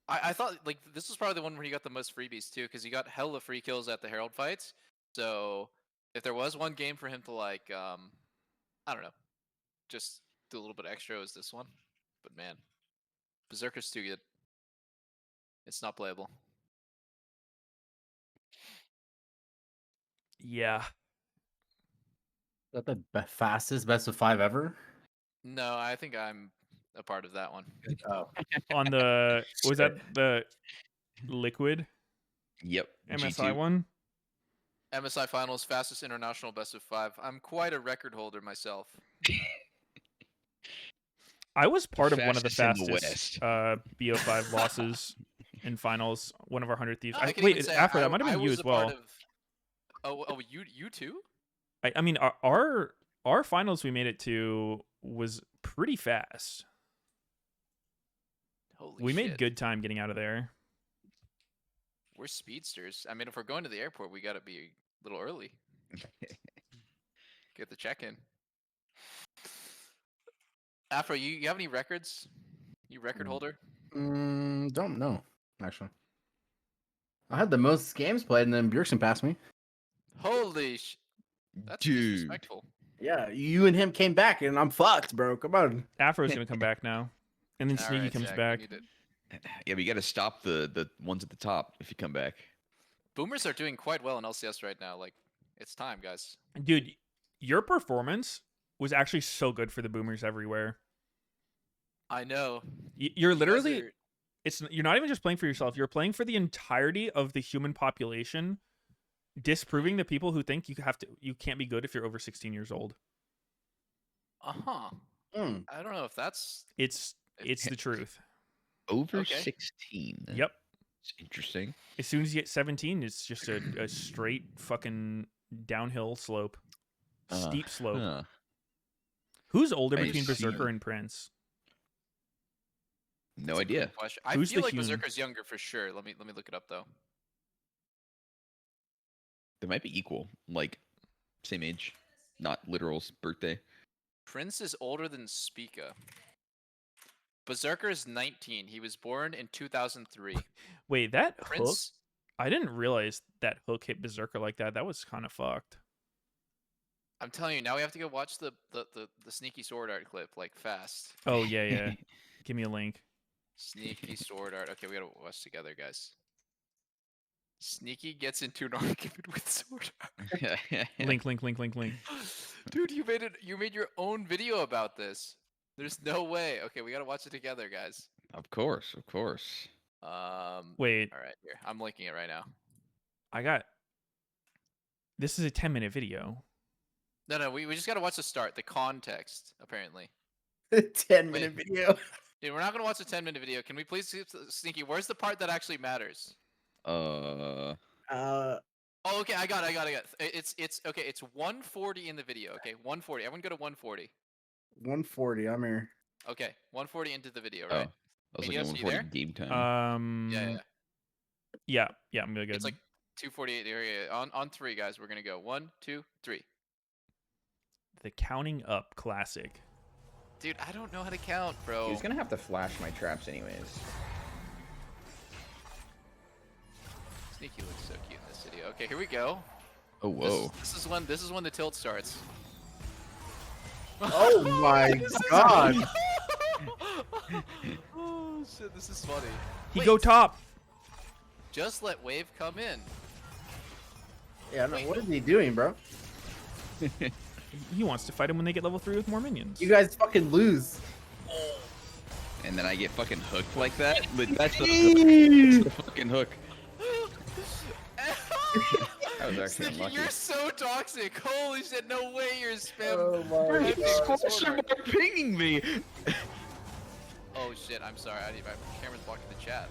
Speaker 2: I thought, like, this was probably the one where he got the most freebies, too, because he got hella free kills at the Herald fights. So, if there was one game for him to, like, I don't know, just do a little bit extra, it was this one. But, man, Berserker's too good. It's not playable.
Speaker 1: Yeah.
Speaker 8: Is that the fastest best of 5 ever?
Speaker 2: No, I think I'm a part of that one.
Speaker 8: Oh.
Speaker 1: On the was that the Liquid
Speaker 3: Yep.
Speaker 1: MSI
Speaker 3: G2.
Speaker 1: one?
Speaker 2: MSI Finals, fastest international best of 5. I'm quite a record holder myself.
Speaker 1: I was part of one of the
Speaker 3: fastest in the
Speaker 1: fastest
Speaker 3: West.
Speaker 1: BO5 losses in finals. One of our 100 Thieves.
Speaker 2: I can
Speaker 1: Wait,
Speaker 2: even say
Speaker 1: after that might have
Speaker 2: I
Speaker 1: been you
Speaker 2: was
Speaker 1: as
Speaker 2: a part
Speaker 1: well.
Speaker 2: of. Oh, you too?
Speaker 1: I mean, our finals we made it to was pretty fast.
Speaker 2: Holy
Speaker 1: We
Speaker 2: shit.
Speaker 1: made good time getting out of there.
Speaker 2: We're speedsters. I mean, if we're going to the airport, we gotta be a little early. Get the check-in. Afro, you have any records? You record holder?
Speaker 8: Don't know, actually. I had the most games played, and then Bjergsen passed me.
Speaker 2: Holy sh! That's
Speaker 3: Dude.
Speaker 2: disrespectful.
Speaker 8: Yeah, you and him came back, and I'm fucked, bro. Come on.
Speaker 1: Afro's gonna come back now, and then
Speaker 2: All
Speaker 1: Sneaky
Speaker 2: right,
Speaker 1: comes
Speaker 2: Zach,
Speaker 1: back.
Speaker 2: we need it.
Speaker 3: Yeah, but you got to stop the ones at the top if you come back.
Speaker 2: Boomers are doing quite well in LCS right now. Like, it's time, guys.
Speaker 1: Dude, your performance was actually so good for the Boomers everywhere.
Speaker 2: I know.
Speaker 1: You're
Speaker 2: You guys
Speaker 1: literally
Speaker 2: are-
Speaker 1: you're not even just playing for yourself. You're playing for the entirety of the human population, disproving the people who think you can't be good if you're over 16 years old.
Speaker 2: Uh-huh.
Speaker 8: Mm.
Speaker 2: I don't know if that's...
Speaker 1: It's the truth.
Speaker 3: Over
Speaker 2: Okay.
Speaker 3: 16.
Speaker 1: Yep.
Speaker 3: It's interesting.
Speaker 1: As soon as you get 17, it's just a straight fucking downhill slope. Steep slope.
Speaker 3: Huh.
Speaker 1: Who's older
Speaker 3: I
Speaker 1: between
Speaker 3: see.
Speaker 1: Berserker and Prince?
Speaker 3: No
Speaker 2: That's a
Speaker 3: idea.
Speaker 2: good question. I
Speaker 1: Who's
Speaker 2: feel
Speaker 1: the
Speaker 2: like
Speaker 1: Hune?
Speaker 2: Berserker's younger for sure. Let me look it up though.
Speaker 3: They might be equal, like same age, not literal's birthday.
Speaker 2: Prince is older than Spica. Berserker is 19. He was born in 2003.
Speaker 1: Wait, that hook?
Speaker 2: Prince.
Speaker 1: I didn't realize that hook hit Berserker like that. That was kind of fucked.
Speaker 2: I'm telling you, now we have to go watch the sneaky sword art clip like fast.
Speaker 1: Oh yeah, yeah. Give me a link.
Speaker 2: Sneaky sword art. Okay, we gotta watch together, guys. Sneaky gets into an argument with sword art.
Speaker 1: Link.
Speaker 2: Dude, you made your own video about this. There's no way. Okay, we gotta watch it together, guys.
Speaker 3: Of course, of course.
Speaker 1: Wait,
Speaker 2: All right, here. I'm linking it right now.
Speaker 1: this is a 10-minute video.
Speaker 2: No, we just gotta watch the start, the context, apparently.
Speaker 8: 10-minute video.
Speaker 2: Dude, we're not gonna watch a 10-minute video. Can we please see Sneaky? Where's the part that actually matters?
Speaker 8: Uh,
Speaker 2: Oh, okay, I got it. It's okay. It's 140 in the video. Okay, 140. Everyone go to 140.
Speaker 8: 140. I'm here.
Speaker 2: Okay, 140 into the video,
Speaker 3: Oh,
Speaker 2: right?
Speaker 3: I was
Speaker 2: Meteos,
Speaker 3: like
Speaker 2: you
Speaker 3: 140
Speaker 2: there?
Speaker 3: game time.
Speaker 2: Yeah.
Speaker 1: Yeah, I'm really good.
Speaker 2: It's like 248 area. On 3, guys. We're gonna go 1, 2, 3.
Speaker 1: The counting up classic.
Speaker 2: Dude, I don't know how to count, bro.
Speaker 7: He's gonna have to flash my traps anyways.
Speaker 2: Sneaky looks so cute in this video. Okay, here we go.
Speaker 3: Oh whoa.
Speaker 2: This is when the tilt starts.
Speaker 8: Oh my god.
Speaker 2: Oh shit, this is funny.
Speaker 1: He
Speaker 2: Wait,
Speaker 1: go top.
Speaker 2: Just let wave come in.
Speaker 8: Yeah, no, what is he doing, bro?
Speaker 1: He wants to fight him when they get level 3 with more minions.
Speaker 8: You guys fucking lose.
Speaker 3: And then I get fucking hooked like that? That's the fucking hook. That was actually
Speaker 2: Sneaky,
Speaker 3: unlucky.
Speaker 2: you're so toxic. Holy shit, no way you're spam.
Speaker 8: Oh my god.
Speaker 3: Question mark pinging me.
Speaker 2: Oh shit, I'm sorry. My camera's blocking the chat.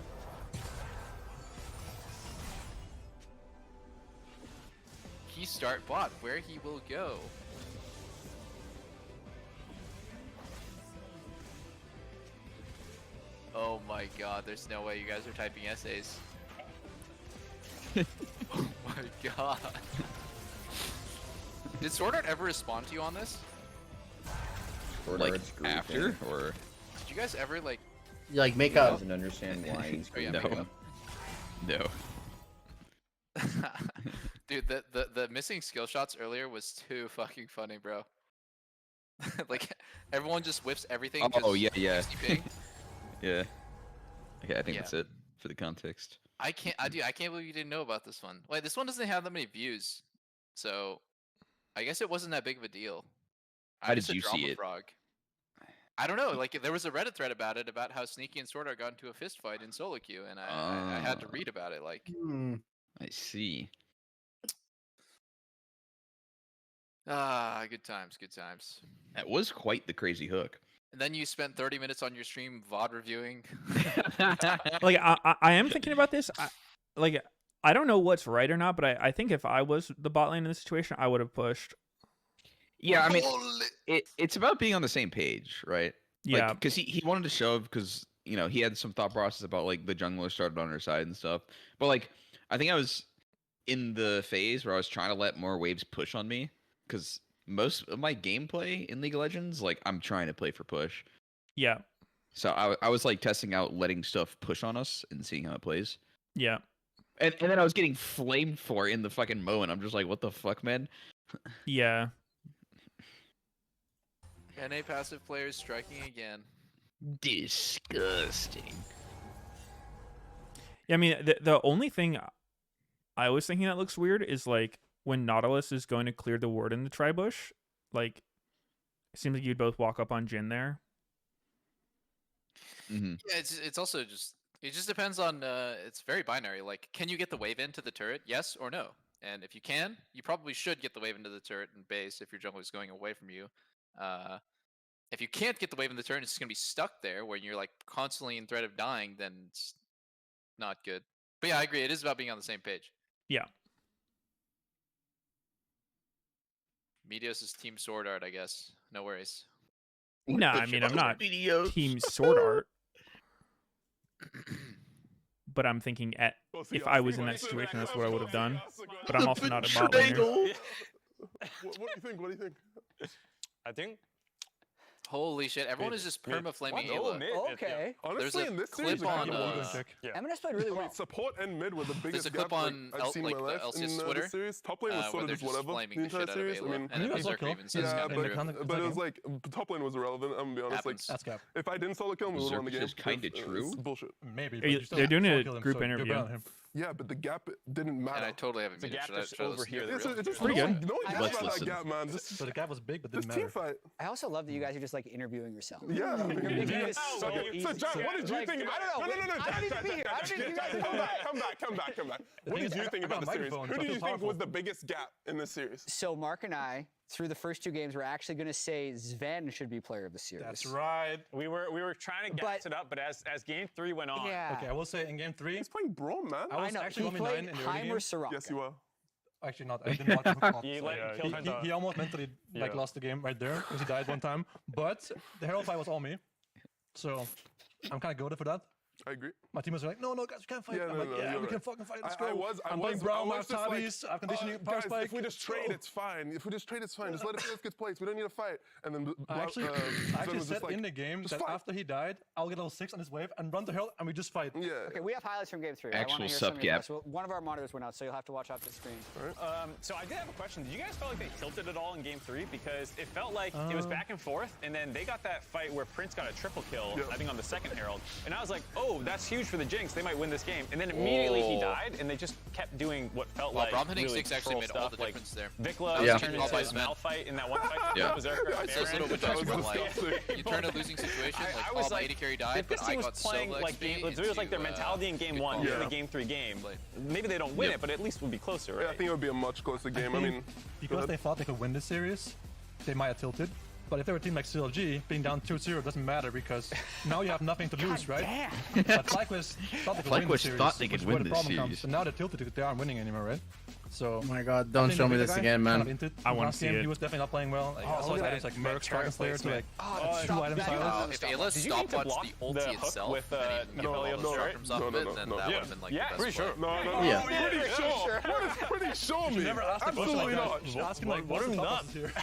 Speaker 2: Key start bot, where he will go. Oh my god, there's no way you guys are typing essays. Oh my god. Did Sword Art ever respond to you on this?
Speaker 3: Like after or
Speaker 2: Did you guys ever like
Speaker 8: You like make
Speaker 7: He
Speaker 8: up.
Speaker 7: doesn't understand why he's
Speaker 2: Oh, yeah,
Speaker 3: no.
Speaker 2: make up.
Speaker 3: No.
Speaker 2: Dude, the missing skill shots earlier was too fucking funny, bro. Like everyone just whips everything.
Speaker 3: Oh
Speaker 2: 'cause
Speaker 3: yeah.
Speaker 2: 60 ping.
Speaker 3: Yeah. Okay, I think
Speaker 2: Yeah.
Speaker 3: that's it for the context.
Speaker 2: I can't believe you didn't know about this one. Wait, this one doesn't have that many views. So I guess it wasn't that big of a deal.
Speaker 3: How
Speaker 2: I'm
Speaker 3: did
Speaker 2: just a
Speaker 3: you see
Speaker 2: drama
Speaker 3: it?
Speaker 2: frog. I don't know. Like there was a Reddit thread about it, about how Sneaky and Sword Art got into a fist fight in solo queue, and I had to read about it. Like,
Speaker 3: I see.
Speaker 2: good times, good times.
Speaker 3: That was quite the crazy hook.
Speaker 2: And then you spent 30 minutes on your stream VOD reviewing.
Speaker 1: Like I am thinking about this. I don't know what's right or not, but I think if I was the bot lane in this situation, I would have pushed.
Speaker 3: Yeah, I mean, it's about being on the same page, right?
Speaker 1: Yeah.
Speaker 3: Because he wanted to shove because, you know, he had some thought process about, like, the jungler started on her side and stuff. But, like, I think I was in the phase where I was trying to let more waves push on me. Because most of my gameplay in League of Legends, like, I'm trying to play for push.
Speaker 1: Yeah.
Speaker 3: So I was, like, testing out letting stuff push on us and seeing how it plays.
Speaker 1: Yeah.
Speaker 3: And then I was getting flamed for in the fucking Mo, and I'm just like, what the fuck, man?
Speaker 1: Yeah.
Speaker 2: NA passive players striking again.
Speaker 3: Disgusting.
Speaker 1: Yeah, I mean, the only thing I was thinking that looks weird is, like, when Nautilus is going to clear the ward in the tri-bush, like, it seems like you'd both walk up on Jhin there.
Speaker 3: Mm-hmm.
Speaker 2: Yeah, it's also just, it just depends on, it's very binary. Like, can you get the wave into the turret? Yes or no? And if you can, you probably should get the wave into the turret and base if your jungler is going away from you. If you can't get the wave in the turn, it's just going to be stuck there where you're, like, constantly in threat of dying, then it's not good. But yeah, I agree. It is about being on the same page.
Speaker 1: Yeah.
Speaker 2: Meteos is Team Sword Art, I guess. No worries.
Speaker 1: No, I mean, I'm not Team Sword Art. But I'm thinking if I was in that situation, that's what I would have done. But I'm also not a bot laner.
Speaker 5: What do you think? What do you think? I think.
Speaker 2: Holy shit! Everyone is just perma-flaming Ayla.
Speaker 10: Okay.
Speaker 5: Honestly, in this series,
Speaker 2: clip on.
Speaker 10: Eminence played really well.
Speaker 5: Support and mid were the biggest
Speaker 2: There's a clip
Speaker 5: gap
Speaker 2: on
Speaker 5: I've seen in my life
Speaker 2: LCS
Speaker 5: in
Speaker 2: Twitter,
Speaker 5: the series. Top lane was sort
Speaker 2: where
Speaker 5: of
Speaker 2: they're
Speaker 5: just
Speaker 2: just
Speaker 5: whatever
Speaker 2: flaming
Speaker 5: the
Speaker 2: the shit
Speaker 5: entire
Speaker 2: out of
Speaker 5: series. I
Speaker 2: Ayla,
Speaker 5: mean,
Speaker 2: and then Berserker even says
Speaker 5: yeah,
Speaker 2: it's kinda
Speaker 5: but it was like top lane was irrelevant. I'm gonna be honest. Like,
Speaker 2: Happens.
Speaker 5: if I didn't solo kill him, we would have won the game.
Speaker 3: Berserker's kinda true.
Speaker 5: It's bullshit.
Speaker 9: Maybe.
Speaker 1: They're doing a group interview.
Speaker 5: Yeah, but the gap didn't matter.
Speaker 2: And I totally haven't been
Speaker 9: over here.
Speaker 5: It's just
Speaker 1: pretty good.
Speaker 5: No one
Speaker 3: Let's
Speaker 5: cares about
Speaker 3: listen.
Speaker 5: that gap, man.
Speaker 9: So the gap was big, but
Speaker 5: This
Speaker 9: didn't
Speaker 5: team
Speaker 9: matter.
Speaker 5: fight.
Speaker 10: I also love that you guys are just like interviewing yourself.
Speaker 5: Yeah.
Speaker 10: You're making this so
Speaker 5: Okay,
Speaker 10: easy.
Speaker 5: so John, what did you think about it?
Speaker 10: I don't know.
Speaker 5: No,
Speaker 10: I don't need to be here. I don't need you guys to
Speaker 5: come back. What
Speaker 9: thing
Speaker 5: did
Speaker 9: is,
Speaker 5: you
Speaker 9: I
Speaker 5: think
Speaker 9: got
Speaker 5: about
Speaker 9: a
Speaker 5: the series?
Speaker 9: microphone,
Speaker 5: Who
Speaker 9: so
Speaker 5: do
Speaker 9: I
Speaker 5: you
Speaker 9: feel
Speaker 5: think was
Speaker 9: powerful.
Speaker 5: the biggest gap in this series?
Speaker 10: So Mark and I, through the first two games, we're actually going to say Sven should be player of the series.
Speaker 9: That's right.
Speaker 6: We were trying to gas it up, but as game 3 went on.
Speaker 10: Yeah.
Speaker 9: Okay, I will say in game 3,
Speaker 5: He's playing Braum, man.
Speaker 9: I was
Speaker 10: know.
Speaker 9: actually
Speaker 10: He
Speaker 9: 1v9
Speaker 10: played
Speaker 9: in the early
Speaker 10: Heimer
Speaker 9: game.
Speaker 10: Soraka.
Speaker 5: Yes, you are.
Speaker 9: Actually not. I didn't watch him hook
Speaker 6: You let him kill
Speaker 9: he almost mentally lost the game right there because he died one time. But the Herald fight was all me. So I'm kind of goated for that.
Speaker 5: I agree.
Speaker 9: My teammates were like, no, guys, we can't fight.
Speaker 5: Yeah,
Speaker 9: I'm
Speaker 5: no,
Speaker 9: like,
Speaker 5: no,
Speaker 9: yeah,
Speaker 5: you're
Speaker 9: we can
Speaker 5: right.
Speaker 9: fucking fight. Let's
Speaker 5: I
Speaker 9: go.
Speaker 5: was
Speaker 9: playing Brown, I have
Speaker 5: just like,
Speaker 9: Tabis, I have conditioning, power
Speaker 5: guys,
Speaker 9: spike.
Speaker 5: if we just trade, it's fine. If we just trade, it's fine. Just let it get plates. We don't need to fight. And then
Speaker 9: I actually
Speaker 5: Sven was
Speaker 9: said
Speaker 5: just like,
Speaker 9: in the game
Speaker 5: just
Speaker 9: that
Speaker 5: fight.
Speaker 9: after he died, I'll get level 6 on his wave and run the Herald and we just fight.
Speaker 5: Yeah.
Speaker 10: Okay, we have highlights from game 3. I
Speaker 3: Actual
Speaker 10: want to hear
Speaker 3: sub
Speaker 10: some of your
Speaker 3: gap.
Speaker 10: thoughts. Well, one of our monitors went out, so you'll have to watch out the screen.
Speaker 6: So I did have a question. Did you guys feel like they tilted at all in game 3? Because it felt like it was back and forth, and then they got that fight where Prince got a triple kill, I think on the second Herald. And I was like, oh, that's huge for the Jinx. They might win this game. And then immediately he died, and they just kept doing what felt like
Speaker 2: Braum hitting
Speaker 6: really
Speaker 2: 6 actually
Speaker 6: troll
Speaker 2: made all
Speaker 6: stuff,
Speaker 2: the
Speaker 6: like
Speaker 2: difference there.
Speaker 6: Vikla
Speaker 2: Yeah.
Speaker 6: turned
Speaker 2: All
Speaker 6: into
Speaker 2: by
Speaker 6: his
Speaker 2: Sven.
Speaker 6: Malphite in that one fight.
Speaker 3: Yeah.
Speaker 6: Berserker
Speaker 2: It's those little
Speaker 6: Baron.
Speaker 2: witches where, like, you turn a losing situation, like,
Speaker 6: I was
Speaker 2: my
Speaker 6: like,
Speaker 2: AD carry died,
Speaker 6: if this
Speaker 2: but I
Speaker 6: team
Speaker 2: got
Speaker 6: was playing
Speaker 2: solo
Speaker 6: like
Speaker 2: XP
Speaker 6: it was like their
Speaker 2: into,
Speaker 6: mentality in game
Speaker 2: good
Speaker 6: 1
Speaker 2: quality.
Speaker 6: in the game 3 game. Maybe they don't win it, but at least would be closer, right?
Speaker 5: Yeah, I think it would be a much closer game. I mean,
Speaker 9: because they thought they could win this series, they might have tilted. But if they were a team like CLG, being down 2-0 doesn't matter because now you have nothing to lose, right? But FlyQuest thought they could win this series.
Speaker 3: thought they could
Speaker 9: which is where
Speaker 3: win
Speaker 9: the
Speaker 3: this
Speaker 9: problem comes.
Speaker 3: series.
Speaker 9: So now they're tilted because they aren't winning anymore, right? So
Speaker 4: Oh my god, don't show me this again, man.
Speaker 1: I wanna see it.
Speaker 9: He was definitely not playing well. Like, I saw his items like Merc, Spartan Slayer to like two items silence.
Speaker 2: If Ayla
Speaker 6: Did you think to
Speaker 2: stopwatched
Speaker 6: block
Speaker 2: the ulti
Speaker 6: the hook
Speaker 2: itself
Speaker 6: with,
Speaker 2: and even give all
Speaker 6: Aphelios,
Speaker 2: those
Speaker 6: right?
Speaker 2: charms off of it, then that would have been like the best
Speaker 6: pretty sure.
Speaker 2: play.
Speaker 5: no.
Speaker 4: Yeah.
Speaker 5: Pretty sure. What is pretty sure me?
Speaker 9: You never asked a question
Speaker 5: Absolutely
Speaker 9: like
Speaker 5: not.
Speaker 9: that. Just ask him like, what's the top here?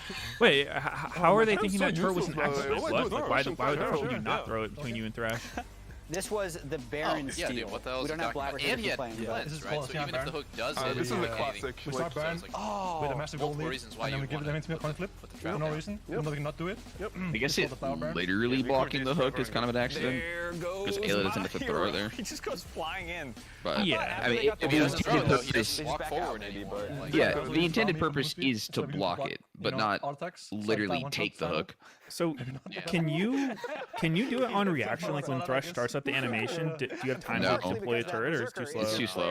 Speaker 1: Wait, how are they thinking
Speaker 5: so
Speaker 1: that turret was an
Speaker 5: useless, by the
Speaker 1: accident?
Speaker 5: way.
Speaker 1: What? Like, why would the fuck
Speaker 5: Sure,
Speaker 1: would you
Speaker 5: yeah.
Speaker 1: not throw it between you and Thresh?
Speaker 10: This was the Baron
Speaker 2: yeah,
Speaker 10: steal.
Speaker 2: dude, what the hell
Speaker 10: We
Speaker 2: is
Speaker 10: don't
Speaker 2: he
Speaker 10: have
Speaker 2: talking
Speaker 10: Blabber
Speaker 2: about?
Speaker 10: here
Speaker 2: And he had
Speaker 10: playing, but
Speaker 2: cleanse,
Speaker 9: This is
Speaker 2: right?
Speaker 9: all
Speaker 2: So
Speaker 9: Team
Speaker 2: even if the
Speaker 9: Baron.
Speaker 2: hook does
Speaker 9: This
Speaker 2: it,
Speaker 9: is
Speaker 2: it
Speaker 9: a
Speaker 2: doesn't mean anything.
Speaker 5: classic.
Speaker 9: We start
Speaker 5: Like,
Speaker 9: Baron
Speaker 2: So it's
Speaker 9: with a massive gold
Speaker 2: multiple
Speaker 9: lead,
Speaker 2: reasons why
Speaker 9: and then
Speaker 2: you
Speaker 9: we give
Speaker 2: would
Speaker 9: them
Speaker 2: wanna
Speaker 9: into a coin flip
Speaker 2: put the
Speaker 9: for
Speaker 2: trap
Speaker 9: no
Speaker 2: down.
Speaker 9: reason, even though we cannot do it.
Speaker 3: I guess
Speaker 9: Just
Speaker 3: it
Speaker 9: call the Flower Baron.
Speaker 3: literally blocking the hook is kind of an accident.
Speaker 6: There goes
Speaker 3: Because Ayla doesn't
Speaker 6: my
Speaker 3: have to throw it there.
Speaker 6: He just goes flying in.
Speaker 3: But
Speaker 1: Yeah.
Speaker 3: I mean,
Speaker 2: If he doesn't throw it, though, he
Speaker 3: purpose-
Speaker 2: doesn't walk forward anymore. Like,
Speaker 3: yeah,
Speaker 9: So
Speaker 3: the
Speaker 9: we
Speaker 3: intended
Speaker 9: found
Speaker 3: purpose
Speaker 9: movement
Speaker 3: is
Speaker 9: speed,
Speaker 3: to
Speaker 9: so we can
Speaker 3: block it, but not
Speaker 9: auto attacks, so
Speaker 3: literally
Speaker 9: one
Speaker 3: take
Speaker 9: shot
Speaker 3: the
Speaker 9: style.
Speaker 3: hook.
Speaker 1: So
Speaker 2: Yeah.
Speaker 1: can you do it on reaction, like when Thresh starts up the animation? Do you have time
Speaker 3: No.
Speaker 1: to deploy a turret, or is it too slow?
Speaker 3: It's too slow.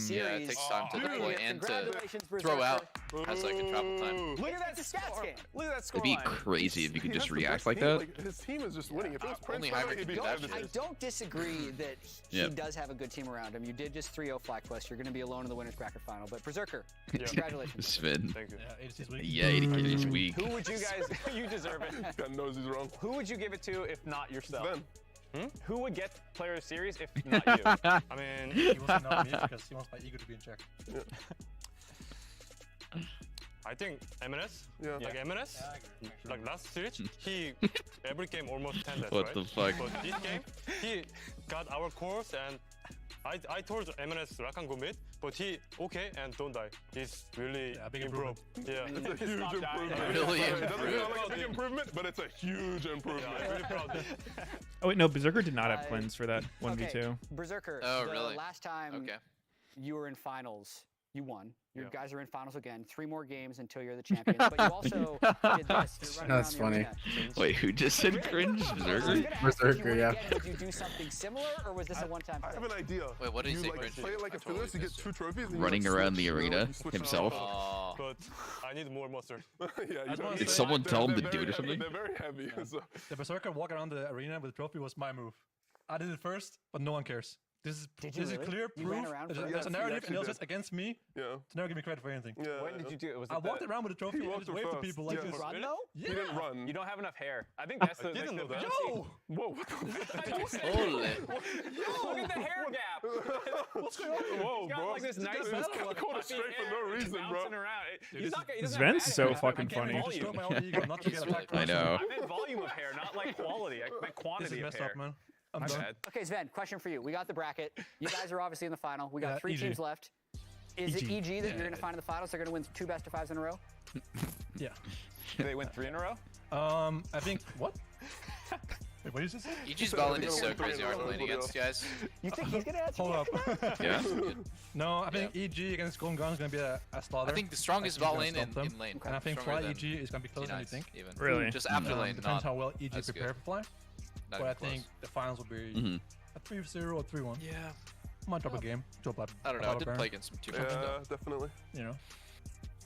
Speaker 2: Yeah, it takes time to deploy and to throw out has like a travel time.
Speaker 6: Look at that
Speaker 10: Stats
Speaker 6: score.
Speaker 10: game.
Speaker 6: Look at that score
Speaker 3: It'd be
Speaker 6: line.
Speaker 3: crazy if you could
Speaker 5: He
Speaker 3: just
Speaker 5: has the
Speaker 3: react
Speaker 5: best
Speaker 3: like
Speaker 5: team.
Speaker 3: that.
Speaker 5: Like, his team is just winning. If it was Prince,
Speaker 2: Only
Speaker 5: by the way,
Speaker 2: Hybrid
Speaker 5: he'd be
Speaker 2: can do that
Speaker 5: devastated.
Speaker 10: I don't disagree that he
Speaker 3: Yep.
Speaker 10: does have a good team around him. You did just 3-0 Flag Quest. You're going to be alone in the winners bracket final. But Berserker, congratulations.
Speaker 3: Sven.
Speaker 5: Thank you.
Speaker 9: Yeah, ADC's weak.
Speaker 3: Yeah, he's weak.
Speaker 6: Who would you guys? You deserve it.
Speaker 5: God knows he's wrong.
Speaker 6: Who would you give it to if not yourself?
Speaker 5: Then,
Speaker 6: Who would get Player of the Series if not you?
Speaker 5: I mean,
Speaker 9: He wants to not me because he wants my ego to be in check.
Speaker 5: I think MNS.
Speaker 7: Yeah.
Speaker 5: Like MNS. Like last series, he every game almost 10 deaths,
Speaker 3: What
Speaker 5: right?
Speaker 3: the fuck?
Speaker 5: But this game, he got our course and I told MNS Rakan go mid, but he okay and don't die. He's really
Speaker 9: Yeah, big
Speaker 5: improved. Yeah.
Speaker 7: It's a huge
Speaker 6: Stop dying.
Speaker 7: improvement.
Speaker 2: Really
Speaker 7: It doesn't
Speaker 2: improved.
Speaker 7: sound like a big improvement, but it's a huge improvement.
Speaker 5: Yeah, I'm really proud.
Speaker 1: Oh wait, no, Berserker did not have
Speaker 10: Uh,
Speaker 1: cleanse for that 1v2.
Speaker 10: Okay, Berserker,
Speaker 2: Oh,
Speaker 10: the
Speaker 2: really?
Speaker 10: last time
Speaker 2: Okay.
Speaker 10: you were in finals, you won. Your
Speaker 5: Yeah.
Speaker 10: guys are in finals again. 3 more games until you're the champion. But you also did this. You're running
Speaker 4: That's
Speaker 10: around the
Speaker 4: funny.
Speaker 10: arena.
Speaker 3: Wait, who just said cringe?
Speaker 10: I was
Speaker 3: Berserker?
Speaker 10: gonna ask, if
Speaker 4: Berserker,
Speaker 10: you win
Speaker 4: yeah.
Speaker 10: again, would you do something similar, or was this a one-time
Speaker 7: I
Speaker 10: thing?
Speaker 7: have an idea.
Speaker 2: Wait, what did he
Speaker 7: You
Speaker 2: say,
Speaker 7: like
Speaker 2: cringe?
Speaker 7: play it like
Speaker 2: I
Speaker 7: a
Speaker 2: totally
Speaker 7: Phyllis, you get
Speaker 2: missed it.
Speaker 7: 2 trophies. And you,
Speaker 3: Running
Speaker 7: like,
Speaker 3: around
Speaker 7: switch,
Speaker 3: the
Speaker 7: you know,
Speaker 3: arena
Speaker 7: you switch
Speaker 3: himself.
Speaker 2: Oh.
Speaker 5: But I need more monster.
Speaker 7: yeah, you
Speaker 9: just
Speaker 7: know,
Speaker 9: wanna
Speaker 3: Did
Speaker 9: say-
Speaker 3: someone tell him to
Speaker 7: they're
Speaker 3: do it
Speaker 7: very
Speaker 3: or something?
Speaker 7: They're very heavy. So.
Speaker 9: The Berserker walk around the arena with a trophy was my move. I did it first, but no one cares. This
Speaker 10: Did you
Speaker 9: is
Speaker 10: really?
Speaker 9: clear
Speaker 10: You
Speaker 9: proof.
Speaker 10: ran around
Speaker 9: There's
Speaker 10: for
Speaker 9: a,
Speaker 10: it?
Speaker 9: there's a
Speaker 7: Yes, he
Speaker 9: narrative
Speaker 7: actually
Speaker 9: analysis
Speaker 7: did.
Speaker 9: against me
Speaker 7: Yeah.
Speaker 9: to never give me credit for anything.
Speaker 7: Yeah.
Speaker 6: When did you do it? Was it
Speaker 9: I walked
Speaker 6: the-
Speaker 9: around with a trophy and
Speaker 7: walked
Speaker 9: just waved to
Speaker 7: fast.
Speaker 9: people like
Speaker 7: Yeah.
Speaker 9: this.
Speaker 10: Run though?
Speaker 7: He didn't run.
Speaker 6: You don't have enough hair. I think that's the.
Speaker 5: didn't know that.
Speaker 9: Yo!
Speaker 7: Whoa, what the
Speaker 2: Holy.
Speaker 6: Look at the hair gap.
Speaker 9: What's going on?
Speaker 7: Whoa,
Speaker 6: He's got
Speaker 7: bro.
Speaker 6: like this
Speaker 7: This
Speaker 6: nice
Speaker 7: guy's
Speaker 6: little
Speaker 7: caught it
Speaker 6: puffy
Speaker 7: straight for
Speaker 6: hair
Speaker 7: no
Speaker 6: just
Speaker 7: reason, bro.
Speaker 6: bouncing around.
Speaker 9: Dude,
Speaker 6: He's
Speaker 9: this
Speaker 6: not, he doesn't
Speaker 1: Sven's
Speaker 6: have
Speaker 1: so
Speaker 6: bad hair.
Speaker 1: fucking
Speaker 6: I can't
Speaker 1: funny.
Speaker 9: Just
Speaker 6: volume.
Speaker 9: stroke my own ego not to get attacked.
Speaker 3: I know.
Speaker 6: I meant volume of hair, not like quality. I meant
Speaker 9: This
Speaker 6: quantity
Speaker 9: is
Speaker 6: of
Speaker 9: messed
Speaker 6: hair.
Speaker 9: up, man. I'm
Speaker 6: My
Speaker 9: done.
Speaker 6: bad.
Speaker 10: Okay, Sven, question for you. We got the bracket. You guys are obviously in the final. We got
Speaker 9: Yeah,
Speaker 10: 3
Speaker 9: EG.
Speaker 10: teams left. Is it
Speaker 1: EG.
Speaker 10: EG that you're going to find in the finals? They're going to win 2 best of 5s in a row?
Speaker 9: Yeah.
Speaker 6: Did they win 3 in a row?
Speaker 9: I think what? Wait, what did you say?
Speaker 2: EG's Ballin is so crazy hard playing against, guys.
Speaker 10: You think he's going to answer?
Speaker 9: Hold up.
Speaker 3: Yeah.
Speaker 9: No, I think EG against Golden Gun is gonna be a slaughter.
Speaker 2: I think the strongest
Speaker 9: EG is gonna
Speaker 2: bot lane
Speaker 9: stop
Speaker 2: in
Speaker 9: them.
Speaker 2: lane.
Speaker 9: And I think
Speaker 2: Stronger
Speaker 9: Fly
Speaker 2: than
Speaker 9: EG is gonna be closer than you
Speaker 2: T9s
Speaker 9: think.
Speaker 2: even.
Speaker 1: Really?
Speaker 2: Just after lane,
Speaker 9: Depends
Speaker 2: not
Speaker 9: how well EG
Speaker 2: as
Speaker 9: prepare
Speaker 2: good.
Speaker 9: for Fly.
Speaker 2: Not
Speaker 9: But
Speaker 2: even
Speaker 9: I
Speaker 2: close.
Speaker 9: think the finals will be
Speaker 3: Mhm.
Speaker 9: a 3-0 or 3-1.
Speaker 2: Yeah.
Speaker 9: Might drop a game. Drop a
Speaker 2: I don't know. I didn't play against him too much
Speaker 7: Yeah,
Speaker 2: though.
Speaker 7: definitely.
Speaker 9: You know.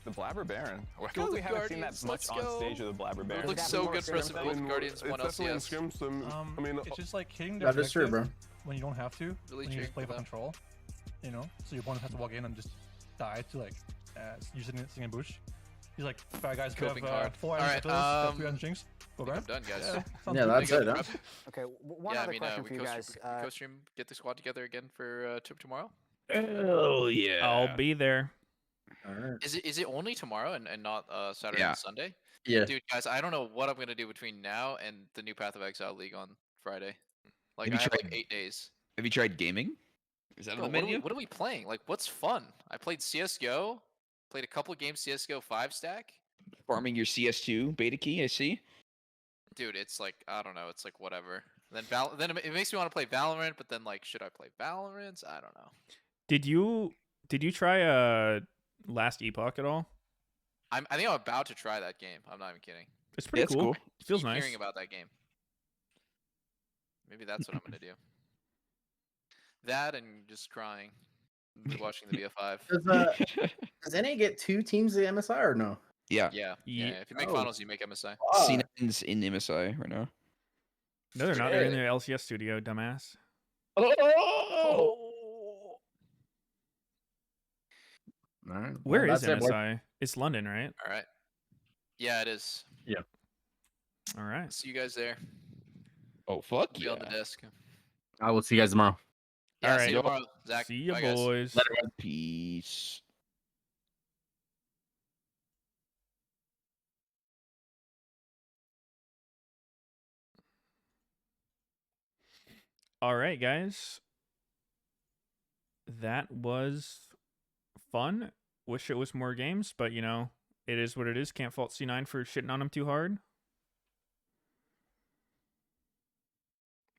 Speaker 6: The Blabber Baron. I
Speaker 2: Go
Speaker 6: feel like we haven't seen
Speaker 2: Guardians,
Speaker 6: that much
Speaker 2: let's
Speaker 6: on
Speaker 2: go.
Speaker 6: stage of the Blabber Baron.
Speaker 2: It looks
Speaker 10: that
Speaker 2: so
Speaker 10: more
Speaker 2: good for us in
Speaker 10: scrims?
Speaker 2: both
Speaker 7: mean,
Speaker 2: Guardians,
Speaker 7: it's
Speaker 2: one
Speaker 7: definitely in
Speaker 2: LCS.
Speaker 7: scrims. I mean,
Speaker 9: it's just like hitting the
Speaker 4: That is true,
Speaker 9: objective
Speaker 4: bro.
Speaker 9: when you don't have to.
Speaker 2: Really
Speaker 9: when you just play
Speaker 2: cheering
Speaker 9: for
Speaker 2: for them.
Speaker 9: control. You know, so your opponent has to walk in and just die to like you sitting in bush. He's like, alright guys, we have
Speaker 2: Coping hard.
Speaker 9: 4
Speaker 2: Alright,
Speaker 9: items, 3 jinx. Go
Speaker 2: I think
Speaker 9: back.
Speaker 2: I'm done, guys.
Speaker 9: Yeah, sounds
Speaker 4: Yeah,
Speaker 9: good.
Speaker 4: that's it, huh?
Speaker 10: Okay, one
Speaker 2: Yeah, I
Speaker 10: other
Speaker 2: mean,
Speaker 10: question
Speaker 2: we
Speaker 10: for you guys.
Speaker 2: co-stream, get the squad together again for tomorrow.
Speaker 3: Oh yeah.
Speaker 1: I'll be there.
Speaker 4: Alright.
Speaker 2: Is it only tomorrow and not Saturday
Speaker 3: Yeah.
Speaker 2: and Sunday?
Speaker 4: Yeah.
Speaker 2: Dude, guys, I don't know what I'm gonna do between now and the new Path of Exile League on Friday. Like
Speaker 3: Have you
Speaker 2: I have like
Speaker 3: tried-
Speaker 2: 8 days.
Speaker 3: Have you tried gaming? Is that
Speaker 2: Bro,
Speaker 3: on the menu?
Speaker 2: what are we playing? Like, what's fun? I played CS:GO, played a couple games CS:GO 5-stack.
Speaker 3: Farming your CS2 beta key, I see.
Speaker 2: Dude, it's like I don't know. It's like whatever. Then it makes me want to play Valorant, but then like, should I play Valorant? I don't know.
Speaker 1: Did you try Last Epoch at all?
Speaker 2: I think I'm about to try that game. I'm not even kidding.
Speaker 1: It's pretty
Speaker 3: it's
Speaker 1: cool.
Speaker 3: cool.
Speaker 1: It feels
Speaker 2: Keep
Speaker 1: nice.
Speaker 2: hearing about that game. Maybe that's what I'm gonna do. That and just crying, and watching the BF5.
Speaker 4: Does NA get 2 teams of MSI or no?
Speaker 3: Yeah.
Speaker 2: Yeah.
Speaker 1: Ye-
Speaker 2: If you make
Speaker 4: Oh.
Speaker 2: finals, you make MSI.
Speaker 3: C9's in MSI right now.
Speaker 1: No, they're not. They're in
Speaker 4: Shit.
Speaker 1: the LCS studio, dumbass.
Speaker 4: Alright.
Speaker 1: Where
Speaker 4: well,
Speaker 1: is
Speaker 4: that's it, boy.
Speaker 1: MSI? It's London, right?
Speaker 2: All right. Yeah, it is.
Speaker 1: All right.
Speaker 2: See you guys there.
Speaker 3: Oh fuck
Speaker 2: I'll be
Speaker 3: yeah.
Speaker 2: on the desk.
Speaker 4: I will see you guys tomorrow.
Speaker 2: Yeah,
Speaker 1: All
Speaker 2: see you
Speaker 1: right.
Speaker 2: tomorrow, Zach.
Speaker 1: See you,
Speaker 2: Bye, guys.
Speaker 1: boys.
Speaker 3: Peace.
Speaker 1: All right, guys. That was fun. Wish it was more games, but you know, it is what it is. Can't fault C9 for shitting on him too hard.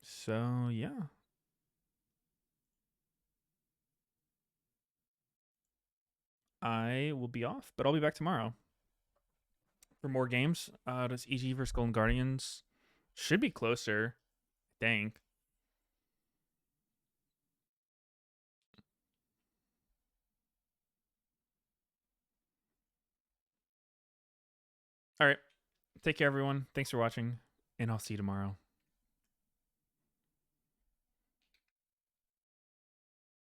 Speaker 1: So, yeah. I will be off, but I'll be back tomorrow for more games. Does EG versus Golden Guardians should be closer, I think. All right. Take care, everyone. Thanks for watching, and I'll see you tomorrow.